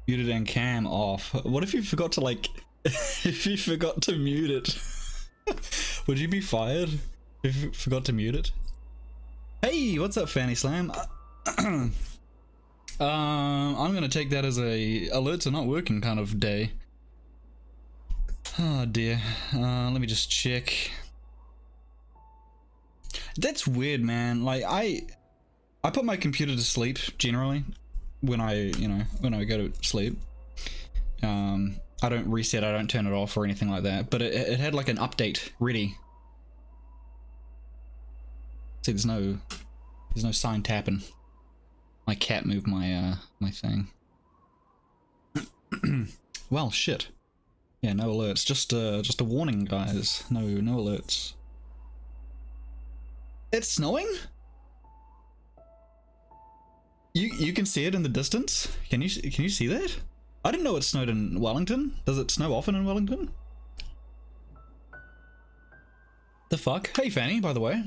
Muted and cam off. What if you forgot to like, if you forgot to mute it? Would you be fired if you forgot to mute it? Hey, what's up, Fanny Slam? I'm gonna take that as a alerts are not working kind of day. Oh dear. Let me just check. That's weird, man. Like I put my computer to sleep generally when I go to sleep. I don't reset, I don't turn it off or anything like that, but it had like an update ready. See, there's no sign tapping. My cat moved my my thing. Well, shit. Yeah, no alerts. Just a warning, guys. No alerts. It's snowing? You can see it in the distance? Can you see that? I didn't know it snowed in Wellington. Does it snow often in Wellington? The fuck? Hey Fanny, by the way.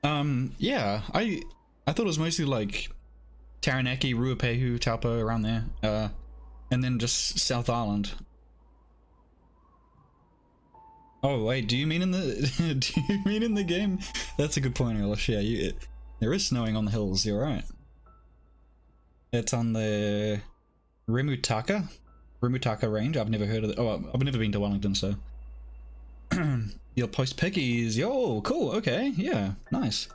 Yeah, I thought it was mostly like Taranaki, Ruapehu, Taupo, around there. And then just South Island. Oh wait, do you mean in the do you mean in the game? That's a good point, Elish. Yeah, there is snowing on the hills. You're right. It's on the Remutaka range. I've never heard of it. Oh, I've never been to Wellington, so. You'll post pickies. Yo, cool. Okay, yeah, nice.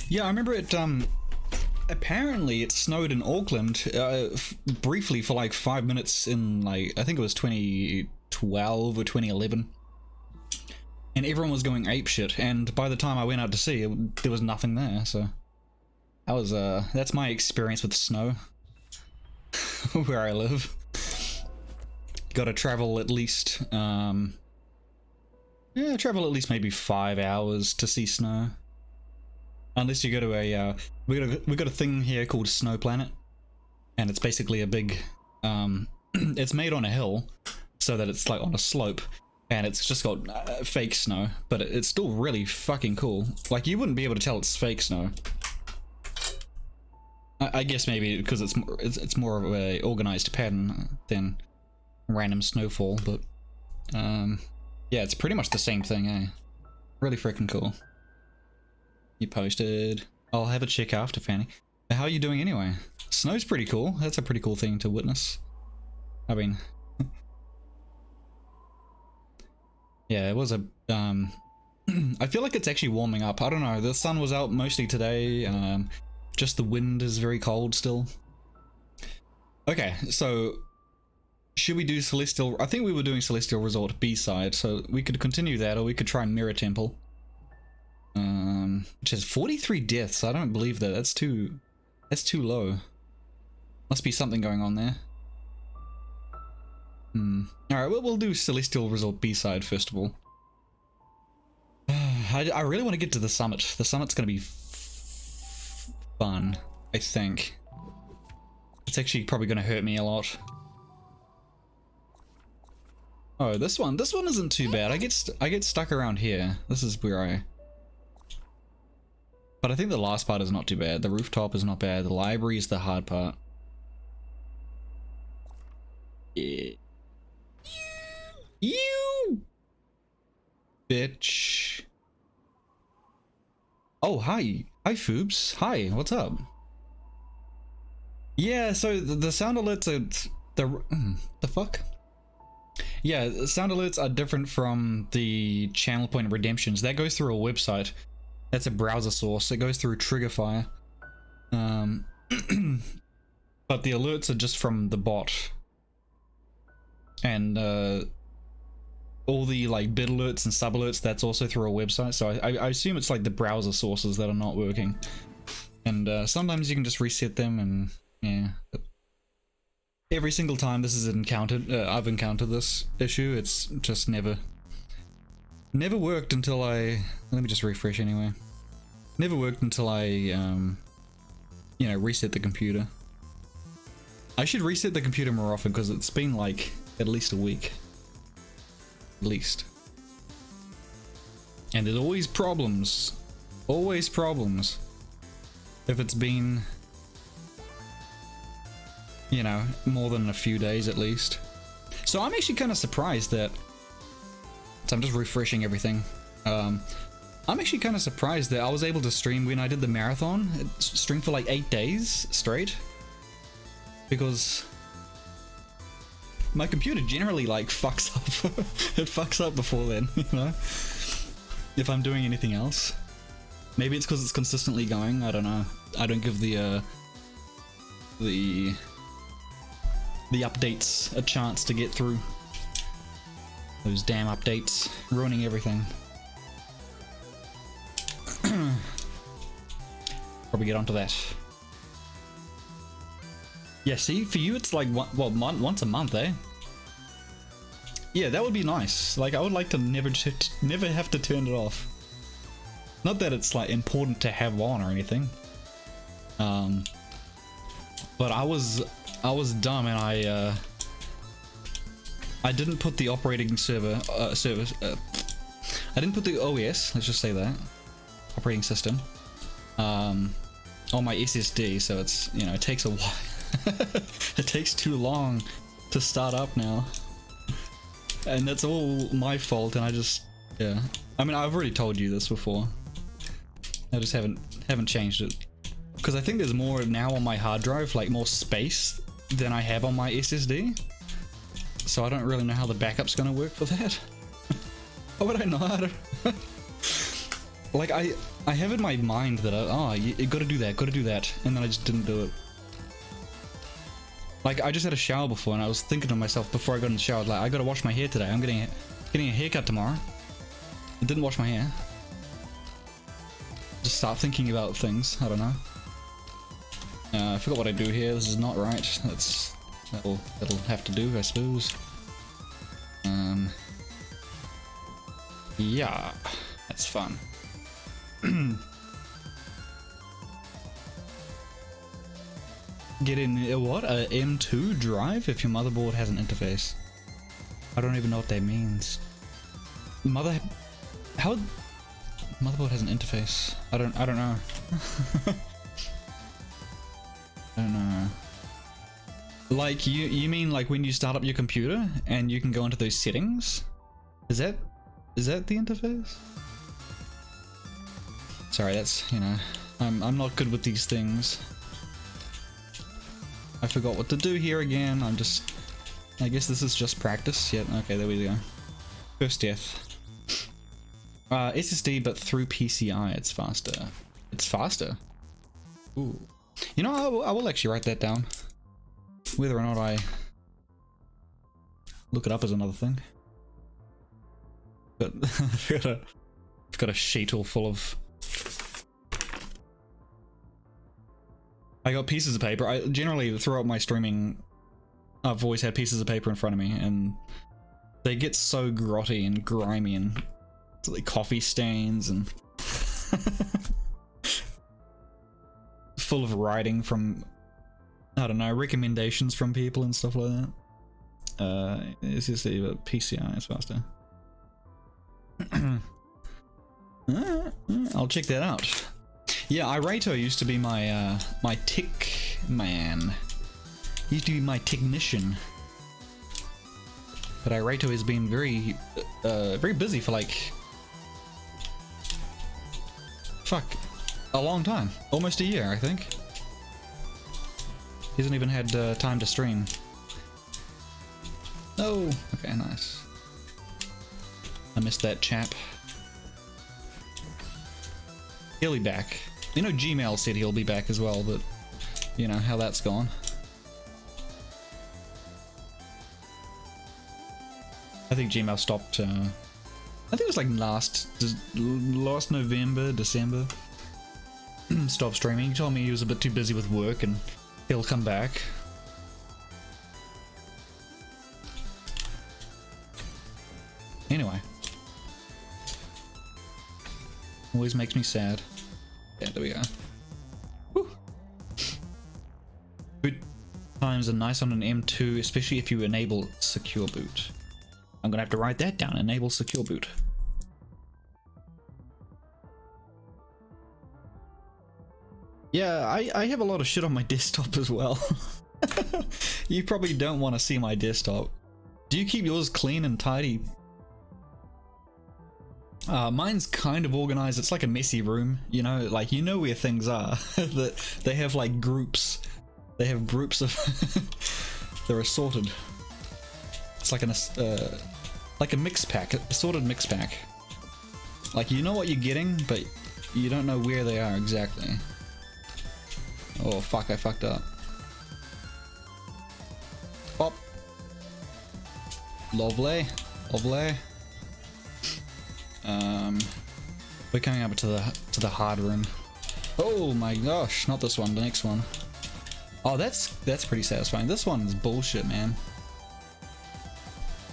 Yeah, I remember it. Apparently it snowed in Auckland briefly for like 5 minutes in like, I think it was 2012 or 2011, and everyone was going apeshit, and by the time I went out to see it, there was nothing there. So that was that's my experience with snow where I live. Gotta travel at least travel at least maybe 5 hours to see snow. Unless you go to a, we got a thing here called Snow Planet, and it's basically a big, it's made on a hill, so that it's like on a slope, and it's just got fake snow, but it's still really fucking cool. Like, you wouldn't be able to tell it's fake snow. I guess maybe because it's more of a organized pattern than random snowfall, but yeah, it's pretty much the same thing, eh? Really freaking cool. You posted. I'll have a check after, Fanny. How are you doing anyway? Snow's pretty cool. That's a pretty cool thing to witness. I mean, yeah, it was a I feel like it's actually warming up. I don't know, the sun was out mostly today. Just the wind is very cold still. Okay, so should we do Celestial? I think we were doing Celestial Resort B-side, so we could continue that, or we could try Mirror Temple. Which has 43 deaths. I don't believe that. That's too low. Must be something going on there. Alright, well, we'll do Celestial Resort B-side first of all. I really want to get to the summit. The summit's gonna be fun, I think. It's actually probably gonna hurt me a lot. Oh, this one isn't too bad. I get stuck around here. This is where I... But I think the last part is not too bad. The rooftop is not bad. The library is the hard part. Yeah. You bitch. Oh, hi. Hi, Foobs. Hi, what's up? Yeah, so the sound alerts are... The fuck? Yeah, sound alerts are different from the channel point redemptions. That goes through a website. That's a browser source. It goes through Triggerfire. But the alerts are just from the bot. And all the like bit alerts and sub alerts, that's also through a website. So I assume it's like the browser sources that are not working. And sometimes you can just reset them, and yeah. But every single time this is encountered, I've encountered this issue, it's just never worked until I... Let me just refresh anyway. Never worked until I, you know, reset the computer. I should reset the computer more often, because it's been like at least a week. At least. And there's always problems. Always problems. If it's been you know, more than a few days at least. So I'm actually kind of surprised that, so I'm just refreshing everything. I'm actually kind of surprised that I was able to stream when I did the marathon, stream for like 8 days straight, because my computer generally like fucks up. It fucks up before then, you know, if I'm doing anything else. Maybe it's because it's consistently going, I don't know. I don't give the updates a chance to get through. Those damn updates ruining everything. Probably get onto that. Yeah, see, for you it's like once a month, eh? Yeah, that would be nice. Like, I would like to never have to turn it off. Not that it's like important to have on or anything. But I was dumb and I didn't put the operating I didn't put the OS, let's just say that, operating system, on my SSD, so it's, you know, it takes a while. It takes too long to start up now. And that's all my fault, and I just, yeah. I mean, I've already told you this before. I just haven't changed it. Because I think there's more now on my hard drive, like more space than I have on my SSD. So I don't really know how the backup's gonna work for that. How would I know how to... Like, I have in my mind that, you gotta do that, and then I just didn't do it. Like, I just had a shower before, and I was thinking to myself before I got in the shower, like, I gotta wash my hair today. I'm getting a haircut tomorrow. I didn't wash my hair. Just start thinking about things. I don't know. I forgot what I do here. This is not right. That'll have to do, I suppose. Yeah, that's fun. Get in what? A M2 drive if your motherboard has an interface. I don't even know what that means. How? Motherboard has an interface. I don't know. I don't know. Like you mean like when you start up your computer and you can go into those settings? Is that the interface? Sorry, that's, you know, I'm not good with these things. I forgot what to do here again. I guess this is just practice. Yep, okay, there we go. First death. SSD, but through PCI, it's faster. It's faster? Ooh. You know, I will actually write that down. Whether or not I look it up is another thing. But I've got a sheet all full of... I got pieces of paper. I generally, throughout my streaming, I've always had pieces of paper in front of me, and they get so grotty and grimy and like coffee stains and full of writing from, I don't know, recommendations from people and stuff like that. It's just a PCI is faster. I'll check that out. Yeah, Irito used to be my my tick man. He used to be my technician. But Irito has been very busy for like, fuck, a long time. Almost a year, I think. He hasn't even had time to stream. Oh, okay, nice. I missed that chap. He'll be back. You know, Gmail said he'll be back as well, but you know how that's gone. I think Gmail stopped, I think it was like last November, December. Stopped streaming. He told me he was a bit too busy with work and he'll come back. Anyway. Always makes me sad. Yeah, there we go. Woo. Boot times are nice on an M2, especially if you enable secure boot. I'm gonna have to write that down. Enable secure boot. Yeah, I have a lot of shit on my desktop as well. You probably don't want to see my desktop. Do you keep yours clean and tidy? Mine's kind of organized. It's like a messy room, you know, like you know where things are. That they have like groups. They have groups of they're assorted. It's like a mix pack, a assorted mix pack. Like you know what you're getting, but you don't know where they are exactly. Oh fuck, I fucked up. Pop. Lovely. Lovely. We're coming up to the hard room. Oh my gosh, not this one, the next one. Oh, that's pretty satisfying. This one is bullshit, man.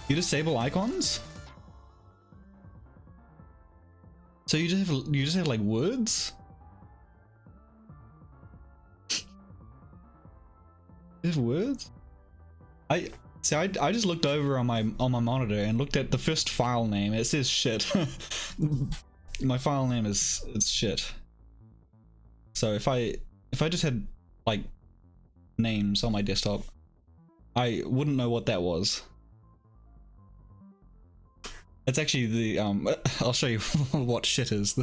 You disable icons? So you just have like words? You have words? I just looked over on my monitor and looked at the first file name. It says shit. My file name is shit. So if I just had like names on my desktop, I wouldn't know what that was. It's actually the I'll show you what shit is.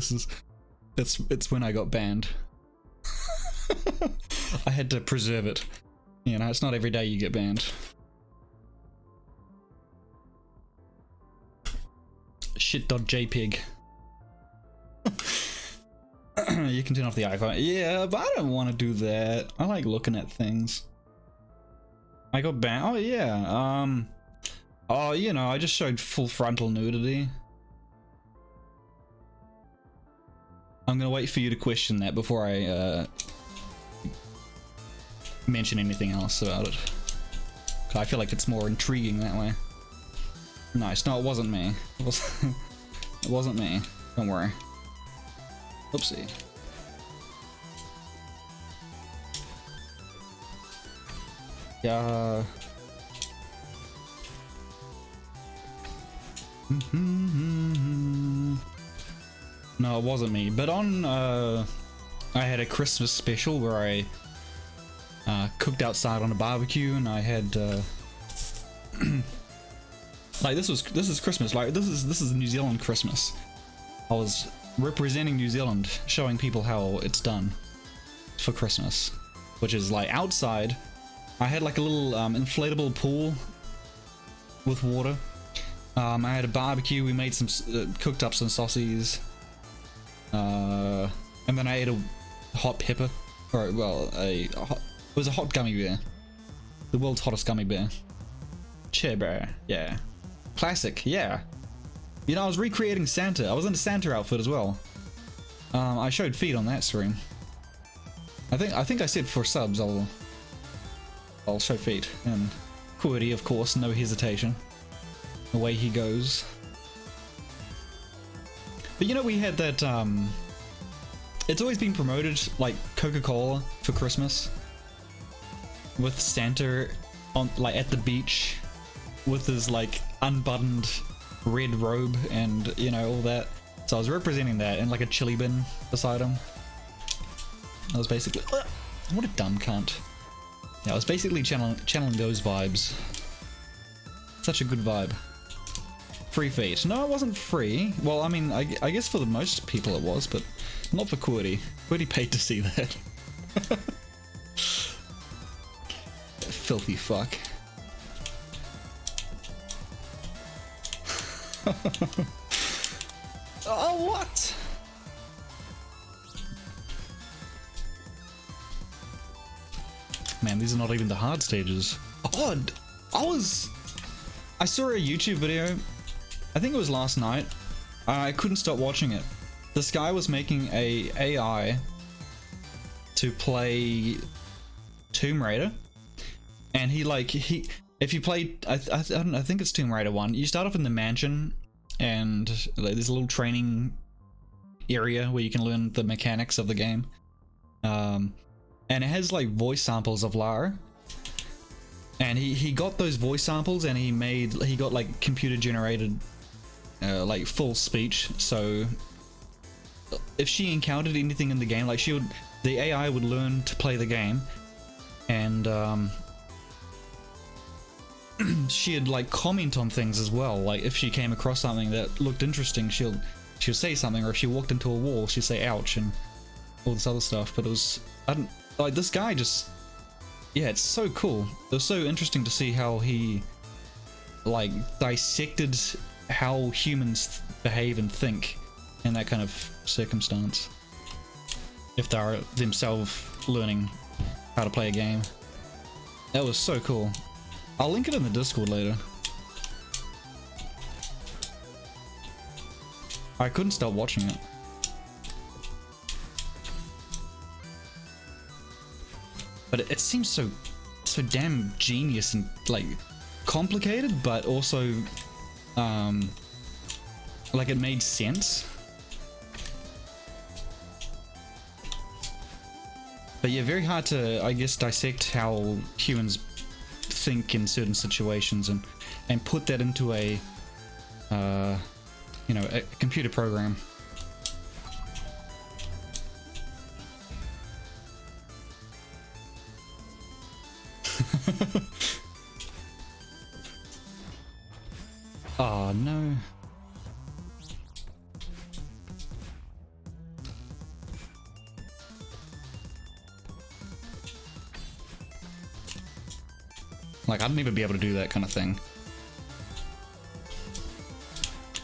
It's when I got banned. I had to preserve it. You know, it's not every day you get banned. Shit.jpg. You can turn off the icon. Yeah, but I don't want to do that. I like looking at things. I got banned. Oh yeah. Oh, you know, I just showed full frontal nudity. I'm gonna wait for you to question that before I mention anything else about it. 'Cause I feel like it's more intriguing that way. Nice. No, it wasn't me. It wasn't me. Don't worry. Oopsie. Yeah. No, it wasn't me. But on I had a Christmas special where I cooked outside on a barbecue, and I had like this is Christmas. Like this is New Zealand Christmas. I was representing New Zealand, showing people how it's done for Christmas, which is like outside. I had like a little inflatable pool with water. I had a barbecue. We made some cooked up some sausages, and then I ate a hot pepper, or well, it was a hot gummy bear, the world's hottest gummy bear. Che bear, yeah, classic, yeah. You know, I was recreating Santa. I was in a Santa outfit as well. I showed feet on that stream. I think I said for subs I'll show feet, and QWERTY, of course, no hesitation. Away he goes. But you know, we had that it's always been promoted, like Coca-Cola for Christmas, with Santa on like at the beach with his like unbuttoned red robe and, you know, all that. So I was representing that, and like a chili bin beside him. I was basically what a dumb cunt. Yeah, I was basically channeling those vibes. Such a good vibe. Free feet. No, it wasn't free. Well, I mean, I guess for the most people it was, but not for QWERTY. QWERTY paid to see that. Filthy fuck. Oh, what? Man, these are not even the hard stages. Oh, I saw a YouTube video, I think it was last night. I couldn't stop watching it. This guy was making a AI to play Tomb Raider, and if you play, I think it's Tomb Raider 1, you start off in the mansion, and like, there's a little training area where you can learn the mechanics of the game. And it has like voice samples of Lara. And he got those voice samples, and he got like computer generated like full speech. So if she encountered anything in the game, like the AI would learn to play the game, and she'd like comment on things as well. Like if she came across something that looked interesting, she'll say something, or if she walked into a wall, she'd say ouch and all this other stuff. But it was, I don't like, this guy just, yeah, it's so cool. It was so interesting to see how he like dissected how humans behave and think in that kind of circumstance, if they're themselves learning how to play a game. That was so cool. I'll link it in the Discord later. I couldn't stop watching it. But it seems so damn genius and like complicated, but also like it made sense. But yeah, very hard to, I guess, dissect how humans think in certain situations and put that into a you know, a computer program. Oh no. Like, I'd never be able to do that kind of thing.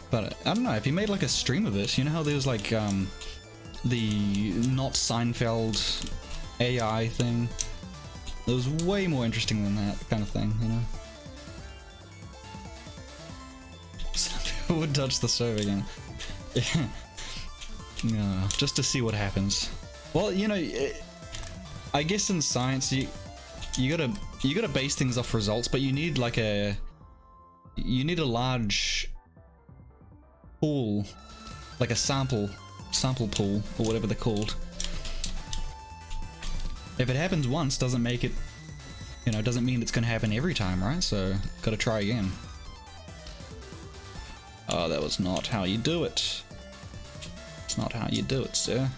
But I don't know, if you made like a stream of it, you know how there's like the not Seinfeld AI thing? It was way more interesting than that kind of thing, you know? Some people would touch the stove again. Yeah, just to see what happens. Well, you know, I guess in science you gotta base things off results, but you need like a large pool, like a sample pool or whatever they're called. If it happens once, doesn't make it, you know, doesn't mean it's gonna happen every time, right? So gotta try again. Oh, that was not how you do it. It's not how you do it, sir.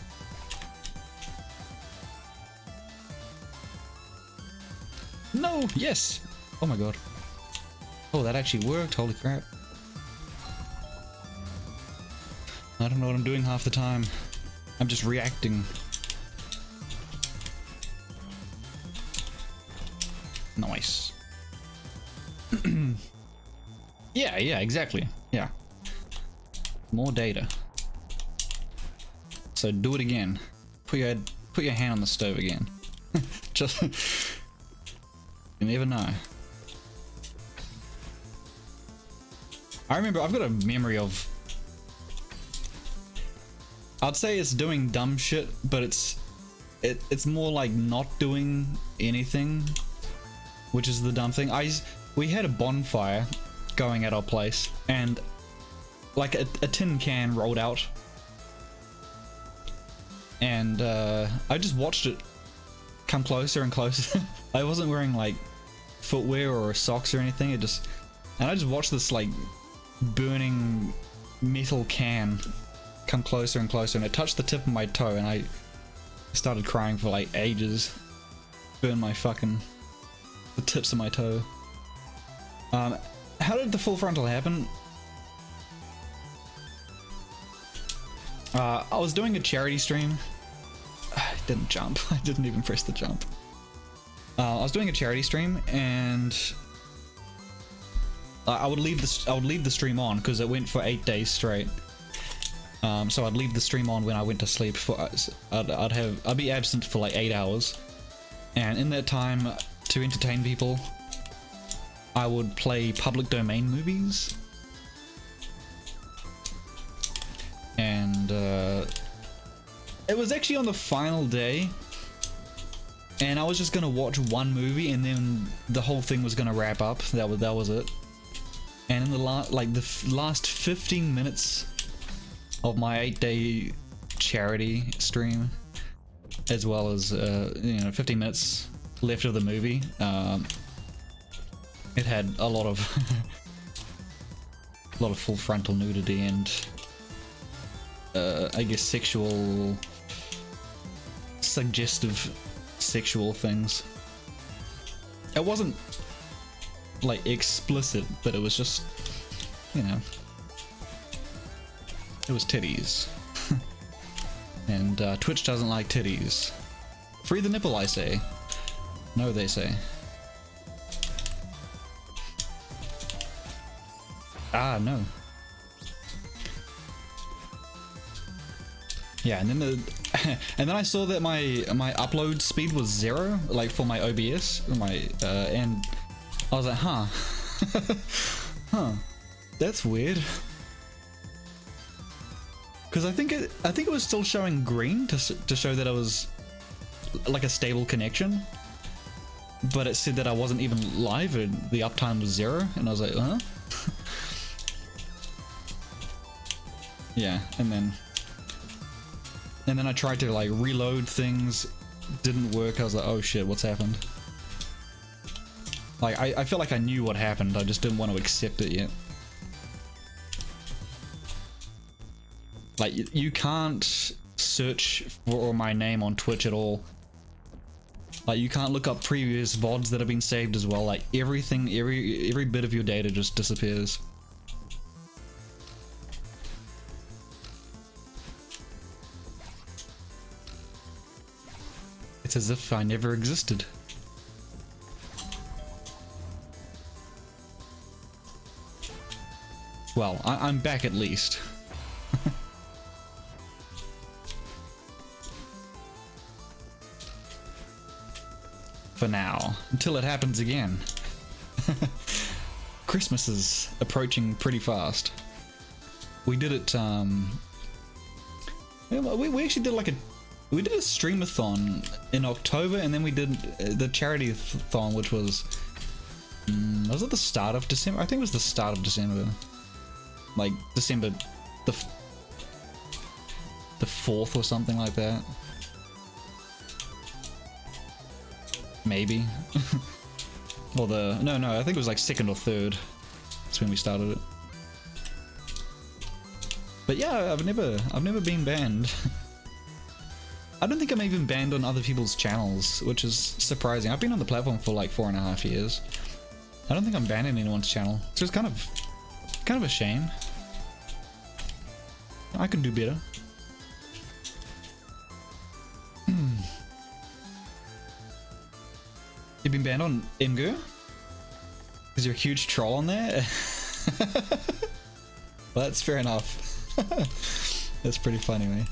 No! Yes! Oh my god. Oh, that actually worked. Holy crap. I don't know what I'm doing half the time. I'm just reacting. Nice. Yeah, exactly. Yeah. More data. So do it again. Put your hand on the stove again. Just you never know. I remember, I've got a memory of, I'd say it's doing dumb shit, but it's more like not doing anything, which is the dumb thing. We had a bonfire going at our place, and like a tin can rolled out, and I just watched it come closer and closer. I wasn't wearing like footwear or socks or anything. And I just watched this like burning metal can come closer and closer, and it touched the tip of my toe, and I started crying for like ages. Burned the tips of my toe. How did the full frontal happen? I was doing a charity stream. I didn't jump. I didn't even press the jump. I was doing a charity stream, and I would leave the stream on because it went for 8 days straight. So I'd leave the stream on when I went to sleep. I'd be absent for like 8 hours, and in that time, to entertain people, I would play public domain movies. And it was actually on the final day, and I was just gonna watch one movie, and then the whole thing was gonna wrap up. That was it. And in the last 15 minutes of my 8-day charity stream, as well as 15 minutes left of the movie, it had a lot of full frontal nudity and I guess suggestive sexual things. It wasn't like explicit, but it was just, you know, it was titties. And Twitch doesn't like titties. Free the nipple, I say. No, they say. Ah, no. Yeah, and then and then I saw that my upload speed was 0, like for my OBS, and I was like, huh, huh, that's weird. Because I think it was still showing green to show that it was like a stable connection, but it said that I wasn't even live and the uptime was 0, and I was like, huh. Yeah, and then I tried to like reload things, didn't work. I was like, oh shit, what's happened? Like I feel like I knew what happened, I just didn't want to accept it yet. Like you can't search for my name on Twitch at all. Like you can't look up previous VODs that have been saved as well. Like everything, every bit of your data just disappears. It's as if I never existed. Well, I'm back at least. For now, until it happens again. Christmas is approaching pretty fast. We did it, we actually did like we did a streamathon in October, and then we did the charity-thon, which was it the start of December? I think it was the start of December. Like December the 4th or something like that. Maybe. Or no, I think it was like 2nd or 3rd. That's when we started it. But yeah, I've never been banned. I don't think I'm even banned on other people's channels, which is surprising. I've been on the platform for like 4.5 years. I don't think I'm banned on anyone's channel. It's just kind of a shame. I could do better. You've been banned on Imgur? Because you're a huge troll on there? Well, that's fair enough. That's pretty funny, man.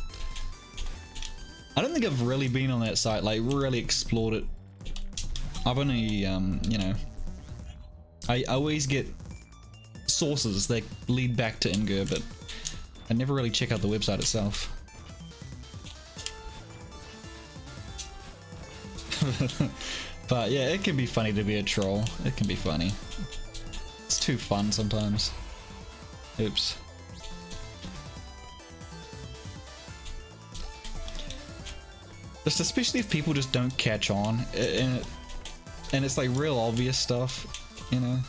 I don't think I've really been on that site, like really explored it. I've only, you know, I always get sources that lead back to Imgur, but I never really check out the website itself. But yeah, it can be funny to be a troll. It can be funny. It's too fun sometimes. Oops. Just especially if people just don't catch on, and it's like real obvious stuff, you know.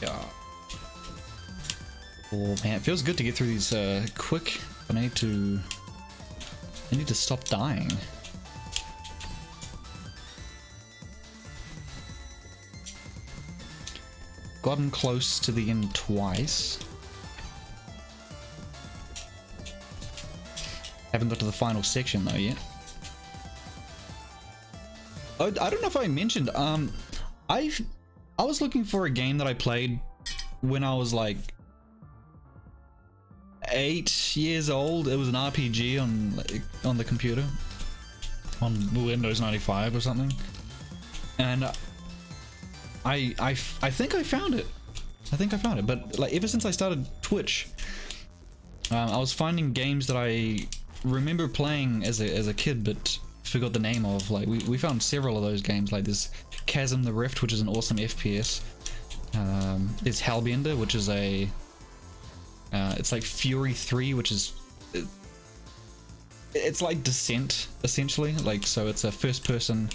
Yeah. Oh man, it feels good to get through these quick. I need to stop dying. Gotten close to the end twice. Haven't got to the final section though yet. Oh, I don't know if I mentioned, I was looking for a game that I played when I was like 8 years old. It was an RPG on the computer, on Windows 95 or something, and I think I found it. But like ever since I started Twitch, I was finding games that I remember playing as a kid but forgot the name of. Like we found several of those games. Like there's Chasm the Rift, which is an awesome FPS. There's Hellbender, which is a it's like Fury 3, which is it's like Descent essentially. Like so it's a first person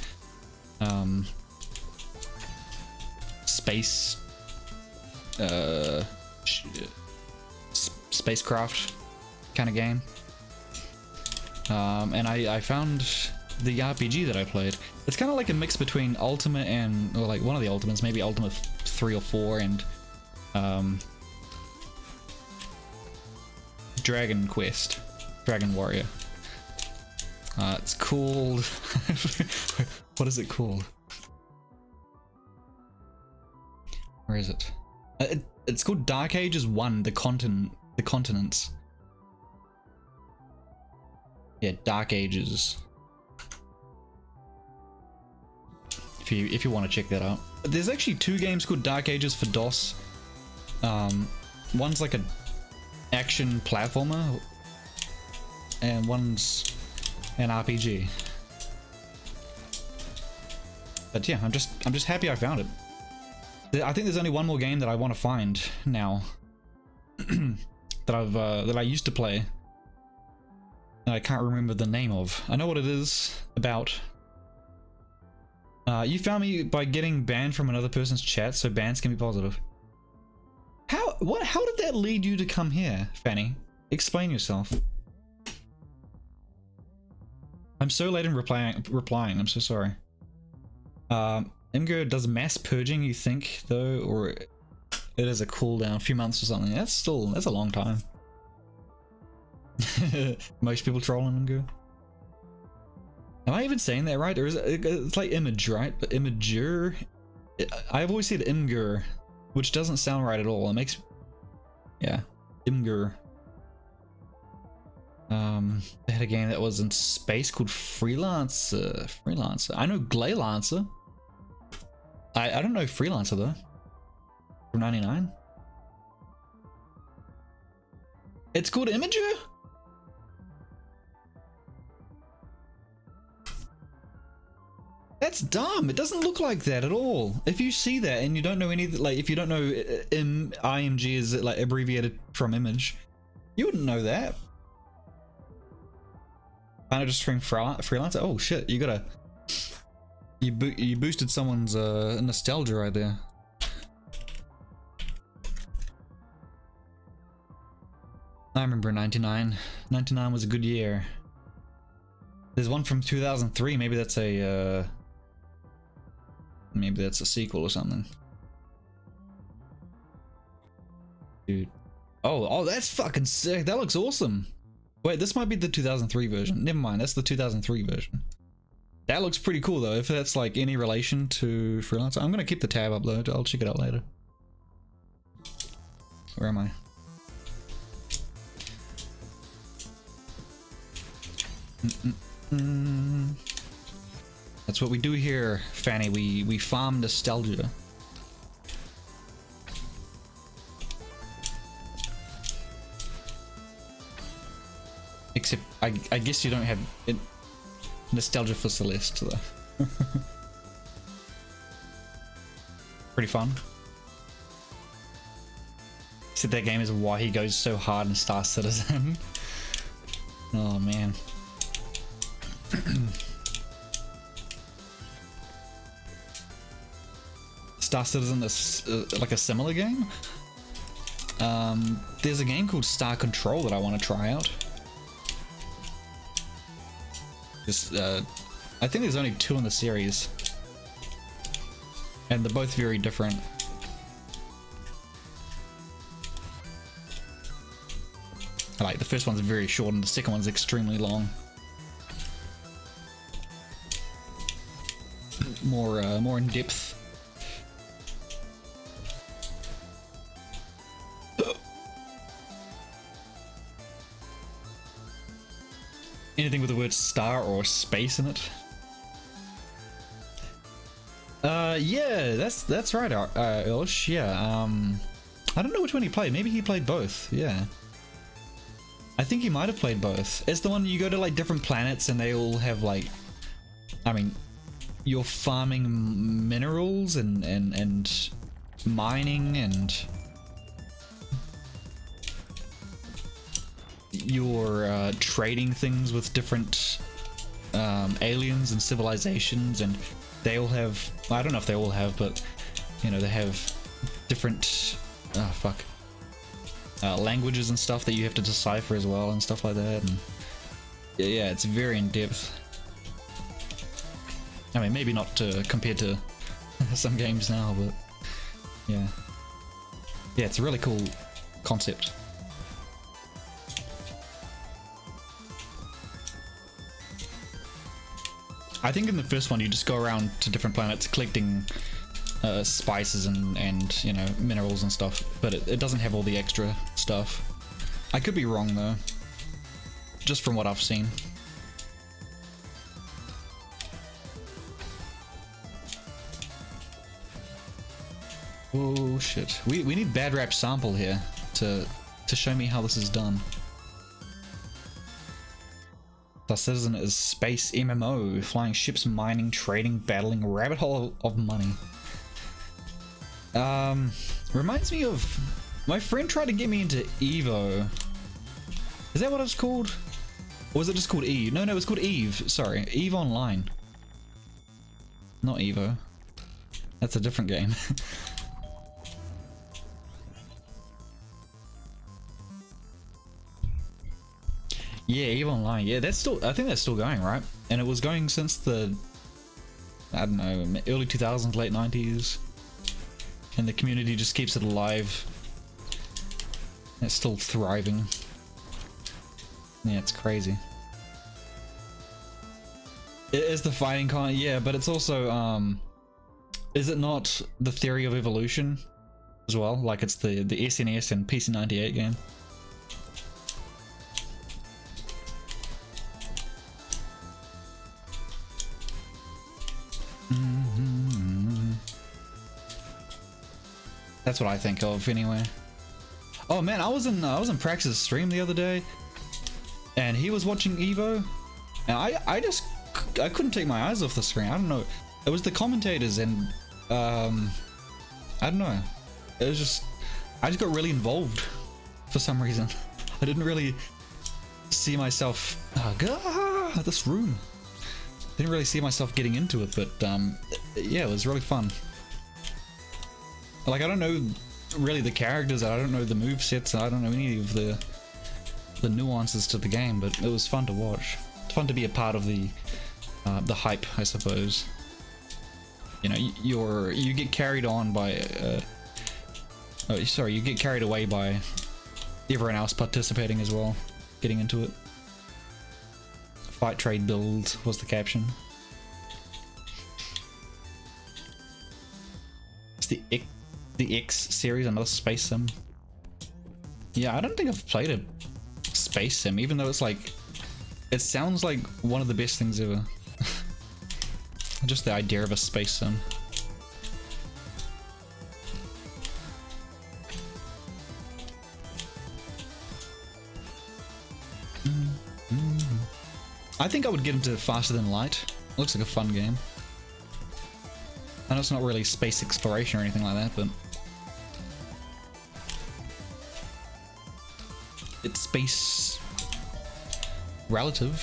space spacecraft kind of game. and I found the RPG that I played. It's kind of like a mix between Ultimate and, or like one of the Ultimates, maybe Ultimate 3 or 4, and Dragon Quest, Dragon Warrior. It's called what is it called? Where is it? It's called Dark Ages 1, the continents. Yeah, Dark Ages. If you want to check that out. There's actually 2 games called Dark Ages for DOS. One's like an action platformer, and one's an RPG. But yeah, I'm just happy I found it. I think there's only one more game that I want to find now that I used to play, and I can't remember the name of. I know what it is about. You found me by getting banned from another person's chat, so bans can be positive. How did that lead you to come here, Fanny? Explain yourself. I'm so late in replying. I'm so sorry. Imgur does mass purging, you think, though, or it is a cooldown, a few months or something? That's a long time. Most people trolling Imgur. Am I even saying that right, or is it's like image, right? But imager. I've always said Imgur, which doesn't sound right at all. It makes, yeah, Imgur. They had a game that was in space called Freelancer. I know Glaylancer. I don't know Freelancer though. From 99. It's called Imager? That's dumb. It doesn't look like that at all. If you see that and you don't know any, like, if you don't know IMG is like abbreviated from image, you wouldn't know that. Kind of just stream Freelancer. Oh shit! You boosted someone's nostalgia right there. I remember 99. 99 was a good year. There's one from 2003. Maybe that's a sequel or something. Dude. Oh, that's fucking sick. That looks awesome. Wait, this might be the 2003 version. Never mind, that's the 2003 version. That looks pretty cool though, if that's like any relation to Freelancer. I'm gonna keep the tab up though, I'll check it out later. Where am I? That's what we do here, Fanny. We farm nostalgia. Except, I guess you don't have nostalgia for Celeste, though. Pretty fun. Except that game is why he goes so hard in Star Citizen. Oh, man. Star Citizen is like a similar game. There's a game called Star Control that I want to try out. I think there's only 2 in the series, and they're both very different. Like the first one's very short, and the second one's extremely long. More in depth. Anything with the word star or space in it? Yeah, that's right, Ilsh. Yeah, I don't know which one he played. Maybe he played both. Yeah, I think he might have played both. It's the one you go to like different planets and they all have like, I mean, you're farming minerals and mining, and you're trading things with different aliens and civilizations, and they all have, I don't know if they all have, but you know, they have different languages and stuff that you have to decipher as well and stuff like that. And Yeah, it's very in depth. I mean, maybe not compared to some games now, but yeah. Yeah, it's a really cool concept. I think in the first one you just go around to different planets collecting spices and you know, minerals and stuff, but it doesn't have all the extra stuff. I could be wrong though, just from what I've seen. Oh shit, we need bad rap sample here to show me how this is done. The Citizen is space MMO, flying ships, mining, trading, battling, rabbit hole of money. Reminds me of my friend tried to get me into Evo. Is that what it's called? Or was it just called Eve? No, it was called Eve. Sorry, Eve Online. Not Evo. That's a different game. Yeah, Eve Online. Yeah, that's still. I think that's still going, right? And it was going since the, I don't know, early 2000s, late 90s. And the community just keeps it alive. It's still thriving. Yeah, it's crazy. It is the fighting kind, yeah, but it's also, is it not the theory of evolution as well? Like it's the SNES and PC98 game. That's what I think of anyway. Oh man, I was in Praxis' stream the other day, and he was watching Evo, and I couldn't take my eyes off the screen. I don't know. It was the commentators, and I don't know. It was just I just got really involved for some reason. I didn't really see myself. This room. Didn't really see myself getting into it, but yeah, it was really fun. Like, I don't know really the characters, I don't know the move sets, I don't know any of the nuances to the game, but it was fun to watch. It's fun to be a part of the hype, I suppose. You know, you get carried on by oh, sorry, you get carried away by everyone else participating as well, getting into it. Fight, trade, build was the caption. It's the X series, another space sim. Yeah, I don't think I've played a space sim, even though it's like, it sounds like one of the best things ever. Just the idea of a space sim. I think I would get into Faster Than Light. Looks like a fun game. I know it's not really space exploration or anything like that, but it's space relative.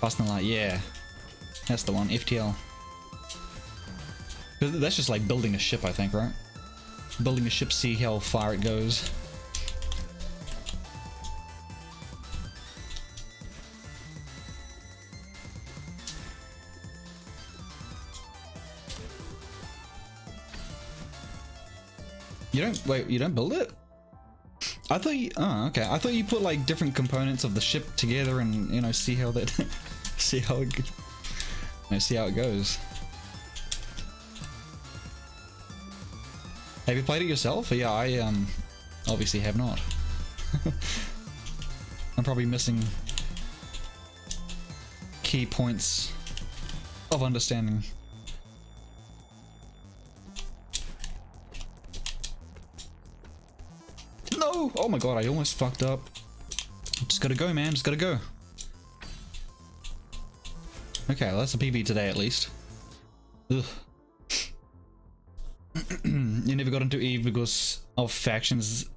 Faster Than Light, yeah. That's the one, FTL. That's just like building a ship, I think, right? Building a ship, see how far it goes. You don't, wait, you don't build it? I thought you, oh, okay. I thought you put like different components of the ship together and, you know, see how that, see how it, you know, see how it goes. Have you played it yourself? Yeah, I obviously have not. I'm probably missing key points of understanding. No! Oh my god, I almost fucked up. Just gotta go, man. Just gotta go. Okay, well, that's a PB today at least. Ugh. You never got into Eve because of factions.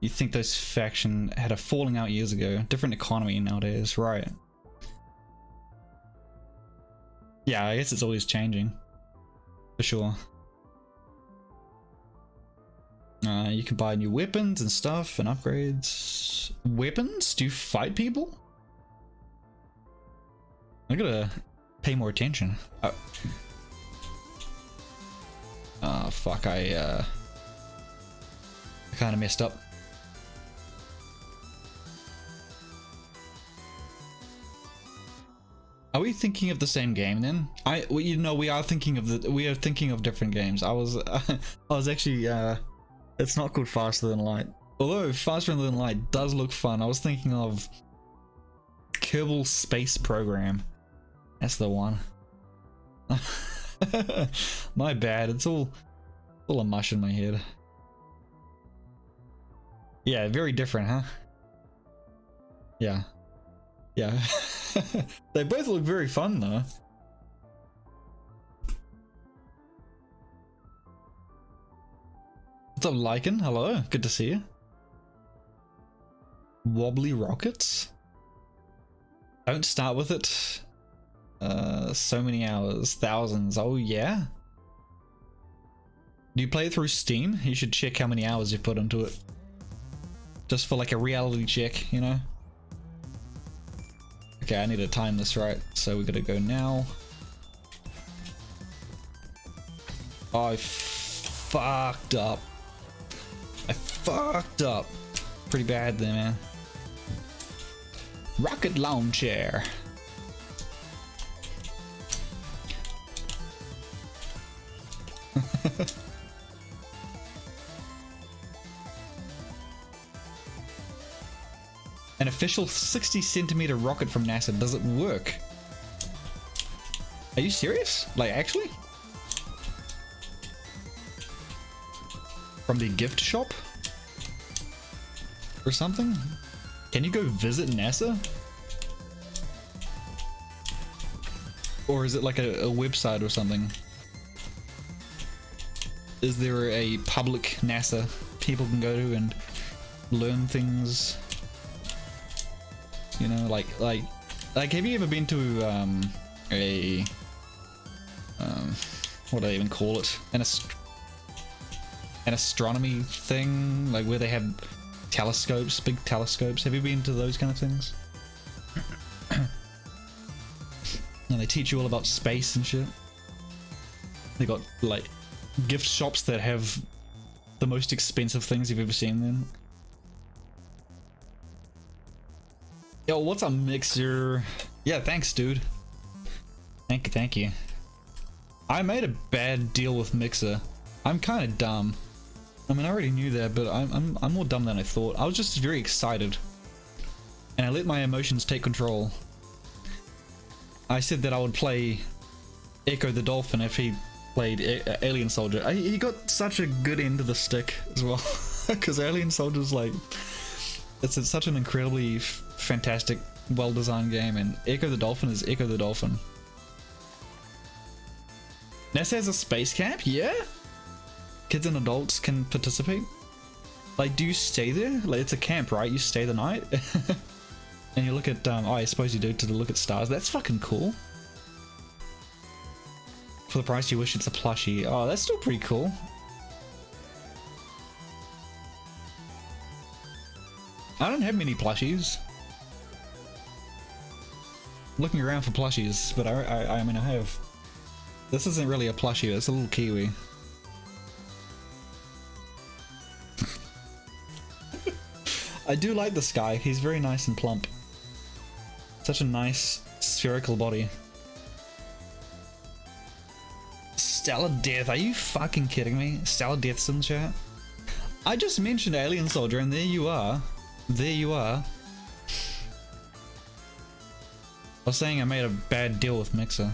You think those faction had a falling out years ago. Different economy nowadays, right? Yeah, I guess it's always changing. For sure. You can buy new weapons and stuff and upgrades. Weapons? Do you fight people? I gotta pay more attention. Oh fuck, I kind of messed up. Are we thinking of the same game then? Well, you know, we are thinking of different games. I was actually it's not called Faster Than Light. Although Faster Than Light does look fun. I was thinking of Kerbal Space Program. That's the one. My bad. It's all a mush in my head. Yeah, very different, huh? Yeah. Yeah. They both look very fun though. What's up, Lycan? Hello, good to see you. Wobbly rockets? Don't start with it. So many hours, thousands. Oh yeah? Do you play it through Steam? You should check how many hours you've put into it. Just for like a reality check, you know? Okay, I need to time this right, so we gotta go now. Oh, I fucked up. I fucked up. Pretty bad there, man. Rocket launcher. An official 60-centimeter rocket from NASA. Does it work? Are you serious? Like, actually? From the gift shop? Or something? Can you go visit NASA? Or is it like a website or something? Is there a public NASA people can go to and learn things? You know, like have you ever been to what do they even call it? An astronomy thing, like where they have telescopes, big telescopes. Have you been to those kind of things? And they teach you all about space and shit. They got like gift shops that have the most expensive things you've ever seen then. Yo, what's up, Mixer? Yeah, thanks, dude. Thank you. I made a bad deal with Mixer. I'm kind of dumb. I mean, I already knew that, but I'm more dumb than I thought. I was just very excited, and I let my emotions take control. I said that I would play Echo the Dolphin if he played Alien Soldier. He got such a good end of the stick as well, because Alien Soldier's like, it's such an incredibly fantastic, well-designed game, and Echo the Dolphin is Echo the Dolphin. NASA has a space camp? Yeah? Kids and adults can participate? Like, do you stay there? Like, it's a camp, right? You stay the night? And you look at, oh, I suppose you do, to look at stars. That's fucking cool. For the price you wish, it's a plushie. Oh, that's still pretty cool. I don't have many plushies. I'm looking around for plushies, but I mean, I have. This isn't really a plushie, it's a little kiwi. I do like this guy, he's very nice and plump. Such a nice spherical body. Stellar Death, are you fucking kidding me? Stellar Death's in chat? I just mentioned Alien Soldier and there you are. There you are. I was saying I made a bad deal with Mixer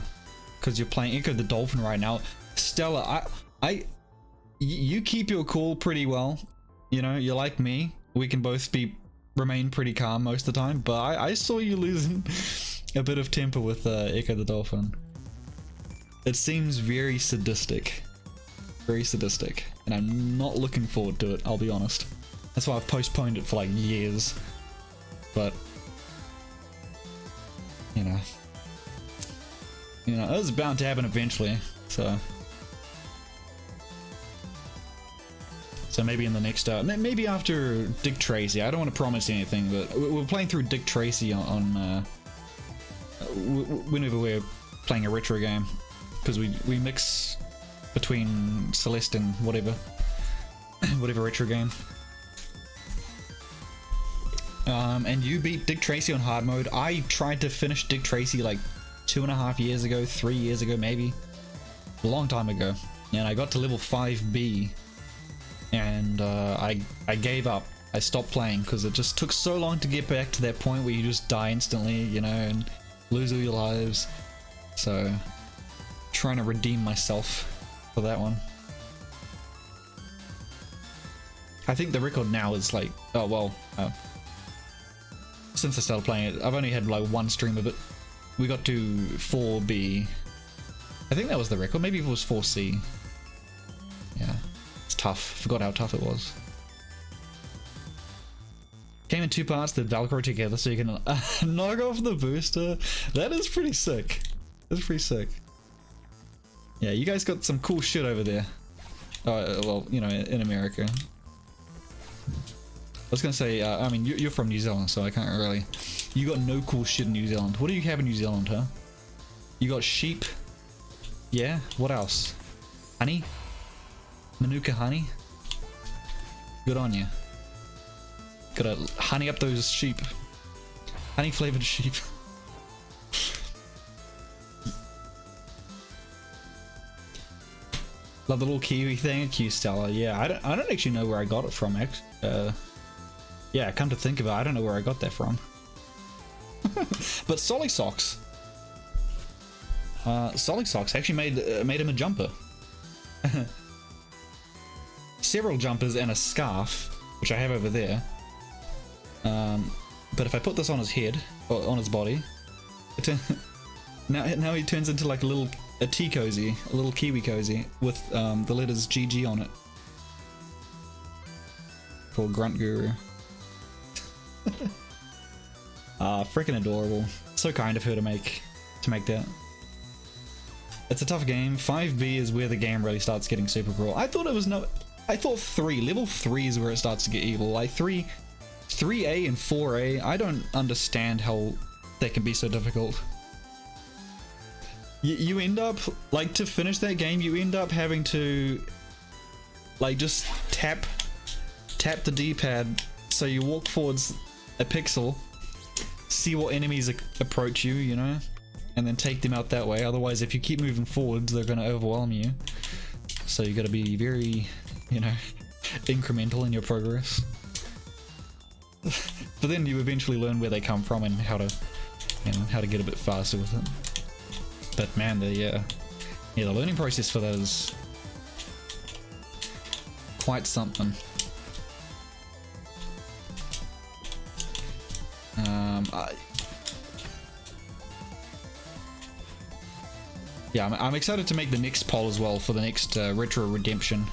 because you're playing Echo the Dolphin right now. Stella, you keep your cool pretty well. You know, you're like me. We can both remain pretty calm most of the time, but I saw you losing a bit of temper with Echo the Dolphin. It seems very sadistic. Very sadistic. And I'm not looking forward to it, I'll be honest. That's why I've postponed it for like years. But you know, it was bound to happen eventually. So So maybe in the next, maybe after Dick Tracy. I don't want to promise anything, but we're playing through Dick Tracy on whenever we're playing a retro game, because we mix between Celeste and whatever retro game. And you beat Dick Tracy on hard mode. I tried to finish Dick Tracy like 2.5 years ago, 3 years ago maybe, a long time ago, and I got to level 5B, and I gave up. I stopped playing because it just took so long to get back to that point where you just die instantly, you know, and lose all your lives. So trying to redeem myself for that one. I think the record now is like, oh well, since I started playing it, I've only had like one stream of it. We got to 4B. I think that was the record. Maybe it was 4C. Yeah, it's tough. Forgot how tough it was. Came in 2 parts that Velcro together so you can knock off the booster. That is pretty sick. That's pretty sick. Yeah, you guys got some cool shit over there. Well, you know, in America. I was gonna say, I mean, you're from New Zealand, so I can't really. You got no cool shit in New Zealand. What do you have in New Zealand, huh? You got sheep. Yeah. What else? Honey. Manuka honey. Good on you. Gotta honey up those sheep. Honey flavored sheep. Love the little kiwi thing. Thank you, Stella. Yeah, I don't actually know where I got it from. Yeah, come to think of it, I don't know where I got that from. But Solly Socks. Solly Socks actually made him a jumper. Several jumpers and a scarf, which I have over there. But if I put this on his head, or on his body, now he turns into like a tea cozy, a little kiwi cozy with the letters GG on it. Called Grunt Guru. Freaking adorable. So kind of her to make that. It's a tough game. 5B is where the game really starts getting super cruel. I thought level 3 is where it starts to get evil. Like 3A and 4A, I don't understand how they can be so difficult. You end up, like, to finish that game, you end up having to, like, just tap the D-pad so you walk forwards a pixel, see what enemies approach you, you know, and then take them out that way. Otherwise, if you keep moving forwards, they're going to overwhelm you. So you got to be very, you know, incremental in your progress. But then you eventually learn where they come from and how to, you know, how to get a bit faster with it. But man, the learning process for that is quite something. Yeah, I'm excited to make the next poll as well for the next Retro Redemption.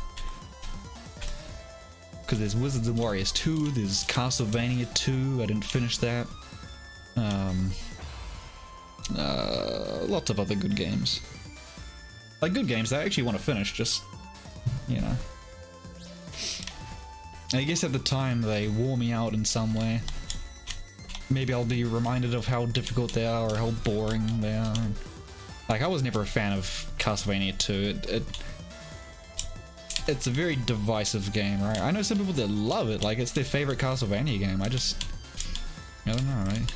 Because there's Wizards and Warriors 2, there's Castlevania 2, I didn't finish that. Lots of other good games. Like good games that I actually want to finish, just, you know. I guess at the time they wore me out in some way. Maybe I'll be reminded of how difficult they are or how boring they are. Like, I was never a fan of Castlevania 2. It's a very divisive game, right? I know some people that love it, like it's their favorite Castlevania game. I don't know, right?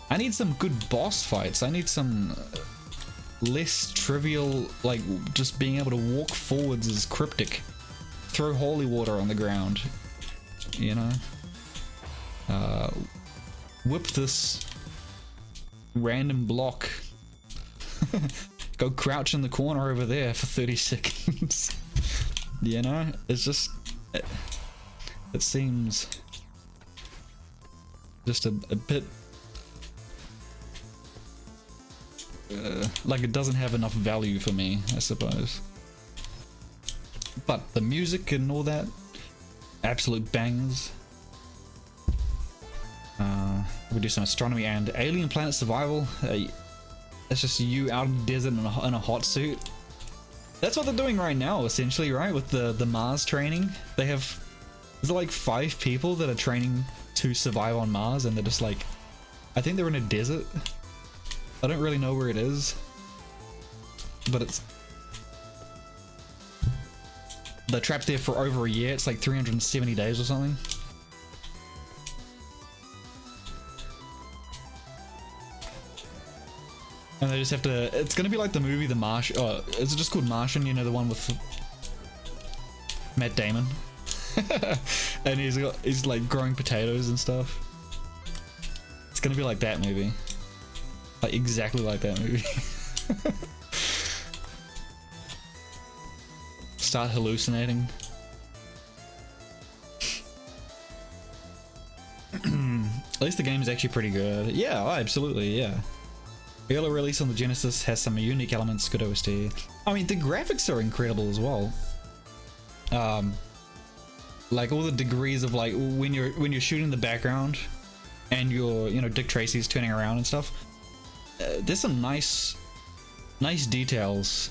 I need some good boss fights. I need some less trivial, like just being able to walk forwards is cryptic. Throw holy water on the ground, you know? Whip this random block. Go crouch in the corner over there for 30 seconds. You know, it's just, it seems just a bit like it doesn't have enough value for me, I suppose. But the music and all that, absolute bangers. We do some astronomy and alien planet survival. It's just you out in the desert in a hot suit. That's what they're doing right now, essentially, right? With the Mars training, they have, is it like 5 people that are training to survive on Mars, and they're just like, I think they're in a desert. I don't really know where it is, but they're trapped there for over a year. It's like 370 days or something. And they just have to, it's gonna be like the movie The Martian. Oh, is it just called Martian? You know, the one with Matt Damon. And he's like growing potatoes and stuff. It's gonna be like that movie. Like exactly like that movie. Start hallucinating. At least the game is actually pretty good. Yeah, absolutely, yeah. Early release on the Genesis has some unique elements, good OST. I mean, the graphics are incredible as well. Like all the degrees of like when you're shooting the background and you're, you know, Dick Tracy's turning around and stuff. There's some nice details,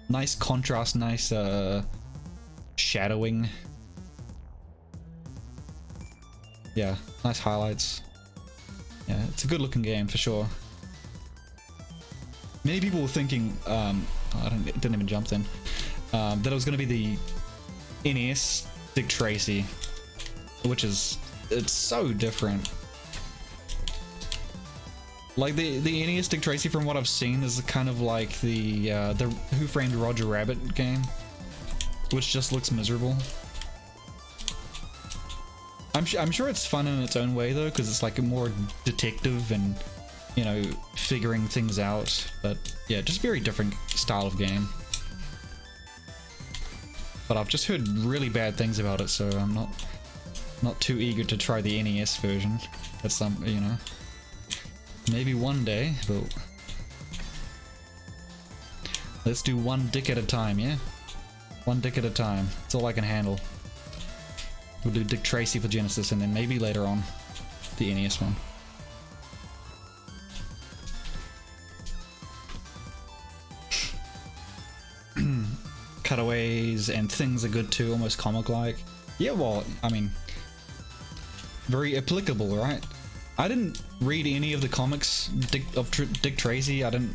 nice contrast, nice shadowing. Yeah, nice highlights. Yeah, it's a good looking game for sure. Many people were thinking, I didn't even jump then, that it was going to be the NES Dick Tracy, which is, it's so different. Like the NES Dick Tracy, from what I've seen, is kind of like the Who Framed Roger Rabbit game, which just looks miserable. I'm sure it's fun in its own way though, because it's like a more detective and, you know, figuring things out. But yeah, just very different style of game. But I've just heard really bad things about it, so I'm not too eager to try the NES version. At some, you know, maybe one day, but let's do one dick at a time, yeah? One dick at a time. That's all I can handle. We'll do Dick Tracy for Genesis, and then maybe later on the NES one. Cutaways and things are good too, almost comic-like. Yeah, well, I mean, very applicable, right? I didn't read any of the comics of Dick Tracy. I didn't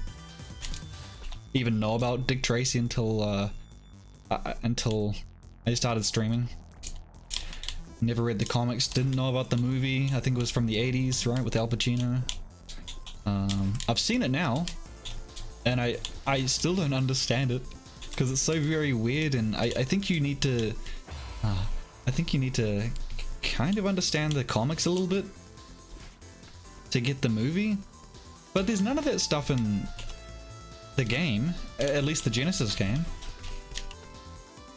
even know about Dick Tracy until I started streaming. Never read the comics, didn't know about the movie. I think it was from the 80s, right, with Al Pacino. I've seen it now, and I still don't understand it, because it's so very weird, and I think you need to kind of understand the comics a little bit to get the movie. But there's none of that stuff in the game, at least the Genesis game.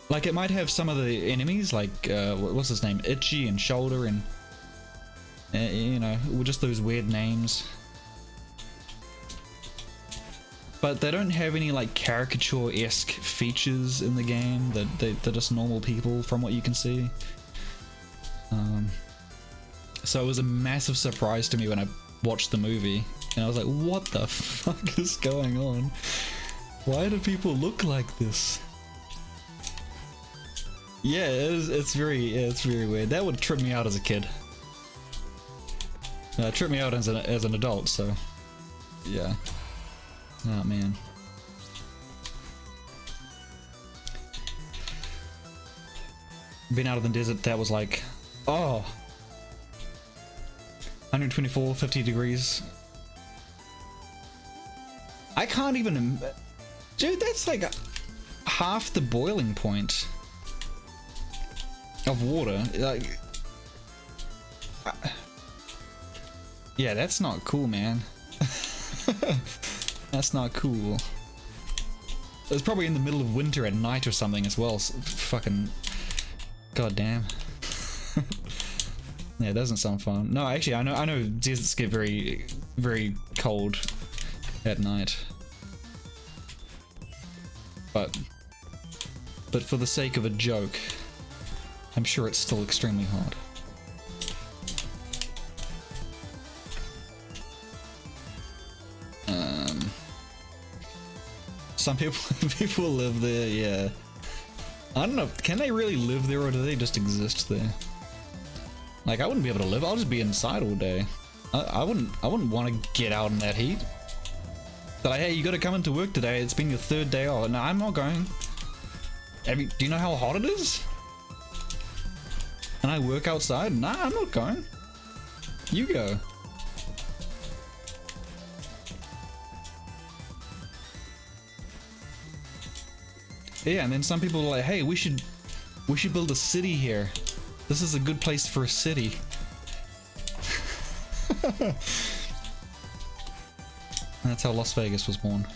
Like, it might have some of the enemies, like, what's his name? Itchy and Shoulder and, you know, just those weird names. But they don't have any, like, caricature-esque features in the game. They're just normal people, from what you can see. So it was a massive surprise to me when I watched the movie. And I was like, what the fuck is going on? Why do people look like this? Yeah, it's very weird. That would trip me out as a kid. Trip me out as an adult, so yeah. Oh man. Being out of the desert, that was like, oh, 124, 50 degrees. I can't even, dude, that's like half the boiling point of water. Like, yeah, that's not cool, man. That's not cool. It's probably in the middle of winter at night or something as well. So fucking goddamn. Yeah, it doesn't sound fun. No, actually, I know deserts get very, very cold at night. But for the sake of a joke, I'm sure it's still extremely hot. some people people live there. Yeah, I don't know. Can they really live there, or do they just exist there? Like, I wouldn't be able to live. I'll just be inside all day. I wouldn't want to get out in that heat. But like, hey, you got to come into work today. It's been your 3rd day off. No, I'm not going. Do you know how hot it is? And I work outside? Nah, I'm not going. You go. Yeah, and then some people are like, hey, we should build a city here. This is a good place for a city. And that's how Las Vegas was born.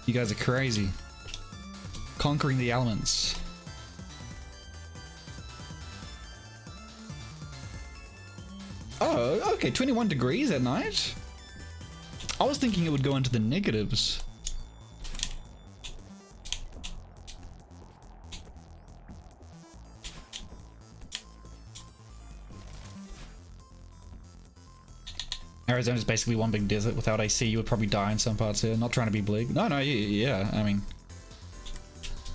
You guys are crazy. Conquering the elements. Oh, okay, 21 degrees at night? I was thinking it would go into the negatives. Arizona's basically one big desert. Without AC, you would probably die in some parts here. Not trying to be bleak. No, yeah. I mean,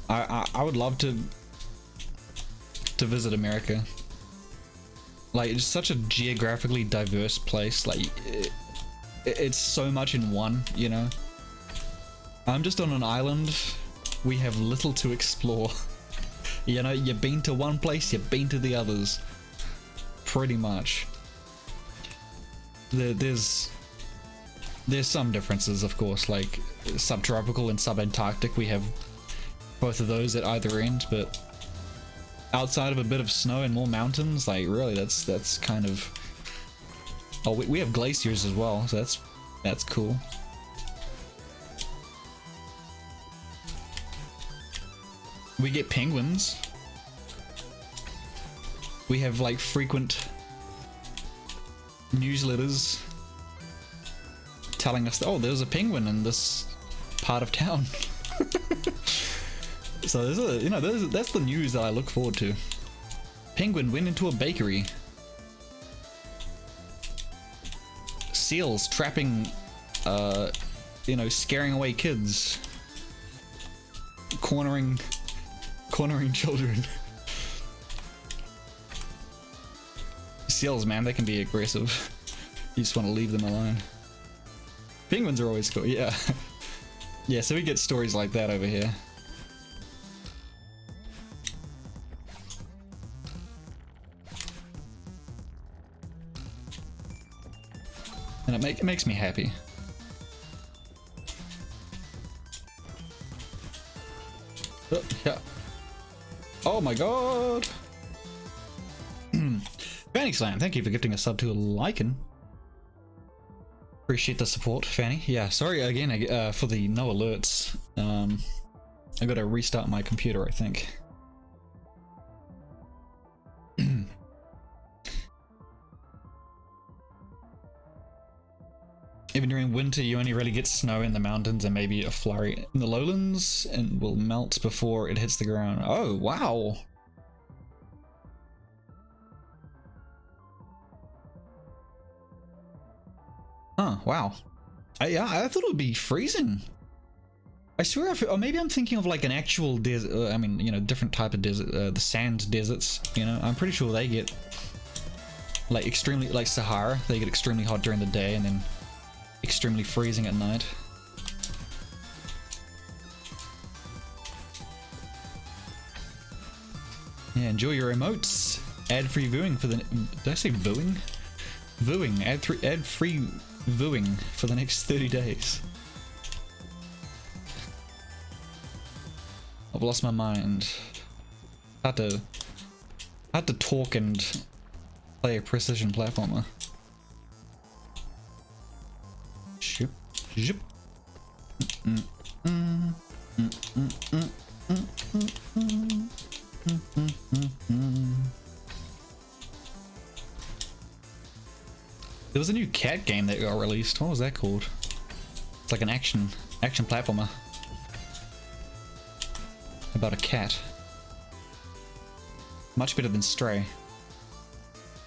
I would love to visit America. Like, it's such a geographically diverse place. Like, it's so much in one, you know. I'm just on an island. We have little to explore. You know, you've been to one place, you've been to the others. Pretty much. There's some differences, of course, like subtropical and subantarctic. We have both of those at either end, but outside of a bit of snow and more mountains, like, really, that's kind of... Oh, we have glaciers as well, so that's cool. We get penguins. We have, like, frequent newsletters telling us, oh, there's a penguin in this part of town. So there's a, you know, that's the news that I look forward to. Penguin went into a bakery. Seals trapping, you know, scaring away kids. Cornering children. Seals, man, they can be aggressive. You just want to leave them alone. Penguins are always cool, yeah. Yeah, so we get stories like that over here. And it makes me happy. Oh, yeah. Oh my god! Fanny Slam, thank you for gifting a sub to a Lycan. Appreciate the support, Fanny. Yeah, sorry again for the no alerts. I gotta restart my computer, I think. Even during winter, you only really get snow in the mountains and maybe a flurry in the lowlands, and will melt before it hits the ground. Oh, wow! Huh, wow. Yeah, I thought it would be freezing. I swear, or maybe I'm thinking of like an actual desert, I mean, you know, different type of desert, the sand deserts, you know. I'm pretty sure they get like extremely, like Sahara, they get extremely hot during the day and then extremely freezing at night. Yeah, enjoy your emotes. Ad-free viewing for the... Did I say viewing? Viewing. Ad-free viewing for the next 30 days. I've lost my mind. Had to talk and play a precision platformer. Shoop, shoop. There was a new cat game that got released. What was that called? It's like an action platformer about a cat. Much better than Stray.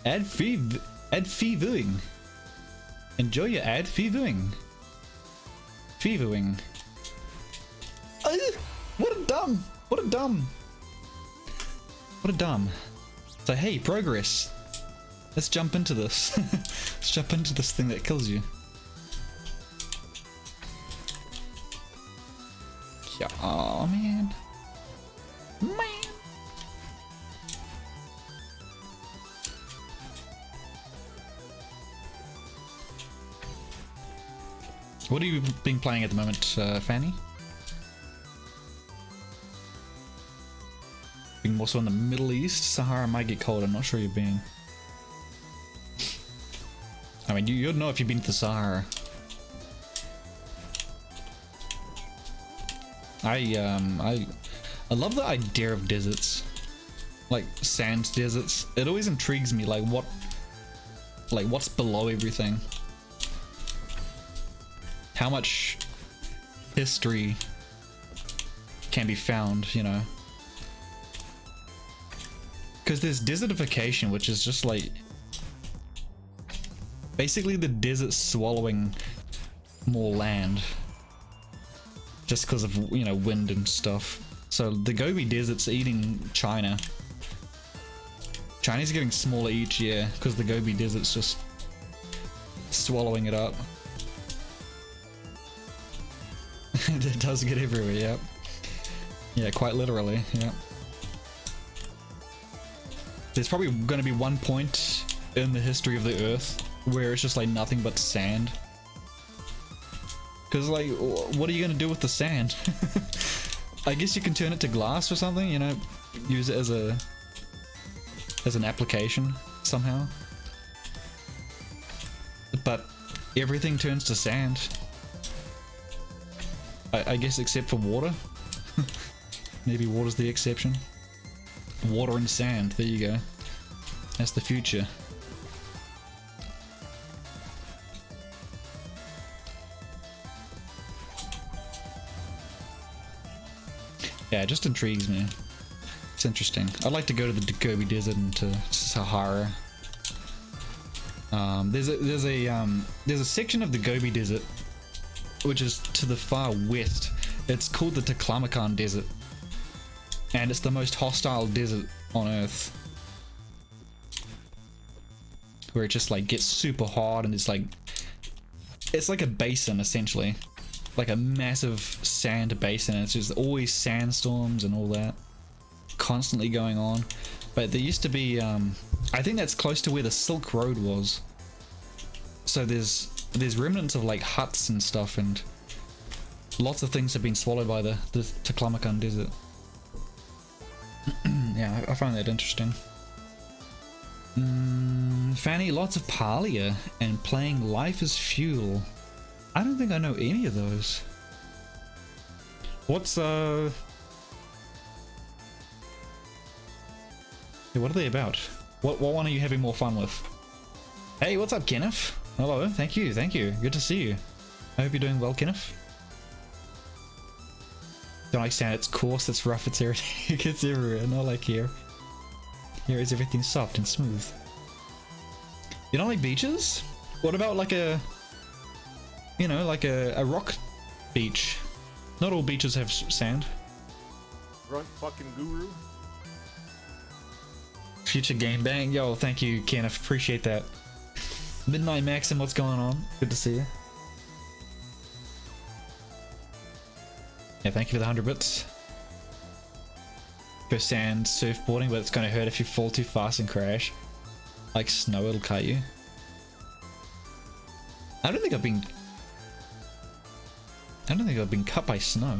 Ad-free Ad fee viewing. Enjoy your ad fee viewing. Fee viewing. What a dumb. What a dumb. What a dumb. So hey, progress. Let's jump into this. Let's jump into this thing that kills you. Yeah, oh man. Man. What have you been playing at the moment, Fanny? Being more so in the Middle East. Sahara might get cold, I'm not sure you've been. I mean, you'd know if you've been to the Sahara. I love the idea of deserts. Like sand deserts. It always intrigues me, like what's below everything. How much history can be found, you know? Because there's desertification, which is just like basically the desert swallowing more land just because of, you know, wind and stuff. So the Gobi Desert's eating China. China's getting smaller each year because the Gobi Desert's just swallowing it up. It does get everywhere, yep. Yeah, quite literally, yeah. There's probably going to be one point in the history of the Earth where it's just like nothing but sand. Because like, what are you going to do with the sand? I guess you can turn it to glass or something, you know, use it as an application somehow. But everything turns to sand. I guess except for water. Maybe water's the exception. Water and sand, there you go. That's the future. Yeah, it just intrigues me. It's interesting. I'd like to go to the Gobi Desert and to Sahara. There's a section of the Gobi Desert which is to the far west. It's called the Taklamakan Desert, and it's the most hostile desert on Earth, where it just like gets super hot and it's like a basin essentially, like a massive sand basin, and it's just always sandstorms and all that constantly going on. But there used to be I think that's close to where the Silk Road was, so there's remnants of like huts and stuff, and lots of things have been swallowed by the Taklamakan Desert. Yeah, I find that interesting. Fanny, lots of Parlia and playing Life is Fuel. I don't think I know any of those. What's yeah, what are they about? What one are you having more fun with? Hey, what's up, Kenneth? Hello, thank you, good to see you. I hope you're doing well, Kenneth. Don't understand, it's coarse, it's rough, it's irritating, it gets everywhere, not like here. Here is everything soft and smooth. You don't like beaches? What about like a, you know, like a rock beach? Not all beaches have sand. Grunt fucking guru. Future game bang, yo, thank you, Kenneth, appreciate that. Midnight Maxim, what's going on? Good to see you. Yeah, thank you for the 100 bits. Go sand surfboarding, but it's gonna hurt if you fall too fast and crash. Like snow, it'll cut you. I don't think I've been cut by snow.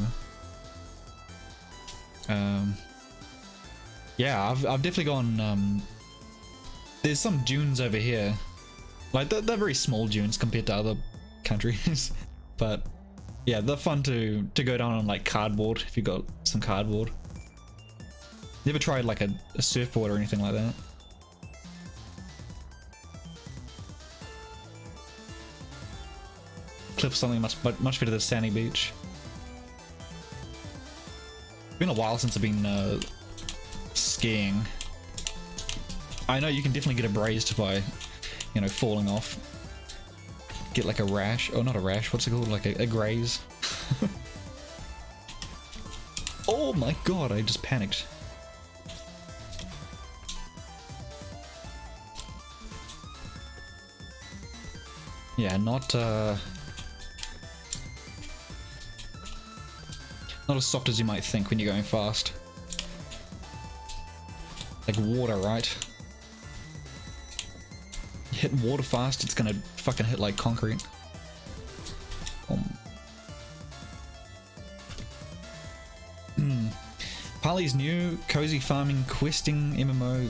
Yeah, I've definitely gone. There's some dunes over here. Like they're very small dunes compared to other countries, but yeah, they're fun to go down on like cardboard if you got some cardboard. You ever tried like a surfboard or anything like that? Cliff something much better than sandy beach. It's been a while since I've been skiing. I know you can definitely get abrased by you know, falling off. Get like a rash, or not a rash, what's it called, like a graze. Oh my god, I just panicked. Yeah, not as soft as you might think when you're going fast. Like water, right? You hit water fast, it's gonna fucking hit like concrete. Parley's new cozy farming questing MMO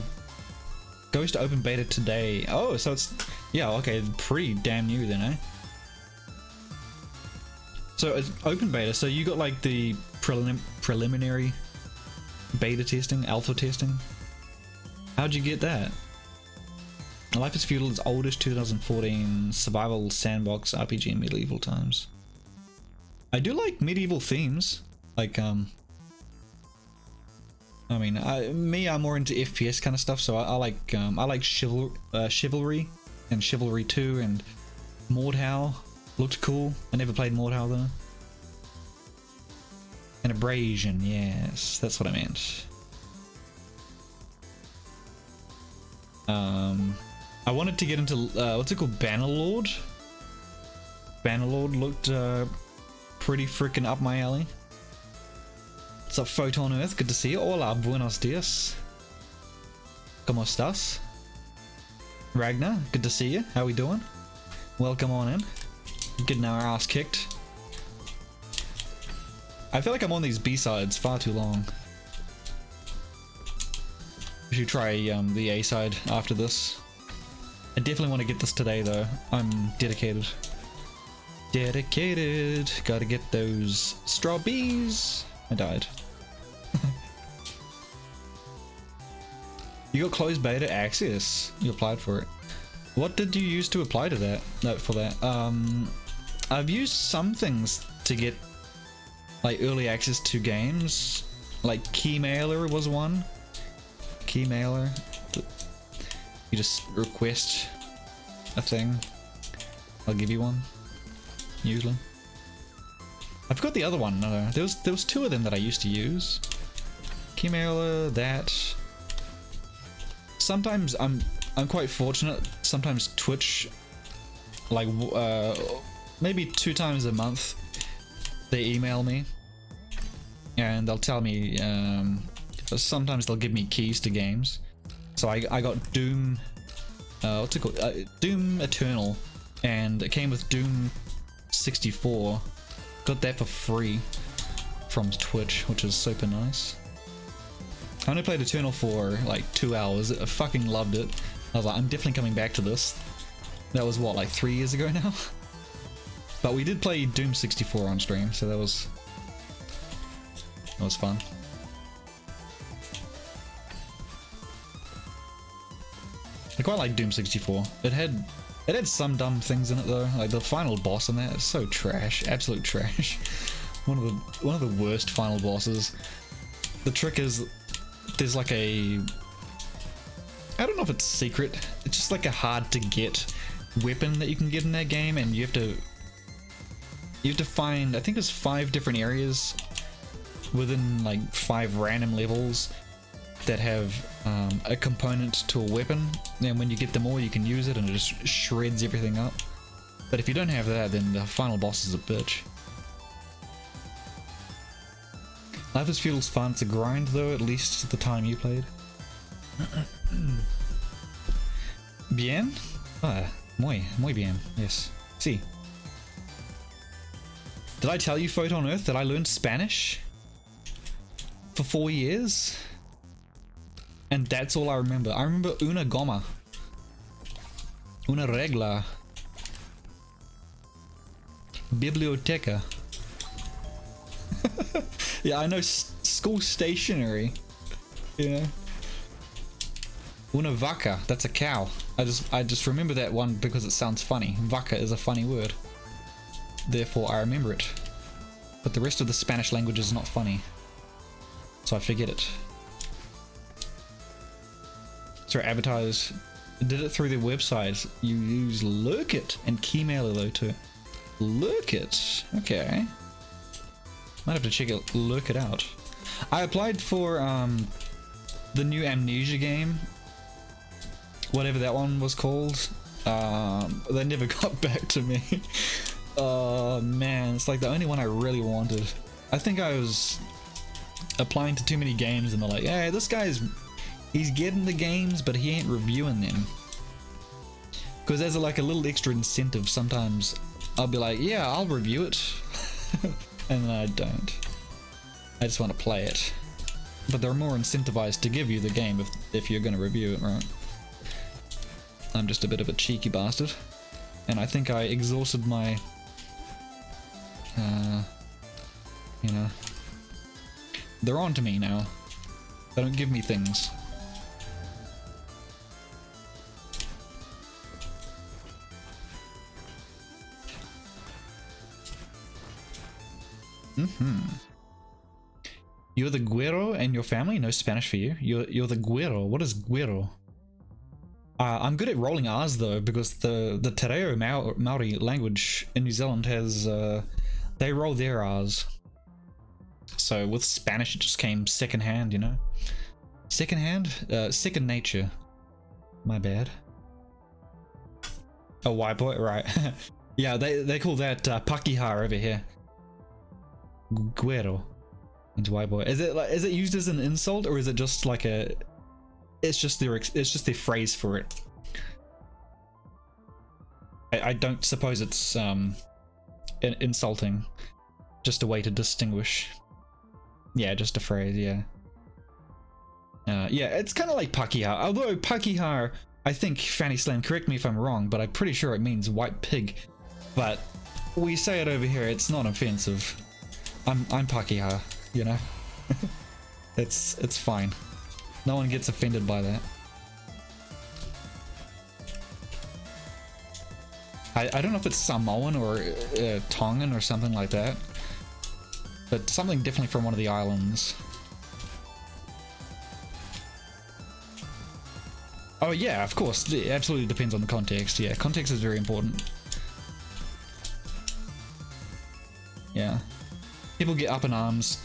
goes to open beta today. Oh, so it's, yeah, okay, pretty damn new then, eh? So it's open beta, so you got like the preliminary beta testing, alpha testing. How'd you get that? Life is Feudal is oldest 2014 survival sandbox RPG in medieval times. I do like medieval themes, like I mean, I'm more into FPS kind of stuff, so I like Chivalry and Chivalry 2 and Mordhau looked cool. I never played Mordhau though. And Abrasion, yes, that's what I meant. I wanted to get into what's it called, Bannerlord. Bannerlord looked pretty freaking up my alley. What's up, Photon Earth? Good to see you. Hola, buenos dias. ¿Cómo estás? Ragnar, good to see you. How we doing? Welcome on in. Getting our ass kicked. I feel like I'm on these B-sides far too long. We should try the A-side after this. I definitely want to get this today though. I'm dedicated. Dedicated. Gotta get those strawberries. I died. You got closed beta access. You applied for it. What did you use to apply to that? No, for that. I've used some things to get like early access to games. Like Keymailer was one. Keymailer. You just request a thing. I'll give you one. Usually. I forgot the other one. No, there was two of them that I used to use. Keymailer, that. Sometimes I'm quite fortunate. Sometimes Twitch, like maybe 2 times a month, they email me and they'll tell me. Sometimes they'll give me keys to games. So I got Doom. What's it called? Doom Eternal, and it came with Doom 64. Got that for free from Twitch, which is super nice. I only played Eternal for like 2 hours. I fucking loved it. I was like, I'm definitely coming back to this. That was what, like 3 years ago now? But we did play Doom 64 on stream, so that was fun. I quite like Doom 64. It had some dumb things in it though. Like the final boss in that is so trash, absolute trash. One of the worst final bosses. The trick is there's like I don't know if it's secret. It's just like a hard to get weapon that you can get in that game, and you have to find, I think there's 5 different areas within like 5 random levels that have a component to a weapon, and when you get them all you can use it and it just shreds everything up. But if you don't have that, then the final boss is a bitch. Life is Feudal's fun. It's a grind though, at least the time you played. Bien? Ah, muy bien, yes. Si. Did I tell you, Photon Earth, that I learned Spanish for 4 years? And that's all I remember. I remember una goma. Una regla. Biblioteca. Yeah, I know school stationery. You know. Una vaca. That's a cow. I just remember that one because it sounds funny. Vaca is a funny word. Therefore, I remember it. But the rest of the Spanish language is not funny. So I forget it. Sorry, advertise did it through their website. You use Lurkit and Keymailer though too. Lurkit, okay. Might have to check it, Lurkit out. I applied for the new Amnesia game, whatever that one was called. They never got back to me. Oh man, it's like the only one I really wanted. I think I was applying to too many games and they're like, hey, this guy's he's getting the games but he ain't reviewing them. Because there's like a little extra incentive. Sometimes I'll be like, yeah, I'll review it. And then I don't. I just want to play it. But they're more incentivized to give you the game if you're going to review it, right? I'm just a bit of a cheeky bastard. And I think I exhausted my... you know... They're on to me now. They don't give me things. You're the güero and your family? No Spanish for you. You're the güero. What is güero? I'm good at rolling R's though, because the Te Reo Maori language in New Zealand has they roll their R's. So with Spanish it just came second hand, you know. Second hand? Second nature. My bad. Oh, white boy, right. Yeah, they call that pakiha over here. Güero. It's white boy. Is it used as an insult, or is it just like a? It's just their phrase for it. I don't suppose it's insulting. Just a way to distinguish. Yeah, just a phrase. Yeah. Yeah, it's kind of like pakiha. Although pakiha, I think Fanny Slam. Correct me if I'm wrong, but I'm pretty sure it means white pig. But we say it over here. It's not offensive. I'm pakiha. You know, it's fine. No one gets offended by that. I don't know if it's Samoan or Tongan or something like that, but something definitely from one of the islands. Oh yeah, of course. It absolutely depends on the context. Yeah, context is very important. Yeah. People get up in arms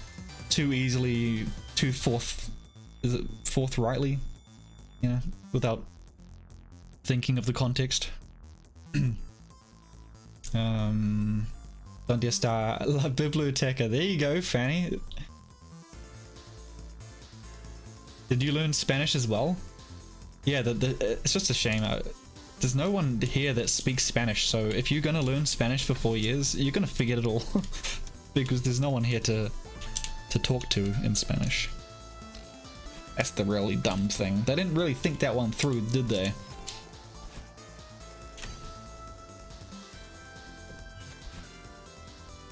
too easily, too forthrightly, you know, without thinking of the context. Donde está la biblioteca? There you go, Fanny. Did you learn Spanish as well? Yeah, it's just a shame. There's no one here that speaks Spanish, so if you're gonna learn Spanish for 4 years, you're gonna forget it all. Because there's no one here to talk to in Spanish. That's the really dumb thing. They didn't really think that one through, did they?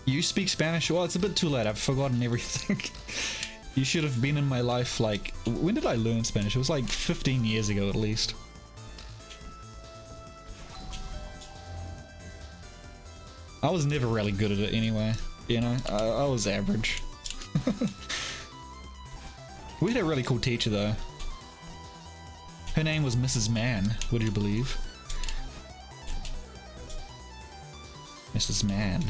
You speak Spanish? Well, it's a bit too late. I've forgotten everything. You should have been in my life, like... When did I learn Spanish? It was like 15 years ago at least. I was never really good at it anyway. You know, I was average. We had a really cool teacher though. Her name was Mrs. Mann, would you believe? Mrs. Mann.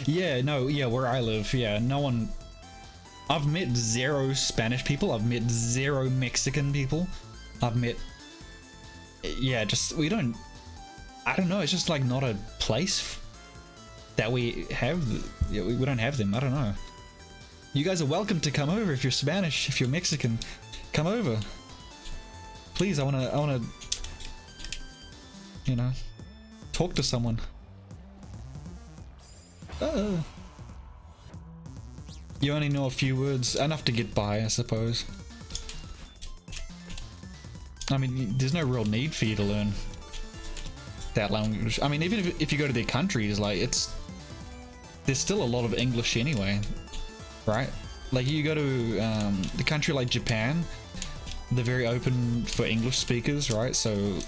Yeah, no, yeah, where I live, yeah, no one... I've met 0 Spanish people, I've met 0 Mexican people, I've met... Yeah, just, we don't... I don't know, it's just like not a place that we have, yeah, we don't have them, I don't know. You guys are welcome to come over if you're Spanish, if you're Mexican, come over. Please, I wanna, you know, talk to someone. You only know a few words, enough to get by, I suppose. I mean, there's no real need for you to learn that language. I mean, even if you go to their countries, like, there's still a lot of English anyway, right? Like, you go to the country like Japan, they're very open for English speakers, right? So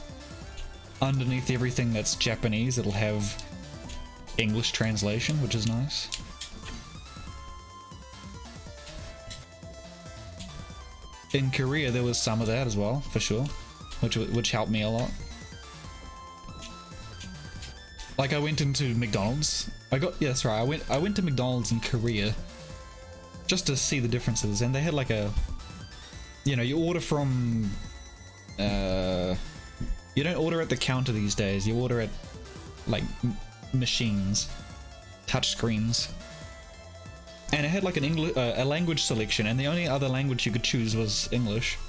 underneath everything that's Japanese, it'll have English translation, which is nice. In Korea, there was some of that as well, for sure, which helped me a lot. Like, I went into McDonald's. Yeah, that's right. I went to McDonald's in Korea just to see the differences, and they had like a, you know, you order from, you don't order at the counter these days. You order at like machines, touch screens. And it had like a language selection, and the only other language you could choose was English.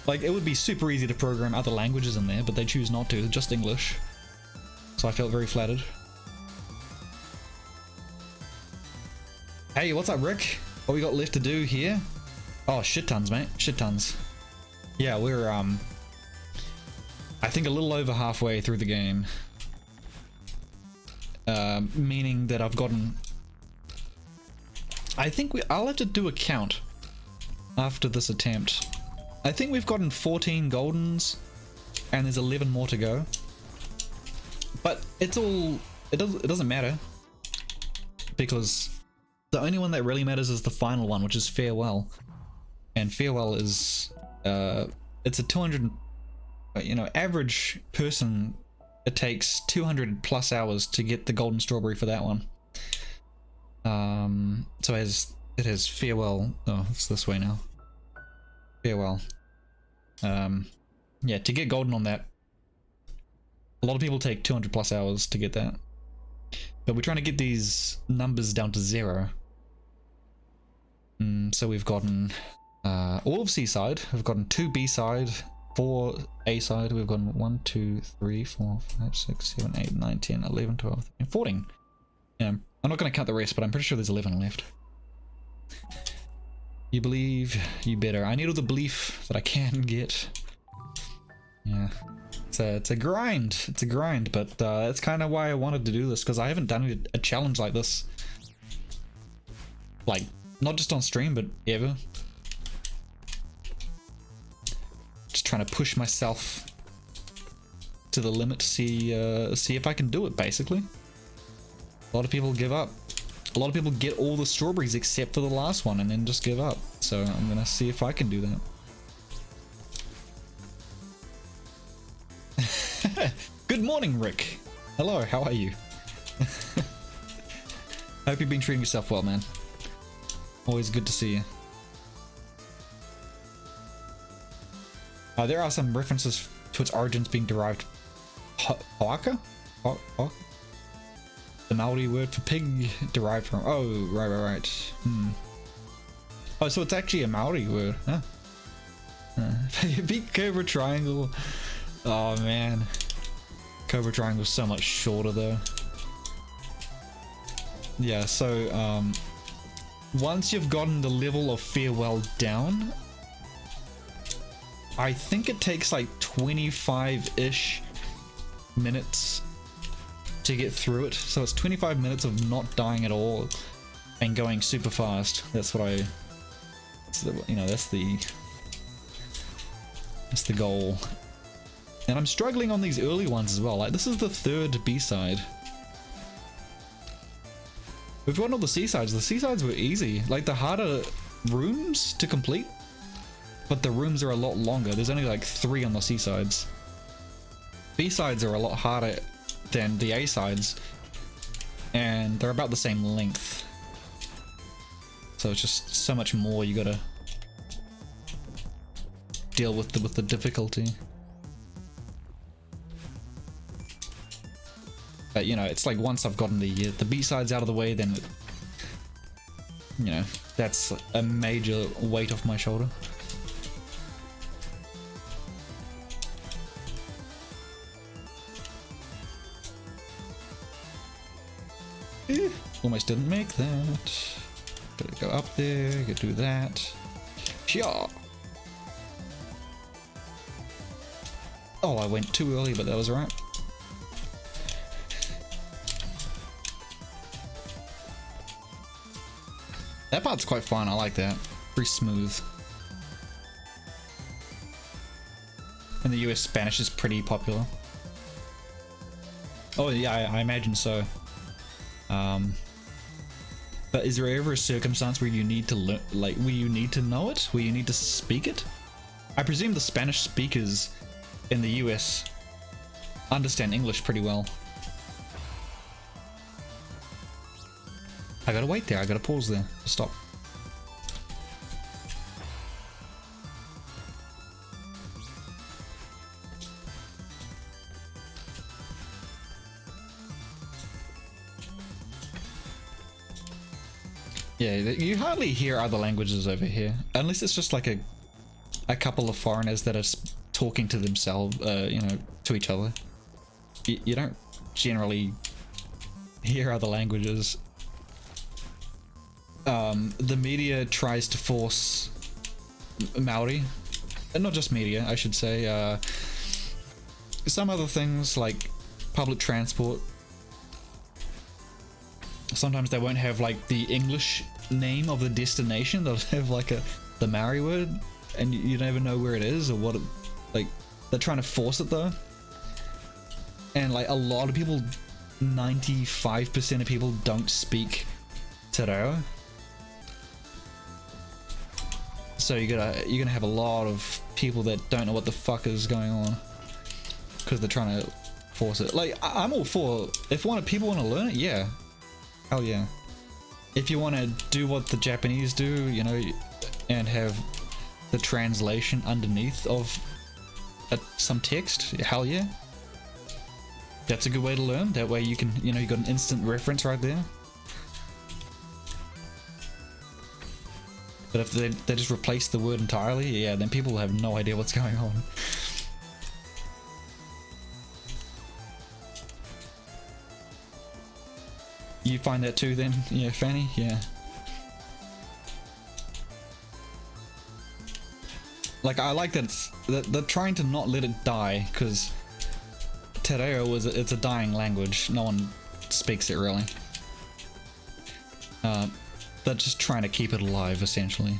Like, it would be super easy to program other languages in there, but they choose not to, just English. So I felt very flattered. Hey, what's up, Rick? What we got left to do here? Oh, shit tons, mate. Shit tons. Yeah, we're, I think a little over halfway through the game. Meaning that I've gotten... I think I'll have to do a count after this attempt. I think we've gotten 14 goldens and there's 11 more to go. But it's all, it doesn't matter, because the only one that really matters is the final one, which is Farewell. And Farewell is, it's a 200, you know, average person, it takes 200 plus hours to get the golden strawberry for that one. So it has Farewell. Oh, it's this way now. Farewell. Yeah, to get golden on that, a lot of people take 200 plus hours to get that. But we're trying to get these numbers down to 0. So we've gotten all of C-side. We've gotten 2 B-side, 4 A-side. We've gotten 1, 2, 3, 4, 5, 6, 7, 8, 9, 10, 11, 12, 13, 14. Yeah, I'm not going to count the rest, but I'm pretty sure there's 11 left. You believe, you better. I need all the belief that I can get. Yeah, it's a grind. It's a grind, but that's kind of why I wanted to do this, because I haven't done a challenge like this, like, not just on stream, but ever. Just trying to push myself to the limit to see if I can do it, basically. A lot of people give up. A lot of people get all the strawberries except for the last one and then just give up. So I'm gonna see if I can do that. Good morning, Rick. Hello, how are you? Hope you've been treating yourself well, man. Always good to see you. There are some references to its origins being derived. Hoaka? The Maori word for pig derived from... Oh, right. Oh, so it's actually a Maori word, huh? Big Cobra Triangle. Oh, man. Cobra Triangle's so much shorter, though. Yeah, so, once you've gotten the level of Farewell down, I think it takes like 25-ish minutes to get through it. So it's 25 minutes of not dying at all and going super fast. That's what you know, that's the goal. And I'm struggling on these early ones as well. Like, this is the 3rd B-side. We've gotten all the C-sides. The C-sides were easy. Like, the harder rooms to complete, but the rooms are a lot longer. There's only like 3 on the C-sides. B-sides are a lot harder than the A-sides, and they're about the same length. So it's just so much more you gotta deal with the difficulty. But you know, it's like once I've gotten the B-sides out of the way, then you know, that's a major weight off my shoulder. Almost didn't make that. Gotta go up there, gotta do that. Sure. Oh, I went too early, but that was alright. That part's quite fun, I like that. Pretty smooth. In the US, Spanish is pretty popular. Oh yeah, I imagine so. But is there ever a circumstance where you need to learn, like, where you need to know it, where you need to speak it? I presume the Spanish speakers in the US understand English pretty well. I gotta wait there, I gotta pause there, stop. Yeah, you hardly hear other languages over here, unless it's just like a couple of foreigners that are talking to themselves, you know, to each other. You don't generally hear other languages. The media tries to force Maori, and not just media, I should say, some other things like public transport. Sometimes they won't have like the English name of the destination, they'll have like the Maori word, and you never know where it is or what it, like, they're trying to force it though. And like a lot of people, 95% of people don't speak te reo. So you're gonna have a lot of people that don't know what the fuck is going on because they're trying to force it. Like I'm all for, if people want to learn it, yeah, hell yeah. If you want to do what the Japanese do, you know, and have the translation underneath of some text, hell yeah. That's a good way to learn. That way you can, you know, you got an instant reference right there. But if they just replace the word entirely, yeah, then people have no idea what's going on. You find that too then, yeah, Fanny? Yeah. Like, I like that they're trying to not let it die, because te reo it's a dying language. No one speaks it really. They're just trying to keep it alive, essentially.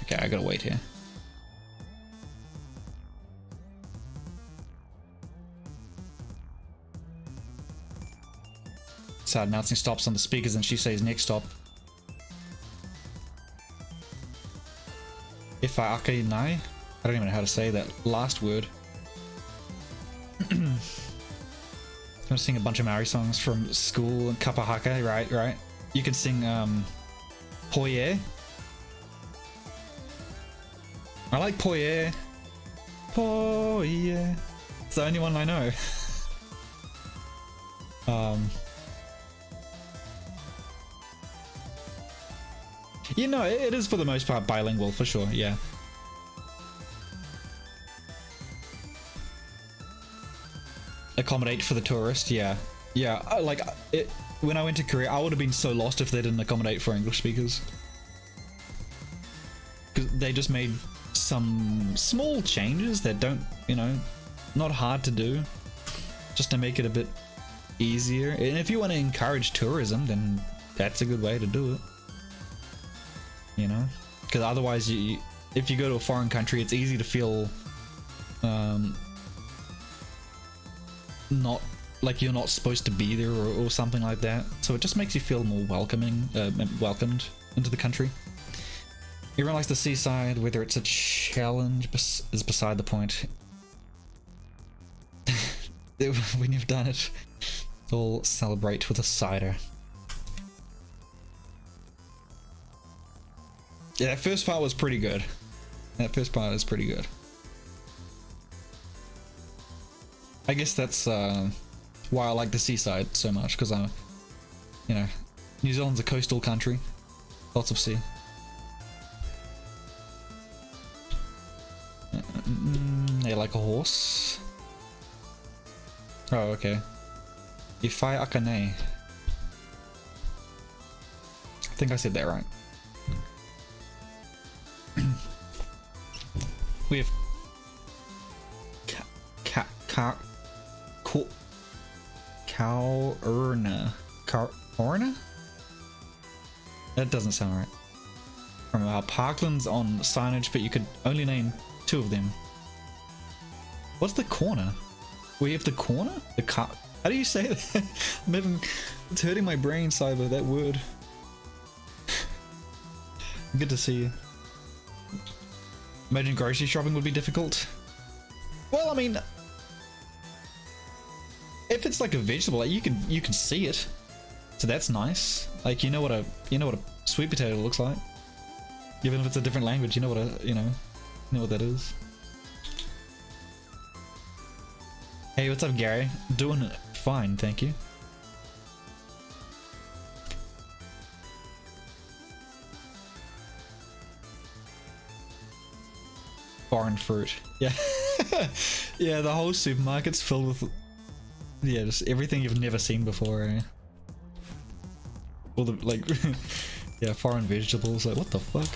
Okay, I gotta wait here. So announcing stops on the speakers, and she says next stop. If I ake nai? I don't even know how to say that last word. I'm gonna sing a bunch of Maori songs from school and kapahaka, right? You can sing Poye. I like Poye. Poye. It's the only one I know. You know, it is for the most part bilingual, for sure, yeah. Accommodate for the tourist, yeah. Yeah, like, when I went to Korea, I would have been so lost if they didn't accommodate for English speakers. Because they just made some small changes that don't, you know, not hard to do, just to make it a bit easier. And if you want to encourage tourism, then that's a good way to do it. You know, because otherwise, if you go to a foreign country, it's easy to feel not like you're not supposed to be there or something like that. So it just makes you feel more welcoming, welcomed into the country. Everyone likes the seaside. Whether it's a challenge is beside the point. When you've done it, we'll celebrate with a cider. Yeah, that first part was pretty good. That first part is pretty good. I guess that's why I like the seaside so much, because I'm, you know, New Zealand's a coastal country, lots of sea. They like a horse. Oh, okay. Ifai Akane. I think I said that right. We have Kaurna? That doesn't sound right. From our parklands on signage, but you could only name 2 of them. What's the corner? We have the corner? The car? How do you say that? I'm having, it's hurting my brain, Cyber, that word. Good to see you. Imagine grocery shopping would be difficult. Well, I mean, if it's like a vegetable, like you can see it, so that's nice. Like you know what a sweet potato looks like. Even if it's a different language, you know what you know what that is. Hey, what's up, Gary? Doing fine, thank you. Foreign fruit. Yeah. Yeah, the whole supermarket's filled with, yeah, just everything you've never seen before, eh? All the, like, yeah, foreign vegetables, like, what the fuck?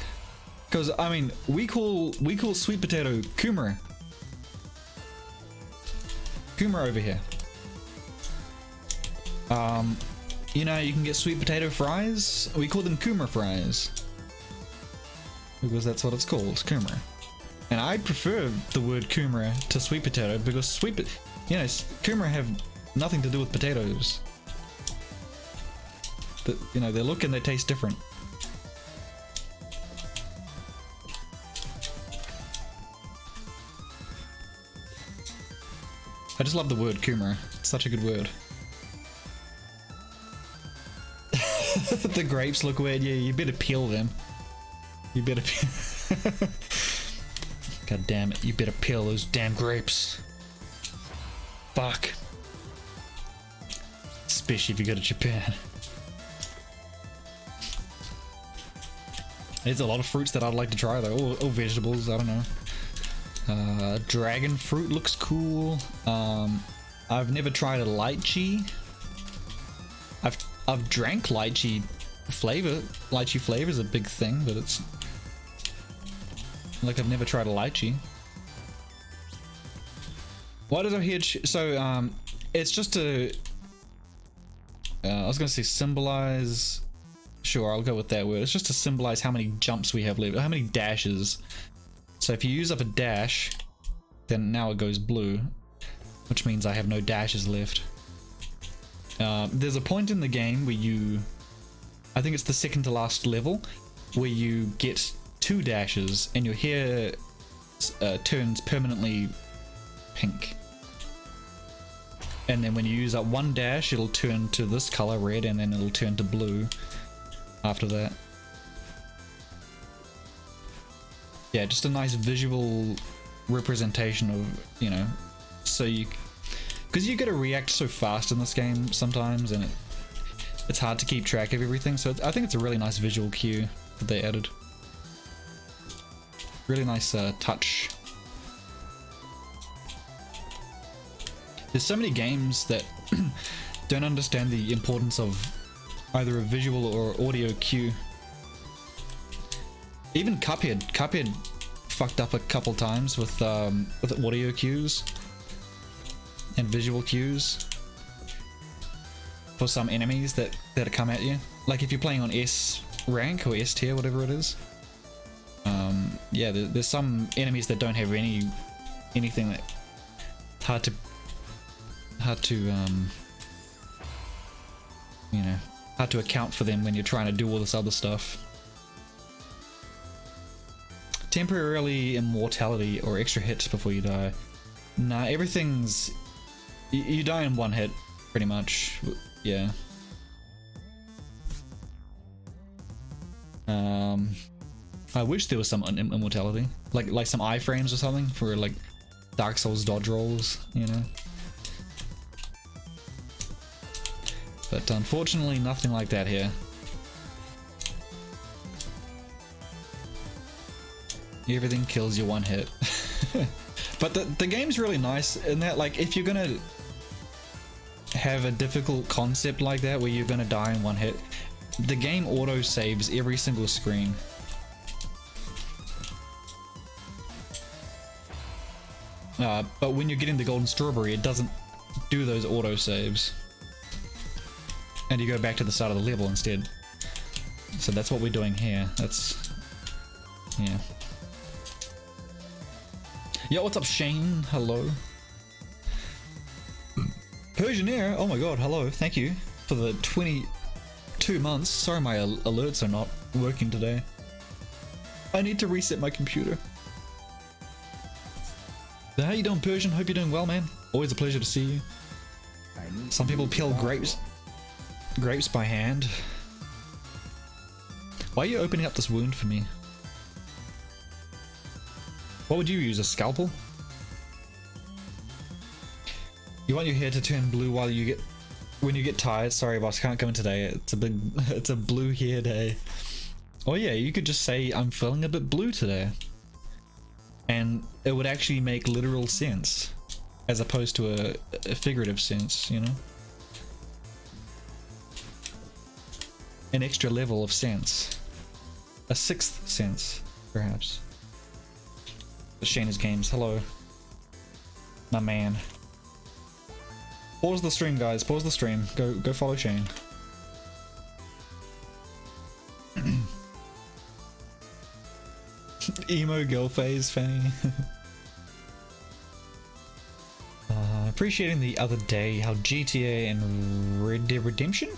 Because, I mean, we call sweet potato kumara. Kumara over here. You know, you can get sweet potato fries. We call them kumara fries. Because that's what it's called, kumara. And I prefer the word kumara to sweet potato because you know, kumara have nothing to do with potatoes. You know, they look and they taste different. I just love the word kumara. It's such a good word. The grapes look weird. Yeah, you better peel them. You better peel. God damn it, you better peel those damn grapes. Fuck. Especially if you go to Japan. There's a lot of fruits that I'd like to try though, or vegetables, I don't know. Dragon fruit looks cool. I've never tried a lychee. I've drank lychee flavor. Lychee flavor is a big thing, but it's like I've never tried a lychee. Why does our head so it's just to I was gonna say symbolize. Sure, I'll go with that word. It's just to symbolize how many jumps we have left, how many dashes. So if you use up a dash, then now it goes blue, which means I have no dashes left. There's a point in the game where I think it's the second to last level, where you get 2 dashes and your hair turns permanently pink. And then when you use up 1 dash, it'll turn to this color, red, and then it'll turn to blue after that. Yeah, just a nice visual representation of, you know, so because you gotta react so fast in this game sometimes, and it's hard to keep track of everything, so I think it's a really nice visual cue that they added. Really nice touch. There's so many games that don't understand the importance of either a visual or audio cue. Even Cuphead fucked up a couple times with audio cues and visual cues for some enemies that come at you. Like if you're playing on S rank or S tier, whatever it is. Yeah, there's some enemies that don't have anything that hard to you know, hard to account for them when you're trying to do all this other stuff. Temporarily immortality or extra hits before you die. Nah, everything's you die in 1 hit pretty much. Yeah. I wish there was some immortality, like some iframes or something for like Dark Souls dodge rolls, you know. But unfortunately, nothing like that here. Everything kills you 1 hit. But the game's really nice in that, like, if you're gonna have a difficult concept like that where you're gonna die in 1 hit, the game auto saves every single screen. But when you're getting the golden strawberry, it doesn't do those auto saves. And you go back to the start of the level instead. So that's what we're doing here. That's... yeah. Yo, what's up, Shane? Hello. Persianair, oh my god, hello, thank you for the 22 months. Sorry my alerts are not working today. I need to reset my computer. So how you doing, Persian? Hope you're doing well, man. Always a pleasure to see you. Some people peel grapes by hand. Why are you opening up this wound for me? What would you use, a scalpel? You want your hair to turn blue when you get tired. Sorry boss, can't come in today. It's a blue hair day. Oh yeah, you could just say I'm feeling a bit blue today. And it would actually make literal sense. As opposed to a figurative sense, you know? An extra level of sense. A sixth sense, perhaps. Shayna's Games, hello. My man. Pause the stream, guys. Pause the stream. Go follow Shane. Emo girl phase, Fanny. Appreciating the other day how GTA and Red Dead Redemption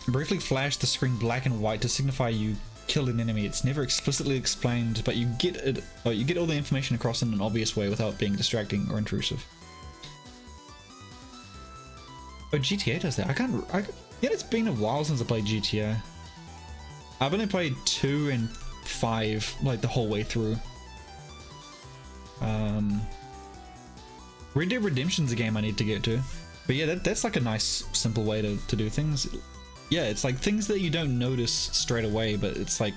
briefly flashed the screen black and white to signify you killed an enemy. It's never explicitly explained, but you get it. You get all the information across in an obvious way without being distracting or intrusive. Oh, GTA does that. Yeah, it's been a while since I played GTA. I've only played 2 and 5 like the whole way through. Red Dead Redemption's a game I need to get to. But yeah, that's like a nice simple way to do things. Yeah, it's like things that you don't notice straight away, but it's like,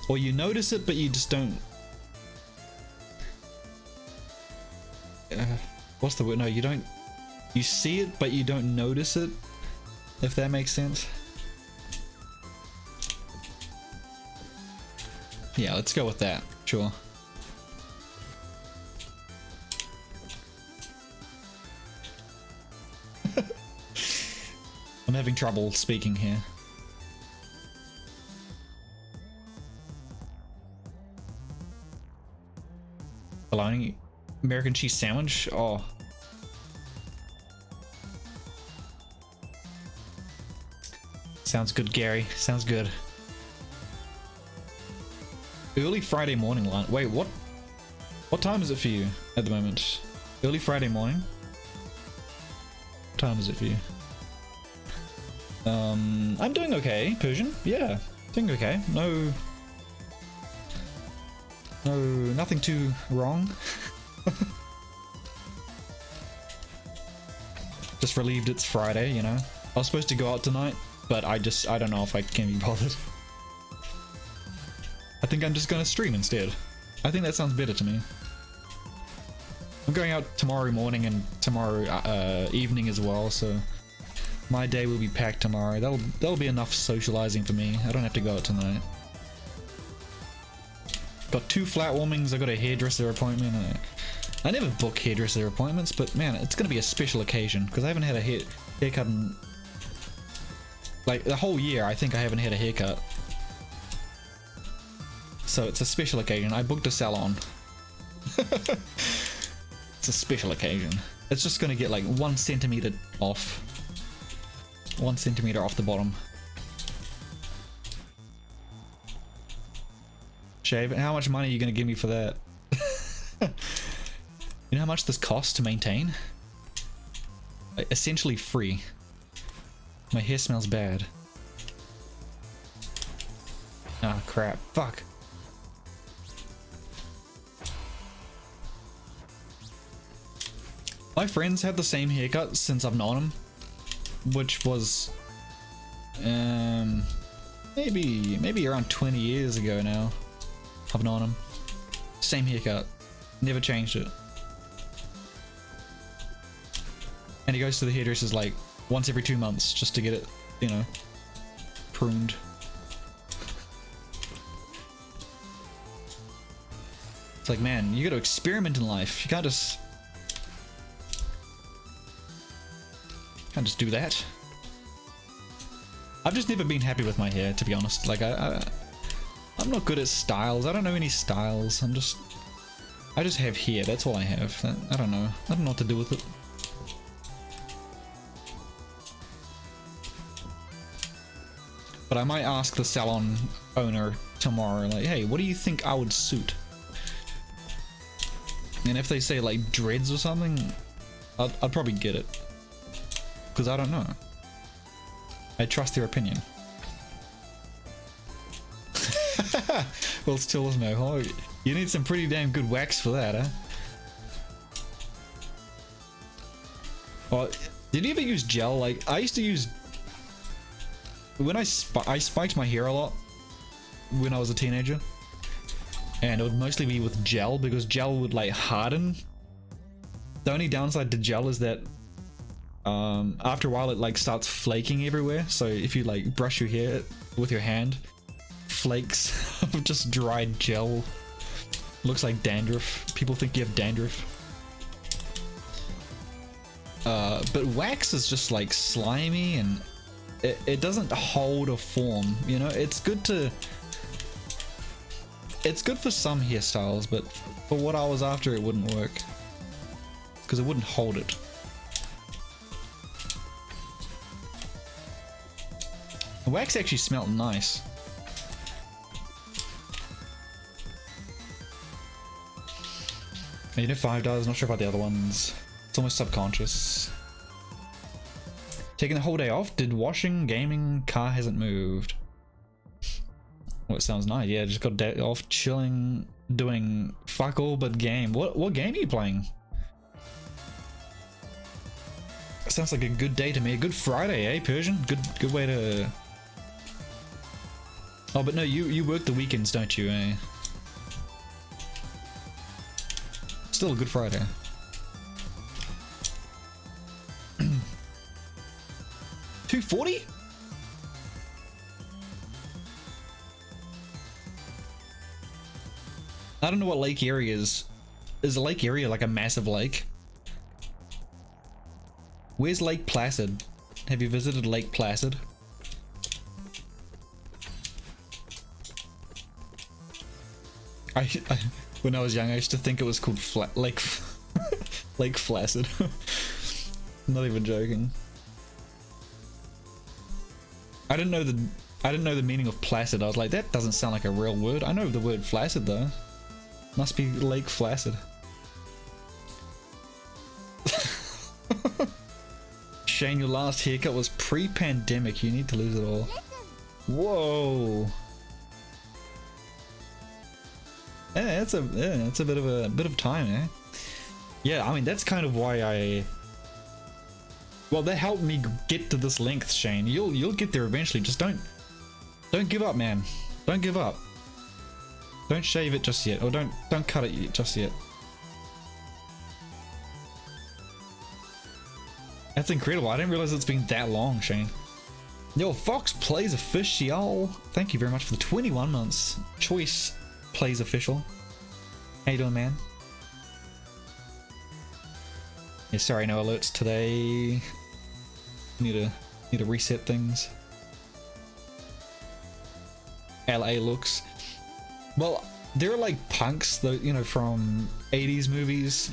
or you notice it but you just don't, what's the word? No, you don't, you see it but you don't notice it, if that makes sense. Yeah, let's go with that, sure. I'm having trouble speaking here. Bologna, American cheese sandwich. Oh, sounds good, Gary. Sounds good. Early Friday morning lunch. Wait, what? What time is it for you at the moment? Early Friday morning. What time is it for you? I'm doing okay, Persian. Yeah, doing okay. Nothing too wrong. Just relieved it's Friday, you know. I was supposed to go out tonight, but I don't know if I can be bothered. I think I'm just gonna stream instead. I think that sounds better to me. I'm going out tomorrow morning and tomorrow evening as well, so my day will be packed tomorrow. That'll be enough socializing for me. I don't have to go out tonight. Got 2 flat warmings. I got a hairdresser appointment. I never book hairdresser appointments, but man, it's gonna be a special occasion because I haven't had a haircut in like the whole year. I think I haven't had a haircut, so it's a special occasion. I booked a salon. It's a special occasion. It's just gonna get like 1 centimeter off. 1 centimeter off the bottom. Shave. And how much money are you gonna give me for that? You know how much this costs to maintain? Like, essentially free. My hair smells bad. Ah, crap. Fuck. My friends had the same haircut since I've known them, which was maybe around 20 years ago now. I've known him. Same haircut. Never changed it. And he goes to the hairdressers like once every 2 months just to get it, you know, pruned. It's like, man, you gotta experiment in life. You can't just do that. I've just never been happy with my hair, to be honest. Like I'm not good at styles. I don't know any styles. I just have hair. That's all I have. I don't know. I don't know what to do with it. But I might ask the salon owner tomorrow, like, hey, what do you think I would suit? And if they say like dreads or something, I'd probably get it. Because I don't know. I trust their opinion. Well, still is no hole. You need some pretty damn good wax for that, huh? Oh, did you ever use gel? Like, I used to use... When I spiked my hair a lot when I was a teenager. And it would mostly be with gel, because gel would like harden. The only downside to gel is that after a while it like starts flaking everywhere. So if you like brush your hair with your hand, flakes of just dried gel. Looks like dandruff. People think you have dandruff. But wax is just like slimy, and it doesn't hold a form, you know? It's good for some hairstyles, but for what I was after, it wouldn't work. Because it wouldn't hold it. The wax actually smelled nice. Made it $5, not sure about the other ones. It's almost subconscious. Taking the whole day off, did washing, gaming, car hasn't moved. Well, it sounds nice. Yeah, just got a day off, chilling, doing fuck all but game. What game are you playing? Sounds like a good day to me. A good Friday, eh, Persian? Good way to... Oh, but no, you work the weekends, don't you, eh? Still a good Friday. $240? I don't know what Lake Erie is. Is Lake Erie like a massive lake? Where's Lake Placid? Have you visited Lake Placid? When I was young, I used to think it was called Lake Flaccid. Not even joking. I didn't know the meaning of placid. I was like, that doesn't sound like a real word. I know the word flaccid though. Must be Lake Flaccid. Shane, your last haircut was pre-pandemic. You need to lose it all. Whoa. Yeah, it's a bit of time, eh? Yeah, I mean that's kind of why well, that helped me get to this length, Shane. You'll get there eventually. Just don't give up, man. Don't give up. Don't shave it just yet, or don't cut it just yet. That's incredible. I didn't realize it's been that long, Shane. Yo, Fox plays official. Thank you very much for the 21 months. Choice plays official. How you doing, man? Yeah, sorry, no alerts today. Need to reset things. LA looks. Well, they're like punks, though, you know, from 80s movies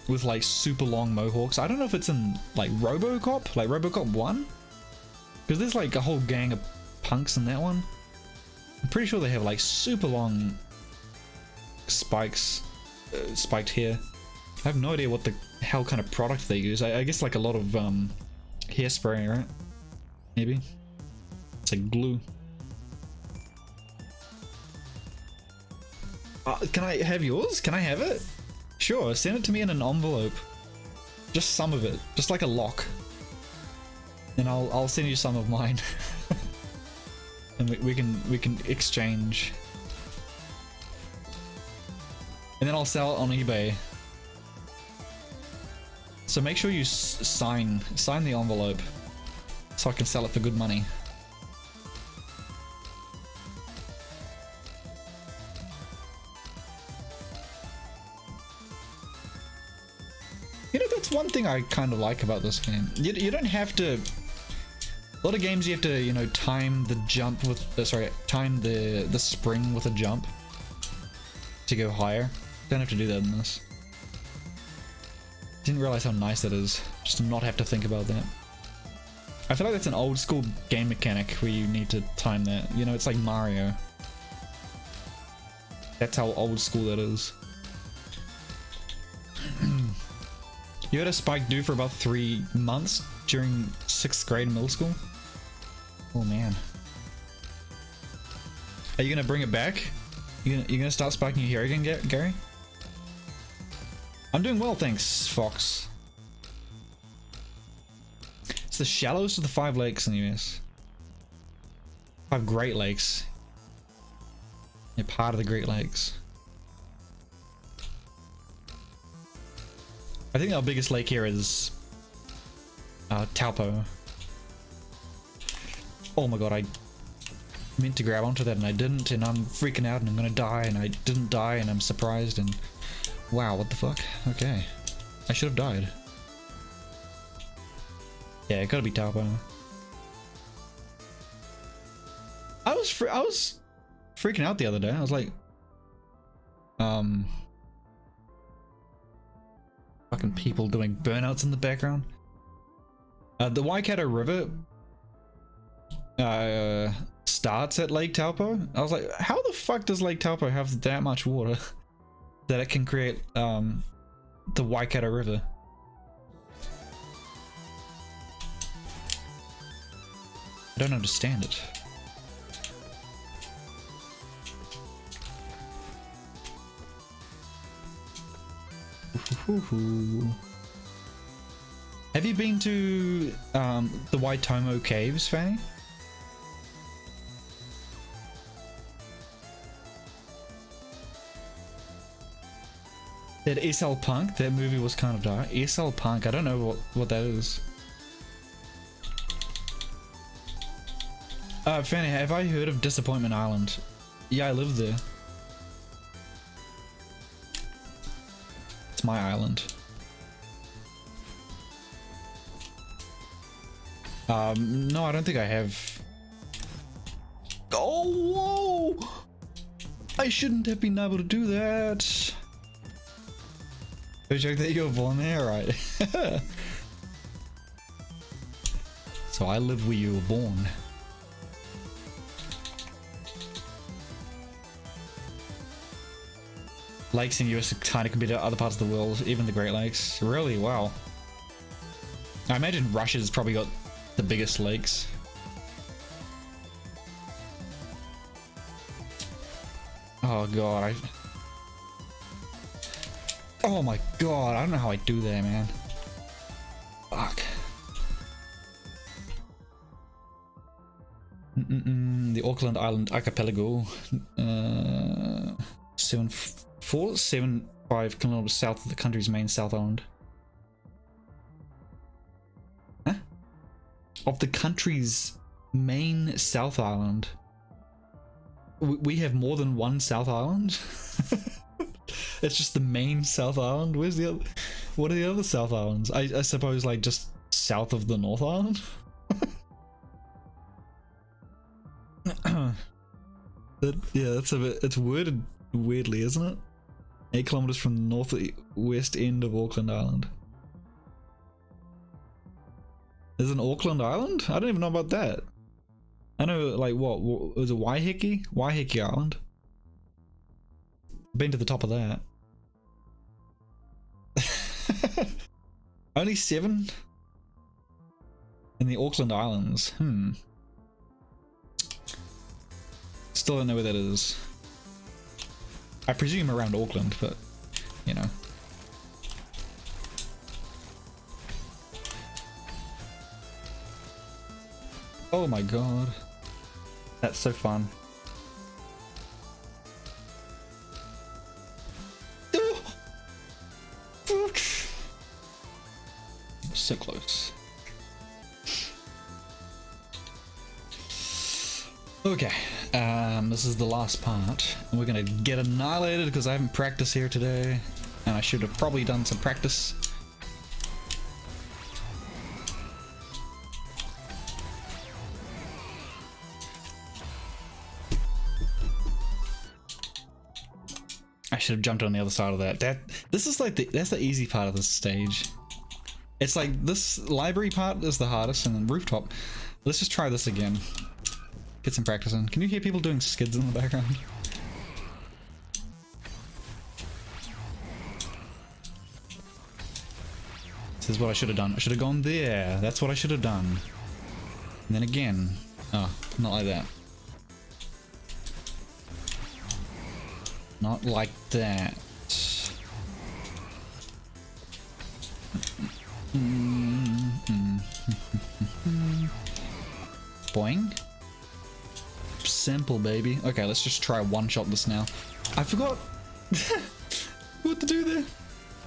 with like super long mohawks. I don't know if it's in like RoboCop, like RoboCop 1, because there's like a whole gang of punks in that one. I'm pretty sure they have like super long spiked hair. I have no idea what the hell kind of product they use. I guess like a lot of hairspray, right? Maybe it's like glue. Can I have yours? Can I have it? Sure, send it to me in an envelope. Just some of it, just like a lock. And I'll send you some of mine. And we can exchange. And then I'll sell it on eBay. So make sure you sign the envelope so I can sell it for good money. You know, that's one thing I kind of like about this game. You don't have to... A lot of games you have to, you know, time the jump with... time the spring with a jump to go higher. Don't have to do that in this. Didn't realize how nice that is, just to not have to think about that. I feel like that's an old school game mechanic where you need to time that. You know, it's like Mario. That's how old school that is. You had a Spike do for about 3 months during 6th grade in middle school? Oh man. Are you gonna bring it back? You gonna start spiking your hair again, Gary? I'm doing well, thanks, Fox. It's the shallowest of the 5 lakes in the US. 5 Great Lakes. You're part of the Great Lakes. I think our biggest lake here is Taupo. Oh my god, I meant to grab onto that and I didn't, and I'm freaking out and I'm gonna die, and I didn't die and I'm surprised, and wow, what the fuck? Okay, I should have died. Yeah, it gotta be Taupo. I was freaking out the other day. I was like, fucking people doing burnouts in the background. The Waikato River starts at Lake Taupo. I was like, how the fuck does Lake Taupo have that much water that it can create the Waikato River? I don't understand it. Have you been to the Waitomo Caves, Fanny? That SL Punk, that movie was kind of dark. SL Punk, I don't know what that is. Fanny, have I heard of Disappointment Island? Yeah, I live there. It's my island. No, I don't think I have. Oh, whoa! I shouldn't have been able to do that. Go check that you were born there, right? So I live where you were born. Lakes in the US are tiny compared to other parts of the world, even the Great Lakes. Really? Wow. I imagine Russia's probably got the biggest lakes. Oh god, oh my god, I don't know how I do that, man. Fuck. The Auckland Island Archipelago. 475 kilometers south of the country's main South Island. Huh? Of the country's main South Island. We have more than one South Island? It's just the main South Island? Where's the other? What are the other South Islands? I suppose like just south of the North Island? Yeah, that's a bit, it's worded weirdly, isn't it? 8 kilometers from the northwest end of Auckland Island. There's an Auckland Island? I don't even know about that. I know, like, what was it, Waiheke? Waiheke Island. Been to the top of that. Only 7 in the Auckland Islands. Still don't know where that is. I presume around Auckland, but you know. Oh my god. That's so fun. Oh! Fuck. So close. Okay, this is the last part, and we're gonna get annihilated because I haven't practiced here today, and I should have probably done some practice. I should have jumped on the other side of that. This is like that's the easy part of this stage. It's like this library part is the hardest, and then rooftop. Let's just try this again. Get some practice in. Can you hear people doing skids in the background? This is what I should have done. I should have gone there. That's what I should have done. And then again. Oh, not like that. Not like that. Boing. Simple, baby. Okay, let's just try one shot this now. I forgot what to do there.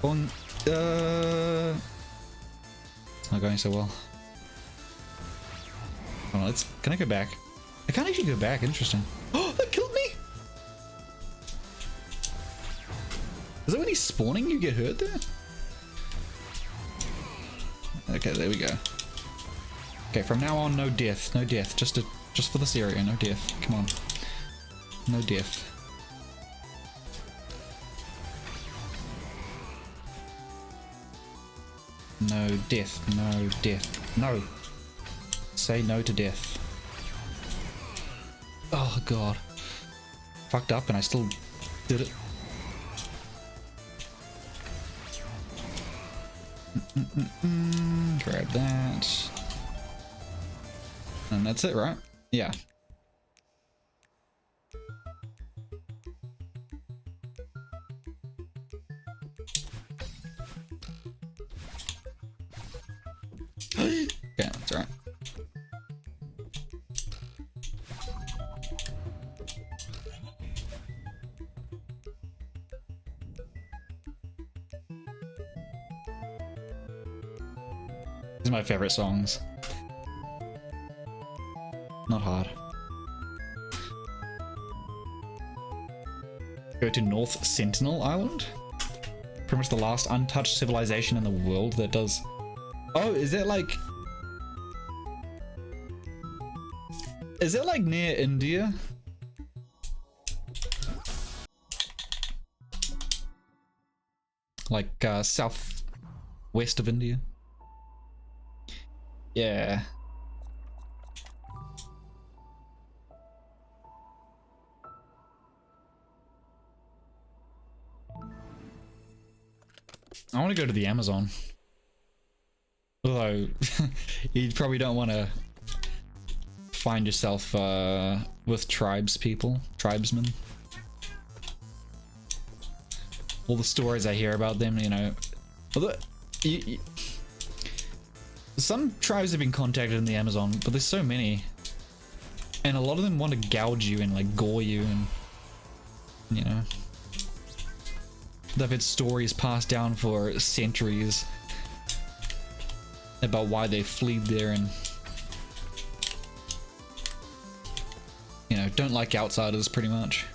Boing. It's not going so well. Hold on, can I go back? I can't actually go back. Interesting. Oh, that killed me. Is that when he's spawning you get hurt there? Okay, there we go. Okay, from now on, no death. No death. Just for this area, no death. Come on. No death. No death. No death. No. Say no to death. Oh, God. Fucked up and I still did it. Grab that. And that's it, right? Yeah. Okay, that's right. These are my favorite songs. Not hard. Go to North Sentinel Island? Pretty much the last untouched civilization in the world that does... Oh, is that like... Is that like near India? Like southwest of India? Yeah. I want to go to the Amazon. Although, you probably don't want to find yourself with tribesmen. All the stories I hear about them, you know. Although, some tribes have been contacted in the Amazon, but there's so many. And a lot of them want to gouge you and like gore you and, you know. They've had stories passed down for centuries about why they fled there and, you know, don't like outsiders pretty much.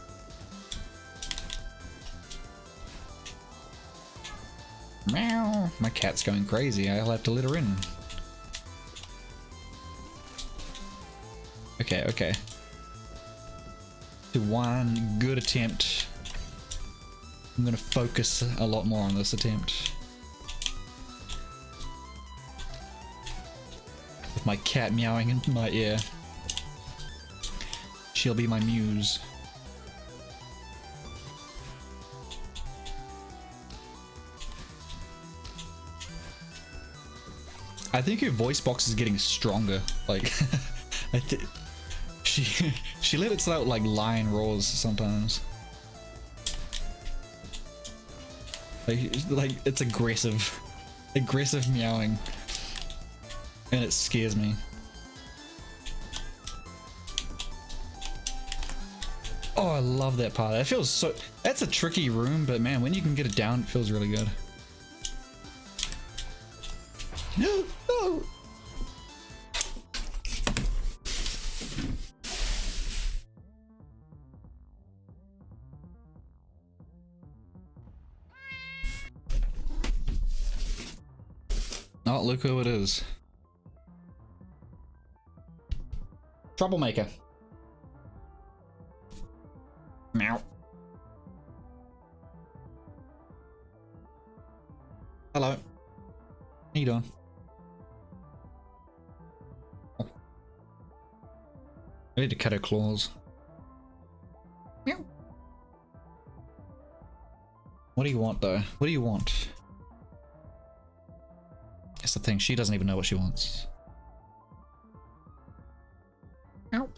Meow. My cat's going crazy. I'll have to let her in. Okay, okay. Do one good attempt. I'm gonna focus a lot more on this attempt. With my cat meowing in my ear. She'll be my muse. I think her voice box is getting stronger. Like, she let it out like lion roars sometimes. Like it's aggressive meowing, and it scares me. Oh, I love that part. That feels so. That's a tricky room, but man, when you can get it down, it feels really good. No, no. Oh, look who it is. Troublemaker. Meow. Hello. you doing? Oh. I need to cut her claws. Meow. What do you want though? What do you want? That's the thing, she doesn't even know what she wants. Meow.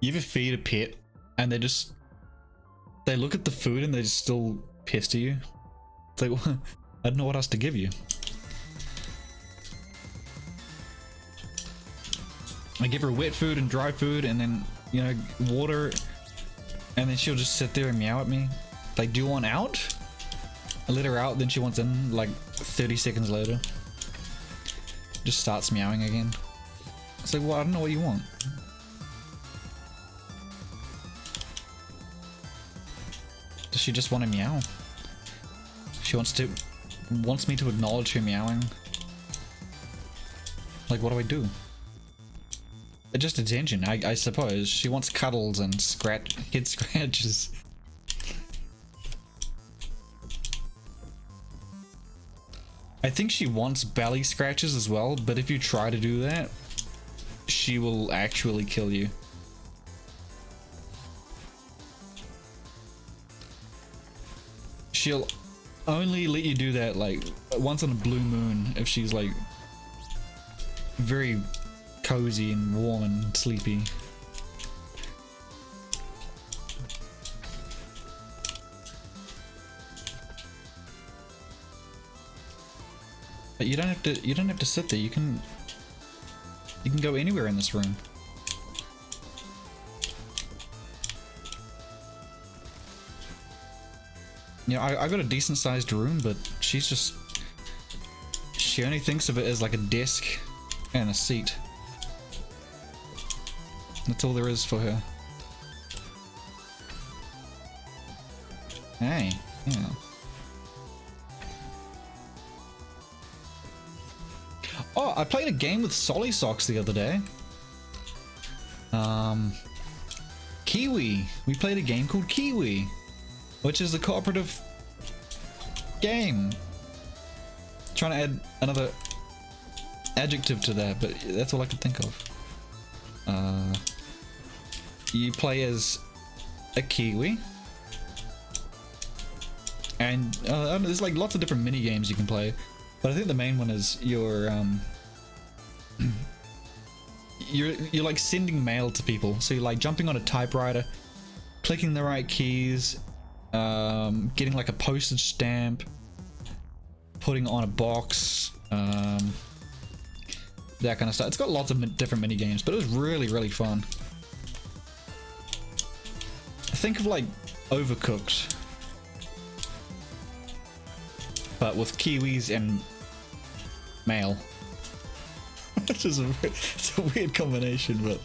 You ever feed a pet and they look at the food and they're just still pissed at you? It's like, well, I don't know what else to give you. I give her wet food and dry food and then, you know, water, and then she'll just sit there and meow at me. Like, do you want out? I let her out, then she wants in like 30 seconds later. Just starts meowing again. It's like, well, I don't know what you want. Does she just want to meow? She wants me to acknowledge her meowing. Like, what do I do? Just attention, I suppose. She wants cuddles and head scratches. I think she wants belly scratches as well, but if you try to do that, she will actually kill you. She'll only let you do that like once on a blue moon if she's like very cozy and warm and sleepy. But you don't have to sit there. You can go anywhere in this room. You know, I got a decent sized room, but she only thinks of it as like a desk and a seat. That's all there is for her. Hey, yeah. Oh, I played a game with Solly Socks the other day. Kiwi. We played a game called Kiwi, which is a cooperative game. Trying to add another adjective to that, but that's all I could think of. You play as a kiwi, and there's like lots of different mini games you can play, but I think the main one is you're like sending mail to people. So you're like jumping on a typewriter, clicking the right keys, getting like a postage stamp, putting on a box, that kind of stuff. It's got lots of different mini games, but it was really fun. Think of like Overcooked, but with kiwis and mail. It's just it's a weird combination, but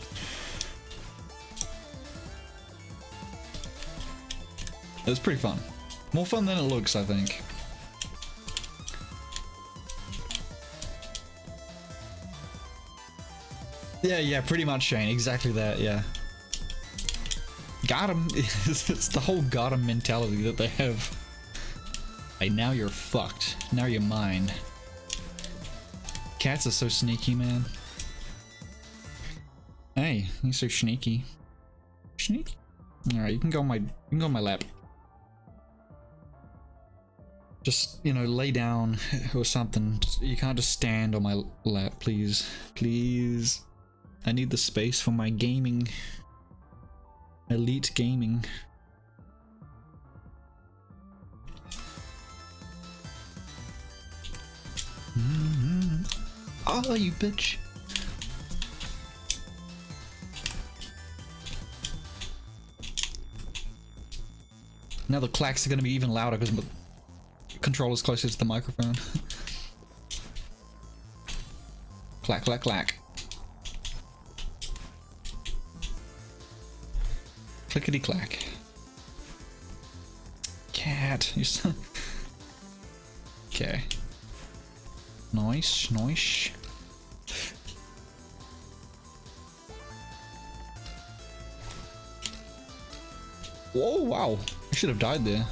it was pretty fun. More fun than it looks, I think. Yeah, pretty much, Shane. Exactly that, yeah. Got him. It's the whole got him mentality that they have. Hey, now you're fucked. Now you're mine. Cats are so sneaky, man. Hey, you're so sneaky. Sneaky. All right, you can go on my lap. Just, you know, lay down or something. You can't just stand on my lap, please. Please. I need the space for my gaming. Elite gaming. Oh, you bitch. Now the clacks are going to be even louder because the controller's closer to the microphone. Clack, clack, clack. Clickety clack. Cat, you son. Okay. Nice, nice. Whoa, wow. I should have died there.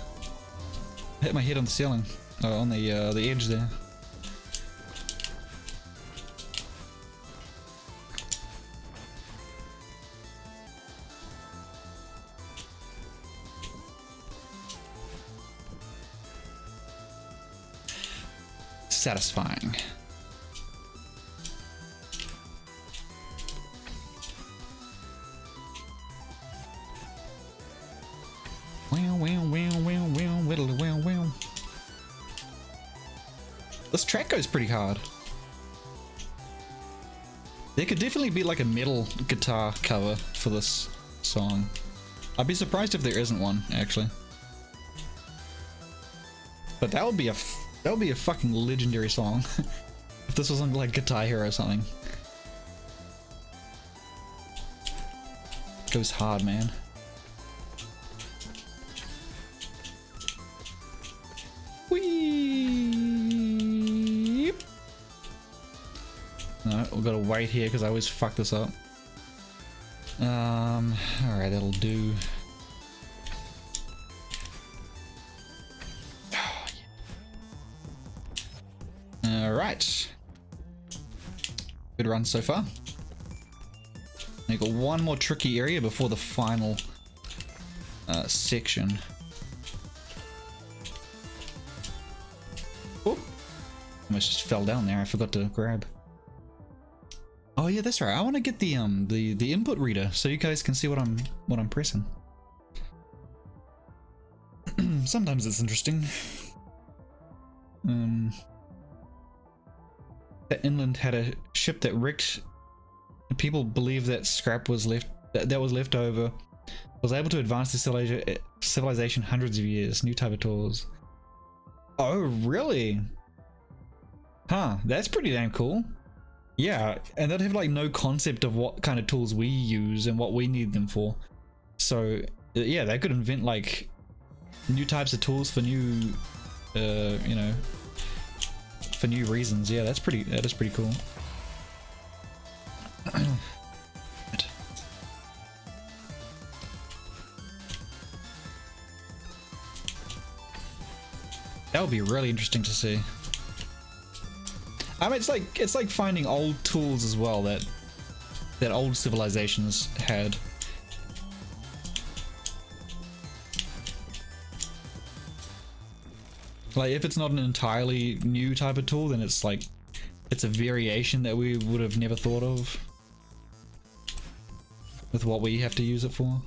I hit my head on the ceiling. on the edge there. Satisfying. This track goes pretty hard. There could definitely be like a metal guitar cover for this song. I'd be surprised if there isn't one, actually. But that would be a fucking legendary song if this wasn't like Guitar Hero or something. Goes hard, man. Whee! No, we've got to wait here because I always fuck this up. Alright, that'll do. Alright. Good run so far. I got one more tricky area before the final section. Oh, almost just fell down there. I forgot to grab. Oh yeah, that's right. I want to get the input reader so you guys can see what I'm pressing. Sometimes it's interesting. That inland had a ship that wrecked. People believe that scrap was left over. Was able to advance the civilization hundreds of years. New type of tools. Oh really? Huh, that's pretty damn cool. Yeah, and they'd have like no concept of what kind of tools we use and what we need them for. So yeah, they could invent like new types of tools for new you know, for new reasons. Yeah, that is pretty cool. That would be really interesting to see. I mean, it's like finding old tools as well that old civilizations had. Like, if it's not an entirely new type of tool, then it's like it's a variation that we would have never thought of with what we have to use it for.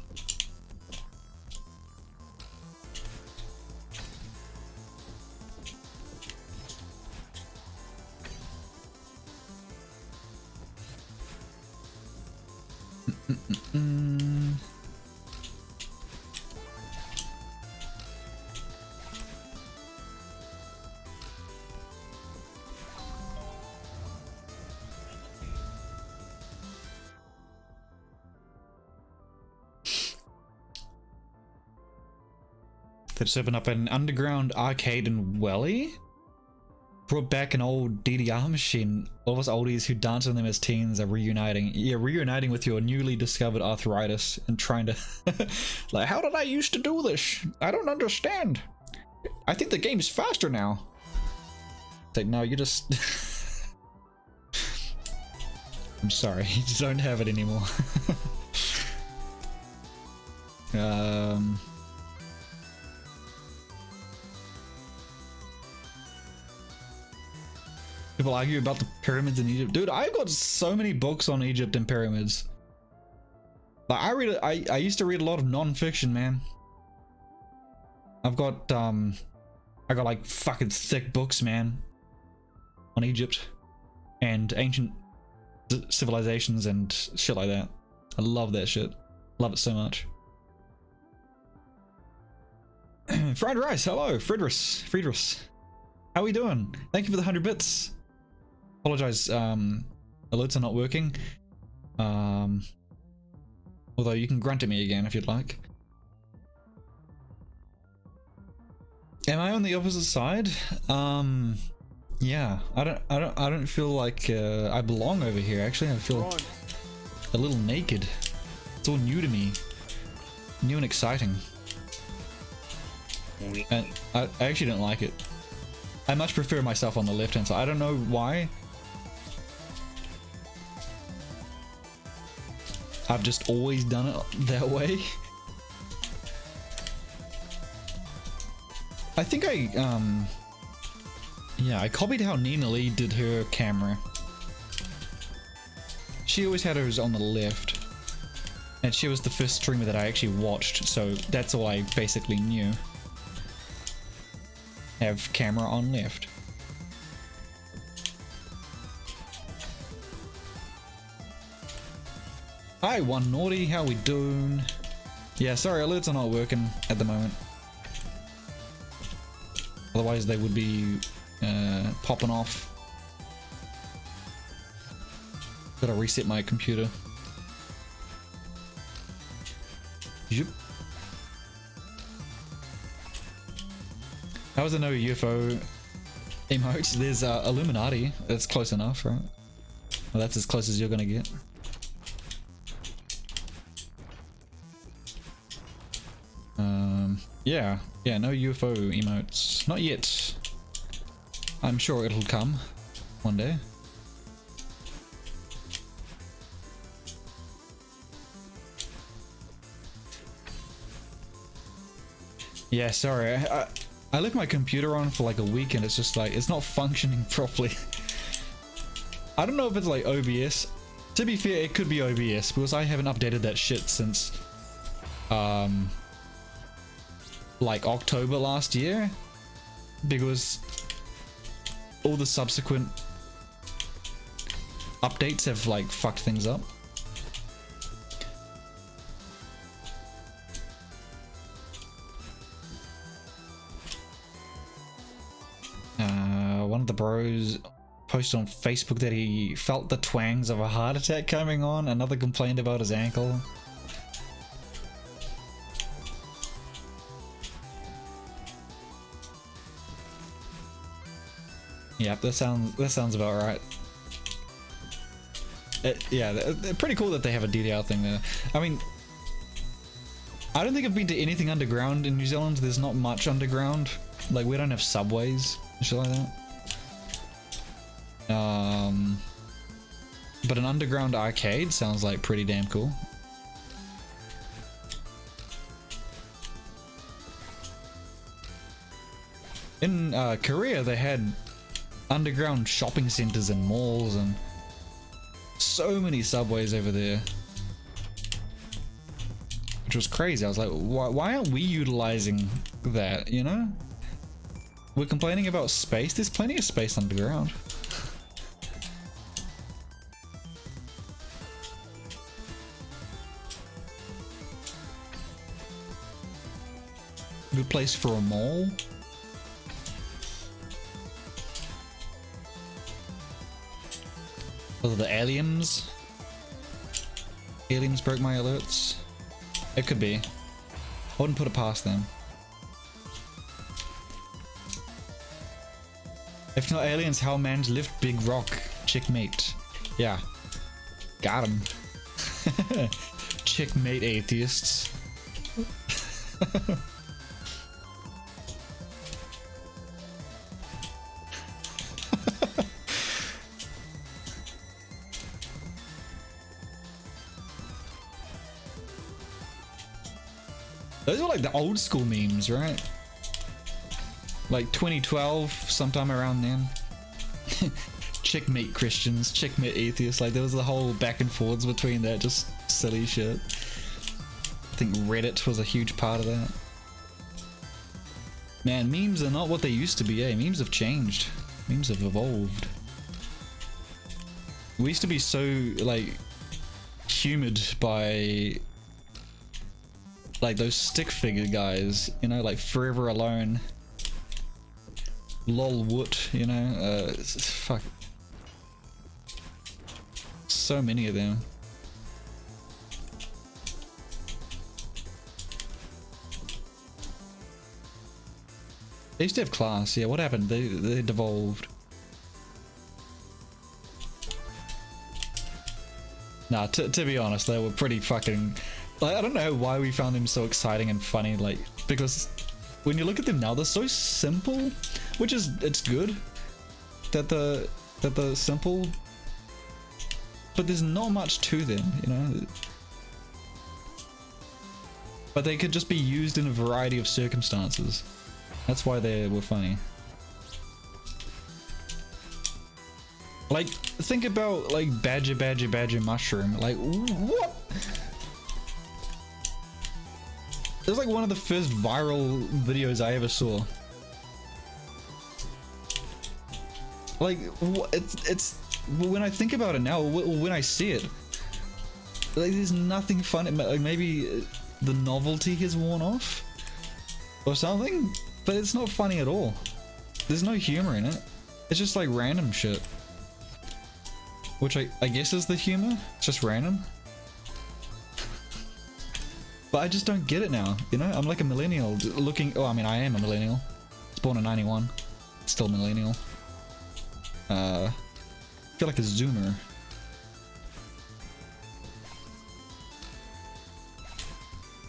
Let's open up an underground arcade in Welly. Brought back an old DDR machine. All of us oldies who danced on them as teens are reuniting. Yeah, reuniting with your newly discovered arthritis and trying to... like, how did I used to do this? I don't understand. I think the game's faster now. It's like, no, you just... I'm sorry, you just don't have it anymore. People argue about the pyramids in Egypt. Dude, I've got so many books on Egypt and pyramids. Like, I used to read a lot of non-fiction, man. I've got I got like fucking thick books, man, on Egypt and ancient civilizations and shit like that. I love that shit. Love it so much. Fried rice, hello, Friedris. How we doing? Thank you for the 100 bits. Apologize, alerts are not working. Although you can grunt at me again if you'd like. Am I on the opposite side? Yeah, I don't feel like I belong over here. Actually, I feel a little naked. It's all new to me, new and exciting. And I actually don't like it. I much prefer myself on the left hand side. I don't know why. I've just always done it that way. I think yeah, I copied how Nina Lee did her camera. She always had hers on the left. And she was the first streamer that I actually watched, so that's all I basically knew. Have camera on left. Hi, One Naughty, how we doing? Yeah, sorry, alerts are not working at the moment. Otherwise they would be popping off. Gotta reset my computer. Yep. How was there no UFO emotes? There's Illuminati. That's close enough, right? Well, that's as close as you're gonna get. Yeah, no UFO emotes. Not yet. I'm sure it'll come one day. Yeah, sorry. I left my computer on for like a week and it's just like, it's not functioning properly. I don't know if it's like OBS. To be fair, it could be OBS because I haven't updated that shit since like October last year, because all the subsequent updates have like fucked things up. One of the bros posted on Facebook that he felt the twangs of a heart attack coming on. Another complained about his ankle. Yeah, that sounds about right. Yeah, they're pretty cool that they have a DDR thing there. I mean, I don't think I've been to anything underground in New Zealand. There's not much underground. Like, we don't have subways and shit like that. But an underground arcade sounds like pretty damn cool. In Korea, they had underground shopping centers and malls and so many subways over there, which was crazy. I was like, why aren't we utilizing that, you know? We're complaining about space. There's plenty of space underground. Good place for a mall. Those are the aliens. Aliens broke my alerts. It could be. I wouldn't put it past them. If not aliens, how man's lift big rock? Checkmate. Yeah. Got him. Checkmate, atheists. Those are like the old school memes, right? Like 2012, sometime around then. Checkmate Christians, checkmate atheists. Like there was the whole back and forwards between that, just silly shit. I think Reddit was a huge part of that. Man, memes are not what they used to be, eh? Memes have changed. Memes have evolved. We used to be so, like, humored by, like, those stick figure guys, you know, like Forever Alone. Lol Woot, you know, fuck. So many of them. They used to have class, yeah, what happened? They devolved. Nah, to be honest, they were pretty fucking... Like, I don't know why we found them so exciting and funny, like, because when you look at them now, they're so simple, which is, it's good that they're simple, but there's not much to them, you know. But they could just be used in a variety of circumstances. That's why they were funny. Like, think about like badger mushroom. Like, what? It was like one of the first viral videos I ever saw. Like, it's when I think about it now, when I see it, like, there's nothing funny. Like, maybe the novelty has worn off or something, but it's not funny at all. There's no humor in it. It's just like random shit, which I guess is the humor. It's just random. But I just don't get it now, you know? I'm like a millennial looking... Oh, I mean, I am a millennial. I was born in 91. Still a millennial. I feel like a zoomer.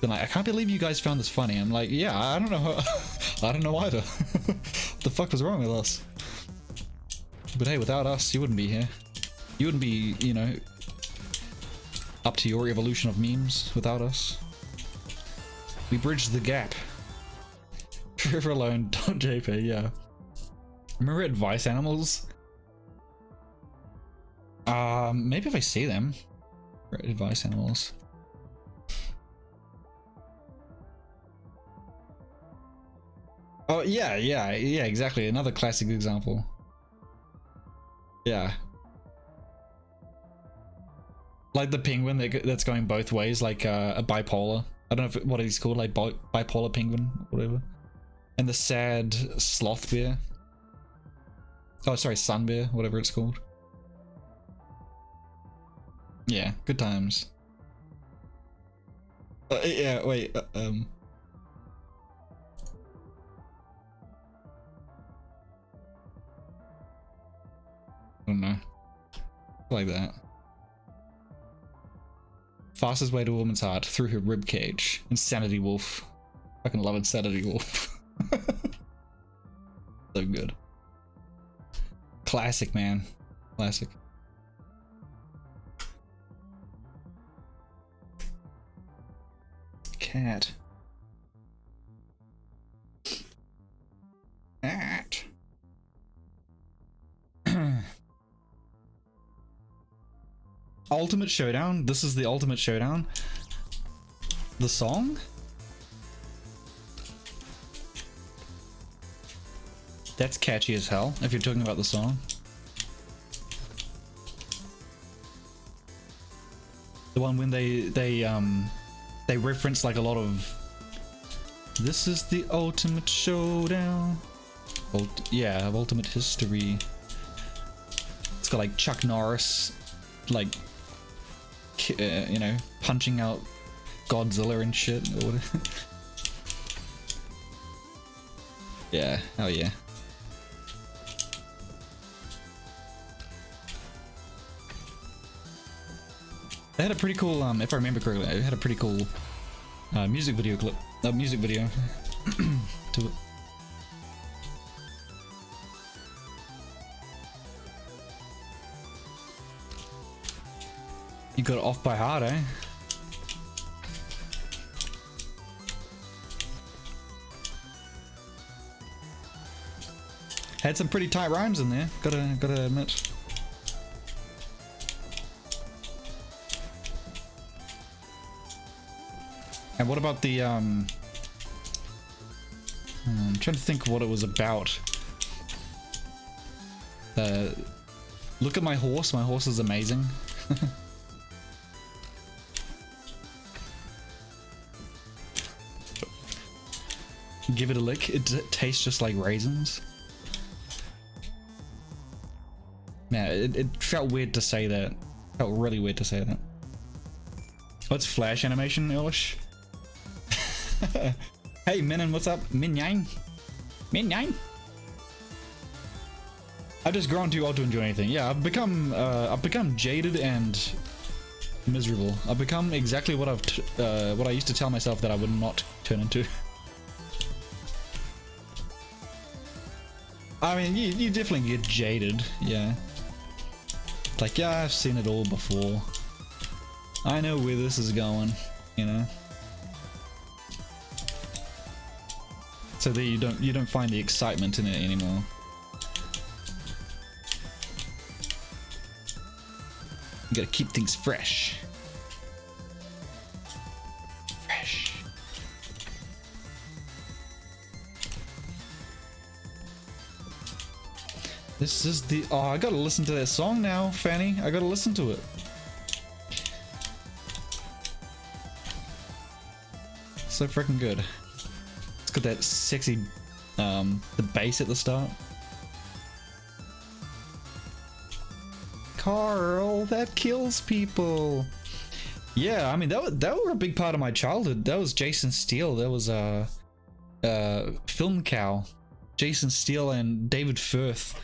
Then like, I can't believe you guys found this funny. I'm like, yeah, I don't know how... I don't know either. What the fuck was wrong with us? But hey, without us, you wouldn't be here. You wouldn't be, you know, up to your evolution of memes without us. We bridged the gap. Forever alone, .jp, yeah. Remember advice animals? Maybe if I see them. Advice animals. Oh, yeah, exactly. Another classic example. Yeah. Like the penguin that's going both ways, like a bipolar. I don't know what he's called, like bipolar penguin, whatever. And the sad sloth bear. Oh, sorry, sun bear, whatever it's called. Yeah, good times. Yeah, wait, I don't know. Like that. Fastest way to a woman's heart, through her rib cage. Insanity Wolf. Fucking love Insanity Wolf. So good. Classic, man. Classic. Cat. Cat. Ultimate Showdown? This is the Ultimate Showdown? The song? That's catchy as hell, if you're talking about the song. The one when they reference like a lot of... This is the Ultimate Showdown. Yeah, of Ultimate History. It's got like Chuck Norris, like... you know, punching out Godzilla and shit. Or whatever. Yeah, hell yeah. They had a pretty cool, if I remember correctly, they had a pretty cool music video clip, music video to it. You got it off by heart, eh? Had some pretty tight rhymes in there, gotta admit. And what about the I'm trying to think what it was about. Look at my horse is amazing. Give it a lick, it tastes just like raisins. Man, it felt weird to say that. Felt really weird to say that. What's Flash animation, Eilish? Hey Minin, what's up? Min Yang? Min Yang? I've just grown too old to enjoy anything. Yeah, I've become jaded and miserable. I've become exactly what I used to tell myself that I would not turn into. I mean, you definitely get jaded, yeah. Like, yeah, I've seen it all before. I know where this is going, you know. So that you don't find the excitement in it anymore. You gotta keep things fresh. Fresh. This is the... Oh, I gotta listen to that song now, Fanny. I gotta listen to it. So freaking good. It's got that sexy, the bass at the start. Carl, that kills people. Yeah, I mean, that were a big part of my childhood. That was Jason Steele. That was Film Cow. Jason Steele and David Firth.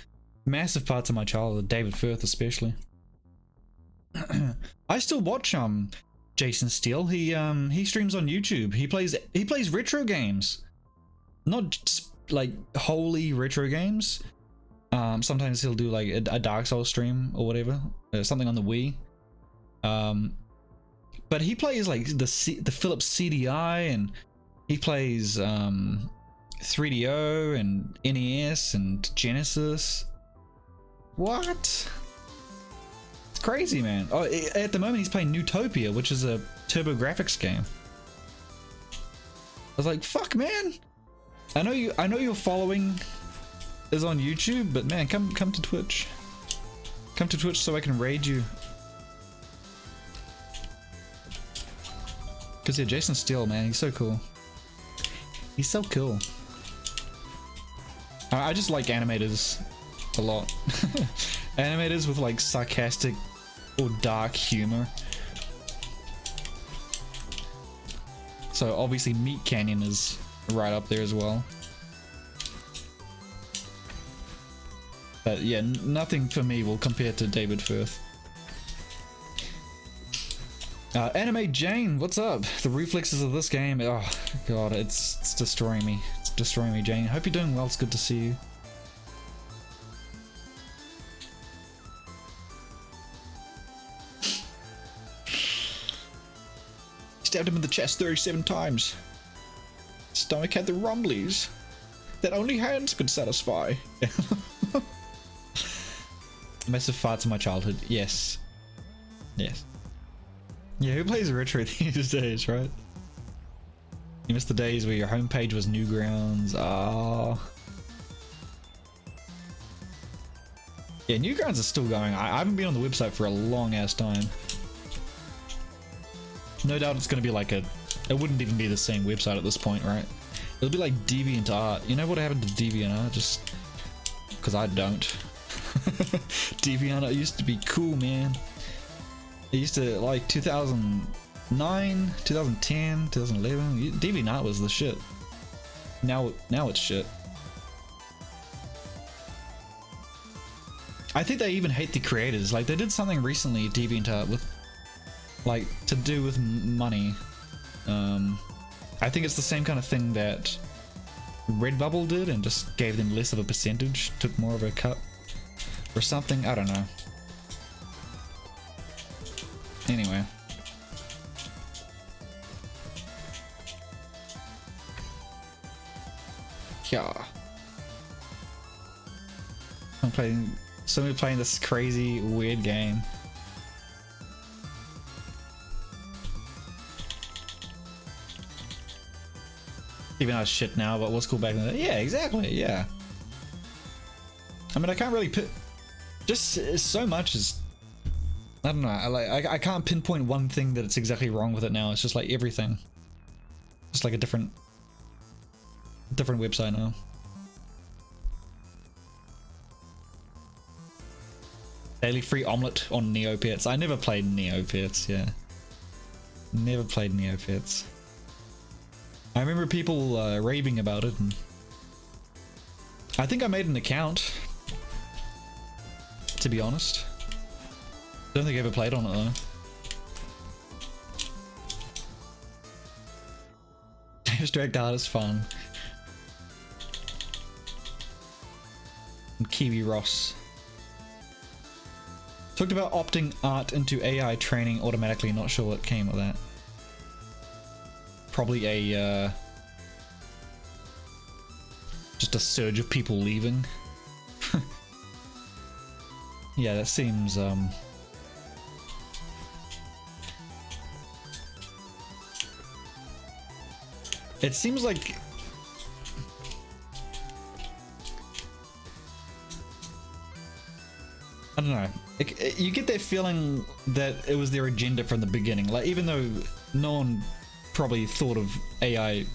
Massive parts of my childhood, David Firth especially. I still watch Jason Steele. He streams on YouTube. He plays retro games. Not just, like, wholly retro games. Sometimes he'll do like a Dark Souls stream or whatever, something on the Wii. But he plays like the Philips CDI, and he plays 3DO and NES and Genesis. What? It's crazy, man. Oh, at the moment he's playing Newtopia, which is a TurboGrafx game. I was like, fuck, man. I know you're following is on YouTube, but man, come to Twitch. Come to Twitch so I can raid you. Cause yeah, Jason Steele, man, he's so cool. He's so cool. I just like animators a lot. Animators with like sarcastic or dark humor. So obviously Meat Canyon is right up there as well. But yeah, nothing for me will compare to David Firth. Anime Jane, what's up? The reflexes of this game, oh god, it's destroying me. It's destroying me, Jane. Hope you're doing well, it's good to see you. Stabbed him in the chest 37 times. Stomach had the rumblies that only hands could satisfy. Massive farts in my childhood. Yes. Yes. Yeah, who plays retro these days, right? You miss the days where your homepage was Newgrounds. Ah. Yeah, Newgrounds is still going. I haven't been on the website for a long ass time. No doubt it's gonna be like it wouldn't even be the same website at this point, right? It'll be like DeviantArt. You know what happened to DeviantArt? Just because I don't. DeviantArt used to be cool, man. It used to, like, 2009, 2010, 2011. DeviantArt was the shit. Now it's shit. I think they even hate the creators. Like, they did something recently, DeviantArt, with, like, to do with money. I think it's the same kind of thing that Redbubble did and just gave them less of a percentage, took more of a cut or something. I don't know. Anyway. Yeah. Somebody playing this crazy, weird game. Even though shit now, but what's cool back in the day? Yeah, exactly, yeah. I mean, I can't really put... Just so much is... I don't know, I can't pinpoint one thing that it's exactly wrong with it now. It's just like everything. Just like a different website now. Daily free omelette on Neopets. I never played Neopets, yeah. Never played Neopets. I remember people raving about it, and I think I made an account, to be honest. Don't think I ever played on it though. Abstract art is fun. Kiwi Ross. Talked about opting art into AI training automatically. Not sure what came of that. Probably a just a surge of people leaving. Yeah, that seems it seems like I don't know. You get that feeling that it was their agenda from the beginning. Like, even though no one probably thought of AI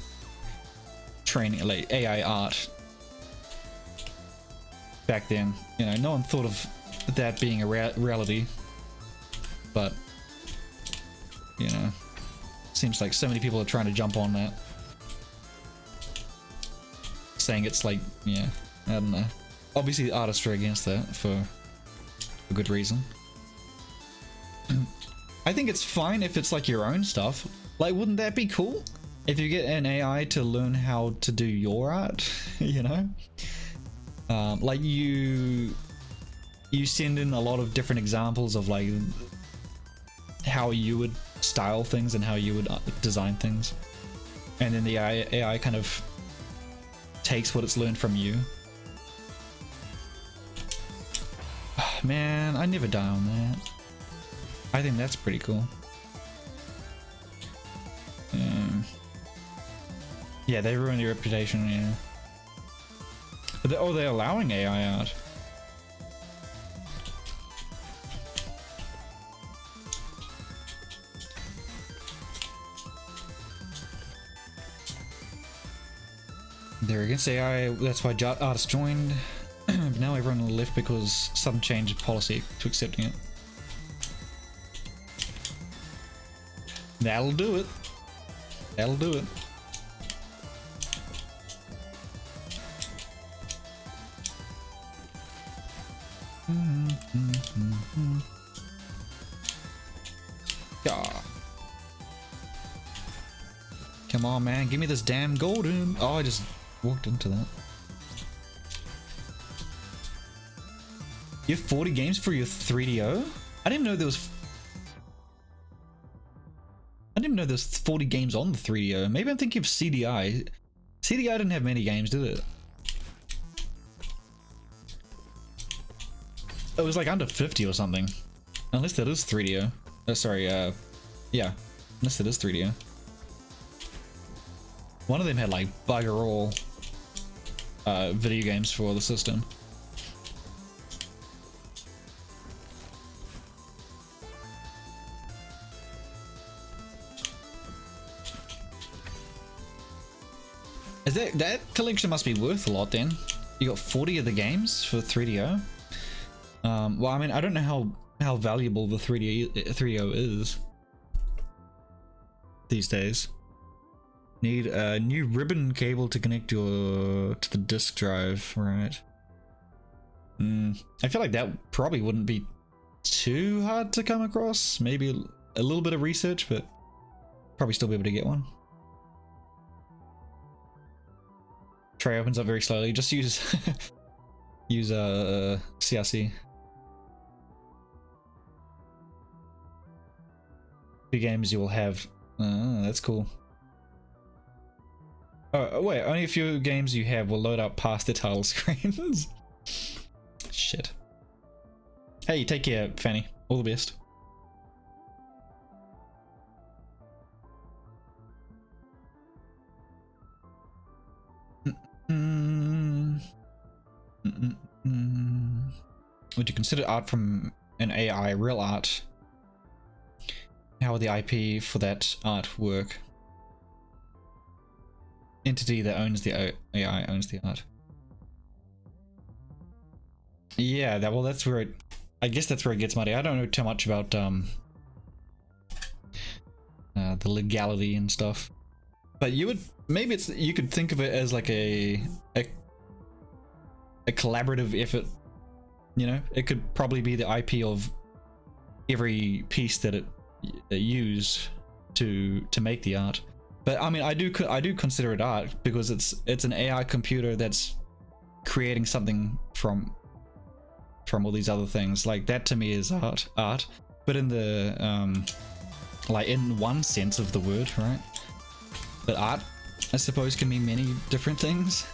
training, like AI art back then, you know, no one thought of that being a reality. But, you know, seems like so many people are trying to jump on that, saying it's like, yeah, I don't know. Obviously, the artists are against that for a good reason. I think it's fine if it's like your own stuff. Like, wouldn't that be cool if you get an AI to learn how to do your art? You know, like you send in a lot of different examples of like how you would style things and how you would design things, and then the AI kind of takes what it's learned from you. Man, I never die on that. I think that's pretty cool. Yeah, they ruined your reputation, yeah. But they're allowing AI art. They're against AI, that's why artists joined. But now everyone left because some change of policy to accepting it. That'll do it. That'll do it. Yeah. Come on, man, give me this damn golden. Oh, I just walked into that. You have 40 games for your 3DO? I didn't even know there was. I didn't even know there's 40 games on the 3DO. Maybe I'm thinking of CDI. CDI didn't have many games, did it? It was like under 50 or something. Unless that is 3DO. Oh, sorry, yeah. Unless that is 3DO. One of them had like bugger all video games for the system. Is that collection must be worth a lot then? You got 40 of the games for 3DO? Well, I mean, I don't know how valuable the 3DO is these days. Need a new ribbon cable to connect to the disk drive, right? I feel like that probably wouldn't be too hard to come across. Maybe a little bit of research, but probably still be able to get one. Tray opens up very slowly. Just use use CRC. Few games you will have. That's cool. Oh wait, only a few games you have will load up past the title screens. Shit. Hey, take care, Fanny. All the best. Would you consider art from an AI real art? How would the IP for that art work? Entity that owns the AI owns the art. Yeah, well, that's where I guess that's where it gets muddy. I don't know too much about the legality and stuff, but you could think of it as like a collaborative effort. You know, it could probably be the IP of every piece that it used to make the art. But I mean, I do consider it art because it's an AI computer that's creating something from from all these other things. Like that to me is art, but in the like in one sense of the word, right? But art, I suppose, can mean many different things.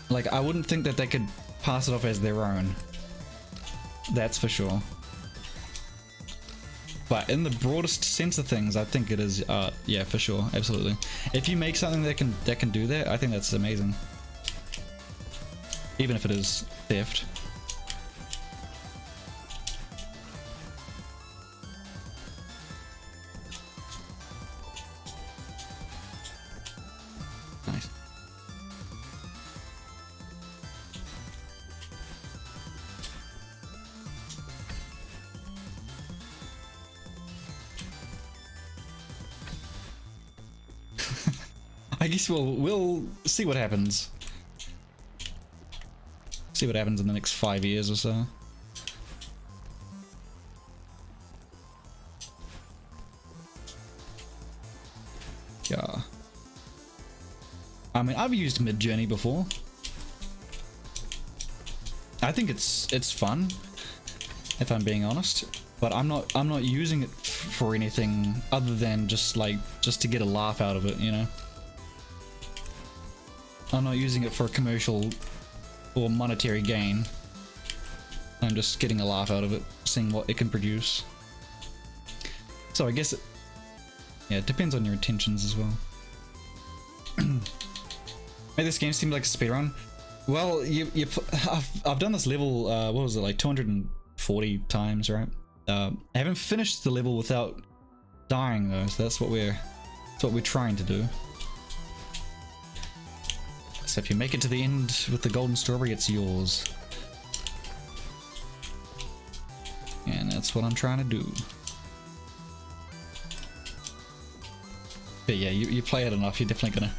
Like I wouldn't think that they could pass it off as their own. That's for sure. But in the broadest sense of things, I think it is art. Yeah, for sure, absolutely. If you make something that can do that, I think that's amazing. Even if it is theft. Nice. I guess we'll see what happens. See what happens in the next 5 years or so. Yeah. I mean, I've used Midjourney before. I think it's fun, if I'm being honest. But I'm not using it for anything other than just to get a laugh out of it, you know. I'm not using it for a commercial or monetary gain. I'm just getting a laugh out of it, seeing what it can produce. So I guess yeah, it depends on your intentions as well. Made this game seem like a speedrun. Well, I've done this level, what was it, like 240 times, right? I haven't finished the level without dying though, so that's what we're trying to do. So if you make it to the end with the golden strawberry, it's yours. And that's what I'm trying to do. But yeah, you play it enough, you're definitely gonna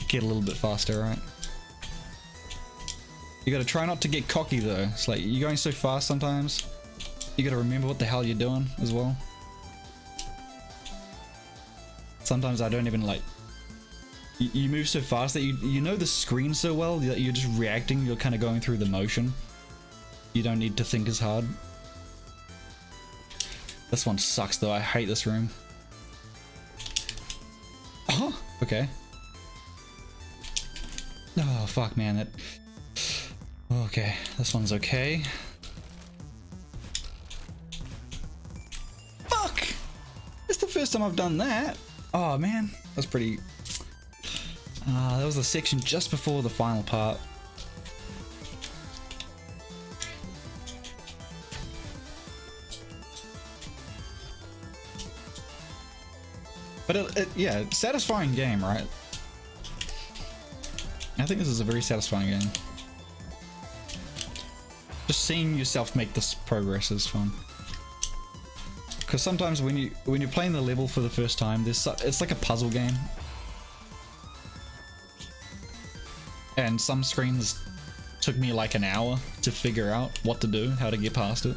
get a little bit faster, right? You gotta try not to get cocky though. It's like you're going so fast sometimes. You gotta remember what the hell you're doing as well. Sometimes I don't even like... You move so fast that you know the screen so well that you're just reacting, you're kind of going through the motion. You don't need to think as hard. This one sucks though, I hate this room. Oh, okay. Oh, fuck man, that... Okay, this one's okay. Fuck! It's the first time I've done that. Oh man, that's pretty... that was the section just before the final part. But yeah, satisfying game, right? I think this is a very satisfying game. Just seeing yourself make this progress is fun. Because sometimes when you're playing the level for the first time, it's like a puzzle game. And some screens took me like an hour to figure out what to do, how to get past it.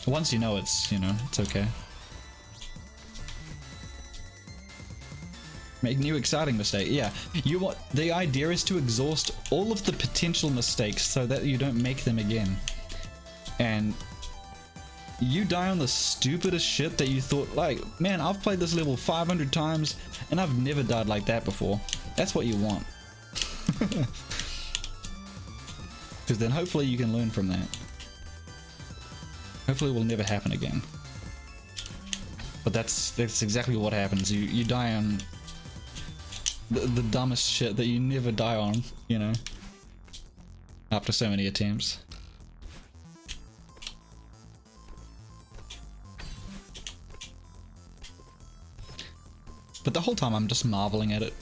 Once you know it's okay. Make new exciting mistake. Yeah, the idea is to exhaust all of the potential mistakes so that you don't make them again. And you die on the stupidest shit that you thought, like, man, I've played this level 500 times and I've never died like that before. That's what you want. Because then hopefully you can learn from that. Hopefully it will never happen again. But that's exactly what happens. You die on the dumbest shit that you never die on, you know, after so many attempts. But the whole time I'm just marveling at it.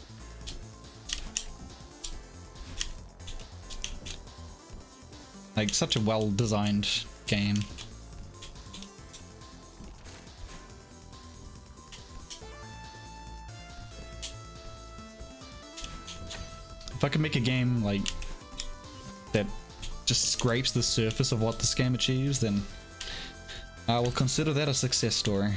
Like, such a well-designed game. If I could make a game like that just scrapes the surface of what this game achieves, then I will consider that a success story.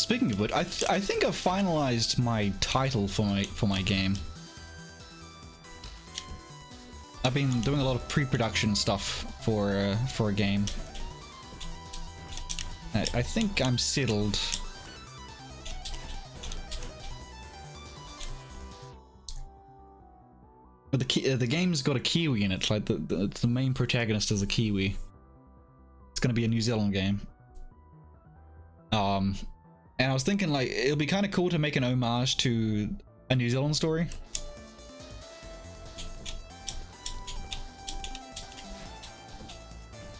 Speaking of which, I think I've finalized my title for my game. I've been doing a lot of pre-production stuff for a game. I think I'm settled. But the game's got a Kiwi in it. Like the main protagonist is a Kiwi. It's gonna be a New Zealand game. And I was thinking like it'll be kind of cool to make an homage to a New Zealand story.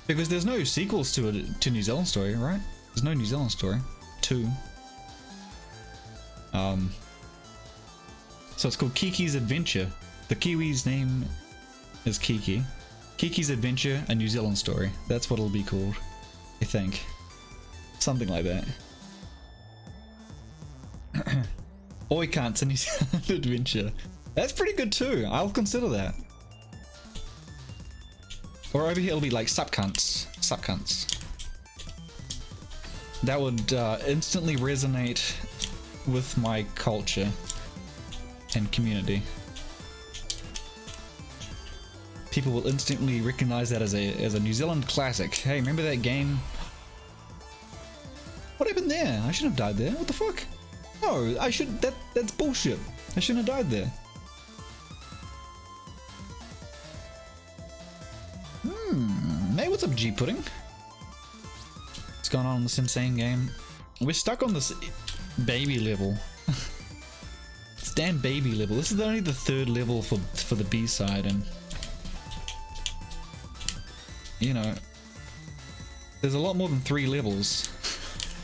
Because there's no sequels to New Zealand story, right? There's no New Zealand story 2. So it's called Kiki's Adventure. The Kiwi's name is Kiki. Kiki's Adventure, a New Zealand story. That's what it'll be called, I think. Something like that. Oi Cunts, a New Zealand adventure. That's pretty good too. I'll consider that. Or over here it'll be like Sup Cunts. Sup Cunts. That would instantly resonate with my culture and community. People will instantly recognize that as a New Zealand classic. Hey, remember that game? What happened there? I shouldn't have died there. What the fuck? No, I should. That's bullshit. I shouldn't have died there. Hey, what's up, G Pudding? What's going on in this insane game? We're stuck on this baby level. It's damn baby level. This is only the 3rd level for the B side, and you know, there's a lot more than 3 levels.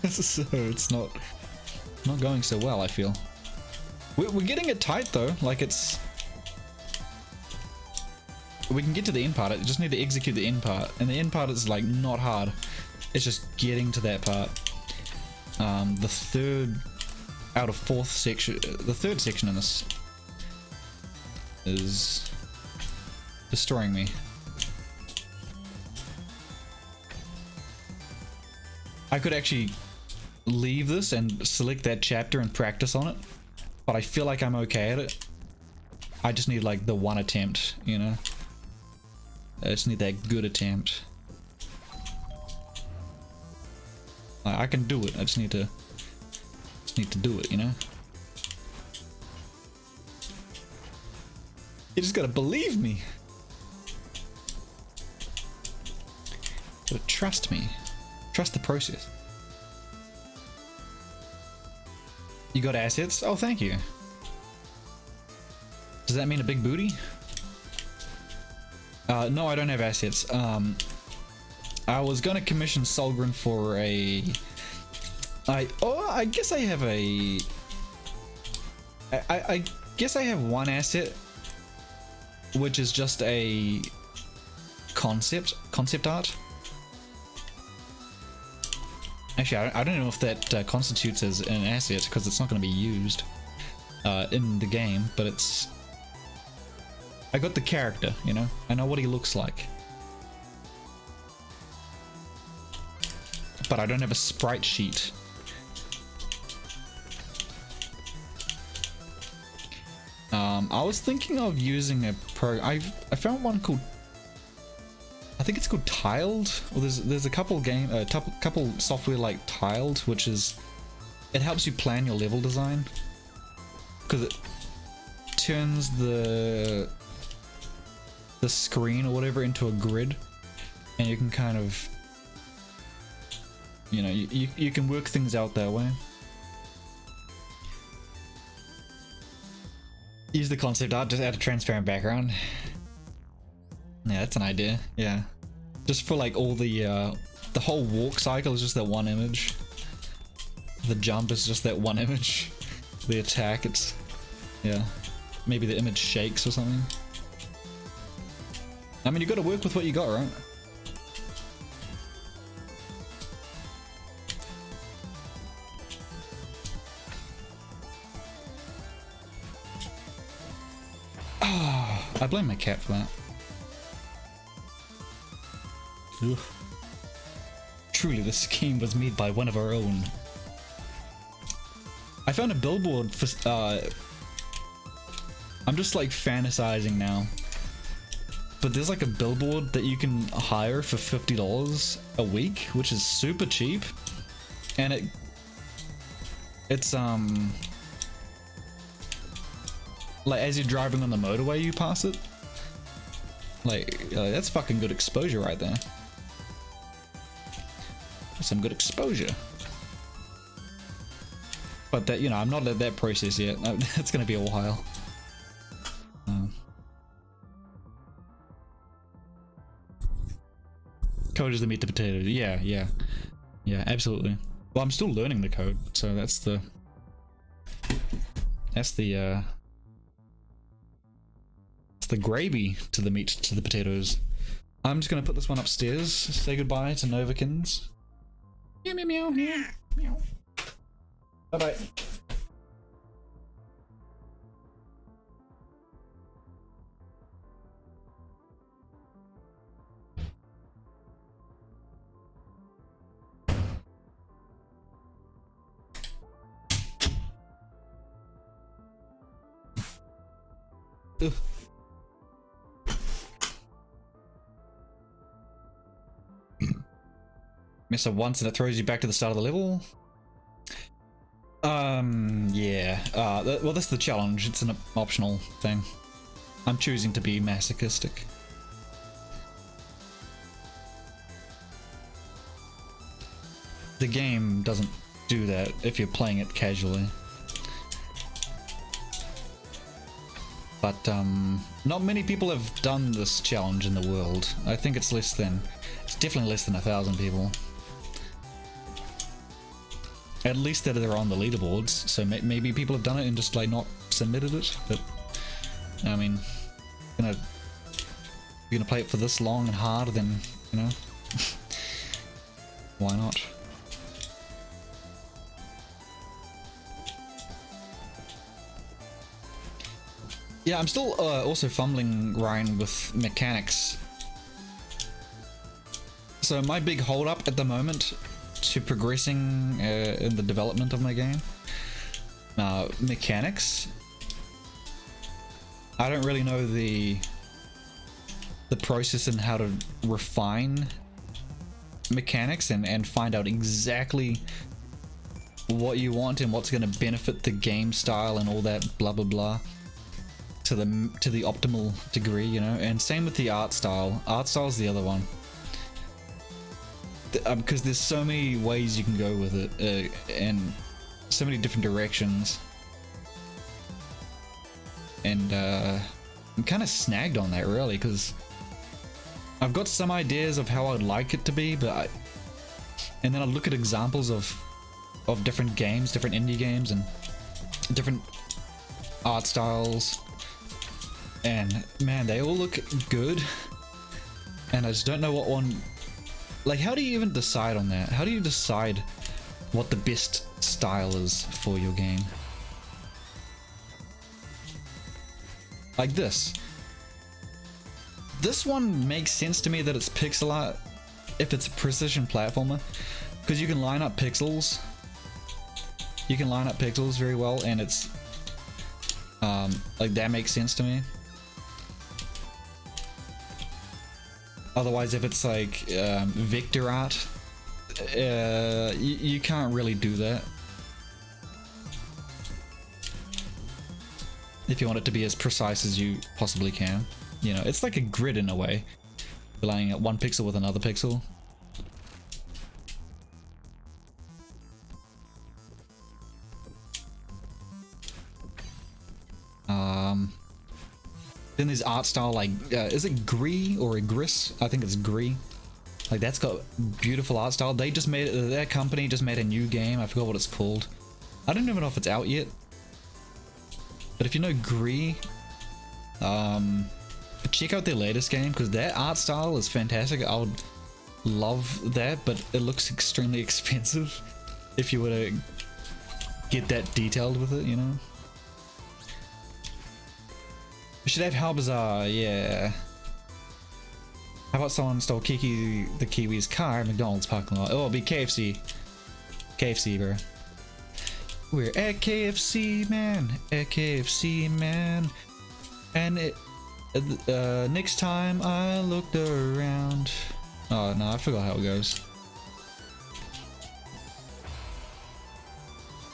So it's not going so well, I feel. We're getting it tight though, like it's... We can get to the end part, I just need to execute the end part, and the end part is like not hard. It's just getting to that part. The 3rd out of 4th section, the 3rd section in this is destroying me. I could actually leave this and select that chapter and practice on it, but I feel like I'm okay at it. I just need like the 1 attempt, you know? I just need that good attempt. I can do it, I just need to do it, you know? You just gotta believe me. Gotta trust me. Trust the process. You got assets? Oh, thank you. Does that mean a big booty? No, I don't have assets. I was gonna commission Solgren for a... I guess I have a... I guess I have 1 asset, which is just a concept art. Actually, I don't know if that constitutes as an asset because it's not going to be used in the game, but it's... I got the character, you know? I know what he looks like. But I don't have a sprite sheet. I was thinking of using a I found one called... I think it's called Tiled, or there's a couple couple software like Tiled, which is, it helps you plan your level design because it turns the screen or whatever into a grid, and you can kind of, you know, you can work things out that way. Use the concept art, just add a transparent background. Yeah, that's an idea. Yeah, just for like all the whole walk cycle is just that 1 image. The jump is just that 1 image. The attack, it's, yeah, maybe the image shakes or something. I mean, you got to work with what you got, right? Oh, I blame my cat for that. Ugh. Truly, this scheme was made by one of our own. I found a billboard for I'm just like fantasizing now, but there's like a billboard that you can hire for $50 a week, which is super cheap, and it's like as you're driving on the motorway you pass it. Like that's fucking good exposure right there. That's some good exposure. But that, you know, I'm not at that process yet. It's gonna be a while. Code is the meat to potato. Yeah, absolutely. Well, I'm still learning the code, so that's the it's the gravy to the meat to the potatoes. I'm just gonna put this one upstairs. Say goodbye to Novakins. Meow meow meow meow meow. Bye bye. Ugh. Miss it once and it throws you back to the start of the level. Yeah. Well, that's the challenge. It's an optional thing. I'm choosing to be masochistic. The game doesn't do that if you're playing it casually. But, not many people have done this challenge in the world. I think it's definitely less than 1,000 people. At least that they're on the leaderboards, so maybe people have done it and just like not submitted it, but I mean, you're gonna play it for this long and hard, then, you know, why not? Yeah, I'm still also fumbling around with mechanics. So my big hold up at the moment to progressing in the development of my game, mechanics. I don't really know the process and how to refine mechanics and find out exactly what you want and what's going to benefit the game style and all that blah blah blah to the optimal degree, you know. And same with the art style. Art style is the other one. Because there's so many ways you can go with it, and so many different directions, and I'm kind of snagged on that really, because I've got some ideas of how I'd like it to be, but and then I look at examples of different games, different indie games, and different art styles, and man, they all look good, and I just don't know what one. Like, how do you even decide on that? How do you decide what the best style is for your game? Like this. This one makes sense to me that it's pixel art if it's a precision platformer, because you can line up pixels. You can line up pixels very well, and it's like that makes sense to me. Otherwise, if it's like vector art, you can't really do that. If you want it to be as precise as you possibly can. You know, it's like a grid in a way. You're lining up one pixel with another pixel. Then there's art style like, is it Gree or Igris? I think it's Gree. Like, that's got beautiful art style. They just made it, that company just made a new game. I forgot what it's called. I don't even know if it's out yet. But if you know Gree, check out their latest game, because their art style is fantastic. I would love that, but it looks extremely expensive if you were to get that detailed with it, you know? We should have How Bizarre, yeah. How about someone stole Kiki the Kiwi's car at McDonald's parking lot? Oh, it'll be KFC. KFC, bro. We're at KFC, man. At KFC, man. And it, next time I looked around. Oh no, I forgot how it goes.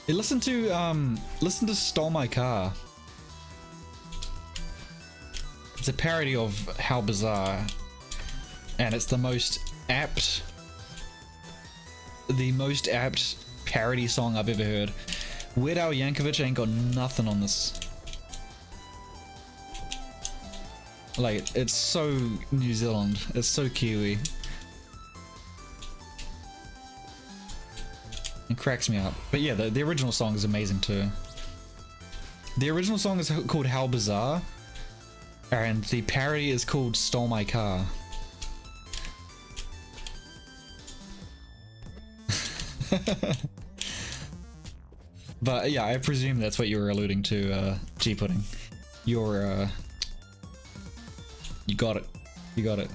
Hey, listen to Stole My Car. It's a parody of How Bizarre, and it's the most apt parody song I've ever heard. Weird Al Yankovic ain't got nothing on this. Like, it's so New Zealand, it's so Kiwi. It cracks me up. But yeah, the original song is amazing too. The original song is called How Bizarre, and the parody is called Stole My Car. But yeah, I presume that's what you were alluding to, G-Pudding. You're, you got it. You got it.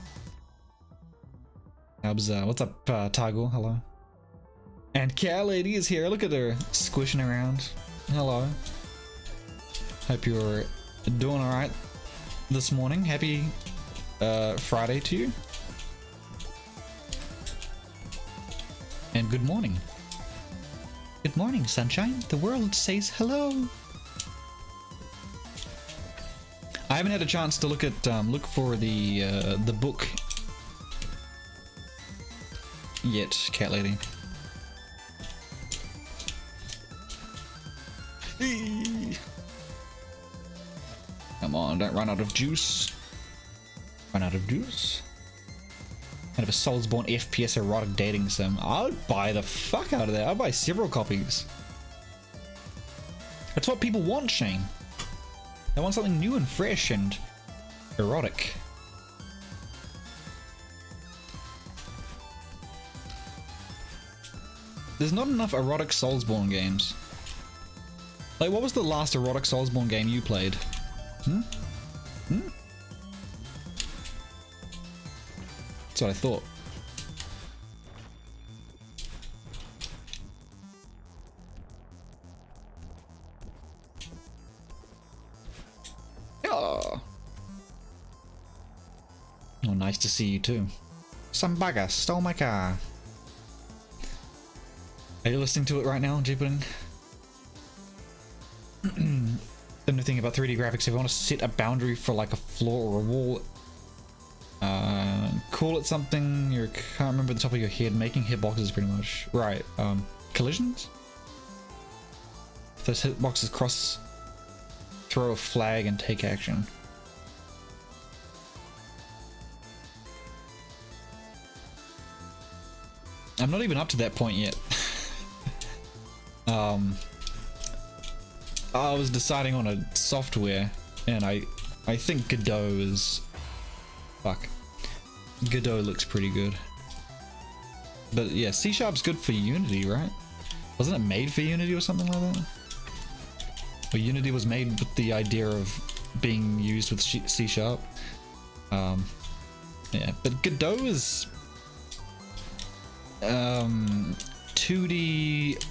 How bizarre. What's up, Taggle? Hello. And Cat Lady is here. Look at her squishing around. Hello. Hope you're doing alright this morning. Happy Friday to you. And good morning. Good morning, sunshine. The world says hello. I haven't had a chance to look for the book yet, Cat Lady. Come on, don't run out of juice. Run out of juice. Kind of a Soulsborne FPS erotic dating sim. I would buy the fuck out of that. I'd buy several copies. That's what people want, Shane. They want something new and fresh and erotic. There's not enough erotic Soulsborne games. Like, what was the last erotic Soulsborne game you played? That's what I thought. Oh, nice to see you too. Some bugger stole my car. Are you listening to it right now, G-Pudding? The new thing about 3D graphics, if you want to set a boundary for like a floor or a wall, call it something you can't remember the top of your head. Making hitboxes pretty much. Right, collisions? If those hitboxes cross, throw a flag and take action. I'm not even up to that point yet. I was deciding on a software, and I think Godot is... Fuck. Godot looks pretty good. But yeah, C-Sharp's good for Unity, right? Wasn't it made for Unity or something like that? Or Unity was made with the idea of being used with C-Sharp. Yeah, but Godot is... 2D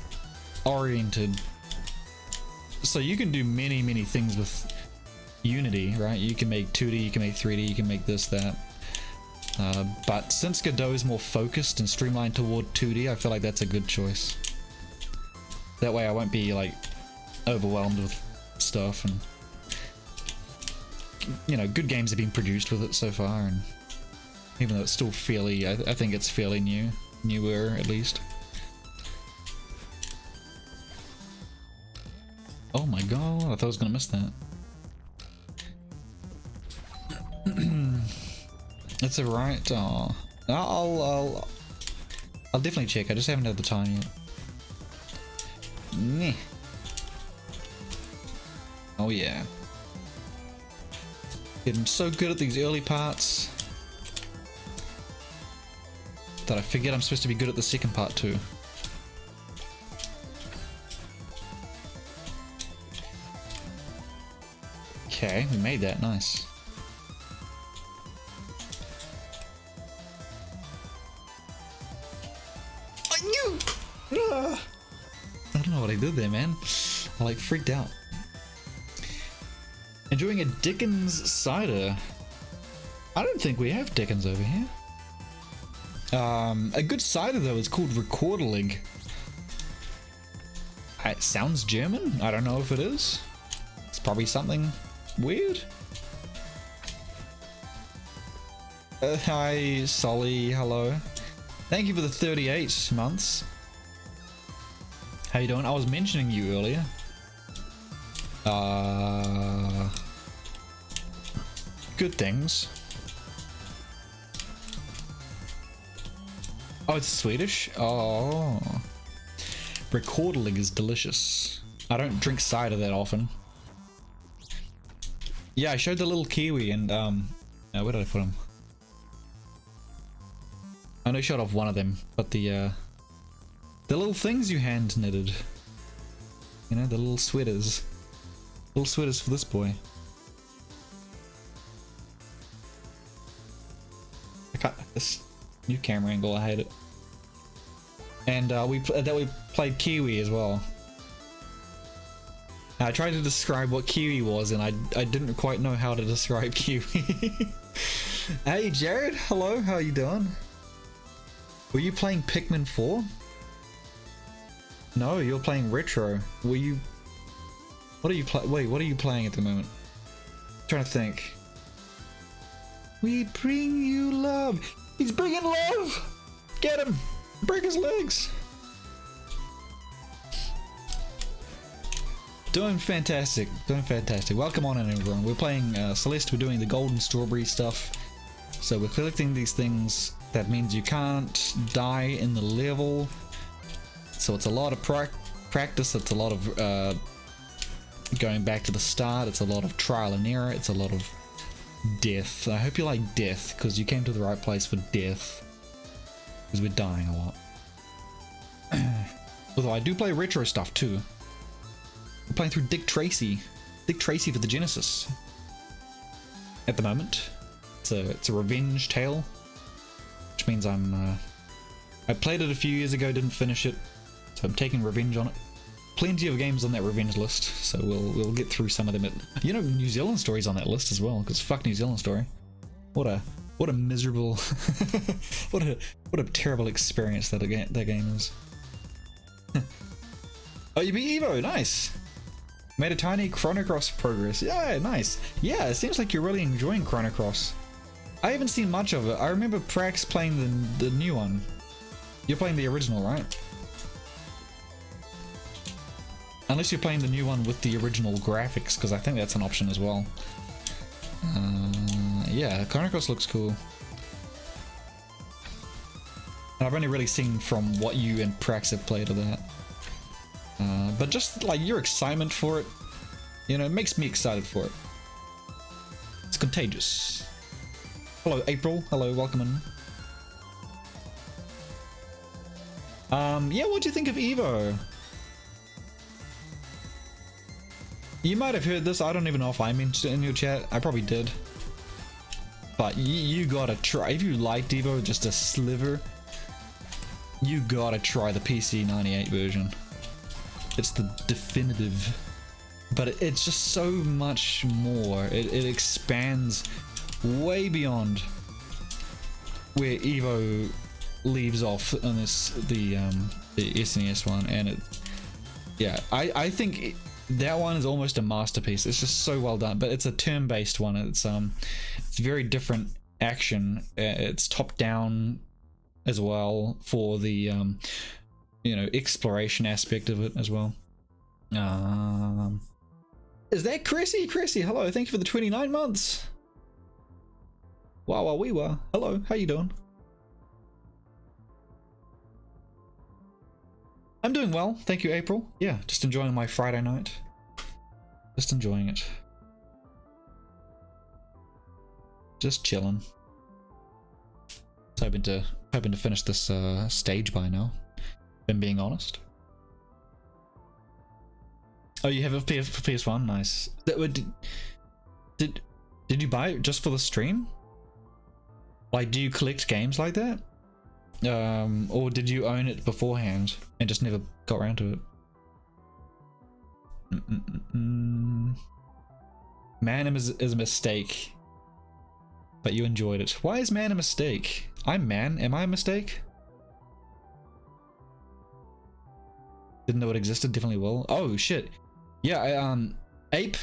oriented. So you can do many things with Unity, right? You can make 2D, you can make 3D, you can make this, that. But since Godot is more focused and streamlined toward 2D, I feel like that's a good choice. That way I won't be like overwhelmed with stuff, and you know, good games have been produced with it so far, and even though it's still fairly, I think it's fairly newer at least. Oh my god, I thought I was gonna miss that. That's alright. Oh, I'll definitely check. I just haven't had the time yet. Meh. Oh yeah. Getting so good at these early parts that I forget I'm supposed to be good at the second part too. Okay, we made that. Nice. I don't know what I did there, man. I like freaked out. Enjoying a Dickens cider. I don't think we have Dickens over here. A good cider though is called Rekorderlig. It sounds German. I don't know if it is. It's probably something weird. Hi, Solly. Hello. Thank you for the 38 months. How you doing? I was mentioning you earlier. Good things. Oh, it's Swedish? Oh. Rekorderlig is delicious. I don't drink cider that often. Yeah, I showed the little kiwi and, where did I put him? I only showed off one of them, but the little things you hand knitted. You know, the little sweaters. Little sweaters for this boy. I can't, this new camera angle, I hate it. And we played Kiwi as well. I tried to describe what Kiwi was and I didn't quite know how to describe Kiwi. Hey Jared, hello, how you doing? Were you playing Pikmin 4? No, you're playing Retro. Were you... What are you Wait, what are you playing at the moment? I'm trying to think. We bring you love. He's bringing love! Get him! Break his legs! Doing fantastic. Doing fantastic. Welcome on in, everyone. We're playing Celeste. We're doing the golden strawberry stuff. So we're collecting these things. That means you can't die in the level. So it's a lot of practice. It's a lot of going back to the start. It's a lot of trial and error. It's a lot of death. I hope you like death, because you came to the right place for death. Because we're dying a lot. Although I do play retro stuff too. I'm playing through Dick Tracy. Dick Tracy for the Genesis. At the moment. It's a revenge tale. Which means I played it a few years ago, didn't finish it. So I'm taking revenge on it. Plenty of games on that revenge list, so we'll get through some of them. You know, New Zealand Story's on that list as well, because fuck New Zealand Story. What a miserable, what a terrible experience that game is. Oh, you beat Evo, nice. Made a tiny Chrono Cross progress. Yeah, nice. Yeah, it seems like you're really enjoying Chrono Cross. I haven't seen much of it. I remember Prax playing the new one. You're playing the original, right? Unless you're playing the new one with the original graphics, because I think that's an option as well. Yeah, Chrono Cross looks cool. And I've only really seen from what you and Prax have played of that. But just like your excitement for it, you know, it makes me excited for it. It's contagious. Hello, April. Hello, welcome in. Yeah, what do you think of Evo? You might have heard this. I don't even know if I mentioned it in your chat. I probably did. But you gotta try. If you liked Evo just a sliver, you gotta try the PC 98 version. It's the definitive. But it's just so much more. It expands way beyond where Evo leaves off on the SNES one, and I think that one is almost a masterpiece. It's just so well done, but it's a turn-based one. It's very different action. It's top-down as well for the you know, exploration aspect of it as well. Is that Cressy? Cressy, hello, thank you for the 29 months. Wow, we were. Hello, how you doing? I'm doing well, thank you, April. Yeah, just enjoying my Friday night. Just enjoying it. Just chilling. Hoping to finish this stage by now. If I'm being honest. Oh, you have a PS1, nice. Did you buy it just for the stream? Like, do you collect games like that? Or did you own it beforehand and just never got around to it? Man is a mistake, but you enjoyed it. Why is man a mistake? I'm man. Am I a mistake? Didn't know it existed. Definitely will. Oh shit. Yeah. Ape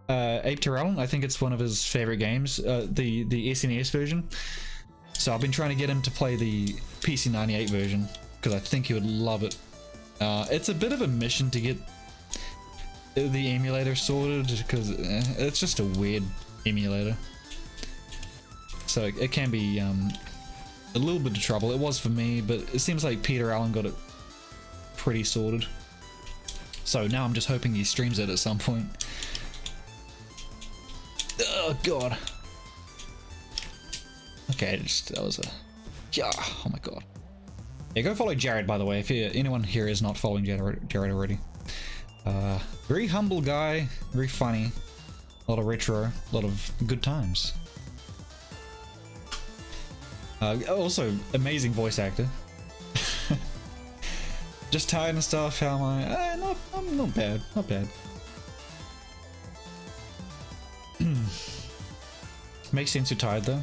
Terrell. I think it's one of his favorite games. The SNES version. So I've been trying to get him to play the PC98 version because I think he would love it. It's a bit of a mission to get the emulator sorted because it's just a weird emulator. So it can be a little bit of trouble. It was for me, but it seems like Peter Allen got it pretty sorted. So now I'm just hoping he streams it at some point. Oh god. Okay, that was a... Yeah, oh my god. Yeah, go follow Jared, by the way, if anyone here is not following Jared already. Very humble guy, very funny. A lot of retro, a lot of good times. Also, amazing voice actor. Just tired and stuff, how am I? I'm not bad, not bad. Makes sense you're tired though.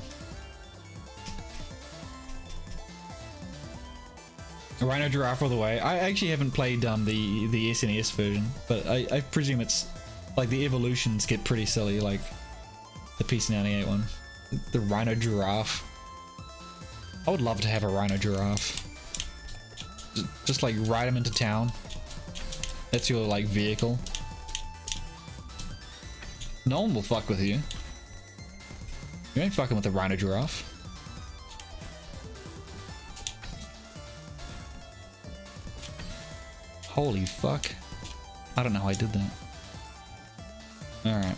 Rhino Giraffe all the way. I actually haven't played the SNES version, but I presume it's like the evolutions get pretty silly, like the PC98 one. The Rhino Giraffe. I would love to have a Rhino Giraffe. Just like ride him into town. That's your like vehicle. No one will fuck with you. You ain't fucking with the Rhino Giraffe. Holy fuck. I don't know how I did that. Alright.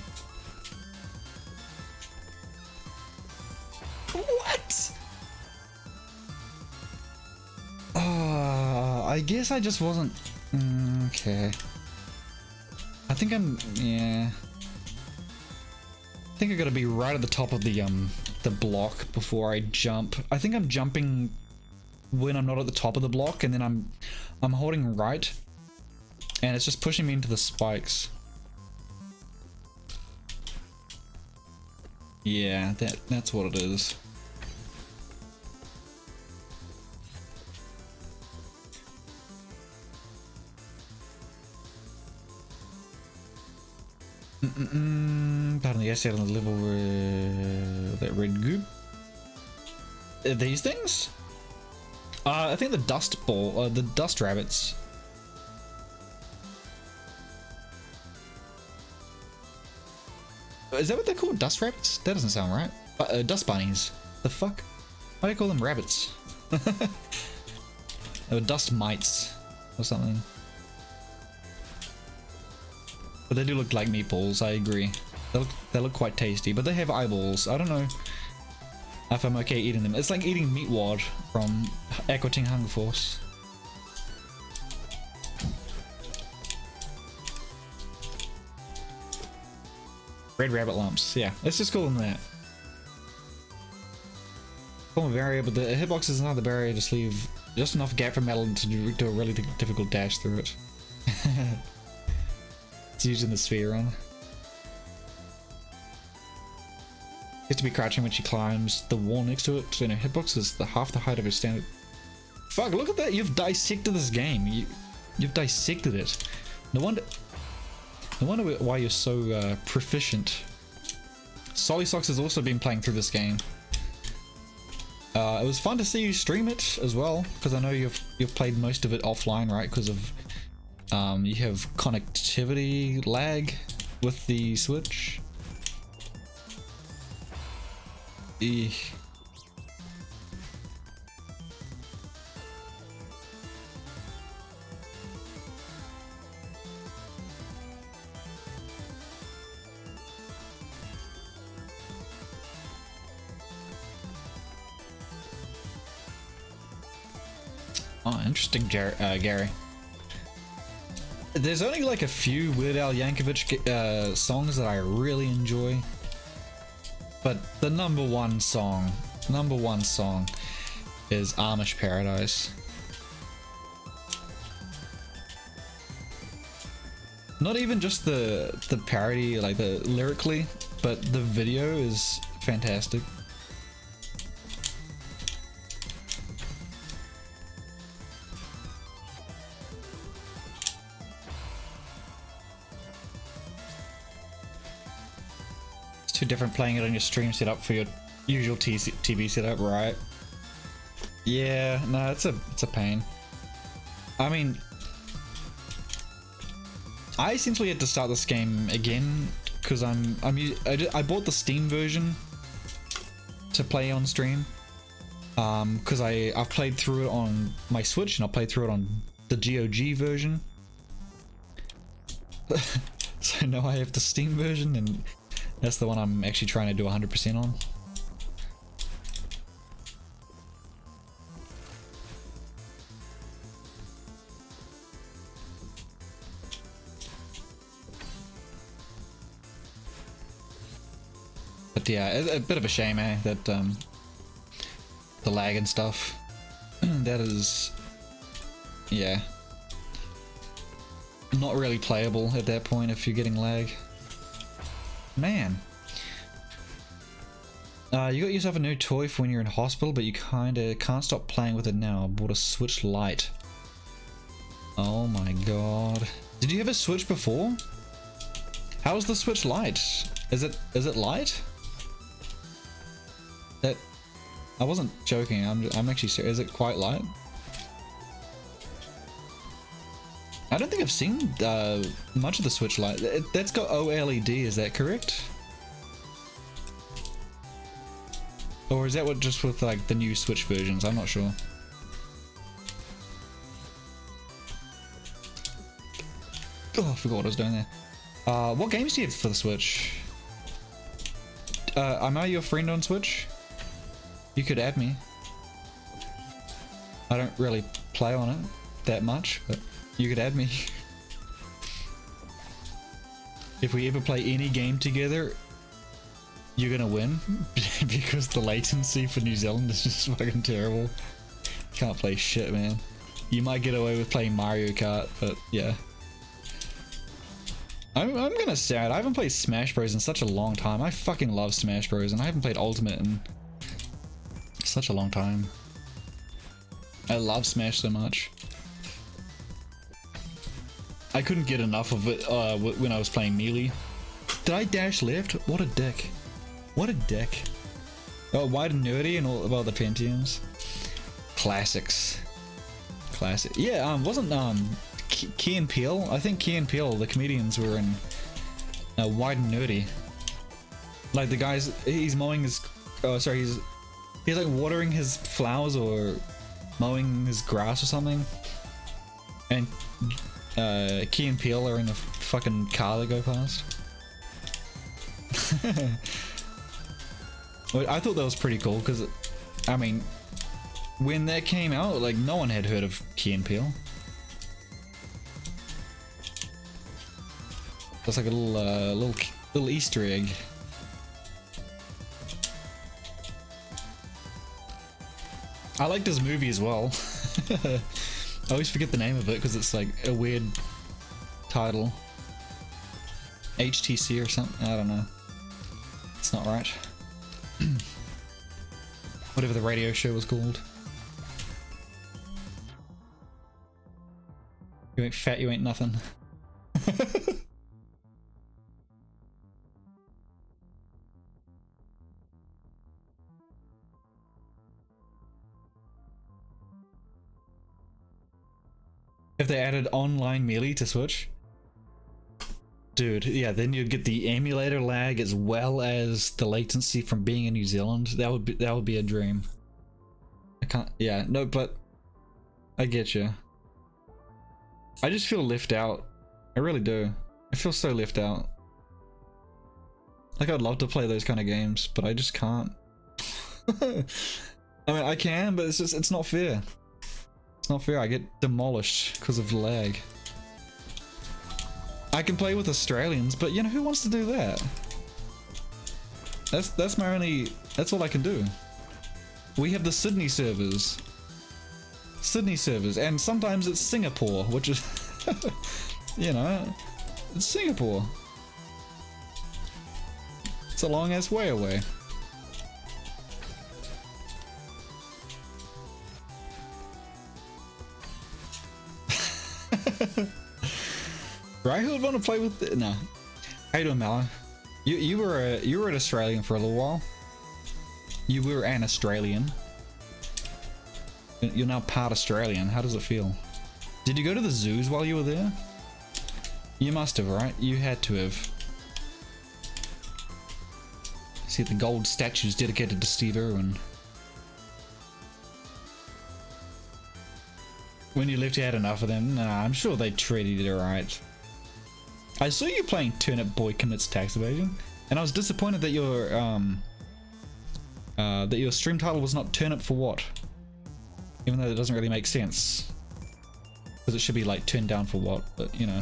What? I guess I just wasn't... okay. I think yeah. I think I gotta be right at the top of the block before I jump. I think I'm jumping when I'm not at the top of the block, and then I'm holding right. And it's just pushing me into the spikes. Yeah, that's what it is. Pardon the essay on the level that red goop. These things? I think the dust ball, the dust rabbits. Is that what they're called? Dust rabbits? That doesn't sound right. Dust bunnies. The fuck? Why do you call them rabbits? Or dust mites or something. But they do look like meatballs, I agree. They look quite tasty, but they have eyeballs. I don't know if I'm okay eating them. It's like eating meatwad from Aqua Teen Hunger Force. Red rabbit lumps, yeah. Let's just call them that. Call them a barrier, but the hitbox is not the barrier, just leave just enough gap for metal to do a really difficult dash through it. It's using the sphere on. Has to be crouching when she climbs the wall next to it, so her hitbox is half the height of her standard. Fuck, look at that! You've dissected this game. You've dissected it. No wonder why you're so proficient. Solisocks has also been playing through this game. It was fun to see you stream it as well, because I know you've played most of it offline, right? Because of you have connectivity lag with the Switch. Eesh. Oh, interesting, Gary. There's only like a few Weird Al Yankovic songs that I really enjoy, but the number one song is Amish Paradise. Not even just the parody, like the lyrically, but the video is fantastic. It's too different playing it on your stream setup for your usual TV setup, right? Yeah, no, it's a pain. I mean, I essentially had to start this game again because I bought the Steam version to play on stream because I've played through it on my Switch and I played through it on the GOG version. So now I have the Steam version and that's the one I'm actually trying to do 100% on. But yeah, a bit of a shame, eh? That the lag and stuff. That is, yeah, not really playable at that point if you're getting lag. Man, you got yourself a new toy for when you're in hospital, but you kinda can't stop playing with it now. I bought a Switch Lite. Oh my god! Did you have a Switch before? How's the Switch Lite? Is it light? That, I wasn't joking. I'm actually serious. Is it quite light? I don't think I've seen much of the Switch Lite. That's got OLED. Is that correct? Or is that what just with like the new Switch versions? I'm not sure. Oh, I forgot what I was doing there. What games do you have for the Switch? Am I your friend on Switch? You could add me. I don't really play on it that much, but you could add me. If we ever play any game together, you're gonna win because the latency for New Zealand is just fucking terrible. Can't play shit, man. You might get away with playing Mario Kart, but yeah. I'm gonna say it. I haven't played Smash Bros in such a long time. I fucking love Smash Bros, and I haven't played Ultimate in such a long time. I love Smash so much. I couldn't get enough of it when I was playing Melee. Did I dash left? What a dick. What a dick. Oh, Wide and Nerdy and all about the Pentiums. Classics. Classic. Yeah, wasn't Key and Peele? I think Key and Peele, the comedians, were in Wide and Nerdy. Like the guys, he's mowing his, oh sorry, he's like watering his flowers or mowing his grass or something. And Key and Peele are in the fucking car that go past. I thought that was pretty cool because, I mean, when that came out, like no one had heard of Key and Peele. That's like a little Easter egg. I liked his movie as well. I always forget the name of it because it's like a weird title. HTC or something. I don't know. It's not right. Whatever the radio show was called. You ain't fat, you ain't nothing. If they added online Melee to Switch, dude, yeah, then you'd get the emulator lag as well as the latency from being in New Zealand. That would be a dream. I can't, yeah, no, but I get you. I just feel left out. I really do. I feel so left out. Like I'd love to play those kind of games, but I just can't. I mean, I can, but it's not fair. It's not fair. I get demolished because of lag. I can play with Australians, but you know who wants to do that? That's my only. That's all I can do. We have the Sydney servers. Sydney servers, and sometimes it's Singapore, which is, you know, It's Singapore. It's a long ass way away. Right, who would want to play with the, no. How you doing, Mallow? You were an Australian for a little while. You were an Australian. You're now part Australian. How does it feel? Did you go to the zoos while you were there? You must have, right? You had to have. See the gold statues dedicated to Steve Irwin. When you left, you had enough of them. Nah, I'm sure they treated you right. I saw you playing Turnip Boy Commits Tax Evasion, and I was disappointed that your stream title was not Turnip for What, even though it doesn't really make sense, because it should be like Turn Down for What. But you know,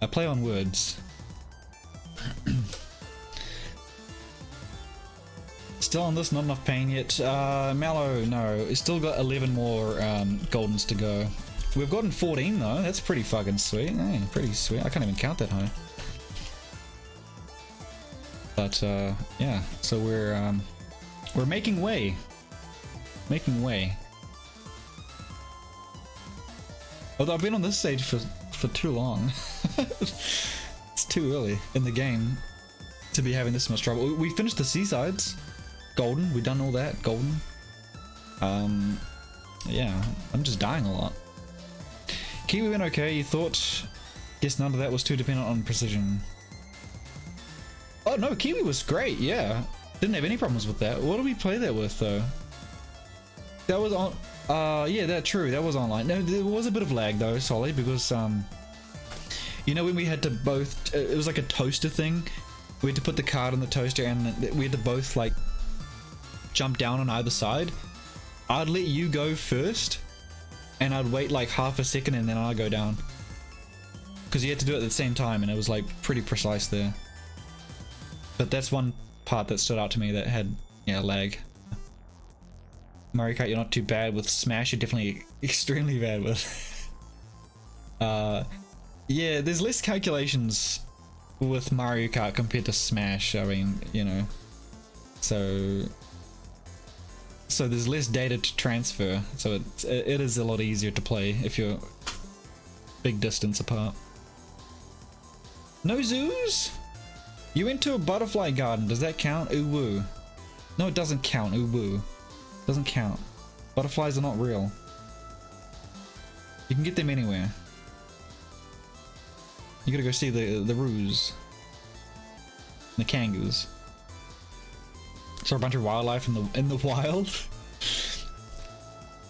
I play on words. Still on this, not enough pain yet. Mallow, no, it's still got 11 more goldens to go. We've gotten 14 though. That's pretty fucking sweet. Hey, pretty sweet. I can't even count that high. But yeah, so we're making way. Making way. Although I've been on this stage for too long. It's too early in the game to be having this much trouble. We finished the seasides. Golden. We've done all that. Golden. Yeah, I'm just dying a lot. Kiwi went okay, you thought? Guess none of that was too dependent on precision. Oh no, Kiwi was great, yeah. Didn't have any problems with that. What did we play that with though? That was on, yeah, that's true, that was online. No, there was a bit of lag though, Solly, because, you know when we had to both, it was like a toaster thing. We had to put the card in the toaster and we had to both like jump down on either side. I'd let you go first, and I'd wait like half a second and then I'd go down. Because you had to do it at the same time and it was like pretty precise there. But that's one part that stood out to me that had, yeah, lag. Mario Kart, you're not too bad with. Smash, you're definitely extremely bad with. Yeah, there's less calculations with Mario Kart compared to Smash, I mean, you know. So there's less data to transfer, so it is a lot easier to play if you're big distance apart. No zoos? You went to a butterfly garden, does that count? Ooh woo. No, it doesn't count, ooh woo. Doesn't count. Butterflies are not real. You can get them anywhere. You gotta go see the roos. The kangaroos. Saw a bunch of wildlife in the wild.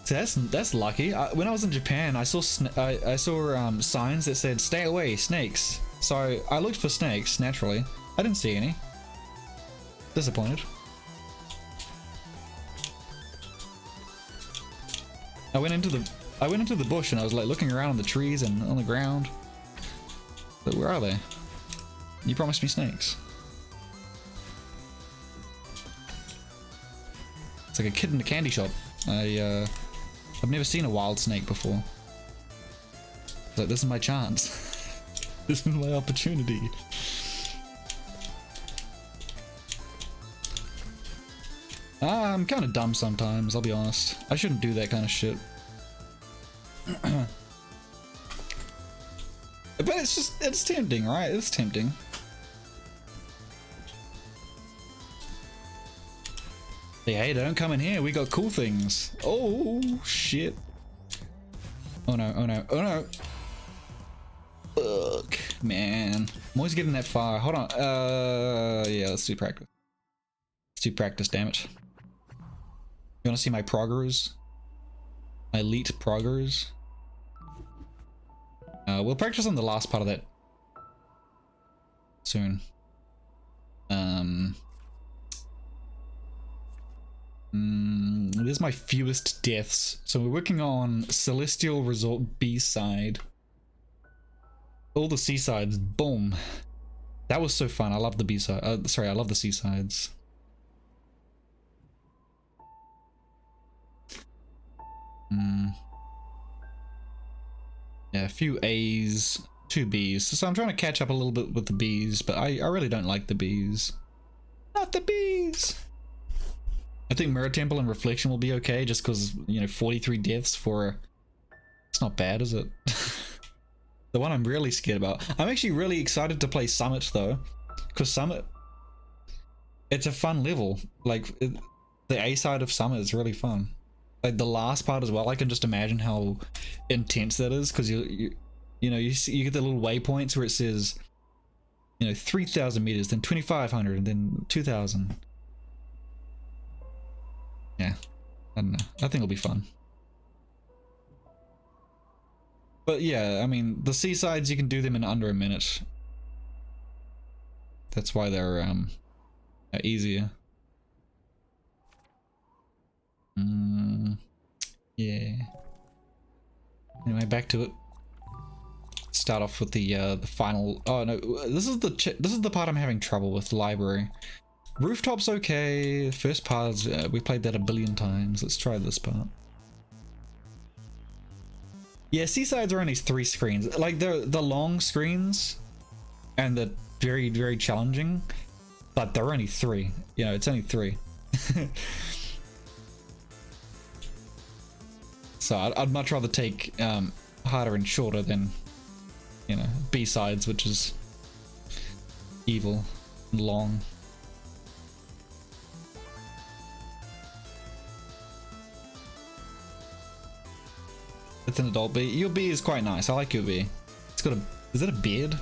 So that's lucky. When I was in Japan, I saw signs that said "Stay away, snakes." So I looked for snakes naturally. I didn't see any. Disappointed. I went into the bush and I was like looking around on the trees and on the ground. But where are they? You promised me snakes. It's like a kid in a candy shop. I've never seen a wild snake before. It's like, this is my chance. This is my opportunity. I'm kind of dumb sometimes, I'll be honest. I shouldn't do that kind of shit. But it's tempting, right? It's tempting. Hey, don't come in here. We got cool things. Oh, shit. Oh no, oh no, oh no. Fuck, man. I'm always getting that far. Hold on. Yeah, let's do practice. Let's do practice, damn it. You want to see my proggers? My elite proggers? We'll practice on the last part of that soon. There's my fewest deaths. So we're working on Celestial Resort B-side. All the C-sides, boom. That was so fun. I love the B-side. Sorry, I love the C-sides. Yeah, a few A's, 2 bees. So I'm trying to catch up a little bit with the bees, but I really don't like the bees. Not the bees! I think Mirror Temple and Reflection will be okay, just because, you know, 43 deaths for a... It's not bad, is it? The one I'm really scared about. I'm actually really excited to play Summit, though. Because Summit... It's a fun level. Like, the A side of Summit is really fun. Like, the last part as well, I can just imagine how intense that is, because you know, you get the little waypoints where it says, you know, 3,000 meters, then 2,500, and then 2,000. Yeah, I don't know. I think it'll be fun. But yeah, I mean, the seasides, you can do them in under a minute. That's why they're easier. Yeah. Anyway, back to it. Start off with the final. Oh no, this is the part I'm having trouble with. Library, rooftop's okay. First part, we played that a billion times. Let's try this part. Yeah, seasides are only 3 screens. Like the long screens, and they're very, very challenging, but they're only 3. You know, it's only 3. So I'd much rather take harder and shorter than, you know, B-sides, which is evil and long. It's an adult bee. Your bee is quite nice. I like your bee. It's got a... Is that a beard?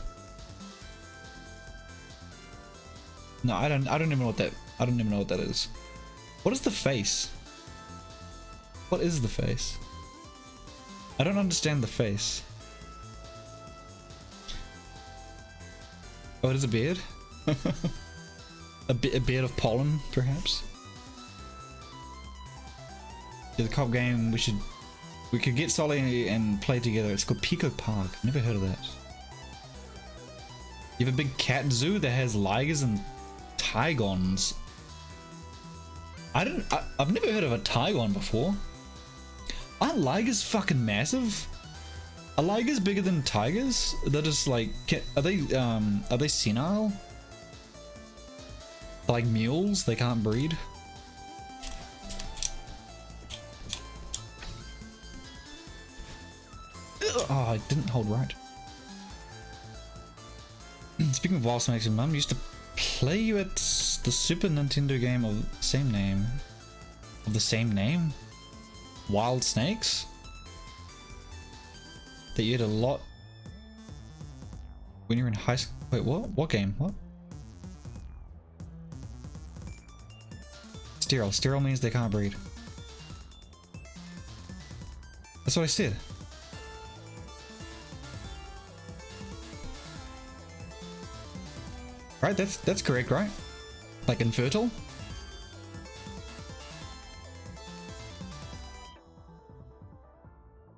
No, I don't even know what that... I don't even know what that is. What is the face? What is the face? I don't understand the face. Oh, it is a beard? a beard of pollen, perhaps? Yeah, the cop game, we could get Solly and play together. It's called Pico Park. Never heard of that. You have a big cat zoo that has ligers and tigons. I've never heard of a tigon before. Aren't ligers fucking massive? Are ligers bigger than tigers? They're just like, are they senile? Like mules, they can't breed. Oh, I didn't hold right. Speaking of Wild Snakes, Mum used to play you at the Super Nintendo game of the same name. Of the same name? Wild Snakes? That you had a lot when you were in high school. Wait, what? What game? What? Sterile. Sterile means they can't breed. That's what I said. Right, that's correct, right? Like infertile?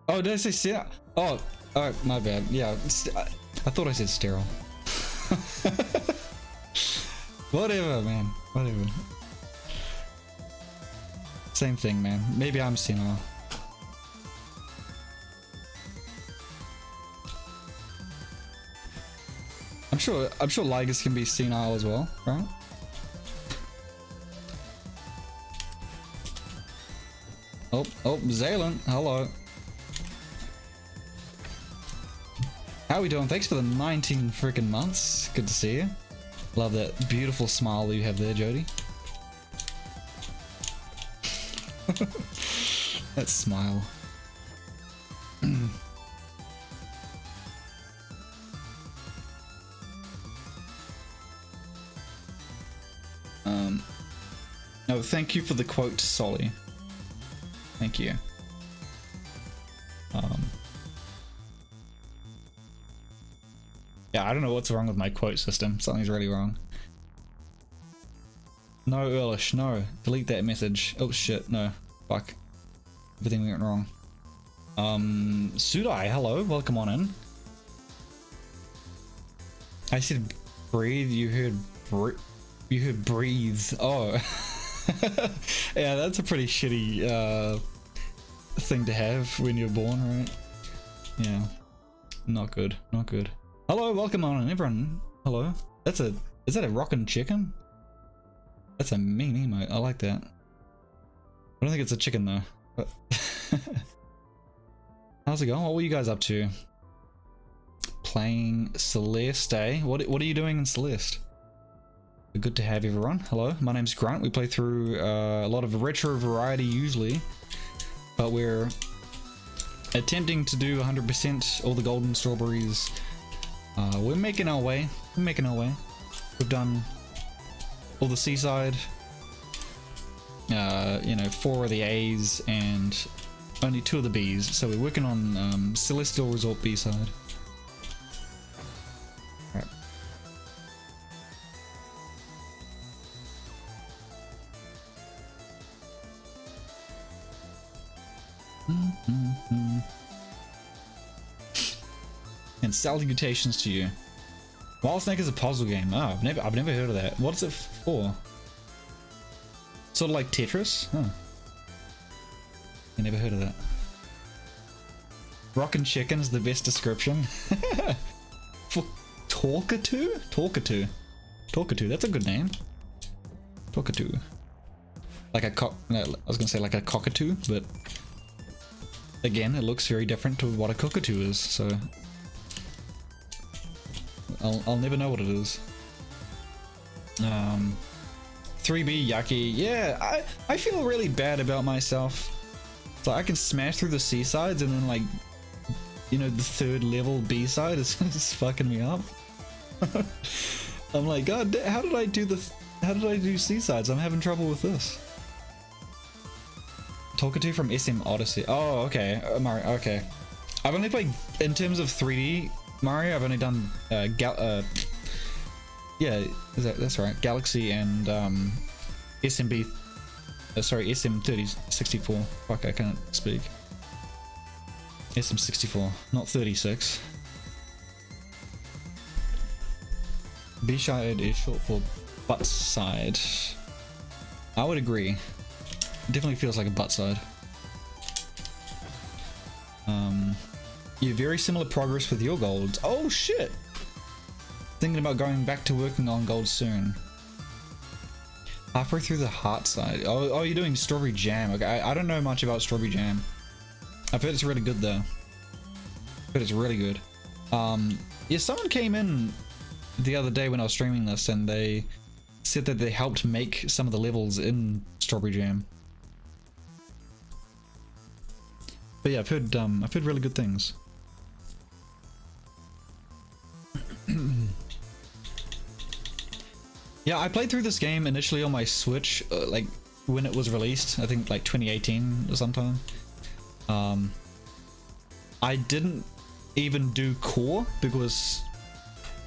Oh, did I say sterile? Oh, my bad. Yeah, I thought I said sterile. Whatever, man. Whatever. Same thing, man. Maybe I'm senile. I'm sure ligers can be senile as well, right? Oh, Zaylen, hello. How we doing? Thanks for the 19 freaking months. Good to see you. Love that beautiful smile that you have there, Jody. That smile. No, thank you for the quote, Solly. Thank you. Yeah, I don't know what's wrong with my quote system. Something's really wrong. No, Earlish, no. Delete that message. Oh shit, no. Fuck. Everything went wrong. Sudai, hello, welcome on in. I said breathe, you heard breathe. Oh. Yeah, that's a pretty shitty thing to have when you're born, right? Yeah. Not good, not good. Hello, welcome on, everyone. Hello. Is that a rockin' chicken? That's a mean emote. I like that. I don't think it's a chicken though. But how's it going? What were you guys up to? Playing Celeste, eh? What are you doing in Celeste? Good to have everyone. Hello, my name's Grunt. We play through a lot of retro variety usually, but we're attempting to do 100% all the golden strawberries. We're making our way. We've done all the seaside, you know, 4 of the A's and only 2 of the B's. So we're working on Celestial Resort B-side. Right. And salutations to you. Wild Snake is a puzzle game. Oh, I've never heard of that. What's it for? Sort of like Tetris? Huh. I never heard of that. Rockin' Chicken is the best description. For Talkatoo? Talkatoo, that's a good name. Talkatoo. Like a cock. No, I was gonna say like a cockatoo, but again, it looks very different to what a cockatoo is, so I'll never know what it is. 3B yucky. Yeah, I feel really bad about myself. So I can smash through the C sides and then, like, you know, the 3rd level B side is fucking me up. I'm like, God, how did I do C sides? I'm having trouble with this. Talkative from SM Odyssey. Oh, okay. Mario. Okay. I've only played in terms of 3D Mario. I've only done yeah, that's right. Galaxy and SMB. Sorry, SM3064. Fuck, I can't speak. SM64, not 36. B-side is short for butt side. I would agree. Definitely feels like a butt side. You have very similar progress with your golds. Oh shit! Thinking about going back to working on gold soon. Halfway through the heart side. Oh, you're doing strawberry jam. Okay, I don't know much about strawberry jam. I've heard it's really good though. But it's really good. Yeah, someone came in the other day when I was streaming this and they said that they helped make some of the levels in strawberry jam. But yeah, I've heard really good things. Yeah, I played through this game initially on my Switch, like when it was released. I think like 2018 or sometime. I didn't even do core because,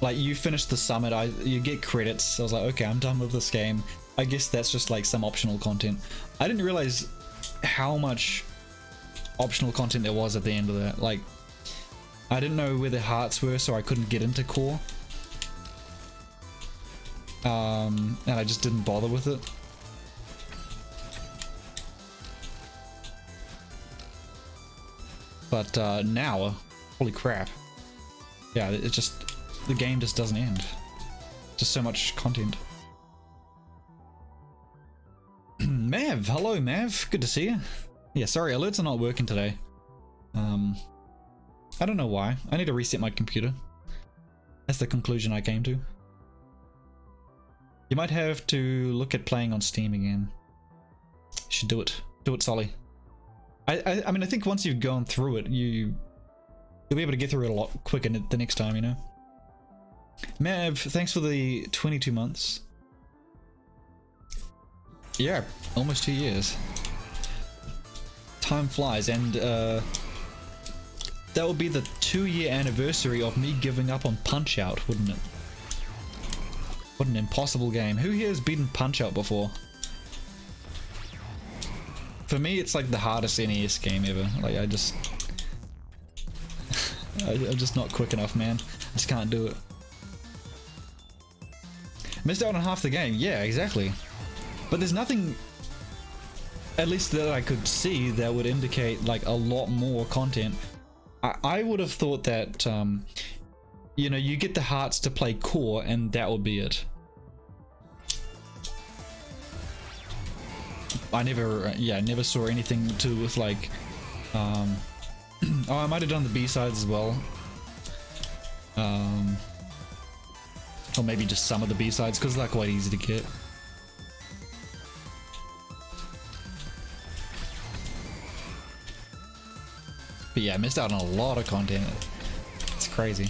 like, you finish the summit, you get credits. I was like, okay, I'm done with this game. I guess that's just like some optional content. I didn't realize how much optional content there was at the end of that. Like, I didn't know where the hearts were, so I couldn't get into core. And I just didn't bother with it. But now, holy crap. Yeah, it just, the game just doesn't end. Just so much content. Mav, hello Mav, good to see you. Yeah, sorry, alerts are not working today. I don't know why. I need to reset my computer. That's the conclusion I came to. You might have to look at playing on Steam again. You should do it. Do it, Solly. I mean, I think once you've gone through it, you'll be able to get through it a lot quicker the next time, you know? Mav, thanks for the 22 months. Yeah, almost 2 years. Time flies, and that would be the 2-year anniversary of me giving up on Punch-Out, wouldn't it? What an impossible game. Who here has beaten Punch-Out before? For me, it's like the hardest NES game ever. Like, I'm just not quick enough, man. I just can't do it. Missed out on half the game. Yeah, exactly. But there's nothing, at least that I could see, that would indicate like a lot more content. I would have thought that you know, you get the hearts to play core and that would be it. I never, yeah, never saw anything to do with like, oh, I might have done the B-sides as well. Or maybe just some of the B-sides because they're quite easy to get. But yeah, I missed out on a lot of content. It's crazy.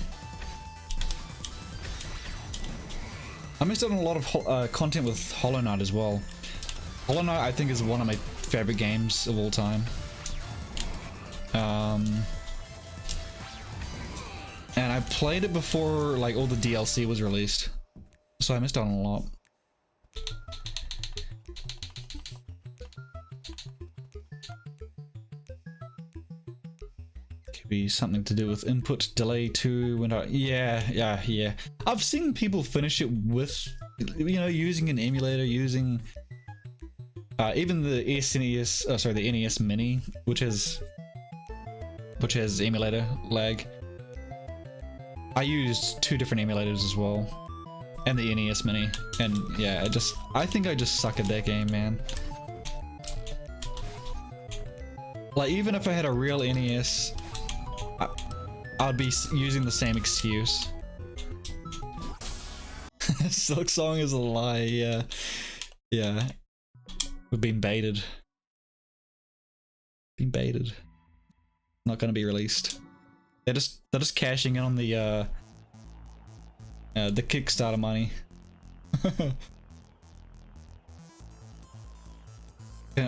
I missed out on a lot of content with Hollow Knight as well. Hollow Knight I think is one of my favorite games of all time. And I played it before like all the DLC was released. So I missed out on a lot. Could be something to do with input delay too. When yeah. I've seen people finish it with, you know, using an emulator, using even the SNES, sorry, the NES Mini, which has emulator lag. I used 2 different emulators as well, and the NES Mini, and yeah, I think I just suck at that game, man. Like, even if I had a real NES, I'd be using the same excuse. Silk Song is a lie, yeah. Yeah. We've been baited. Not gonna be released. They're just cashing in on the Kickstarter money.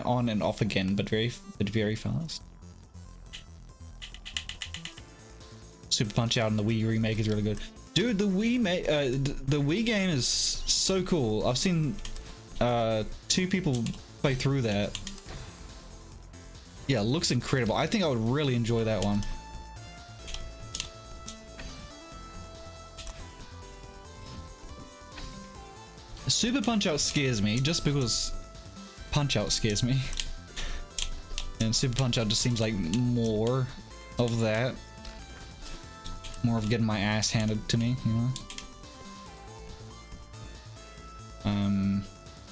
On and off again, but very fast. Super Punch Out and the Wii remake is really good, dude. The Wii game is so cool. I've seen 2 people play through that. Yeah, it looks incredible. I think I would really enjoy that one. Super Punch Out scares me just because Punch Out scares me. And Super Punch Out just seems like more of that. More of getting my ass handed to me, you know?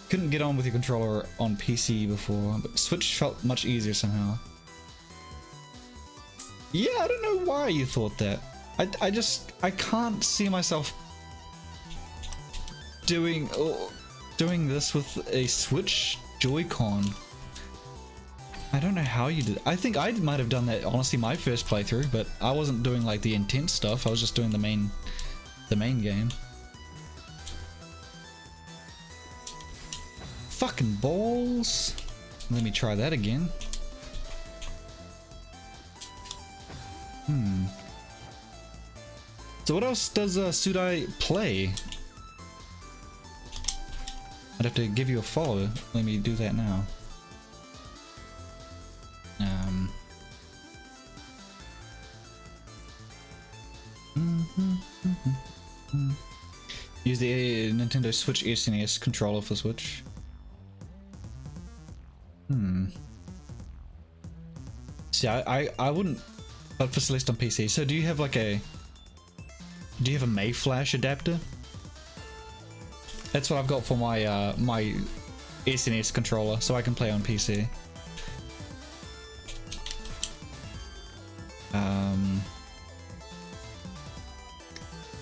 Couldn't get on with your controller on PC before, but Switch felt much easier somehow. Yeah, I don't know why you thought that. I can't see myself doing this with a Switch Joy-Con. I don't know how you did. I think I might have done that honestly my first playthrough, but I wasn't doing like the intense stuff. I was just doing the main game. Fucking balls. Let me try that again. So what else does Sudai play? I'd have to give you a follow. Let me do that now. Use the Nintendo Switch SNES controller for Switch. See, I wouldn't, but for Celeste on PC. So do you have like a Mayflash adapter? That's what I've got for my my SNES controller, so I can play on PC.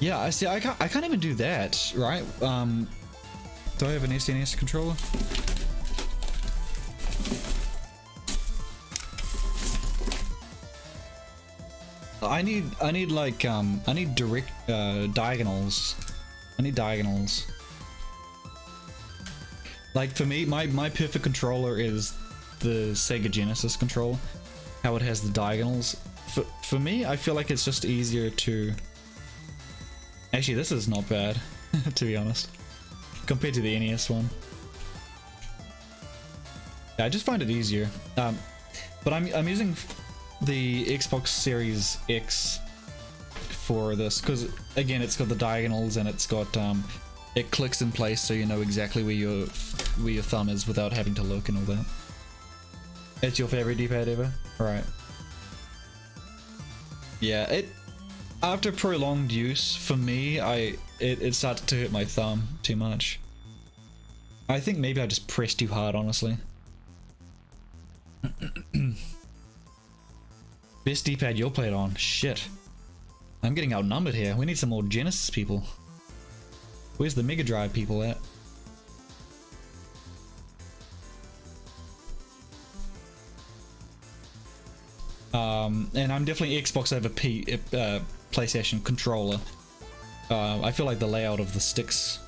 Yeah, I see. I can't even do that, right? Do I have an SNES controller? I need like I need direct diagonals. I need diagonals. Like for me, my perfect controller is the Sega Genesis controller. How it has the diagonals. For me, I feel like it's just easier to. Actually, this is not bad, to be honest, compared to the NES one. Yeah, I just find it easier. But I'm using the Xbox Series X for this because again, it's got the diagonals and it's got it clicks in place, so you know exactly where your thumb is without having to look and all that. It's your favorite D-pad ever? All right. Yeah, after prolonged use, for me, it starts to hurt my thumb too much. I think maybe I just pressed too hard, honestly. Best D-pad you'll play it on. Shit. I'm getting outnumbered here. We need some more Genesis people. Where's the Mega Drive people at? And I'm definitely Xbox over PlayStation controller. I feel like the layout of the sticks.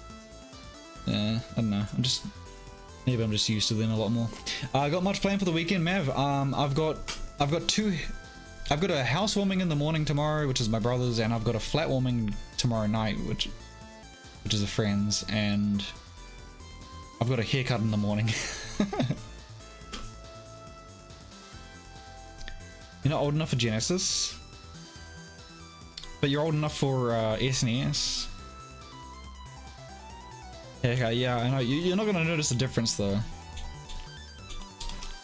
I don't know. Maybe I'm just used to them a lot more. I got much planned for the weekend, Mav. I've got a housewarming in the morning tomorrow, which is my brother's, and I've got a flat warming tomorrow night, which is a friend's, and I've got a haircut in the morning. You're not old enough for Genesis, but you're old enough for SNES. Yeah, I know. You're not gonna notice a difference though.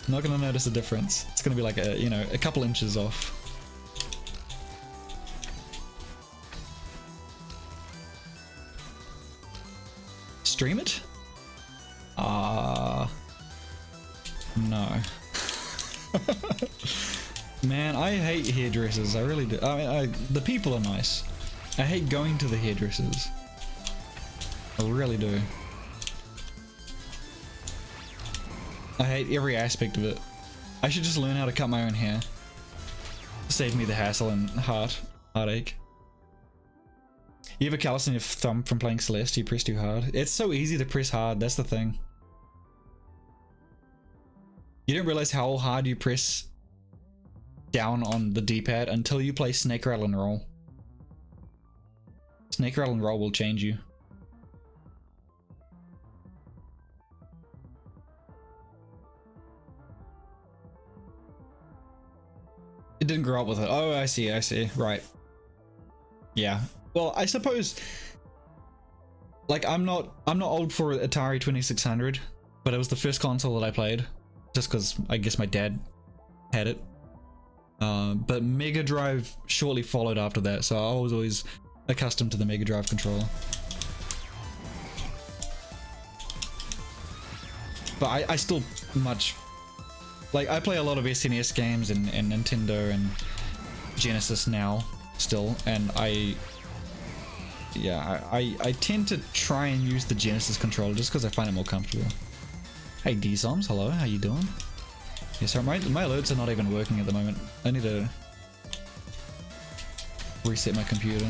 Not gonna notice a difference. It's gonna be like a couple inches off. Stream it? No. Man, I hate hairdressers. I really do. I mean, the people are nice. I hate going to the hairdressers. I really do. I hate every aspect of it. I should just learn how to cut my own hair. Save me the hassle and heartache. You have a callus in your thumb from playing Celeste? You press too hard? It's so easy to press hard, that's the thing. You don't realize how hard you press down on the D-pad until you play Snake Rattle and Roll. Snake Rattle and Roll will change you. It didn't grow up with it. Oh, I see, right. Yeah. Well, I suppose, like, I'm not old for Atari 2600, but it was the first console that I played, just because I guess my dad had it. But Mega Drive shortly followed after that, so I was always accustomed to the Mega Drive controller. But I still I play a lot of SNES games and Nintendo and Genesis now still, and I tend to try and use the Genesis controller just because I find it more comfortable. Hey D-Soms, hello, how you doing? Yeah, sorry, my alerts are not even working at the moment. I need to reset my computer.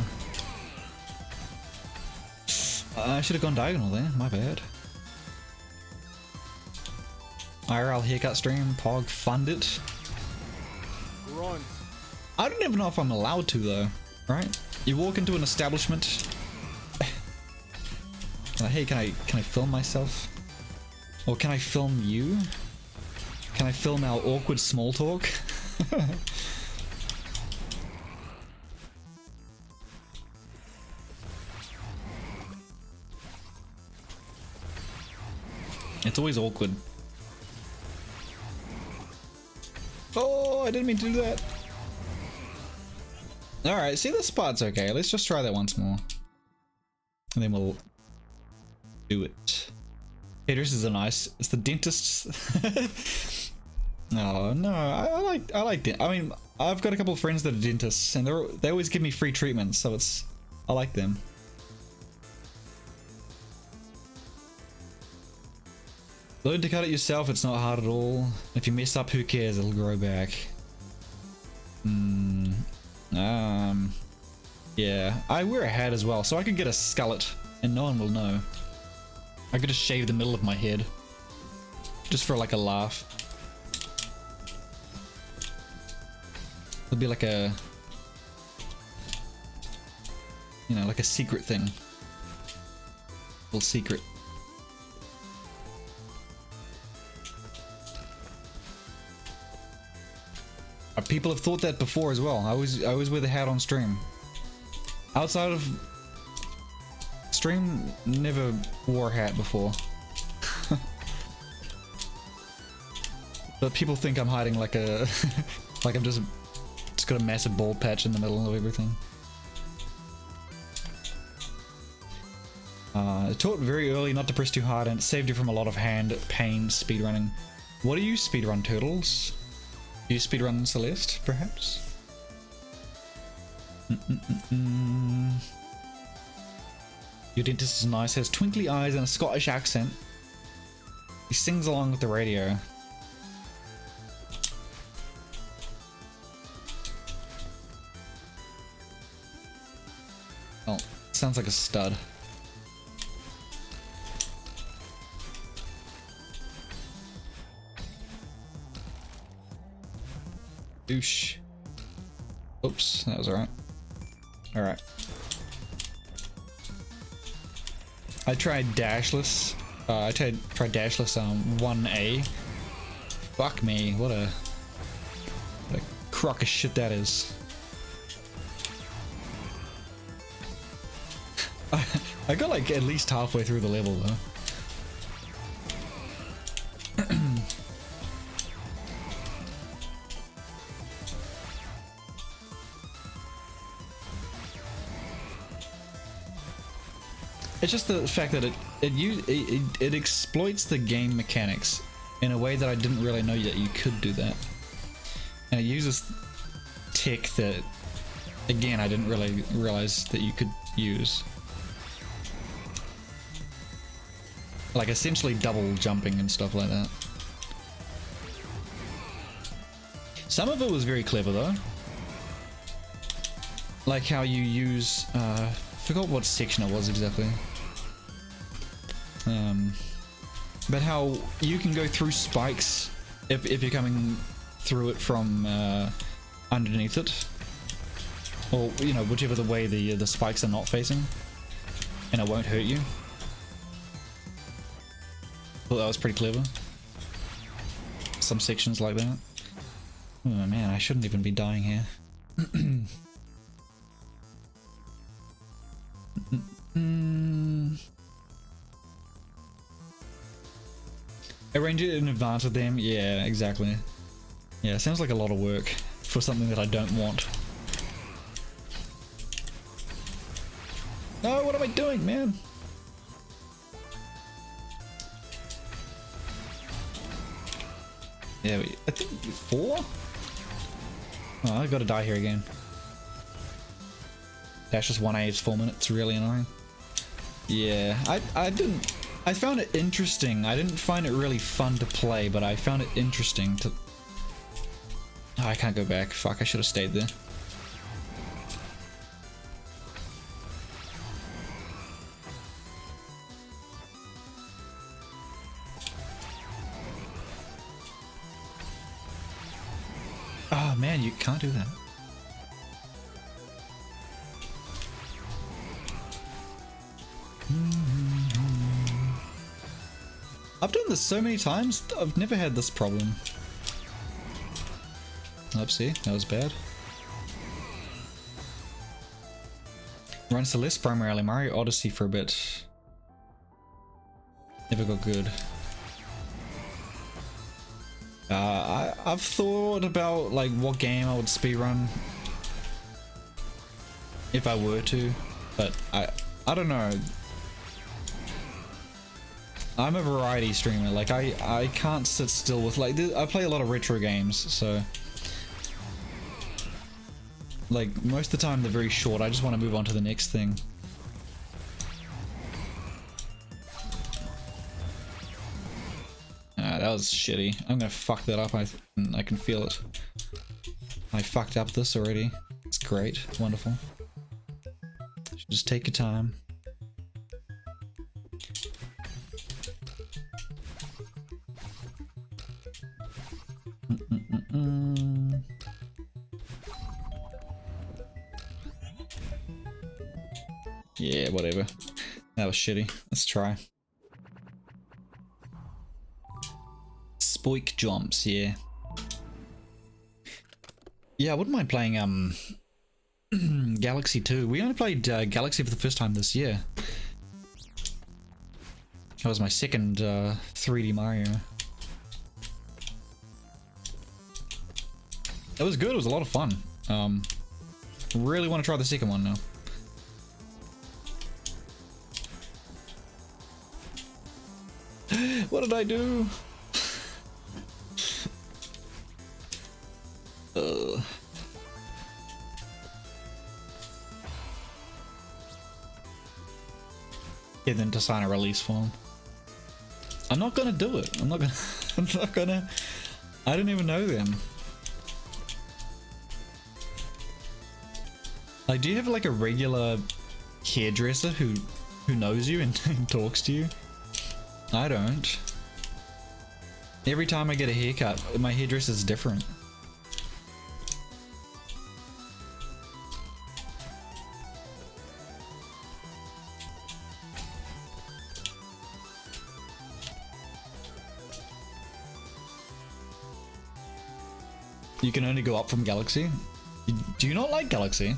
I should have gone diagonal there, my bad. IRL haircut stream, Pog, fund it. Run. I don't even know if I'm allowed to though, right? You walk into an establishment. Like, hey, can I film myself? Or can I film you? Can I film our awkward small talk? It's always awkward. Oh, I didn't mean to do that. Alright, see, this spot's okay. Let's just try that once more. And then we'll do it. Hairdressers are nice. It's the dentists. No, I like I mean, I've got a couple of friends that are dentists, and they always give me free treatments, so I like them. Learn to cut it yourself, it's not hard at all. If you mess up, who cares, it'll grow back. Yeah, I wear a hat as well, so I could get a skullet, and no one will know. I could just shave the middle of my head. Just for like a laugh. It'll be like a... you know, like a secret thing. Little secret. People have thought that before as well. I always wear the hat on stream. Outside of stream, never wore a hat before. But people think I'm hiding like a like I'm just got a massive bald patch in the middle of everything. Taught very early not to press too hard, and it saved you from a lot of hand pain speedrunning. What do you speedrun, Turtles? Do you speedrun Celeste, perhaps? Your dentist is nice, has twinkly eyes and a Scottish accent. He sings along with the radio. Oh, sounds like a stud. Douche. Oops, that was alright. Alright. I tried dashless. I tried dashless 1A. Fuck me, what a crock of shit that is. I got like at least halfway through the level though. It's just the fact that it exploits the game mechanics in a way that I didn't really know that you could do that, and it uses tech that, again, I didn't really realize that you could use, like essentially double jumping and stuff like that. Some of it was very clever though, like how you use forgot what section it was exactly. But how you can go through spikes if you're coming through it from underneath it, or you know, whichever the way the spikes are not facing, and it won't hurt you. Thought that was pretty clever. Some sections like that. Oh man, I shouldn't even be dying here. Arrange it in advance with them. Yeah, exactly. Yeah, sounds like a lot of work for something that I don't want. No, what am I doing, man? Yeah, I think 4? Oh, I gotta die here again. Dash just 1A is 4 minutes, really annoying. Yeah, I found it interesting. I didn't find it really fun to play, but I found it interesting to... Oh, I can't go back. Fuck, I should have stayed there. Oh man, you can't do that. I've done this so many times, I've never had this problem. Oopsie, that was bad. Run Celeste primarily, Mario Odyssey for a bit. Never got good. I've thought about like what game I would speedrun if I were to, but I don't know. I'm a variety streamer, like I can't sit still with, like, I play a lot of retro games, so like most of the time they're very short. I just want to move on to the next thing. That was shitty. I'm gonna fuck that up. I can feel it. I fucked up this already. It's great, wonderful. Should just take your time. Yeah, whatever. That was shitty. Let's try. Spoik jumps, yeah. Yeah, I wouldn't mind playing Galaxy 2. We only played Galaxy for the first time this year. That was my second 3D Mario. It was good, it was a lot of fun. Really want to try the second one now. What did I do? Get them to sign a release form. I'm not gonna do it. I'm not gonna. I'm not gonna. I don't even know them. Like, do you have like a regular hairdresser who knows you and talks to you? I don't. Every time I get a haircut, my hairdresser is different. You can only go up from Galaxy? Do you not like Galaxy?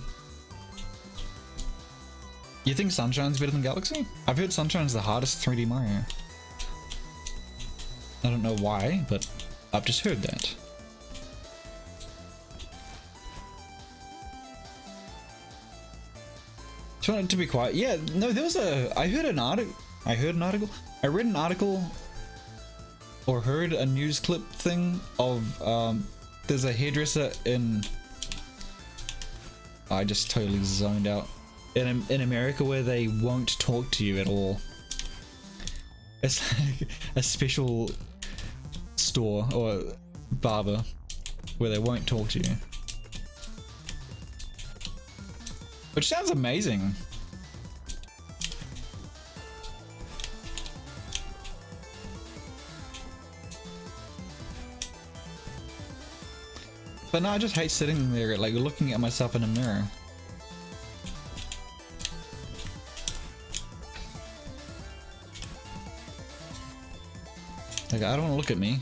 You think Sunshine's better than Galaxy? I've heard Sunshine's the hardest 3D Mario. I don't know why, but I've just heard that. Just wanted to be quiet. Yeah, no, there was I read an article, or heard a news clip thing of, there's a hairdresser in, I just totally zoned out, in America where they won't talk to you at all. It's like a special store or barber where they won't talk to you. Which sounds amazing. But no, I just hate sitting there, like, looking at myself in a mirror. Like, I don't want to look at me.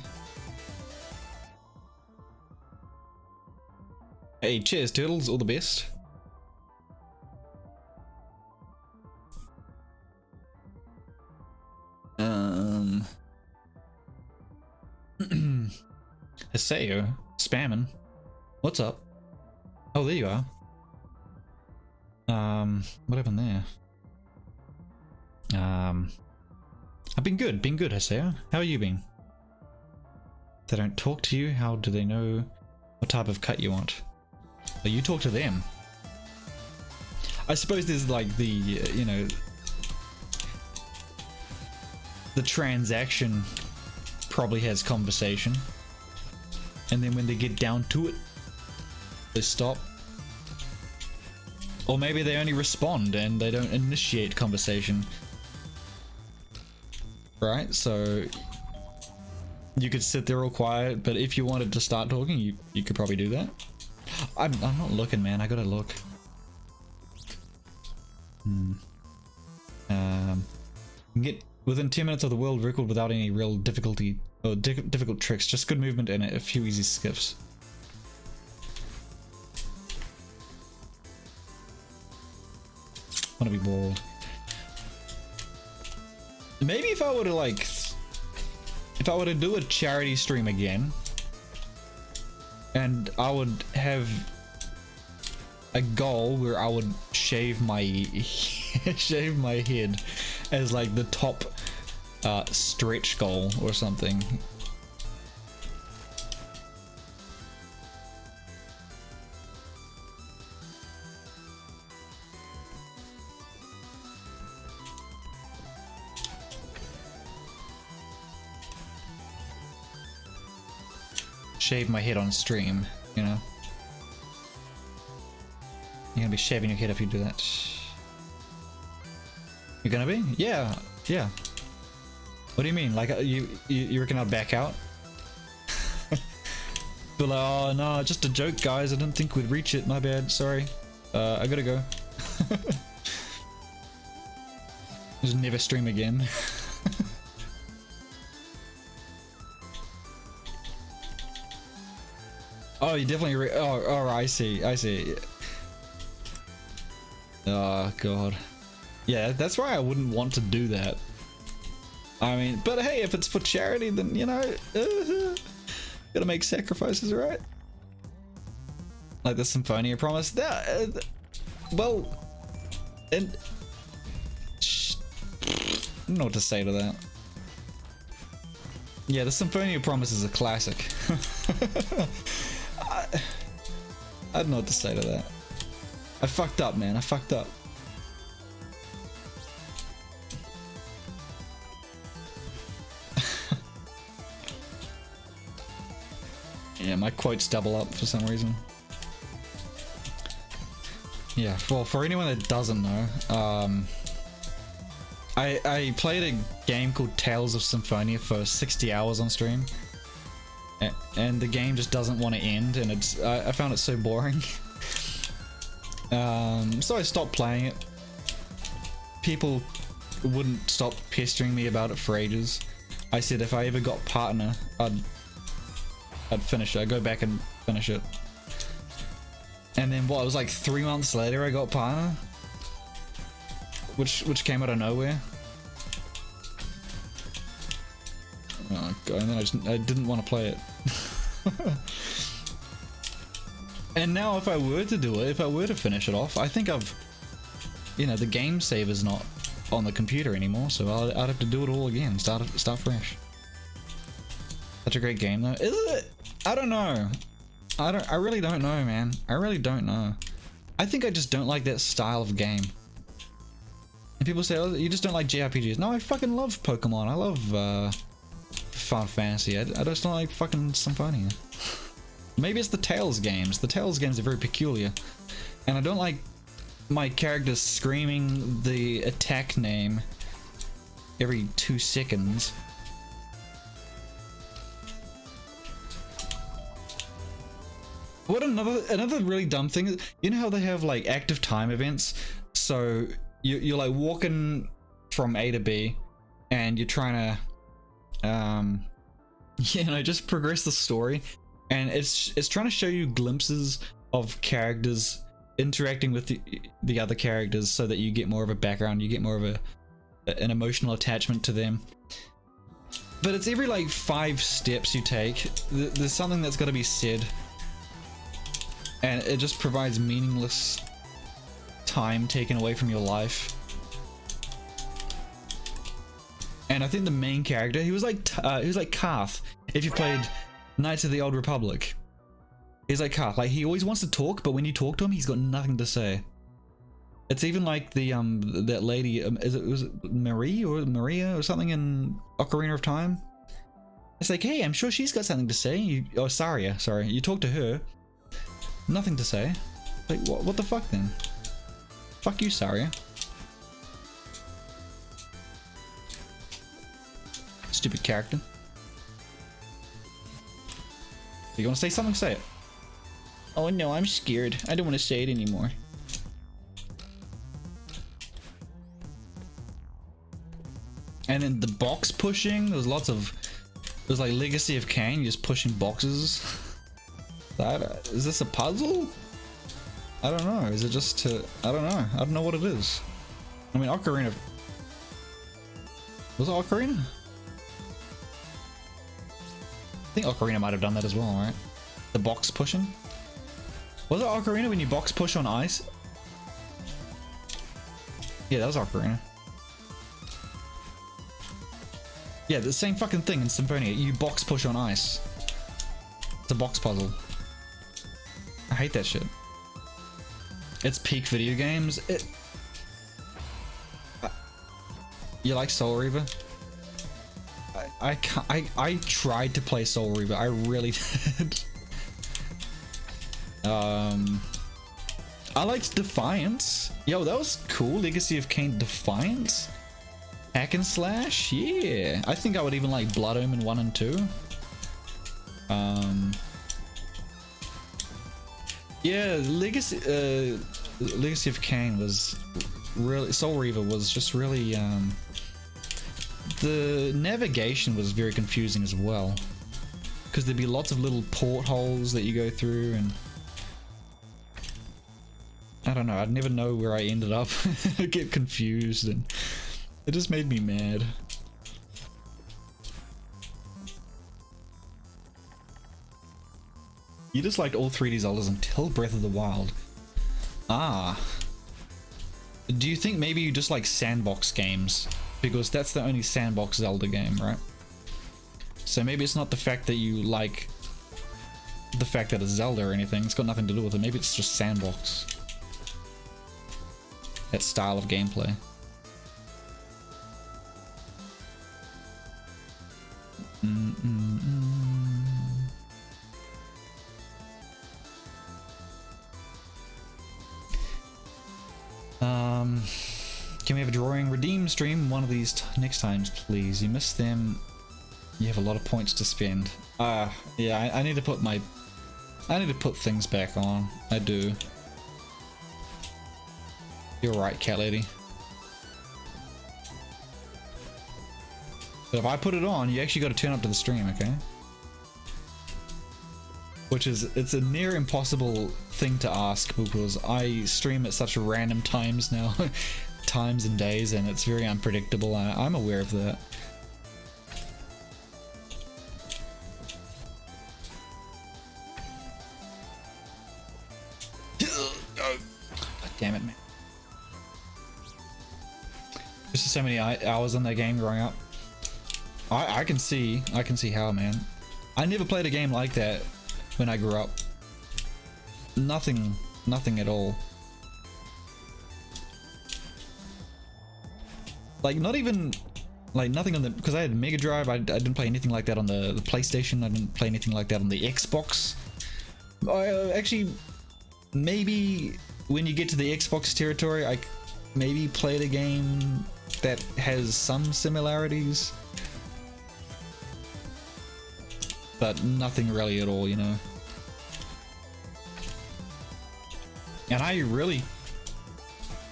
Hey, cheers, turtles, all the best. Haseo, spamming. What's up? Oh, there you are. What happened there? I've been good, Haseo. How are you been? If they don't talk to you, how do they know what type of cut you want? Oh, you talk to them. I suppose there's like the, you know, the transaction probably has conversation. And then when they get down to it, they stop. Or maybe they only respond and they don't initiate conversation. Right? So you could sit there all quiet, but if you wanted to start talking, you could probably do that. I'm not looking, man. I gotta look. You can get within 10 minutes of the world record without any real difficulty or difficult tricks, just good movement and a few easy skips. Wanna be bold. Maybe if I were to like, if I were to do a charity stream again, and I would have a goal where I would shave my shave my head as like the top stretch goal or something. Shave my head on stream, you know. You're gonna be shaving your head if you do that. You're gonna be? Yeah, yeah. What do you mean? Like, you reckon I'll back out? But like, oh no, just a joke, guys. I didn't think we'd reach it. My bad. Sorry. I gotta go. Just never stream again. Oh, you definitely oh, I see. Oh god. Yeah, that's why I wouldn't want to do that. I mean, but hey, if it's for charity, then, you know, gotta make sacrifices, right? Like the Symphonia promise. That, well, and I don't know what to say to that. Yeah, the Symphonia Promise is a classic. I don't know what to say to that. I fucked up, man. I fucked up. Yeah, my quotes double up for some reason. Yeah, well, for anyone that doesn't know, I played a game called Tales of Symphonia for 60 hours on stream, and the game just doesn't want to end, and I found it so boring. So I stopped playing it. People wouldn't stop pestering me about it for ages. I said if I ever got partner, I'd finish it. I'd go back and finish it. And then what? It was like 3 months later I got partner, which came out of nowhere. Oh god! And then I didn't want to play it. And now if I were to do it, if I were to finish it off, I think the game saver's not on the computer anymore, so I'd have to do it all again, start fresh. Such a great game though. Is it? I don't know. I really don't know, man. I really don't know. I think I just don't like that style of game. And people say, oh, you just don't like JRPGs. No, I fucking love Pokemon. I love Final Fantasy. I just don't like fucking Symphonia. Maybe it's the Tales games. The Tales games are very peculiar. And I don't like my characters screaming the attack name every 2 seconds. What another really dumb thing is, you know how they have like active time events? So you're like walking from A to B and you're trying to just progress the story, and it's trying to show you glimpses of characters interacting with the other characters so that you get more of a background, you get more of an emotional attachment to them. But it's every like 5 steps you take, there's something that's got to be said. And it just provides meaningless time taken away from your life. And I think the main character, he was like Karth. If you played Knights of the Old Republic, he's like Karth. Like he always wants to talk, but when you talk to him, he's got nothing to say. It's even like the that lady. Was it Maria or something in Ocarina of Time? It's like, hey, I'm sure she's got something to say. Saria, sorry. You talk to her. Nothing to say. Like, what the fuck then? Fuck you, Saria. Stupid character. You want to say something? Say it. Oh no, I'm scared. I don't want to say it anymore. And then the box pushing. There's like Legacy of Kain, just pushing boxes. Is this a puzzle? I don't know. Is it just to... I don't know. I don't know what it is. I mean, Ocarina... Was it Ocarina? I think Ocarina might have done that as well, right? The box pushing? Was it Ocarina when you box push on ice? Yeah, that was Ocarina. Yeah, the same fucking thing in Symphonia. You box push on ice. It's a box puzzle. I hate that shit. It's peak video games. You like Soul Reaver? I tried to play Soul Reaver. I really did. I liked Defiance. Yo, that was cool. Legacy of Kain Defiance. Hack and slash. Yeah. I think I would even like Blood Omen 1 and 2. Yeah, Legacy of Kain was really... Soul Reaver was just really... the navigation was very confusing as well. Because there'd be lots of little portholes that you go through, and... I don't know, I'd never know where I ended up. I'd get confused, and... It just made me mad. You just liked all 3D Zeldas until Breath of the Wild. Ah. Do you think maybe you just like sandbox games? Because that's the only sandbox Zelda game, right? So maybe it's not the fact that you like the fact that it's Zelda or anything. It's got nothing to do with it. Maybe it's just sandbox. That style of gameplay. Can we have a drawing redeem stream one of these next times, please? You missed them. You have a lot of points to spend. Yeah, I need to put my... I need to put things back on. I do. You're right, cat lady. But if I put it on, you actually got to turn up to the stream, okay? Which is, it's a near impossible thing to ask because I stream at such random times now. Times and days, and it's very unpredictable. I'm aware of that. God damn it, man. There's just so many hours on that game growing up. I can see how, man. I never played a game like that when I grew up. Nothing at all. Like, not even, like, nothing on the, because I had Mega Drive, I didn't play anything like that on the PlayStation, I didn't play anything like that on the Xbox. Actually, maybe when you get to the Xbox territory, I maybe played a game that has some similarities. But nothing really at all, you know. And I really,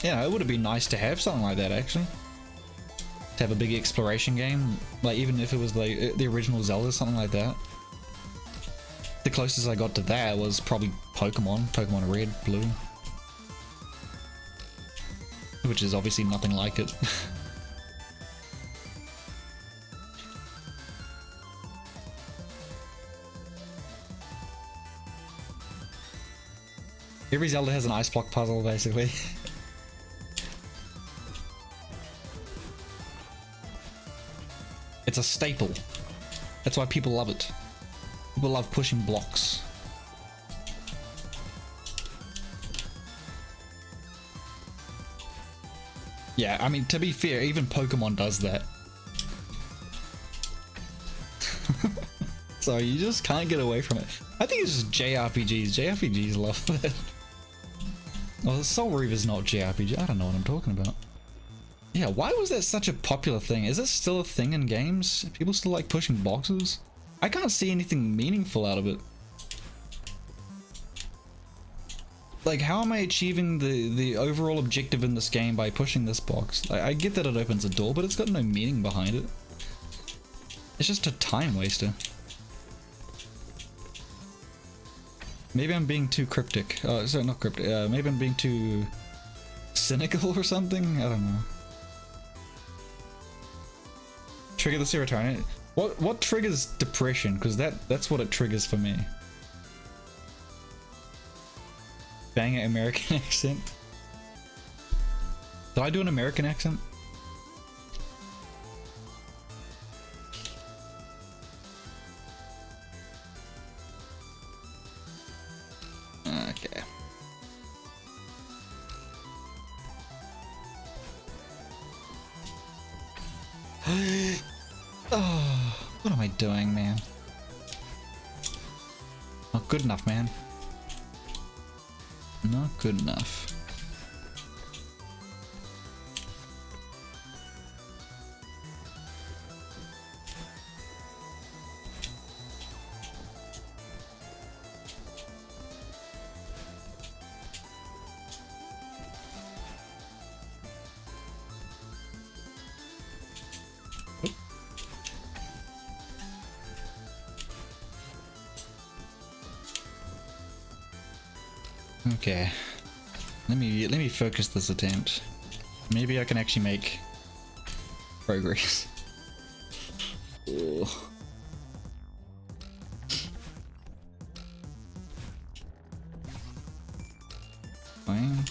yeah, it would have been nice to have something like that, actually. To have a big exploration game, like even if it was like the original Zelda, something like that. The closest I got to that was probably Pokemon Red, Blue. Which is obviously nothing like it. Every Zelda has an ice block puzzle, basically. It's a staple. That's why people love it. People love pushing blocks. Yeah, I mean, to be fair, even Pokemon does that. So you just can't get away from it. I think it's just JRPGs. JRPGs love that. Oh, Soul Reaver's not JRPG. I don't know what I'm talking about. Yeah, why was that such a popular thing? Is it still a thing in games? People still like pushing boxes? I can't see anything meaningful out of it. Like, how am I achieving the overall objective in this game by pushing this box? I get that it opens a door, but it's got no meaning behind it. It's just a time waster. Maybe I'm being too cryptic. Oh, sorry, not cryptic. Maybe I'm being too cynical or something? I don't know. Trigger the serotonin. What triggers depression? Because that's what it triggers for me. Bang an American accent. Did I do an American accent? Okay. Oh, what am I doing, man? Not good enough, man. Not good enough. Okay, let me focus this attempt. Maybe I can actually make progress. Ugh. Fine.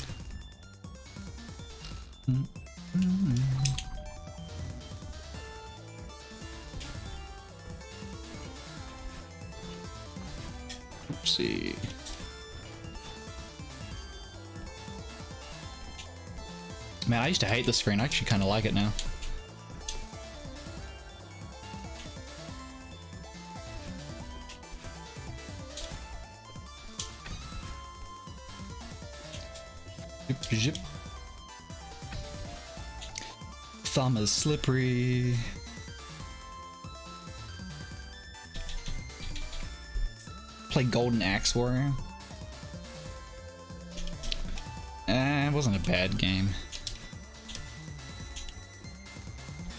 Oopsie. Man, I used to hate the screen. I actually kind of like it now. Zip. Thumb is slippery. Play Golden Axe Warrior. It wasn't a bad game.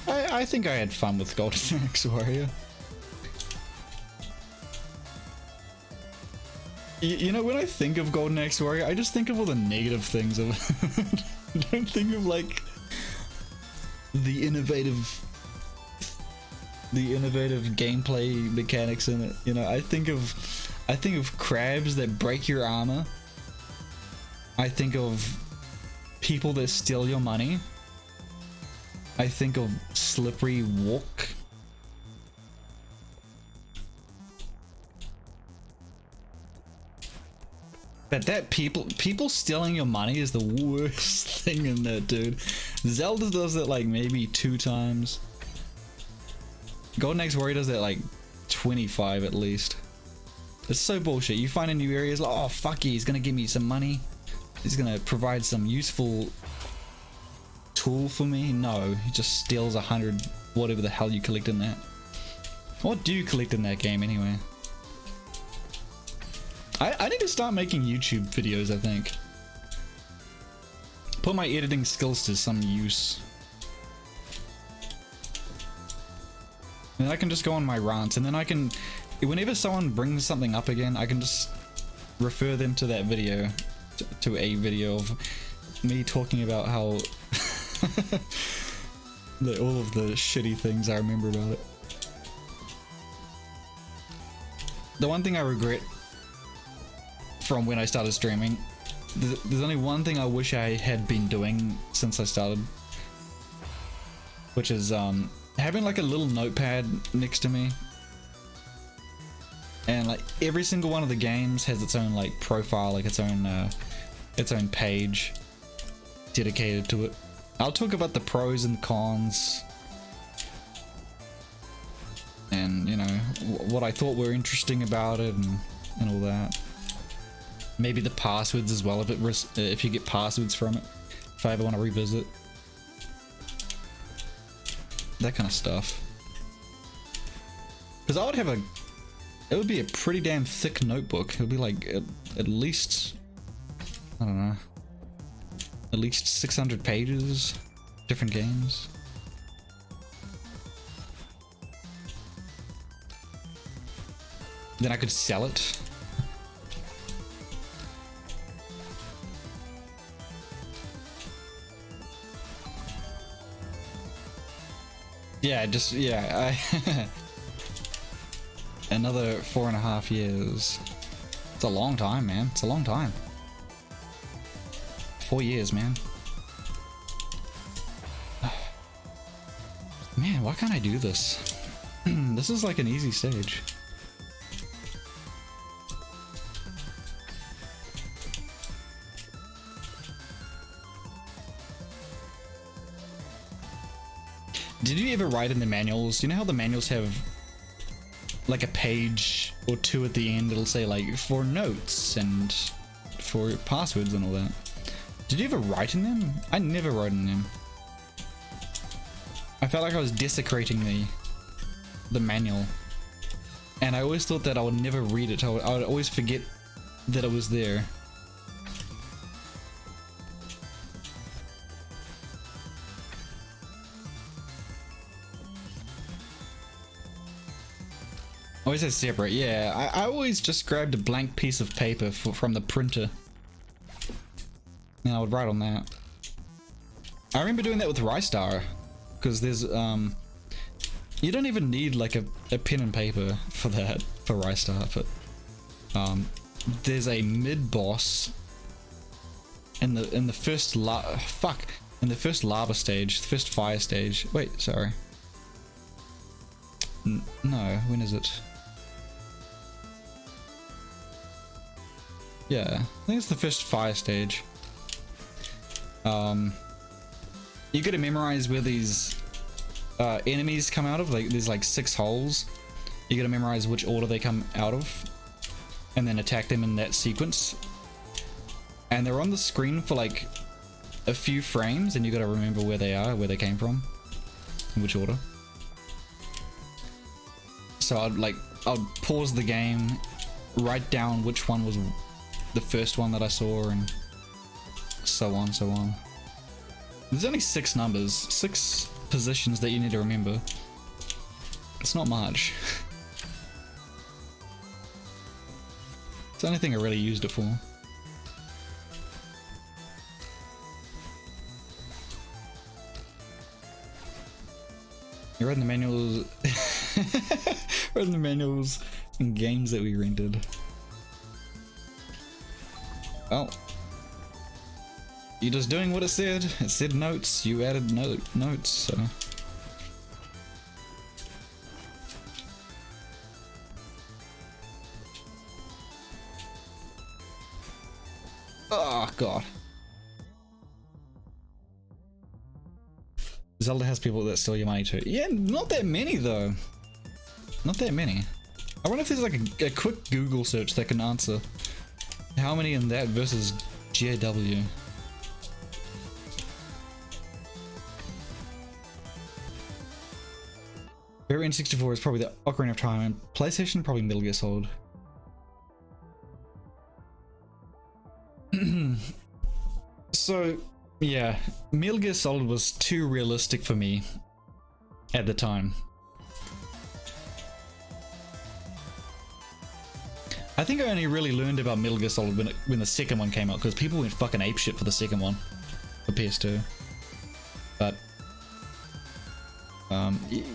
I think I had fun with Golden Axe Warrior. You know, when I think of Golden Axe Warrior, I just think of all the negative things of it. I don't think of like the innovative gameplay mechanics in it. You know, I think of crabs that break your armor. I think of people that steal your money. I think of slippery walk. But that people stealing your money is the worst thing in there, dude. Zelda does it like maybe 2 times. Golden Axe Warrior does it like 25 at least. It's so bullshit. You find a new area, it's like, oh fuck yeah, he's gonna give me some money. He's gonna provide some useful tool for me. No, he just steals 100 whatever the hell you collect in that. What do you collect in that game anyway? I need to start making YouTube videos, I think. Put my editing skills to some use. And I can just go on my rants, and then I can, whenever someone brings something up again, I can just refer them to that video, to a video of me talking about how all of the shitty things I remember about it. The one thing I regret from when I started streaming, there's only one thing I wish I had been doing since I started, which is having like a little notepad next to me, and like every single one of the games has its own like profile, like its own page dedicated to it. I'll talk about the pros and cons, and you know what I thought were interesting about it, and all that. Maybe the passwords as well, if you get passwords from it, if I ever want to revisit. That kind of stuff. Because I would have it would be a pretty damn thick notebook. It would be like at least, I don't know, at least 600 pages, different games. Then I could sell it. Yeah, another 4.5 years. It's a long time, man. It's a long time. 4 years, man. Man, why can't I do this? This is like an easy stage. Did you ever write in the manuals? You know how the manuals have like a page or 2 at the end? It'll say like for notes and for passwords and all that. Did you ever write in them? I never wrote in them. I felt like I was desecrating the manual, and I always thought that I would never read it. I would always forget that it was there. Always said separate, yeah. I always just grabbed a blank piece of paper from the printer, and I would write on that. I remember doing that with Rystar, because there's you don't even need like a pen and paper for that for Rystar, but there's a mid boss in the first lava stage, the first fire stage. Wait, sorry. No, when is it? Yeah, I think it's the first fire stage. You gotta memorize where these enemies come out of. Like there's like 6 holes. You gotta memorize which order they come out of, and then attack them in that sequence. And they're on the screen for like a few frames, and you gotta remember where they are, where they came from, in which order. So I'd pause the game, write down which one was the first one that I saw, and so on, so on. There's only 6 numbers, 6 positions that you need to remember. It's not much. It's the only thing I really used it for. You read the manuals. Read the manuals and games that we rented. Oh. You're just doing what it said. It said notes. You added notes, so. Oh, God. Zelda has people that steal your money too. Yeah, not that many though. Not that many. I wonder if there's like a quick Google search that can answer how many in that versus GAW. Variant 64 is probably the Ocarina of Time, and PlayStation probably Metal Gear Solid. So yeah, Metal Gear Solid was too realistic for me at the time. I think I only really learned about Metal Gear Solid when the second one came out, because people went fucking apeshit for the second one for PS2. But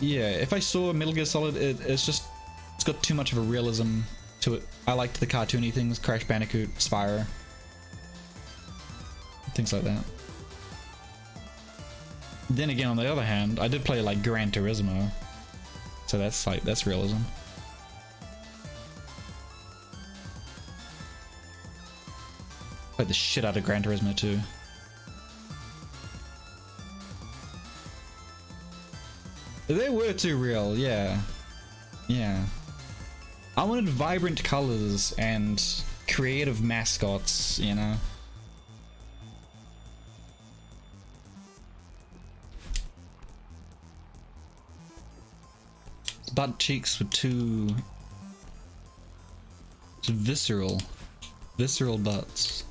yeah, if I saw Metal Gear Solid, it's got too much of a realism to it. I liked the cartoony things, Crash Bandicoot, Spyro, things like that. Then again, on the other hand, I did play like Gran Turismo, so that's realism. Played the shit out of Gran Turismo 2. They were too real, yeah. Yeah. I wanted vibrant colors and creative mascots, you know. Butt cheeks were too visceral butts.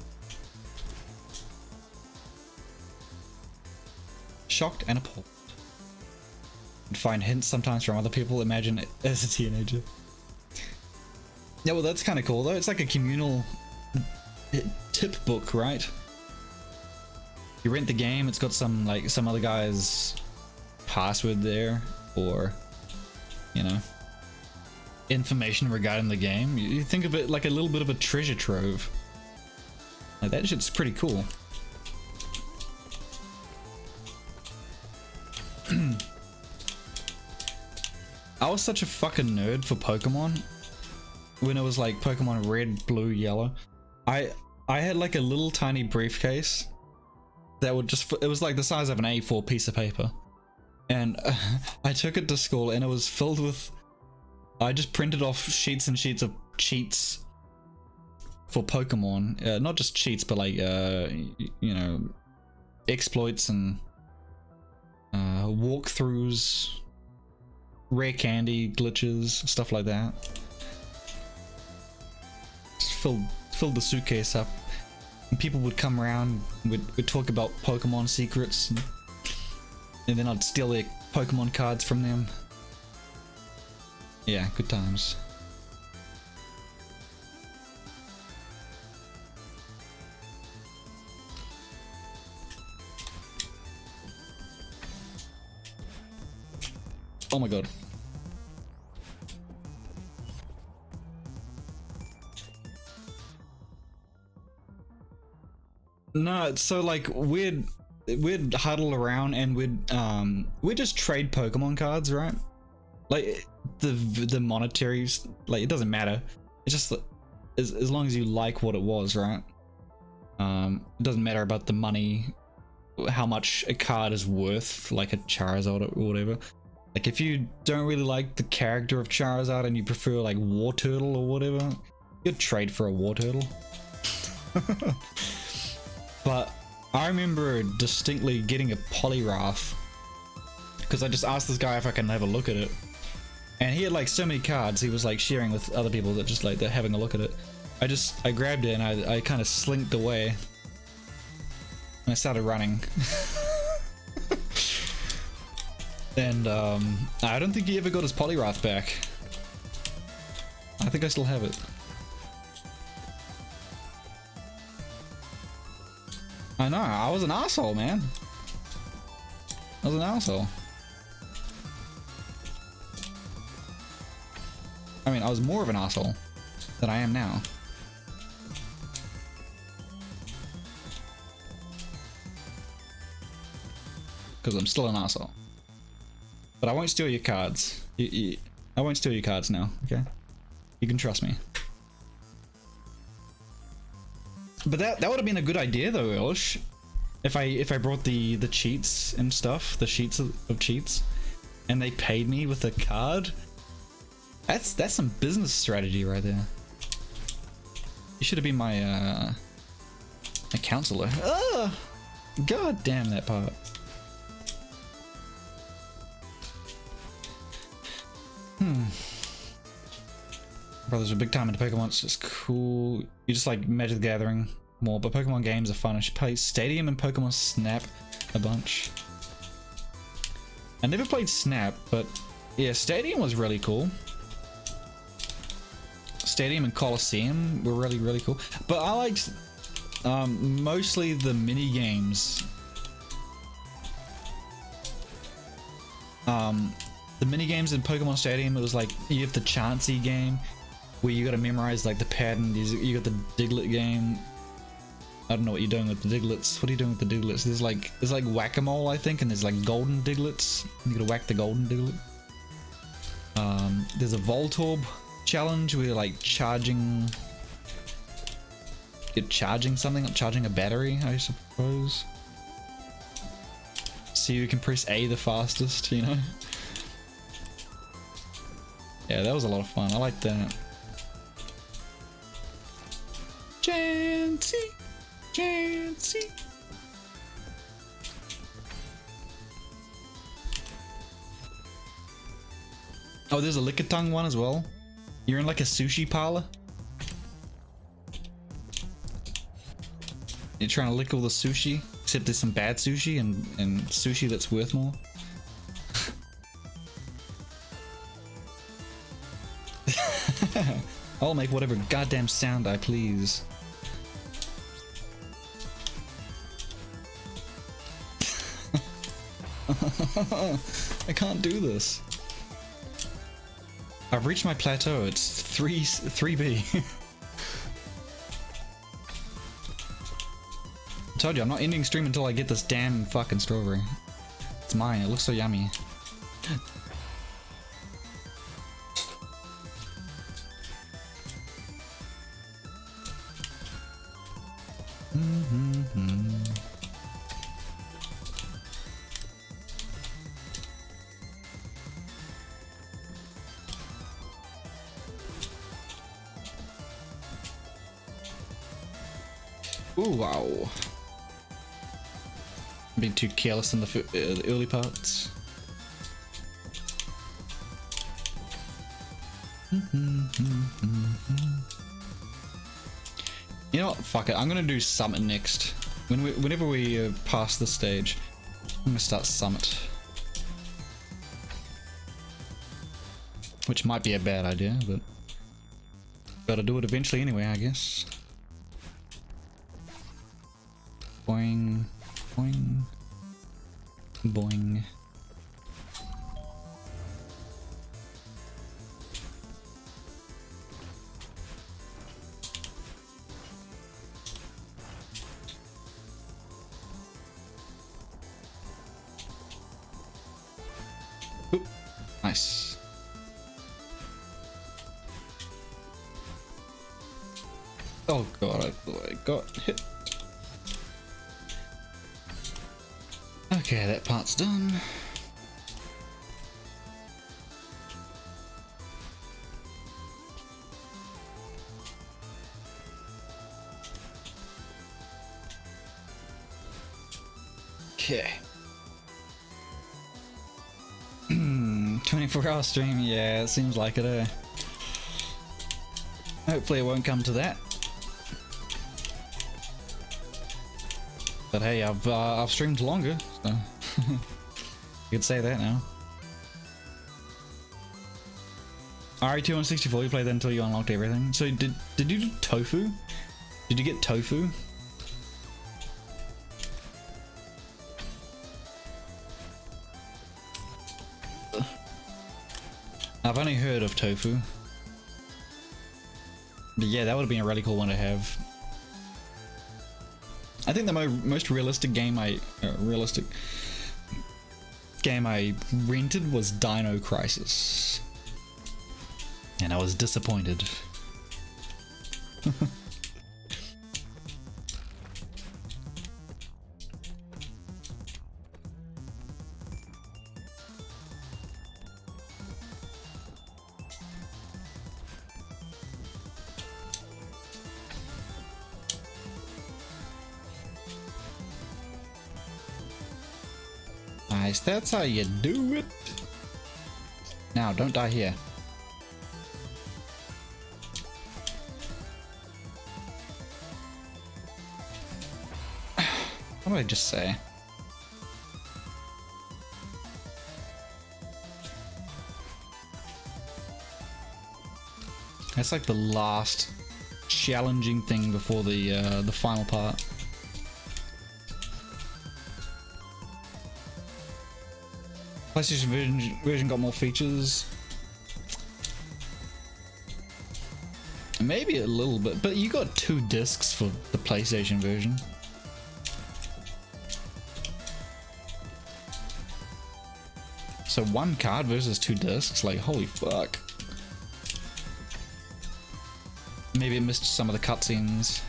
Shocked and appalled. And find hints sometimes from other people. Imagine it as a teenager. Yeah, well, that's kind of cool though. It's like a communal tip book, right? You rent the game. It's got some other guy's password there, or you know, information regarding the game. You think of it like a little bit of a treasure trove. Like, that shit's pretty cool. I was such a fucking nerd for Pokemon when it was like Pokemon Red, Blue, Yellow. I had like a little tiny briefcase that would it was like the size of an A4 piece of paper. And I took it to school, and it was filled with, I just printed off sheets and sheets of cheats for Pokemon. Not just cheats, but like, you know, exploits and walkthroughs, rare candy glitches, stuff like that. Just filled the suitcase up. And people would come around, we'd talk about Pokemon secrets, and then I'd steal their Pokemon cards from them. Yeah, good times. Oh my god. No, so like we'd huddle around and we'd just trade Pokemon cards, right? Like the monetaries, like it doesn't matter. It's just as long as you like what it was, right? It doesn't matter about the money, how much a card is worth, like a Charizard or whatever. Like if you don't really like the character of Charizard and you prefer like War Turtle or whatever, you'd trade for a War Turtle. But I remember distinctly getting a Poliwrath because I just asked this guy if I can have a look at it, and he had like so many cards he was like sharing with other people that just like they're having a look at it. I grabbed it and I kind of slinked away and I started running. And I don't think he ever got his Poliwrath back. I think I still have it. I know, I was an asshole, man. I was an asshole. I mean, I was more of an asshole than I am now. Because I'm still an asshole. But I won't steal your cards. I won't steal your cards now, okay? You can trust me. But that would have been a good idea though, Elish. If I brought the cheats and stuff, the sheets of cheats, and they paid me with a card. That's some business strategy right there. You should have been my counselor. Ugh! God damn that part. Brothers are big time into Pokemon. It's just cool. You just like Magic the Gathering more, but Pokemon games are fun. I should play Stadium and Pokemon Snap a bunch. I never played Snap, but yeah, Stadium was really cool. Stadium and Coliseum were really cool. But I liked mostly the mini games. The mini games in Pokemon Stadium, it was like you have the Chansey game where you got to memorize like the pattern. You got the Diglett game. I don't know what you're doing with the Diglets. What are you doing with the Diglets? There's like whack-a-mole, I think, and there's like golden Diglets. You gotta whack the golden Diglett. There's a Voltorb challenge where you're like you're charging something, charging a battery, I suppose. So you can press A the fastest, you know? Yeah, that was a lot of fun. I like that. Chansey. Oh, there's a Lickitung one as well. You're in like a sushi parlor. You're trying to lick all the sushi, except there's some bad sushi and sushi that's worth more. I'll make whatever goddamn sound I please. I can't do this. I've reached my plateau. It's 3B. I told you, I'm not ending stream until I get this damn fucking strawberry. It's mine. It looks so yummy. Ooh, wow. I'm being too careless in the early parts. You know what? Fuck it. I'm gonna do Summit next. Whenever we pass this stage, I'm gonna start Summit. Which might be a bad idea, but gotta do it eventually anyway, I guess. Boing, boing, boing. Oop, nice. Oh god, I thought I got hit. Okay, that part's done. Okay. 24-hour stream, yeah, it seems like it, eh? Hopefully it won't come to that. But hey, I've streamed longer, so you could say that now. RE2 on 64, you played that until you unlocked everything. So did you do tofu? Did you get tofu? I've only heard of tofu. But yeah, that would have been a really cool one to have. I think the most realistic game I rented was Dino Crisis, and I was disappointed. Nice, that's how you do it. Now, don't die here. What did I just say? That's like the last challenging thing before the final part. PlayStation version got more features. Maybe a little bit, but you got 2 discs for the PlayStation version. So 1 card versus 2 discs, like holy fuck. Maybe it missed some of the cutscenes,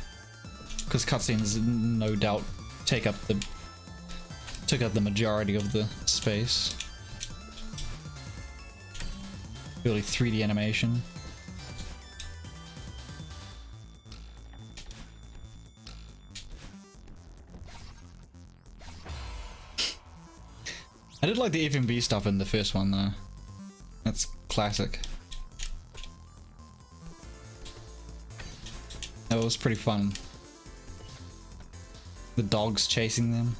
because cutscenes no doubt took up the majority of the space. Really 3D animation. I did like the FMV stuff in the first one though. That's classic. That was pretty fun. The dogs chasing them.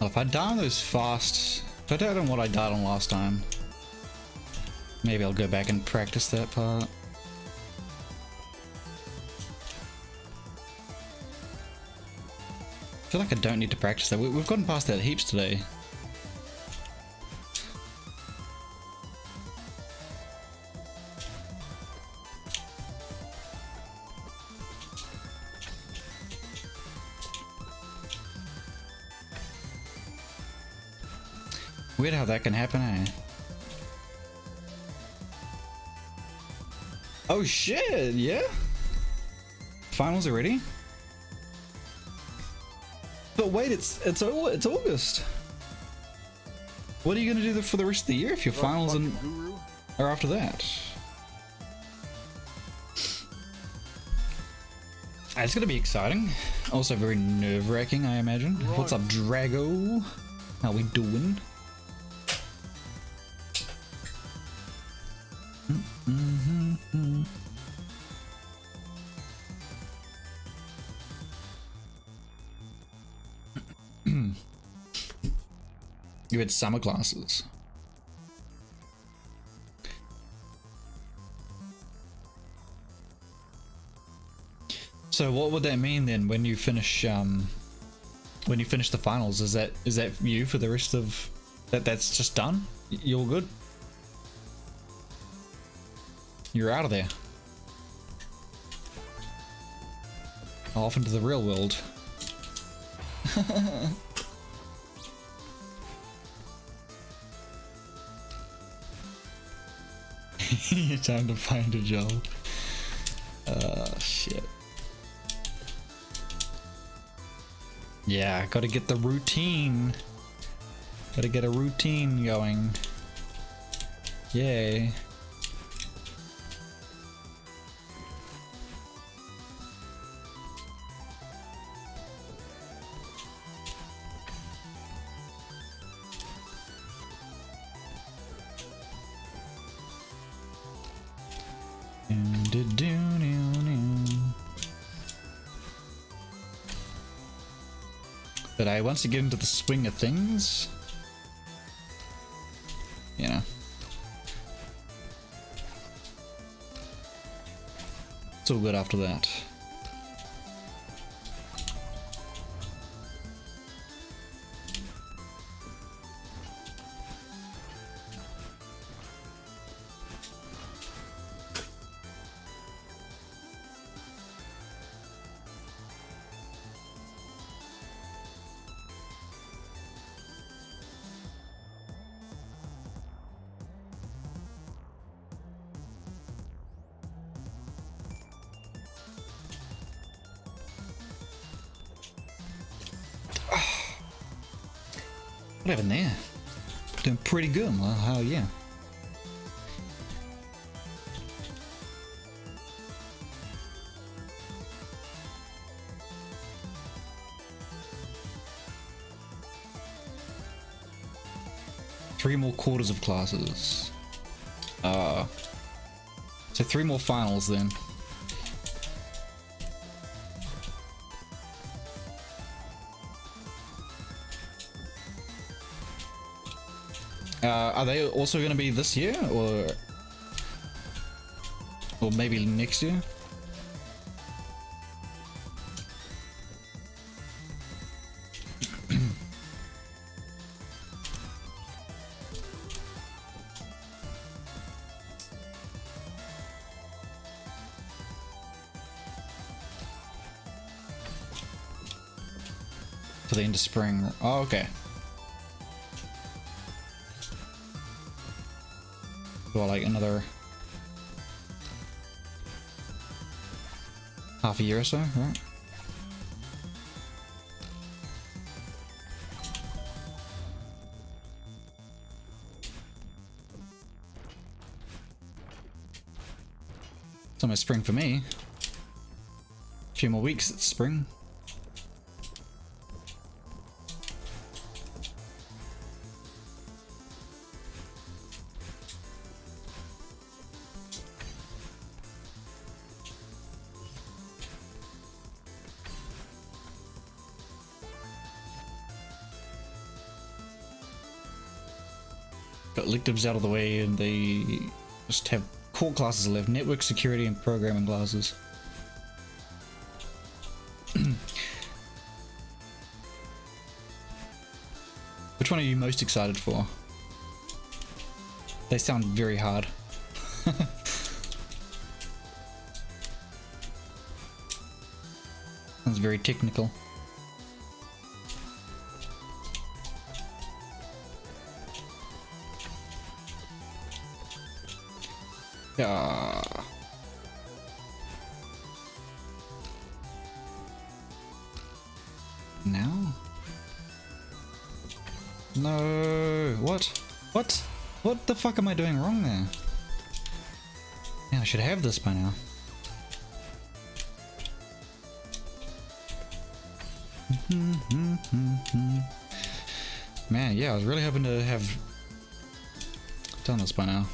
Well, if I die on those fast, if I died on what I died on last time, maybe I'll go back and practice that part. feel like I don't need to practice that. We've gotten past that heaps today. Weird how that can happen, eh? Oh shit, yeah? Finals already? But wait, it's August. What are you gonna do for the rest of the year if your finals are after that? It's gonna be exciting. Also very nerve-wracking, I imagine. What's up, Drago? How we doing? You had summer classes. So what would that mean then when you finish the finals? Is that you for the rest of that's just done? You're good? You're out of there. Off into the real world. Time to find a job. Shit. Yeah, gotta get the routine. Gotta get a routine going. Yay. But once you get into the swing of things, you know, it's all good after that. What happened there? Doing pretty good. Well, hell yeah. Three more quarters of classes. So 3 more finals then. Are they also going to be this year, or maybe next year? To the end of spring. Oh, okay. Well, like another half a year or so, right? It's almost spring for me. A few more weeks, it's spring. Got electives out of the way, and they just have core classes left: network security and programming classes. one are you most excited for? They sound very hard. Sounds very technical. Yeah. Now? No. What? What? What the fuck am I doing wrong there? Yeah, I should have this by now. Man, yeah, I was really hoping to have done this by now.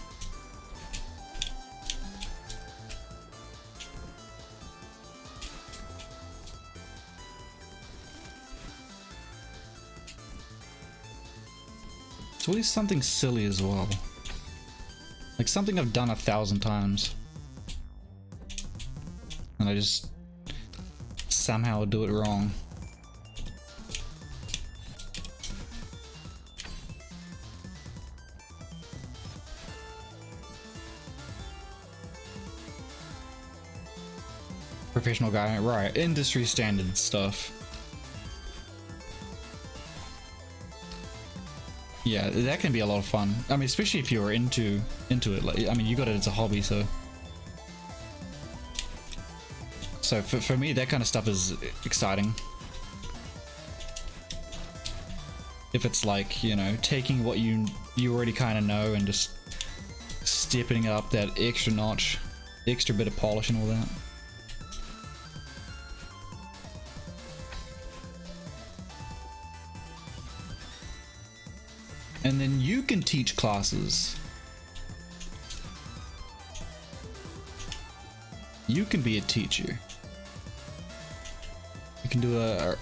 It's always something silly as well. Like something I've done 1,000 times. And I just somehow do it wrong. Professional guy, right? Industry standard stuff. Yeah, that can be a lot of fun. I mean, especially if you're into it. Like, I mean, you got it as a hobby, so. So for me, that kind of stuff is exciting. If it's like, you know, taking what you already kind of know and just stepping up that extra notch, extra bit of polish and all that. And then you can teach classes. You can be a teacher. You can do a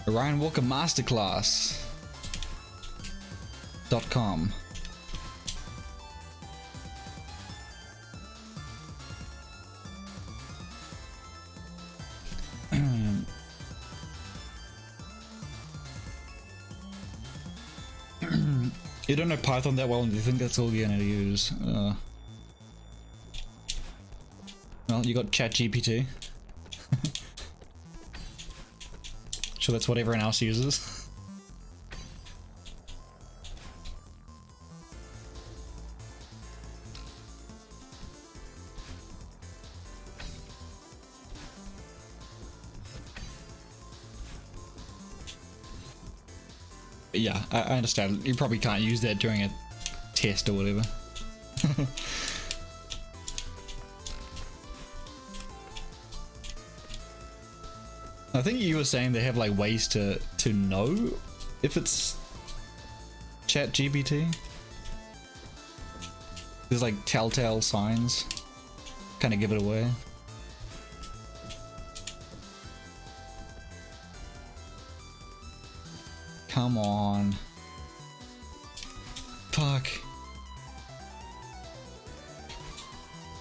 Ryan Walker Masterclass .com. You don't know Python that well and you think that's all you're gonna use. Well, you got ChatGPT. Sure, that's what everyone else uses. Yeah, I understand. You probably can't use that during a test or whatever. I think you were saying they have like ways to know if it's ChatGPT. There's like telltale signs, kind of give it away. Come on. Fuck.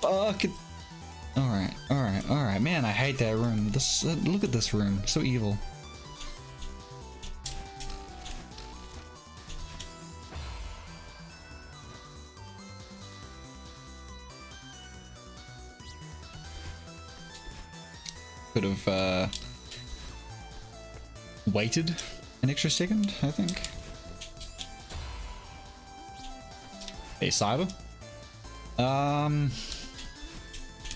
Fuck it. Alright, alright, alright. Man, I hate that room. This look at this room. So evil. Could have waited an extra second, I think. Hey, Cyber?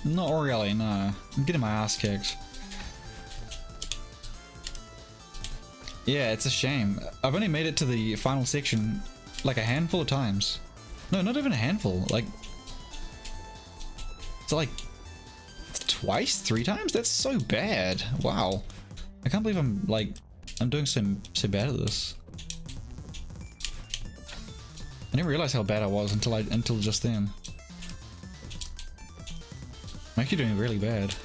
Not really, no. I'm getting my ass kicked. Yeah, it's a shame. I've only made it to the final section like a handful of times. No, not even a handful. Like, it's like twice, 3 times? That's so bad. Wow. I can't believe I'm doing so bad at this. I didn't realize how bad I was until just then. I'm actually doing really bad.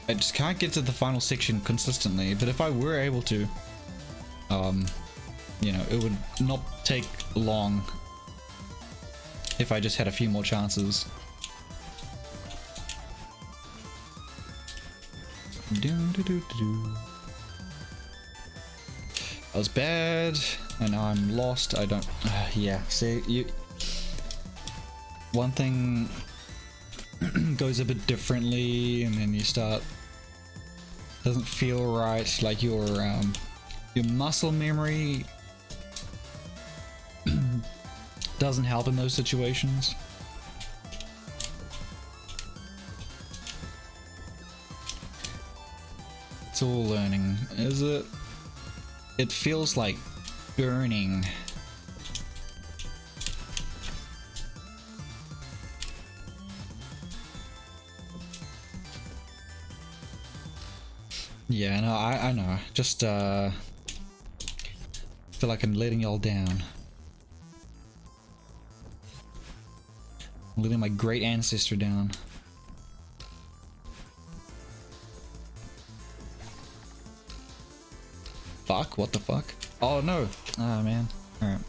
I just can't get to the final section consistently, but if I were able to, you know, it would not take long if I just had a few more chances. I was bad, and now I'm lost. I don't. Yeah, see, you. One thing goes a bit differently, and then you start. Doesn't feel right. Like your muscle memory doesn't help in those situations. It's all learning, is it? It feels like burning. Yeah, no, I know. Just feel like I'm letting y'all down. I'm letting my great ancestor down. Fuck, what the fuck? Oh no. Oh man. Alright.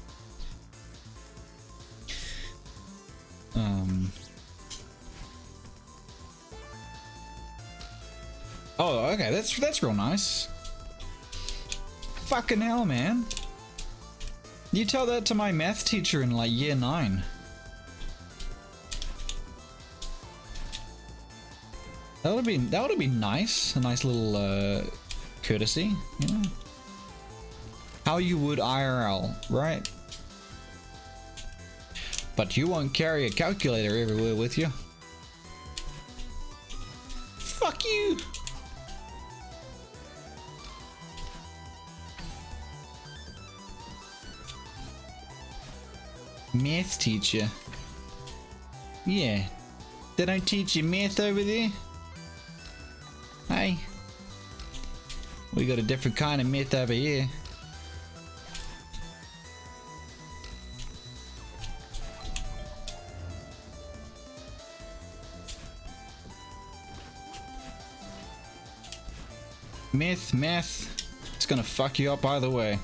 Oh, okay, that's real nice. Fucking hell, man. You tell that to my math teacher in like year 9. That would have been nice. A nice little courtesy, you know. How you would IRL, right? But you won't carry a calculator everywhere with you. Fuck you! Math teacher. Yeah. They don't teach you math over there? Hey. We got a different kind of math over here. Math. It's gonna fuck you up either way.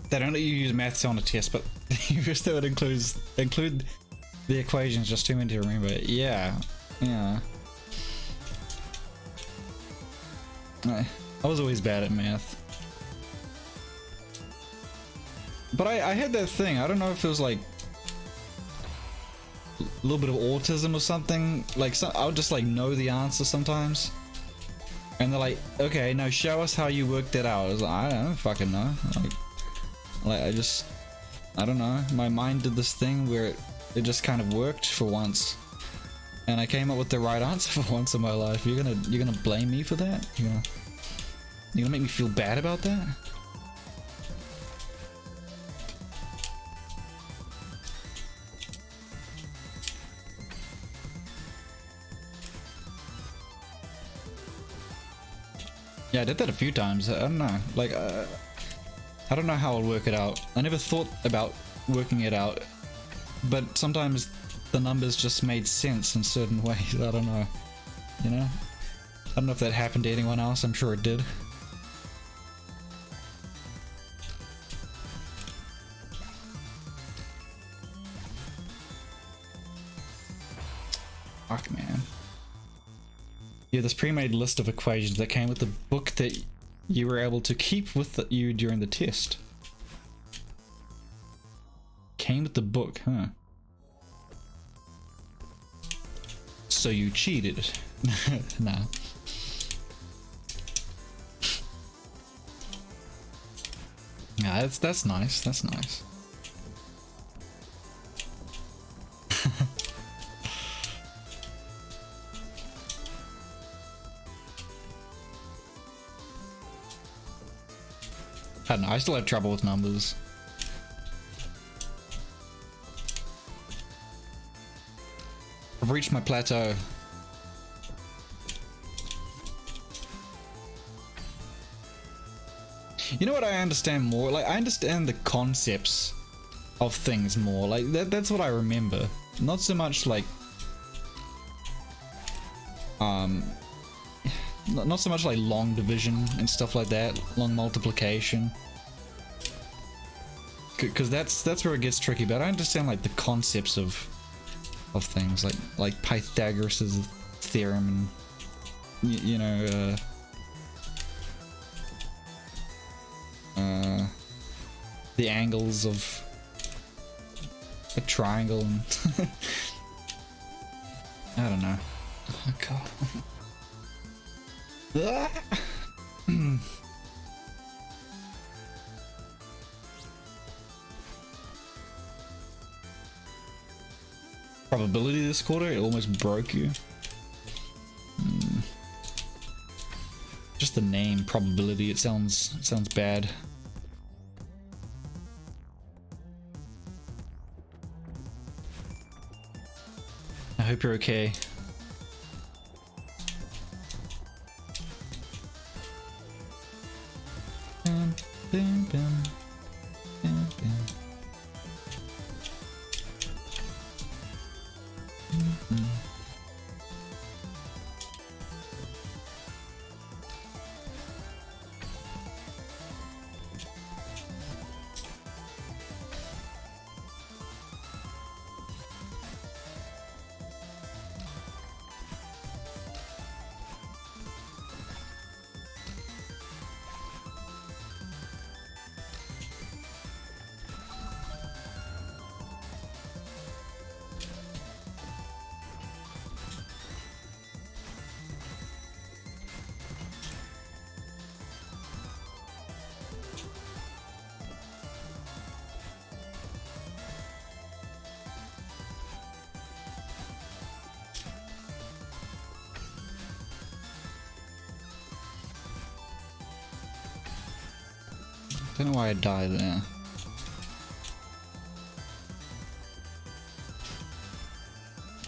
They don't let you use maths on a test, but you still would include the equations, just too many to remember. Yeah. I was always bad at math. But I had that thing, I don't know if it was like a little bit of autism or something. Like, I would just like know the answer sometimes. And they're like, okay, now show us how you worked it out. I was like, I don't fucking know. Like I don't know. My mind did this thing where it just kind of worked for once, and I came up with the right answer for once in my life. You're gonna blame me for that? You're gonna make me feel bad about that? Yeah, I did that a few times. I don't know. Like, I don't know how I'll work it out. I never thought about working it out, but sometimes the numbers just made sense in certain ways. I don't know, you know? I don't know if that happened to anyone else. I'm sure it did. Fuck, man. Yeah, this pre-made list of equations that came with the book that you were able to keep with you during the test. Came with the book, huh? So you cheated. Nah. Yeah, that's nice. That's nice. I don't know, I still have trouble with numbers. I've reached my plateau. You know what I understand more? Like, I understand the concepts of things more. Like, that's what I remember. Not so much like... Not so much like long division and stuff like that. Long multiplication. Because that's where it gets tricky. But I understand, like, the concepts of things. Like Pythagoras' theorem and... You know, the angles of a triangle and I don't know. Oh god. Probability this quarter, it almost broke you. Just the name probability, it sounds bad. I hope you're okay. I don't know why I died there.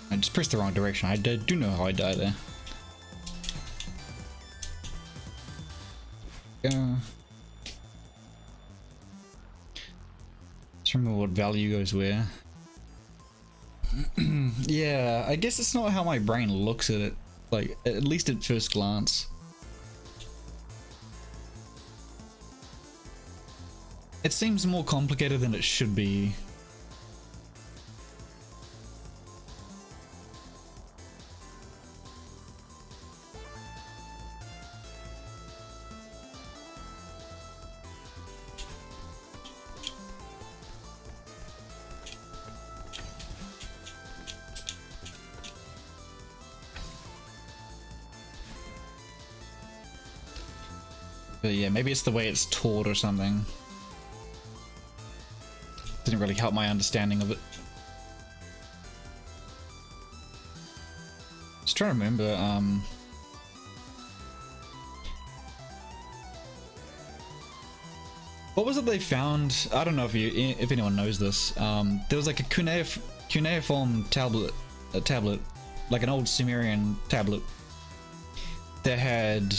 I just pressed the wrong direction. I do know how I died there. Yeah. Just remember what value goes where. Yeah, I guess it's not how my brain looks at it. Like, at least at first glance. It seems more complicated than it should be. But yeah, maybe it's the way it's taught or something. Didn't really help my understanding of it. Just trying to remember, what was it they found? I don't know if anyone knows this. There was like a cuneiform tablet, like an old Sumerian tablet that had...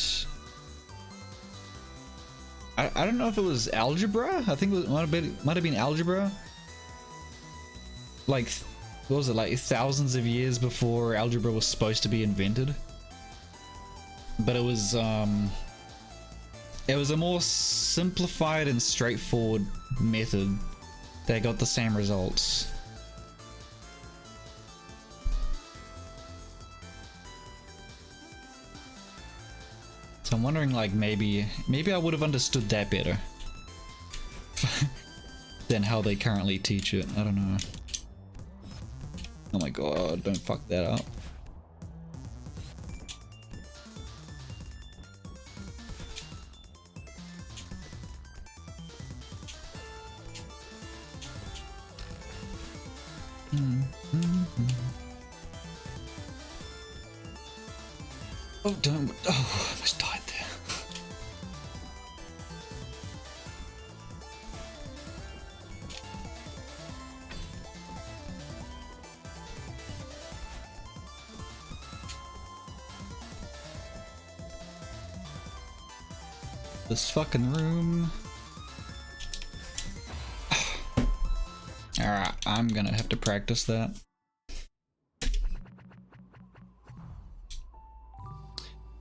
I don't know if it was algebra. I think it might have been algebra. Like, what was it, like thousands of years before algebra was supposed to be invented? But it was a more simplified and straightforward method that got the same results. So I'm wondering, like, maybe I would have understood that better than how they currently teach it. I don't know. Oh my god, don't fuck that up. Oh, don't. Oh, I almost died there. This fucking room. Alright, I'm gonna have to practice that.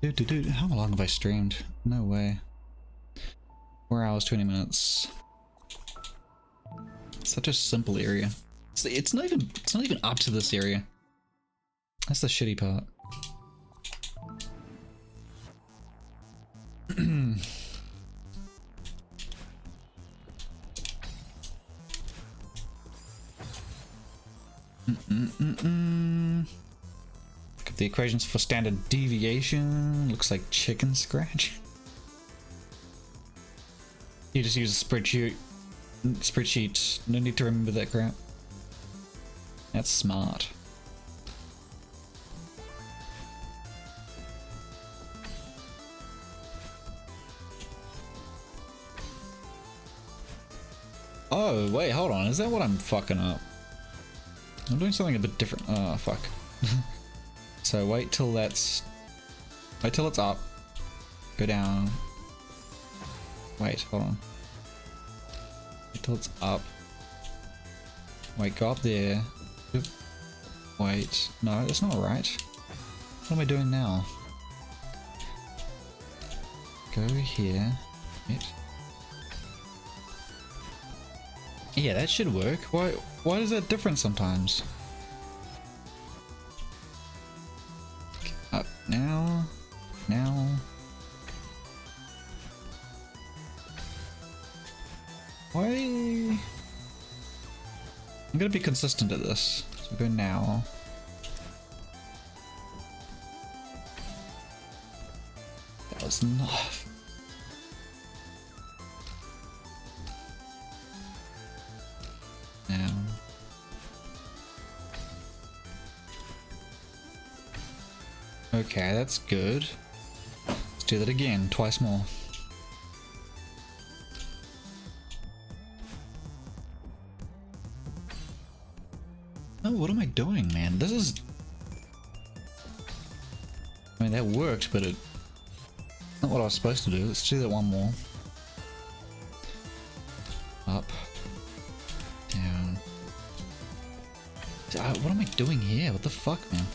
Dude, how long have I streamed? No way. 4 hours, 20 minutes. Such a simple area. It's not even up to this area. That's the shitty part. Look at the equations for standard deviation. Looks like chicken scratch. You just use a spreadsheet. No need to remember that crap. That's smart. Oh, wait, hold on. Is that what I'm fucking up? I'm doing something a bit different. Oh, fuck. So wait till it's up. Go down. Wait, hold on. Wait till it's up. Wait, go up there. Oop. Wait, no, that's not right. What am I doing now? Go here. Wait. Yeah, that should work. Why is that different sometimes? Up now. Why? I'm gonna be consistent at this. So go now. That was not. Now. Okay, that's good. Let's do that again, twice more. Oh, what am I doing, man? This is... I mean, that worked, but it's not what I was supposed to do. Let's do that one more. Up. Down. What am I doing here? What the fuck, man?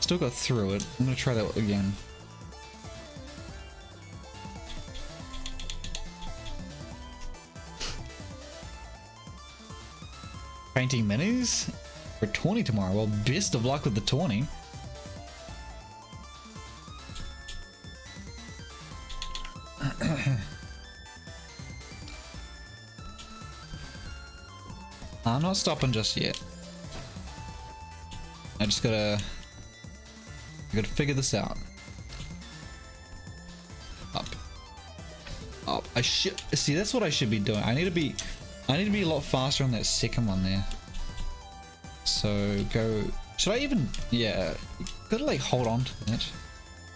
Still got through it. I'm gonna try that again. Painting minis for 20 tomorrow. Well, best of luck with the 20. I'm not stopping just yet. I gotta figure this out. Up. I should see. That's what I should be doing. I need to be a lot faster on that second one there. So go. Should I even? Yeah. Gotta like hold on to that.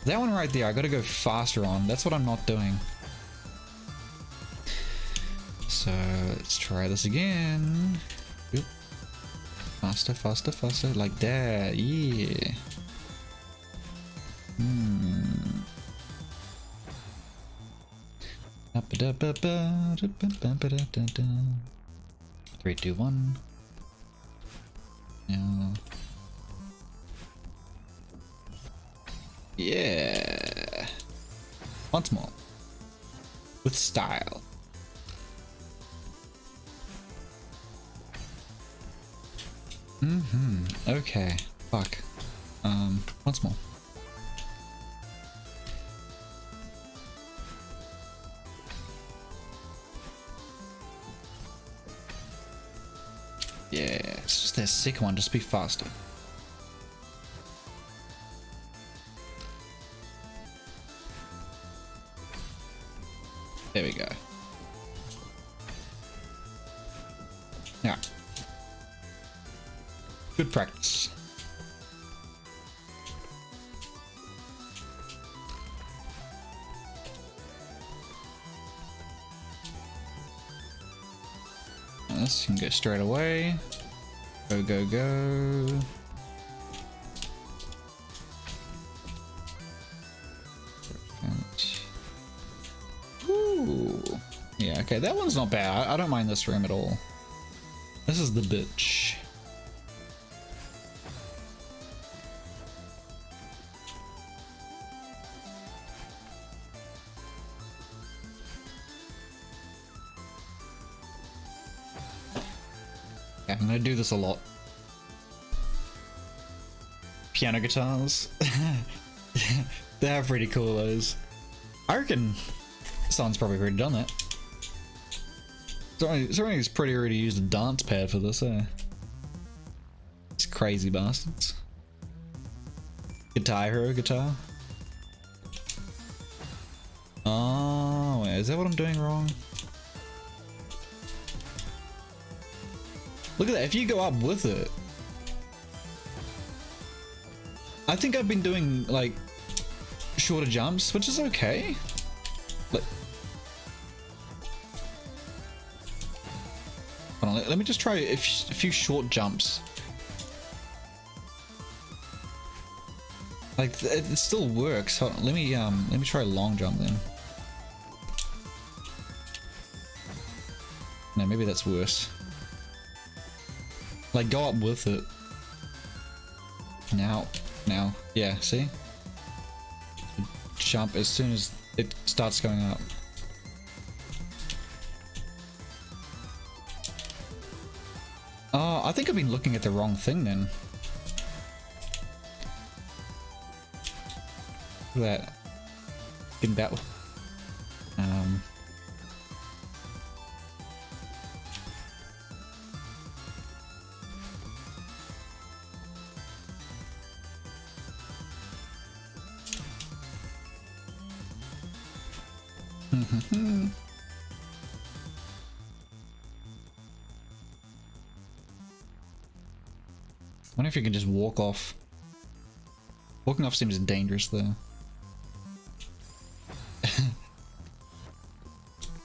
That one right there. I gotta go faster on. That's what I'm not doing. So let's try this again. Oop. Faster, like that. Yeah. Three, two, one. Yeah. Once more. With style. Okay. Fuck. Once more. Yeah, it's just that second one, just be faster. There we go. Yeah. Good practice. This can go straight away. Go. Perfect. Ooh. Yeah, okay, that one's not bad. I don't mind this room at all. This is the bitch. Yeah, I'm gonna do this a lot. Piano guitars. They're pretty cool, those. I reckon someone's probably already done that. Somebody's pretty already used a dance pad for this, eh? These crazy bastards. Guitar Hero guitar. Oh, wait, is that what I'm doing wrong? Look at that, if you go up with it. I think I've been doing, like, shorter jumps, which is okay. Like, hold on, let me just try a few short jumps. Like, it still works. Hold on, let me try a long jump then. No, maybe that's worse. Like, go up with it. Now, yeah, see? Jump as soon as it starts going up. Oh, I think I've been looking at the wrong thing then. Look at that. Getting that. I wonder if you can just walk off. Walking off seems dangerous though.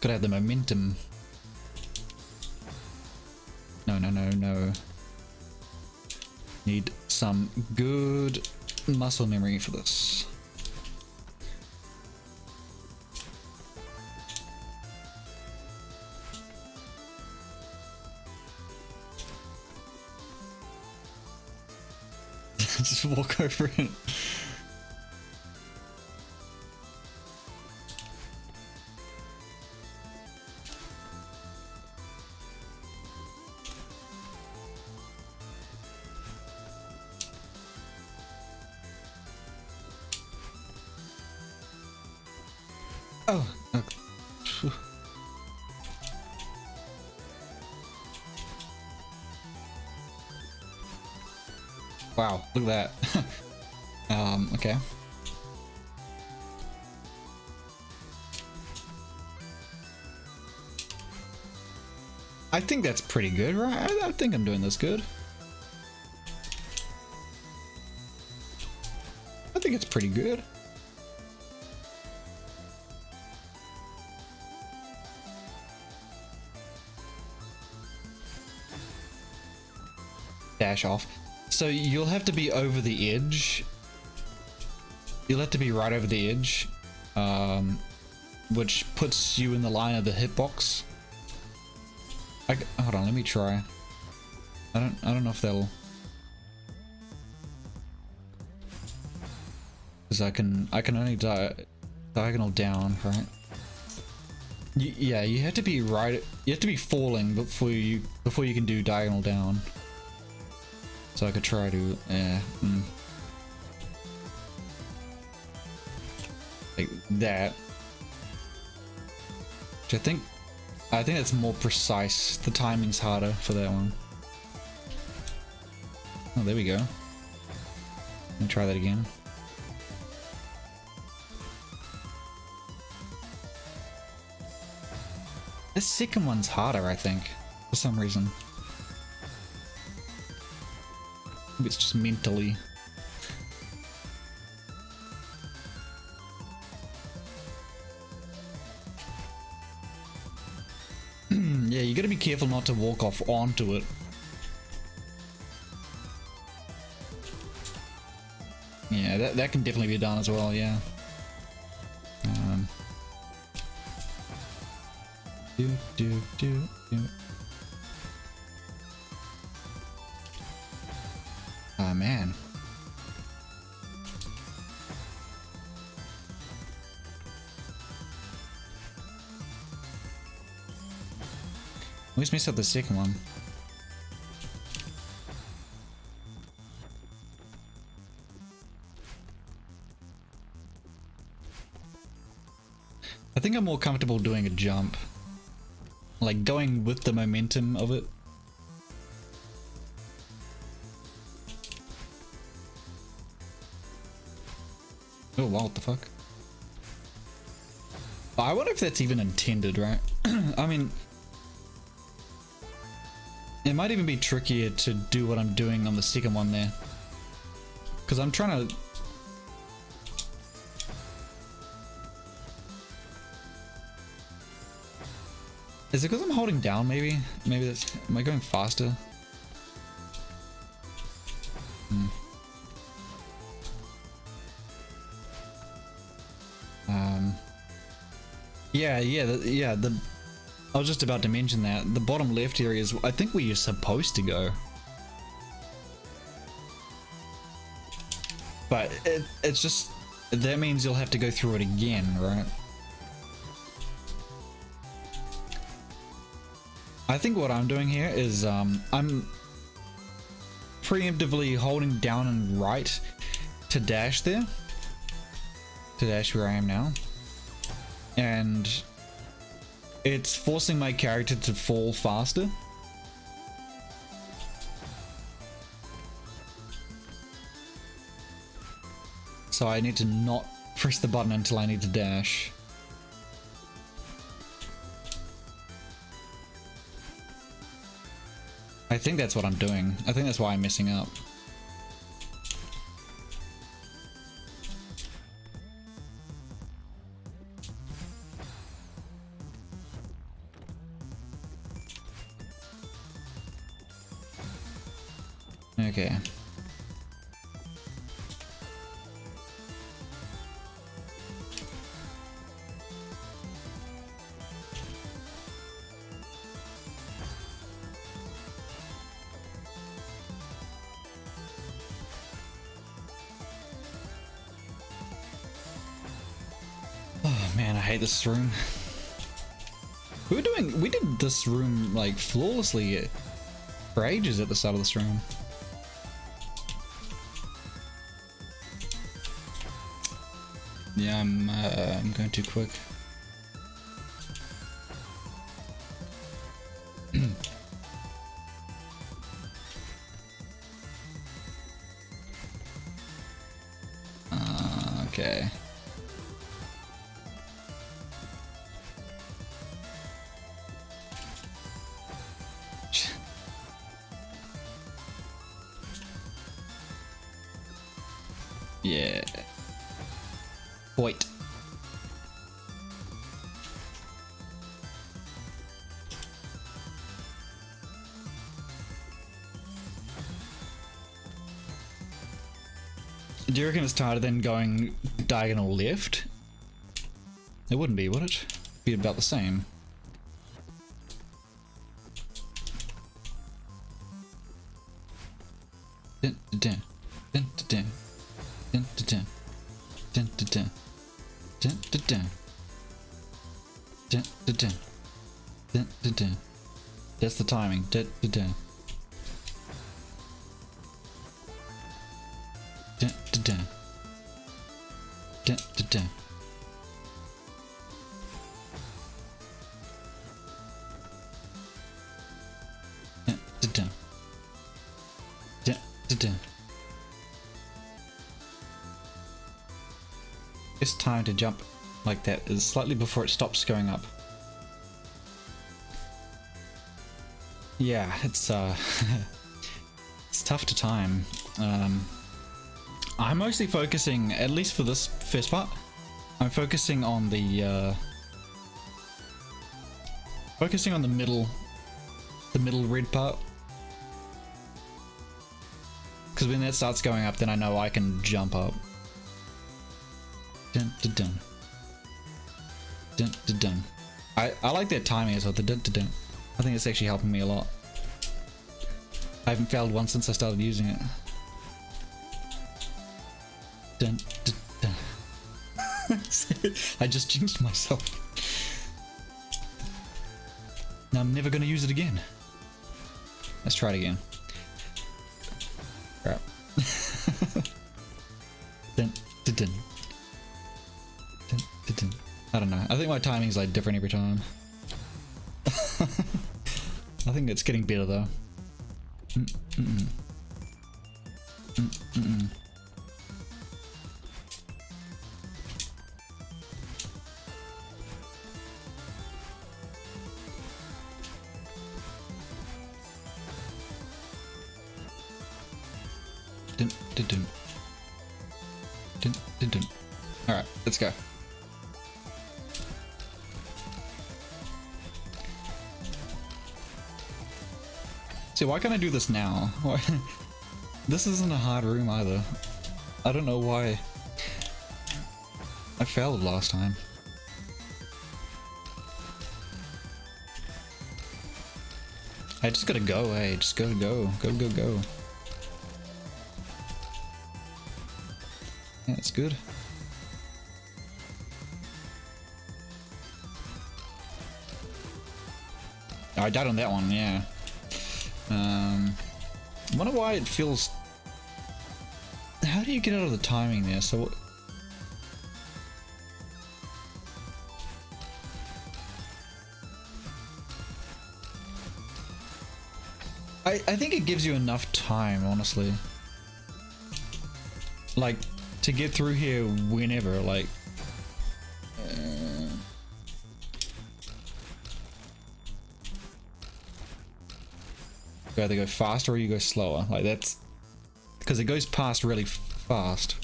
Gotta have the momentum. No. Need some good muscle memory for this. Just walk over it. Oh, okay. Wow, look at that. Okay. I think that's pretty good, right? I think I'm doing this good. I think it's pretty good. Dash off. So you'll have to be over the edge. You'll have to be right over the edge, which puts you in the line of the hitbox. Hold on, let me try. I don't know if that'll. Because I can only diagonal down, right? Yeah, you have to be right. You have to be falling before you can do diagonal down. So I could try to, like that. Which I think that's more precise. The timing's harder for that one. Oh, there we go. Let me try that again. The second one's harder, I think, for some reason. It's just mentally. Yeah, you gotta be careful not to walk off onto it. Yeah, that can definitely be done as well, yeah. Do, do, do, do. Ah, man. Let's mess up the second one. I think I'm more comfortable doing a jump. Like going with the momentum of it. Oh wow, what the fuck? I wonder if that's even intended, right? I mean, it might even be trickier to do what I'm doing on the second one there. Because I'm trying to... Is it because I'm holding down maybe? Maybe that's... Am I going faster? Yeah, I was just about to mention that. The bottom left area is, I think, where you're supposed to go. But it's just... That means you'll have to go through it again, right? I think what I'm doing here is, I'm preemptively holding down and right to dash there. To dash where I am now. And it's forcing my character to fall faster. So I need to not press the button until I need to dash. I think that's what I'm doing. I think that's why I'm messing up. Okay. Oh man, I hate this room. We did this room like flawlessly for ages at the start of this room. Yeah, I'm going too quick. Okay. Yeah. Wait. Do you reckon it's harder than going diagonal left? It wouldn't be, would it? It'd be about the same. Dun, dun, dun, dun, dun, dun, dun, dun, dun. Dun, dun, dun. Dun, dun, dun. Dun, dun, dun. That's the timing. Dun, dun, dun. Dun, dun, dun. Dun, dun, dun. Dun, dun, dun. Dun, dun, dun. It's time to jump like that is slightly before it stops going up. Yeah, it's it's tough to time. I'm mostly focusing, at least for this first part, I'm focusing on the middle red part. Because when that starts going up, then I know I can jump up. Dun, dun, dun. Dun, dun, dun. I like that timing as well. The dun, dun, dun. I think it's actually helping me a lot. I haven't failed once since I started using it. Dun, dun, dun. I just jinxed myself. Now I'm never gonna use it again. Let's try it again. Crap. Dun, dun, dun. Dun, dun, dun. I don't know. I think my timing's like different every time. I think it's getting better though. Dun, dun, dun. Dun, dun, dun. All right, let's go. See, why can't I do this now? Why? This isn't a hard room either. I don't know why. I failed last time. I just gotta go, hey, just gotta go. Go, go, go. Yeah, it's good. Oh, I died on that one, yeah. I wonder why it feels... How do you get out of the timing there? So... I think it gives you enough time, honestly. Like, to get through here whenever, like... You either go faster or you go slower. Like, that's... Because it goes past really fast.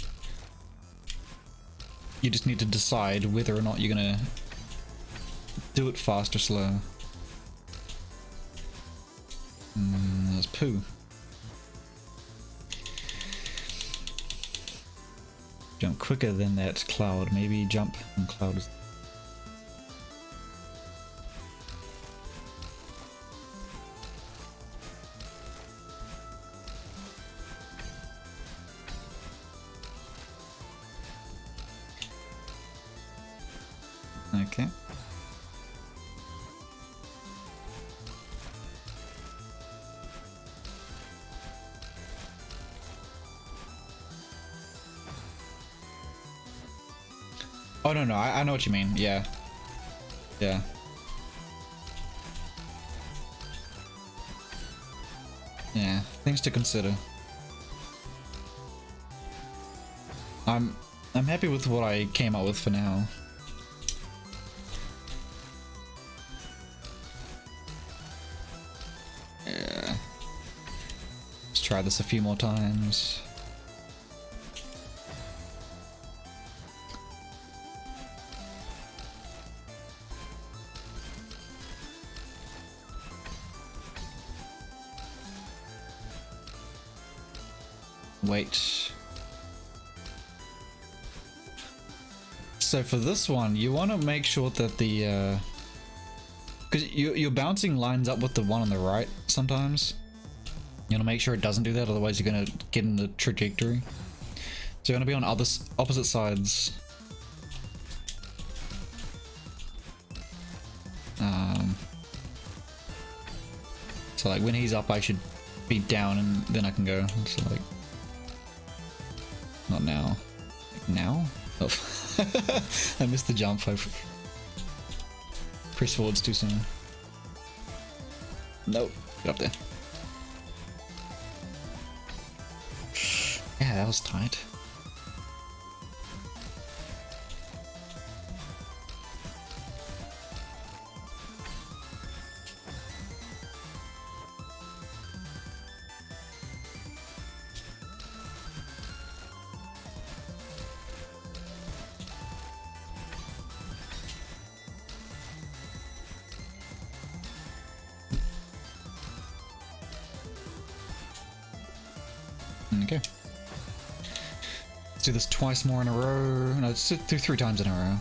You just need to decide whether or not you're gonna do it fast or slow. There's poo. Jump quicker than that cloud. Maybe jump and cloud is... Okay. Oh, no, I know what you mean. Yeah. Yeah. Yeah, things to consider. I'm happy with what I came up with for now. Yeah. Let's try this a few more times. Wait. So for this one, you want to make sure that the because your bouncing lines up with the one on the right sometimes. You want to make sure it doesn't do that, otherwise you're gonna get in the trajectory. So you're gonna be on opposite sides. So like when he's up, I should be down, and then I can go. So like. Not now. Like now? Oh. I missed the jump. I pressed forwards too soon. Nope. Get up there. Yeah, that was tight. Okay. Let's do this twice more in a row. No, let's do 3 times in a row.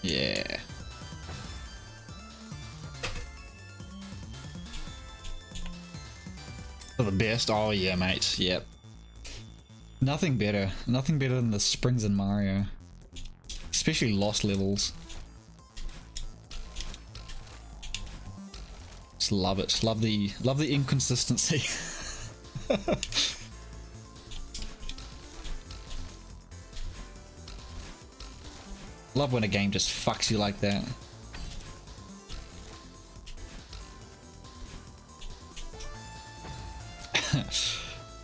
Yeah. For the best. Oh yeah, mate. Yep. Nothing better. Nothing better than the springs in Mario. Especially lost levels. Just love it. Love the inconsistency. Love when a game just fucks you like that.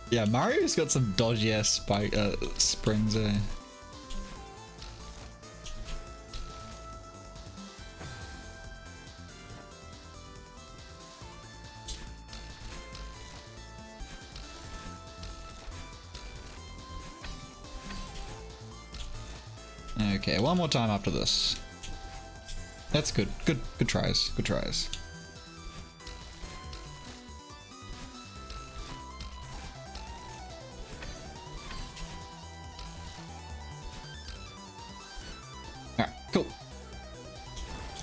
Yeah, Mario's got some dodgy ass spike springs. Okay, one more time after this. That's good. Good tries. Good tries. Alright, cool.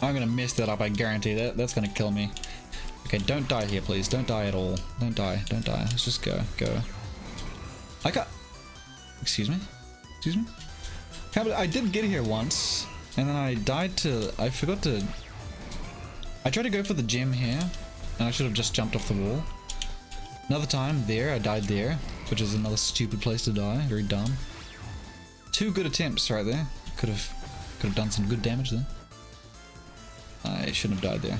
I'm gonna mess that up, I guarantee that. That's gonna kill me. Okay, don't die here, please. Don't die at all. Don't die. Don't die. Let's just go. Go. I got... Excuse me? Excuse me? I did get here once, and then I died to... I forgot to... I tried to go for the gem here, and I should have just jumped off the wall. Another time there, I died there, which is another stupid place to die. Very dumb. 2 good attempts right there. Could have done some good damage there. I shouldn't have died there.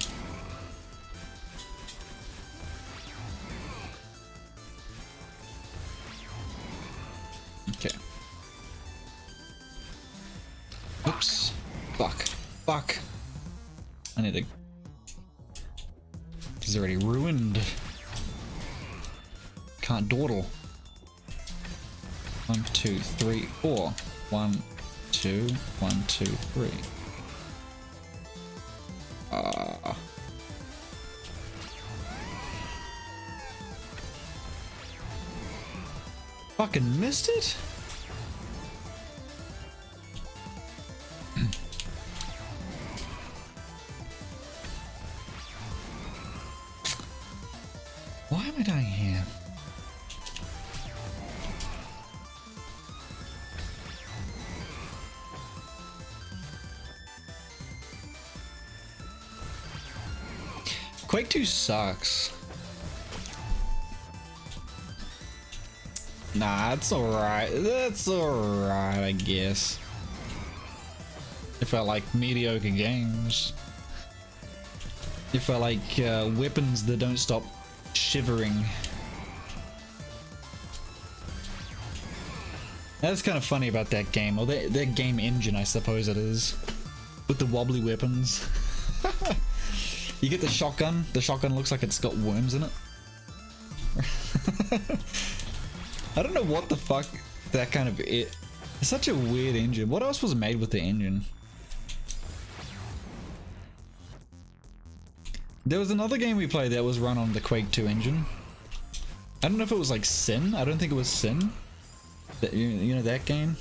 Okay. Oops. Fuck. Fuck. I need to... He's already ruined. Can't dawdle. 1, 2, 3, 4. 1, 2, 1, 2, 3. Fucking missed it? Why am I dying here? Quake 2 sucks. Nah, it's alright. That's alright, I guess. If I like mediocre games. If I like weapons that don't stop shivering. That's kind of funny about that game, or their game engine, I suppose it is. With the wobbly weapons. You get the shotgun. The shotgun looks like it's got worms in it. I don't know what the fuck that kind of... It's such a weird engine. What else was made with the engine? There was another game we played that was run on the Quake 2 engine. I don't know if it was like Sin. I don't think it was Sin. That, you know that game?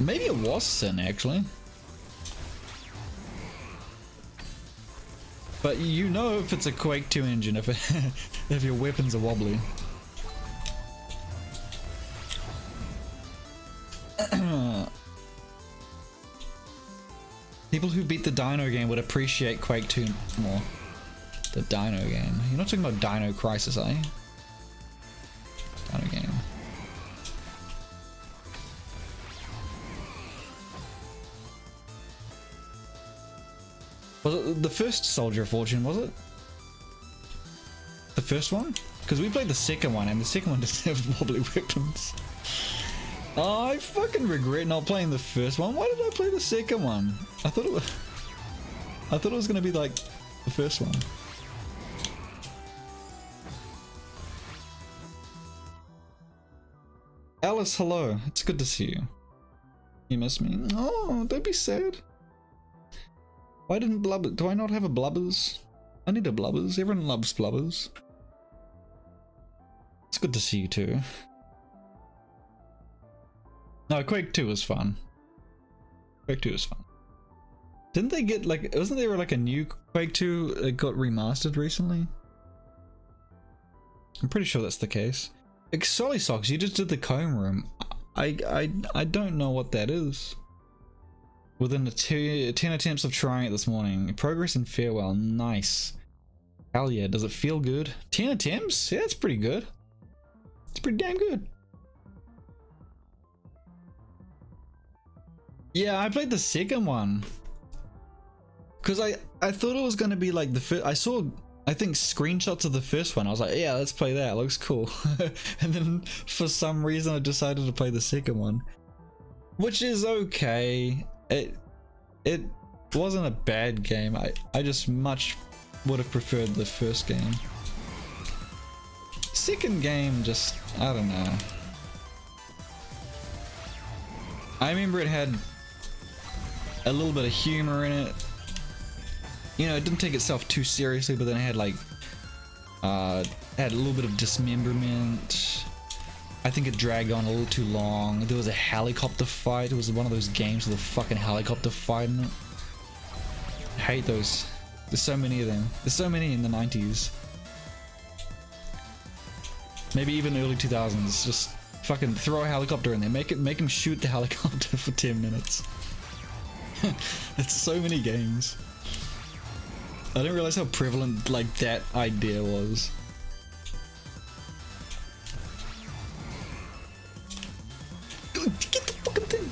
Maybe it was Sin, actually. But you know if it's a Quake 2 engine if if your weapons are wobbly. People who beat the Dino game would appreciate Quake 2 more. The Dino game. You're not talking about Dino Crisis, are you? Dino game. Was it the first Soldier of Fortune, was it? The first one? Because we played the second one, and the second one doesn't have wobbly weapons. Oh, I fucking regret not playing the first one. Why did I play the second one? I thought it was gonna be like the first one. Alice, hello. It's good to see you. You miss me? Oh, don't be sad. Why didn't Blubber? Do I not have a Blubbers? I need a Blubbers. Everyone loves Blubbers. It's good to see you too. No, Quake 2 was fun. Quake 2 is fun. Didn't they get like, wasn't there like a new Quake 2 that got remastered recently? I'm pretty sure that's the case. Like, Solly Socks, you just did the comb room. I don't know what that is. Within the 10 attempts of trying it this morning. Progress and farewell. Nice. Hell yeah, does it feel good? 10 attempts? Yeah, that's pretty good. It's pretty damn good. Yeah, I played the second one. Because I thought it was going to be like the first. I saw, I think, screenshots of the first one. I was like, yeah, let's play that. It looks cool. And then for some reason I decided to play the second one. Which is okay. It wasn't a bad game. I just much would have preferred the first game. Second game just, I don't know. I remember it had a little bit of humor in it. You know, it didn't take itself too seriously, but then it had like had a little bit of dismemberment. I think it dragged on a little too long. There was a helicopter fight. It was one of those games with a fucking helicopter fight in it. I hate those. There's so many of them. There's so many in the 90s. Maybe even early 2000s. Just fucking throw a helicopter in there. Make him shoot the helicopter for 10 minutes. It's so many games. I didn't realize how prevalent like that idea was. Get the fucking thing.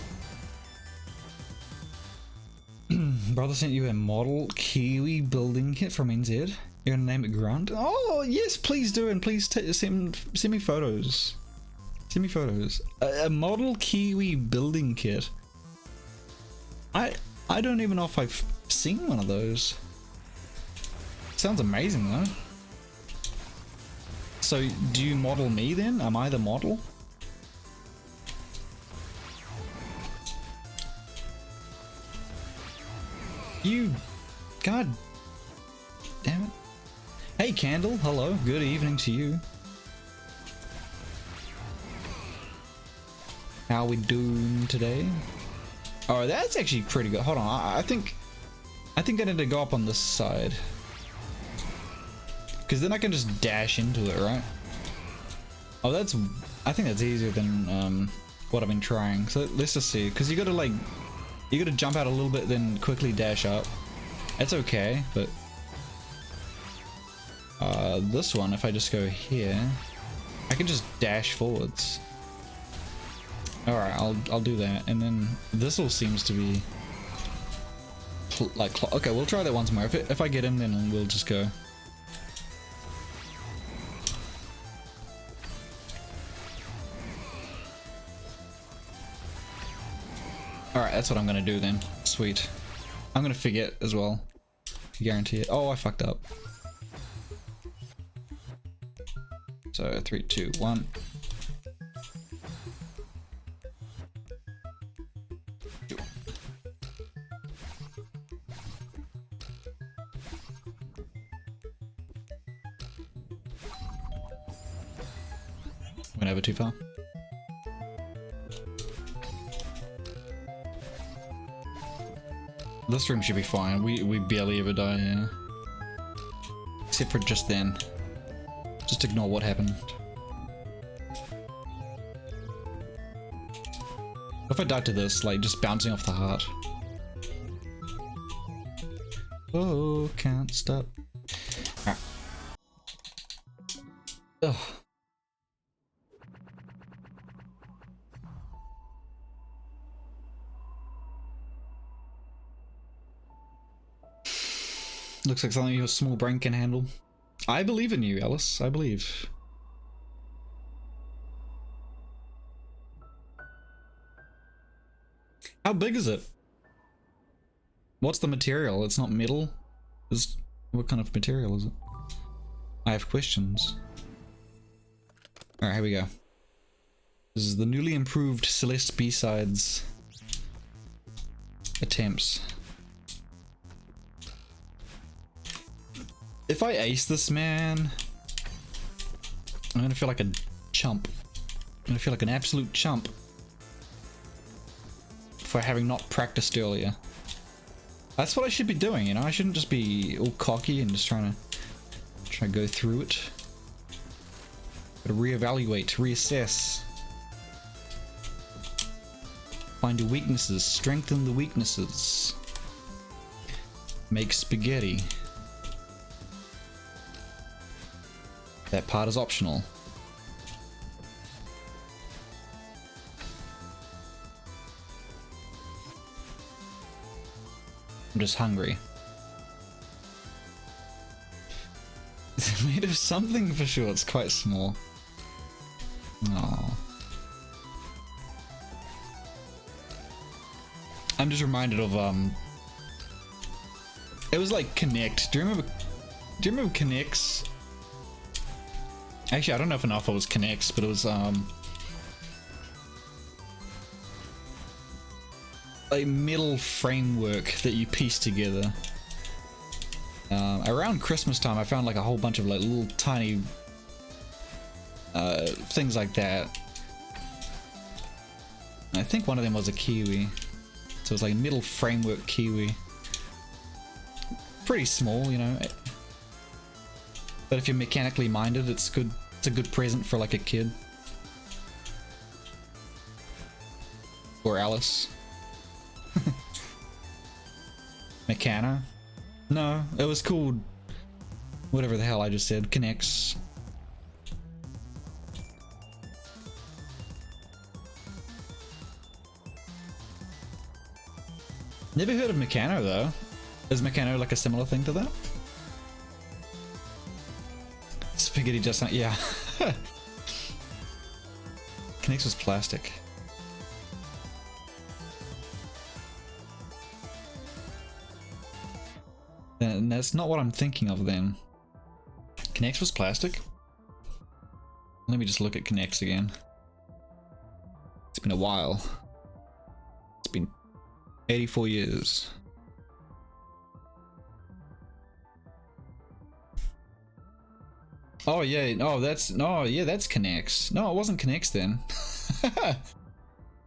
Brother sent you a model Kiwi building kit from NZ. You're gonna name it Grunt? Oh yes, please do, and please send me photos. Send me photos. A model Kiwi building kit. I don't even know if I've seen one of those. Sounds amazing though. So do you model me then? Am I the model? You, god damn it. Hey Candle, hello, good evening to you. How we doing today? Oh, that's actually pretty good. Hold on, I think I need to go up on this side. Because then I can just dash into it, right? Oh, I think that's easier than what I've been trying. So let's just see. Because you gotta like, you gotta jump out a little bit, then quickly dash up. That's okay, but this one, if I just go here, I can just dash forwards. All right, I'll do that, and then this all seems to be like okay. We'll try that once more. If I get in, then we'll just go. Alright, that's what I'm gonna do then. Sweet. I'm gonna forget as well. Guarantee it. Oh, I fucked up. So 3, 2, 1. Went over too far. This stream should be fine. We barely ever die, yeah. Except for just then. Just ignore what happened. If I died to this, like just bouncing off the heart. Oh, can't stop. Alright. Ugh. Looks like something your small brain can handle. I believe in you, Alice. I believe. How big is it? What's the material? It's not metal. What kind of material is it? I have questions. Alright, here we go. This is the newly improved Celeste B-Sides attempts. If I ace this, man, I'm gonna feel like a chump. I'm gonna feel like an absolute chump for having not practiced earlier. That's what I should be doing, you know? I shouldn't just be all cocky and just try to go through it. Gotta reevaluate, reassess. Find your weaknesses, strengthen the weaknesses. Make spaghetti. That part is optional. I'm just hungry. It's made of something for sure, it's quite small. Oh. I'm just reminded of it was like Connect. Do you remember Connects? Actually, I don't know if enough it was Connects, but it was a metal framework that you piece together. Around Christmas time, I found like a whole bunch of like little tiny things like that. I think one of them was a kiwi. So it's like a metal framework kiwi. Pretty small, you know. But if you're mechanically minded, it's good. It's a good present for like a kid. Or Alice. Mechana? No, it was called whatever the hell I just said. Connects. Never heard of Meccano though. Is Meccano like a similar thing to that? Spaghetti just not, yeah. Connects was plastic. And that's not what I'm thinking of then. Connects was plastic? Let me just look at Connects again. It's been a while. It's been 84 years. Oh yeah, no, that's no, yeah, that's Connects. No, it wasn't Connects then.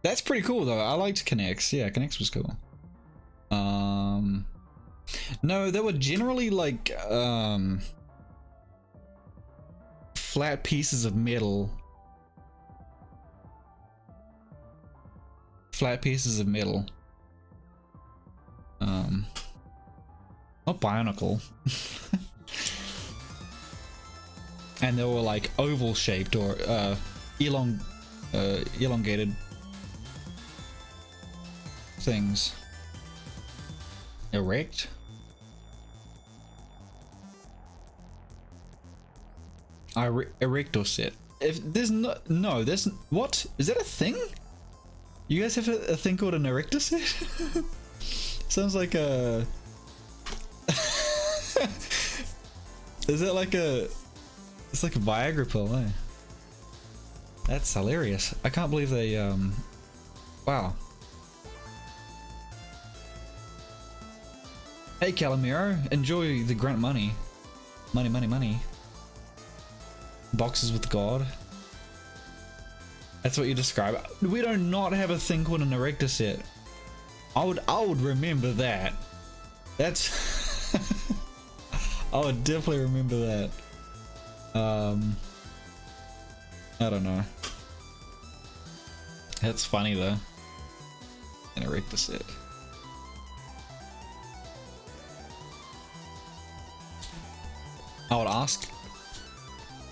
That's pretty cool though. I liked Connects. Yeah, Connects was cool. No, they were generally like flat pieces of metal. Flat pieces of metal. Not Bionicle. And they were like oval shaped or elongated things. Erect? Erector set. If there's no, there's what? Is that a thing? You guys have a thing called an erector set? Sounds like a. Is it like a? It's like a Viagra pill, eh? That's hilarious. I can't believe they wow. Hey Calamero, enjoy the grunt money. Money, money, money. Boxes with God. That's what you describe. We do not have a thing called an erector set. I would remember that. That's I would definitely remember that. I don't know. That's funny though. An erector set. I would ask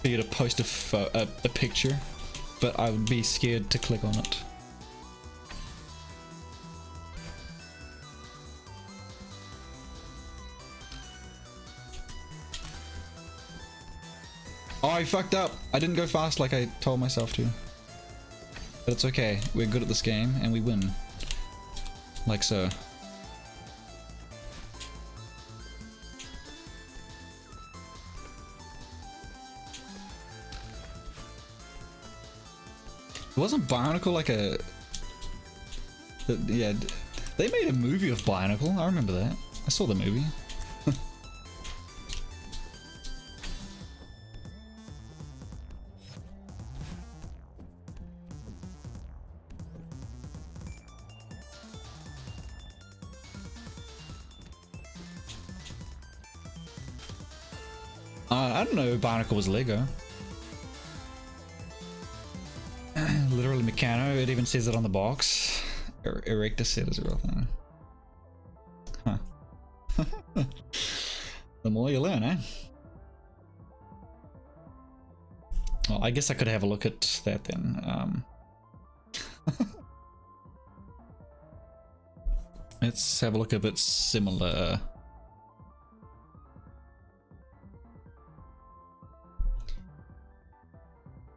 for you to post a picture, but I would be scared to click on it. Oh, I fucked up. I didn't go fast like I told myself to. But it's okay. We're good at this game and we win. Like so. Wasn't Bionicle like a... Yeah, they made a movie of Bionicle. I remember that. I saw the movie. I don't know. Bionicle was Lego. Literally Meccano. It even says it on the box. Erector set is a real thing. Huh. The more you learn, eh? Well, I guess I could have a look at that then. Let's have a look if it's similar.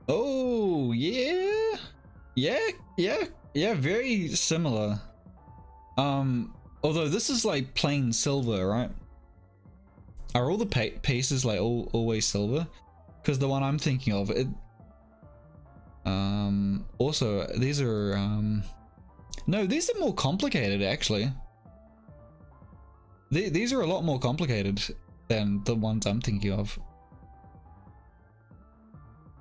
Oh, yeah. Yeah, very similar. Although this is like plain silver, right? Are all the pieces like always silver? Because the one I'm thinking of, it also these are no, these are more complicated actually. These are a lot more complicated than the ones I'm thinking of.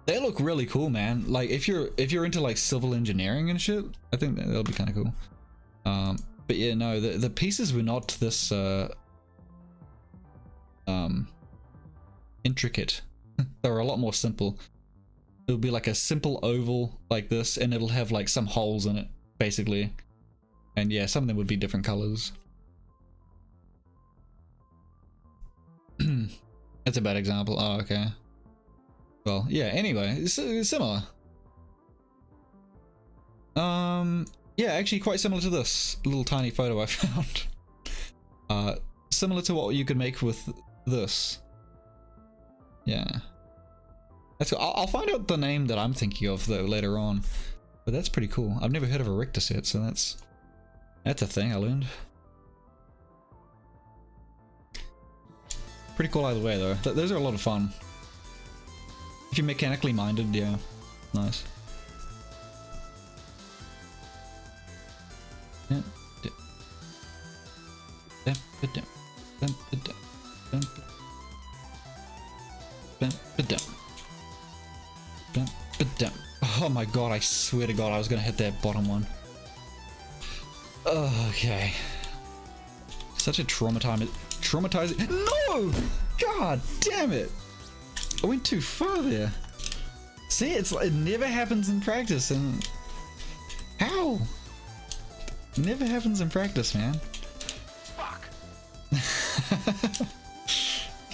They look really cool, man. Like if you're into like civil engineering and shit, I think that'll be kind of cool. But yeah, no, the pieces were not this intricate. They were a lot more simple. It'll be like a simple oval like this, and it'll have like some holes in it, basically. And yeah, some of them would be different colors. That's a bad example. Oh, okay. Well, yeah, anyway, it's similar. Yeah, actually quite similar to this little tiny photo I found. Similar to what you could make with this. Yeah. That's cool. I'll find out the name that I'm thinking of though later on. But that's pretty cool. I've never heard of a Richter set, so that's a thing I learned. Pretty cool either way though. Those are a lot of fun. If you're mechanically minded, yeah. Nice. Yeah. Oh my god, I swear to god I was gonna hit that bottom one. Okay. Such a traumatizing. No! God damn it! I went too far there. See, it never happens in practice, and how? It never happens in practice, man. Fuck.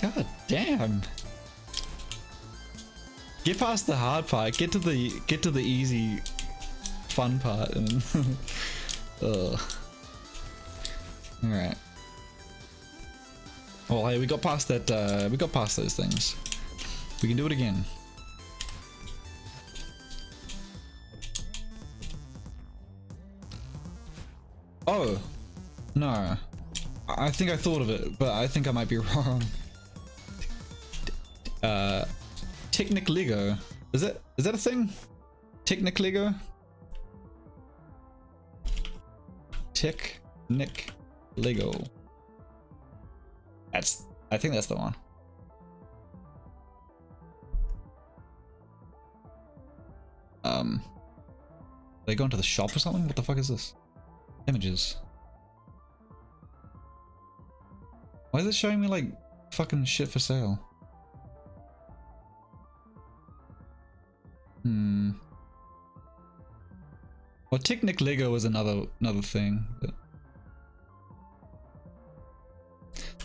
God damn. Get past the hard part. Get to the easy, fun part, and ugh. All right. Well, hey, we got past that. We got past those things. We can do it again. Oh, no. I think I thought of it, but I think I might be wrong. Technic Lego. Is that a thing? Technic Lego? Technic Lego. I think that's the one. They go into the shop or something? What the fuck is this? Images. Why is it showing me like fucking shit for sale? Well, Technic Lego is another thing, but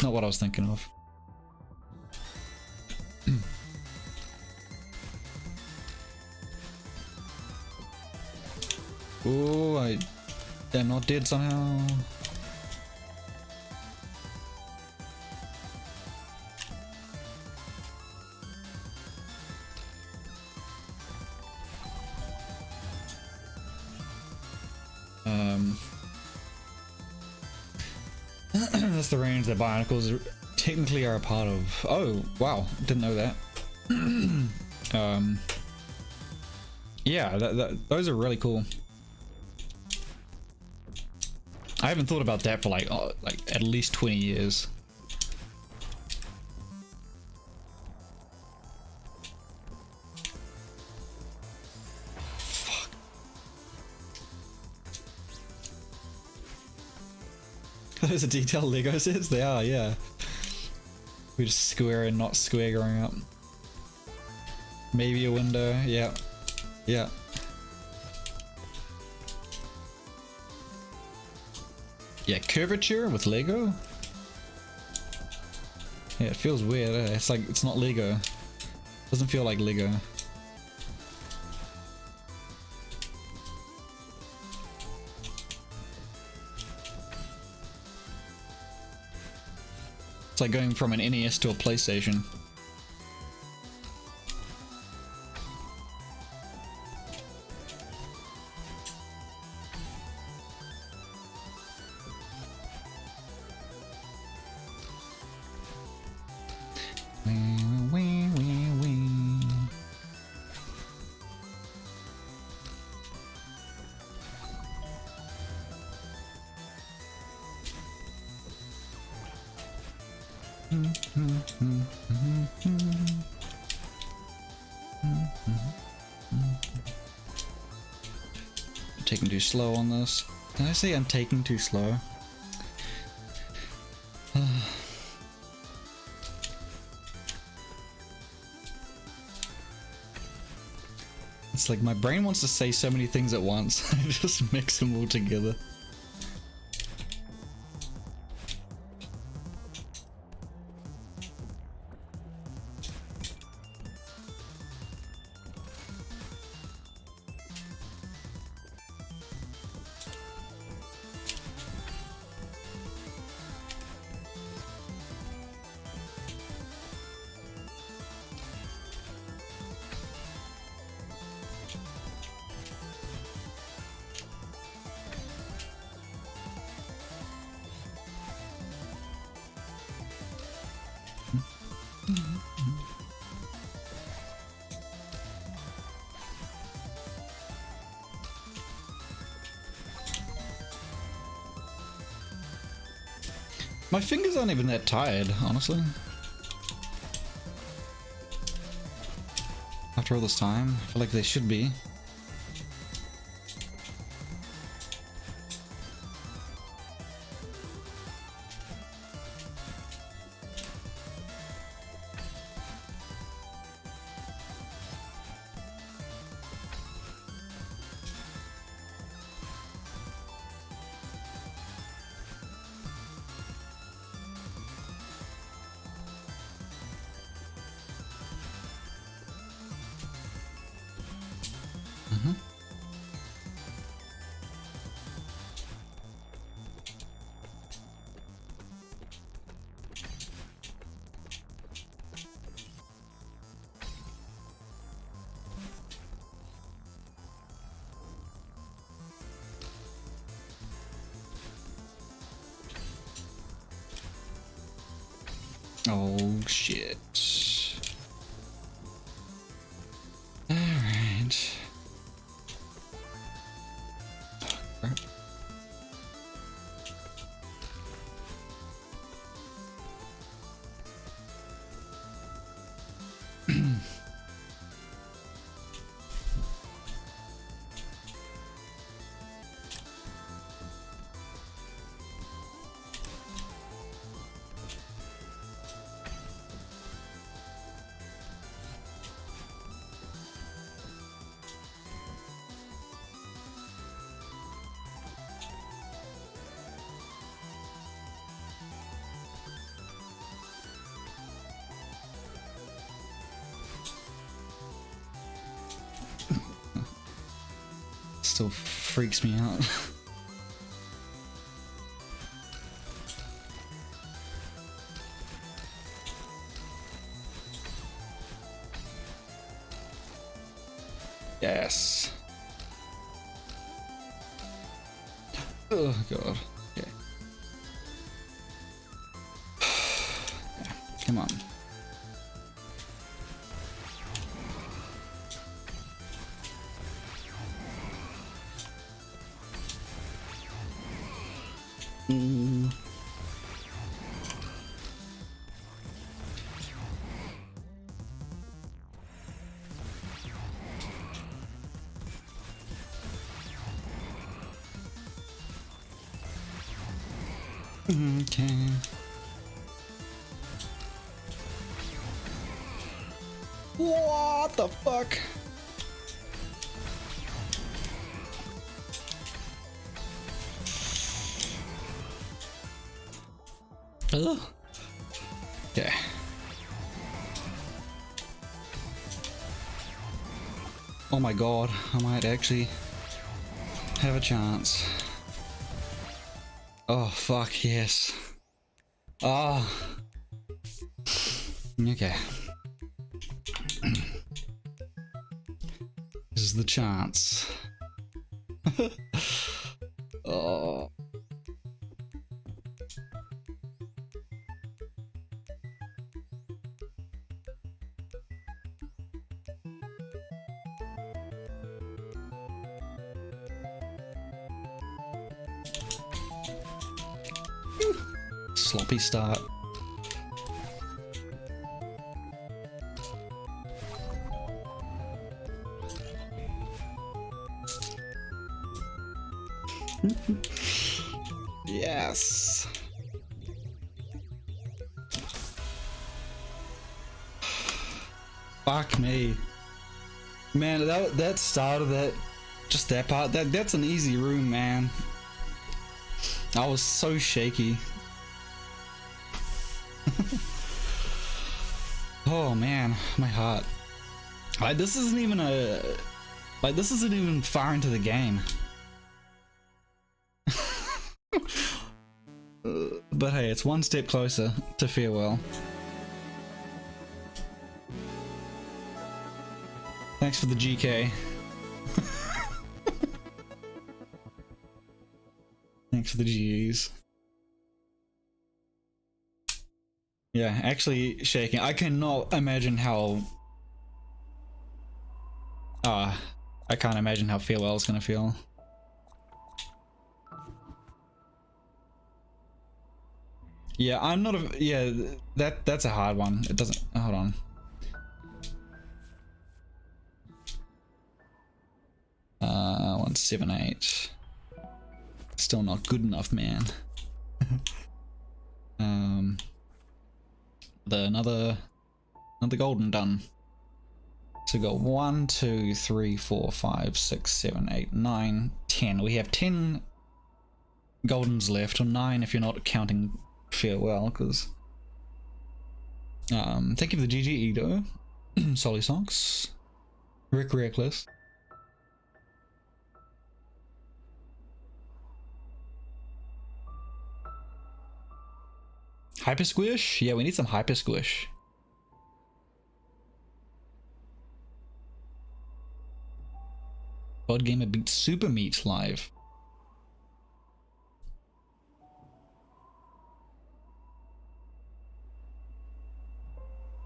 not what I was thinking of. Oh, I am not dead somehow. That's the range that Bionicles technically are a part of. Oh, wow, didn't know that. Yeah, those are really cool. I haven't thought about that for like at least 20 years. Fuck. Those are detailed Lego sets? They are, yeah. We're just square and not square growing up. Maybe a window, yeah. Yeah. Yeah, curvature with Lego? Yeah, it feels weird. It's like, it's not Lego. Doesn't feel like Lego. It's like going from an NES to a PlayStation. Taking too slow on this. Did I say I'm taking too slow? It's like my brain wants to say so many things at once. I just mix them all together. My fingers aren't even that tired, honestly. After all this time, I feel like they should be. Oh shit. Alright. Crap. Still freaks me out. Yes. Oh god. Okay. Yeah, come on. Okay. What the fuck? Ugh. Yeah. Oh my god, I might actually have a chance. Oh fuck, yes. Ah. Okay. This is the chance. Oh. Sloppy start. Yes. Fuck me. Man, that start of that, just that part, that's an easy room, man. I was so shaky. Oh man, my heart. Like this isn't even far into the game. But hey, it's one step closer to farewell. Thanks for the GK. Thanks for the GEs. Yeah, actually shaking. I cannot imagine how... I can't imagine how farewell is gonna feel. Yeah, I'm not a... Yeah, that's a hard one. It doesn't... Hold on. Uh, 178. Still not good enough, man. Another golden done. So we got 1, 2, 3, 4, 5, 6, 7, 8, 9, 10. We have 10 goldens left, or 9 if you're not counting farewell, because thank you for the GG Edo. Solly Socks. Rick Reckless. Hyper Squish? Yeah, we need some Hyper Squish. God Gamer beat Super Meat live.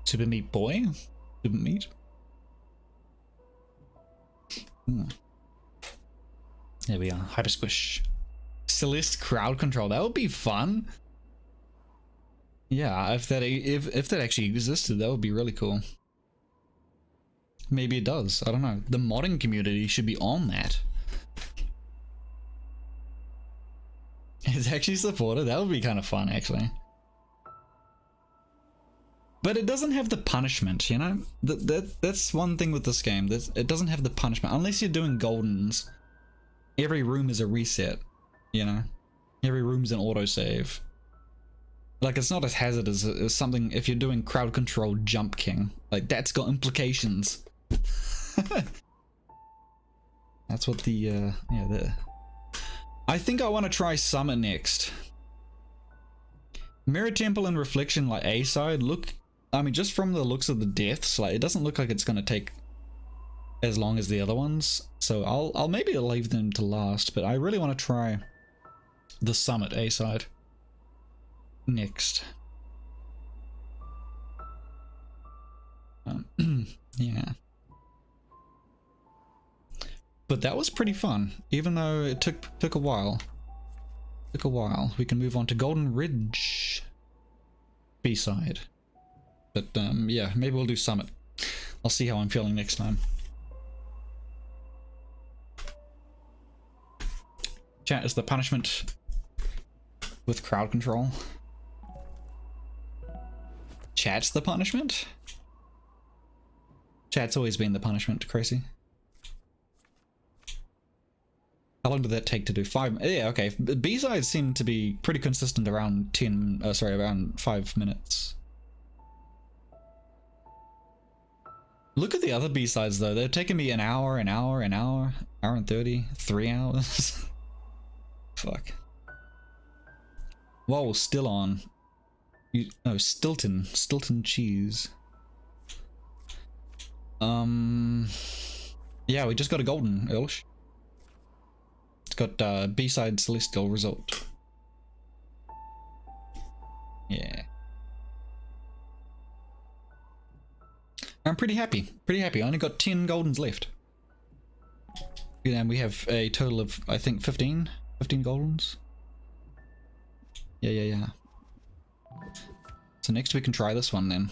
Super Meat Boy? Super Meat? There we are. Hyper Squish. Celeste crowd control. That would be fun. Yeah, if that actually existed, that would be really cool. Maybe it does. I don't know. The modding community should be on that. It's actually supported. That would be kind of fun, actually. But it doesn't have the punishment, you know? That's one thing with this game. It doesn't have the punishment. Unless you're doing goldens, every room is a reset, you know? Every room's an autosave. Like, it's not as hazardous as something if you're doing crowd control Jump King. Like, that's got implications. That's what the, I think I want to try Summit next. Mirror Temple and Reflection, like, A-side, look... I mean, just from the looks of the deaths, like, it doesn't look like it's going to take as long as the other ones. So I'll maybe leave them to last, but I really want to try the Summit A-side next. Yeah. But that was pretty fun, even though it took a while. Took a while. We can move on to Golden Ridge B-side. But yeah, maybe we'll do Summit. I'll see how I'm feeling next time. Chat, is the punishment with crowd control? Chat's the punishment? Chat's always been the punishment, Crazy. How long did that take to do? 5? Yeah, okay. B-sides seem to be pretty consistent around around 5 minutes. Look at the other B-sides though. They're taking me an hour and 30, 3 hours. Fuck. Whoa, still on. No, Stilton cheese. Yeah, we just got a golden, Ilsh. It's got B-side celestial result. Yeah. I'm pretty happy. I only got 10 goldens left. And we have a total of, I think, 15 goldens. Yeah. So next we can try this one then.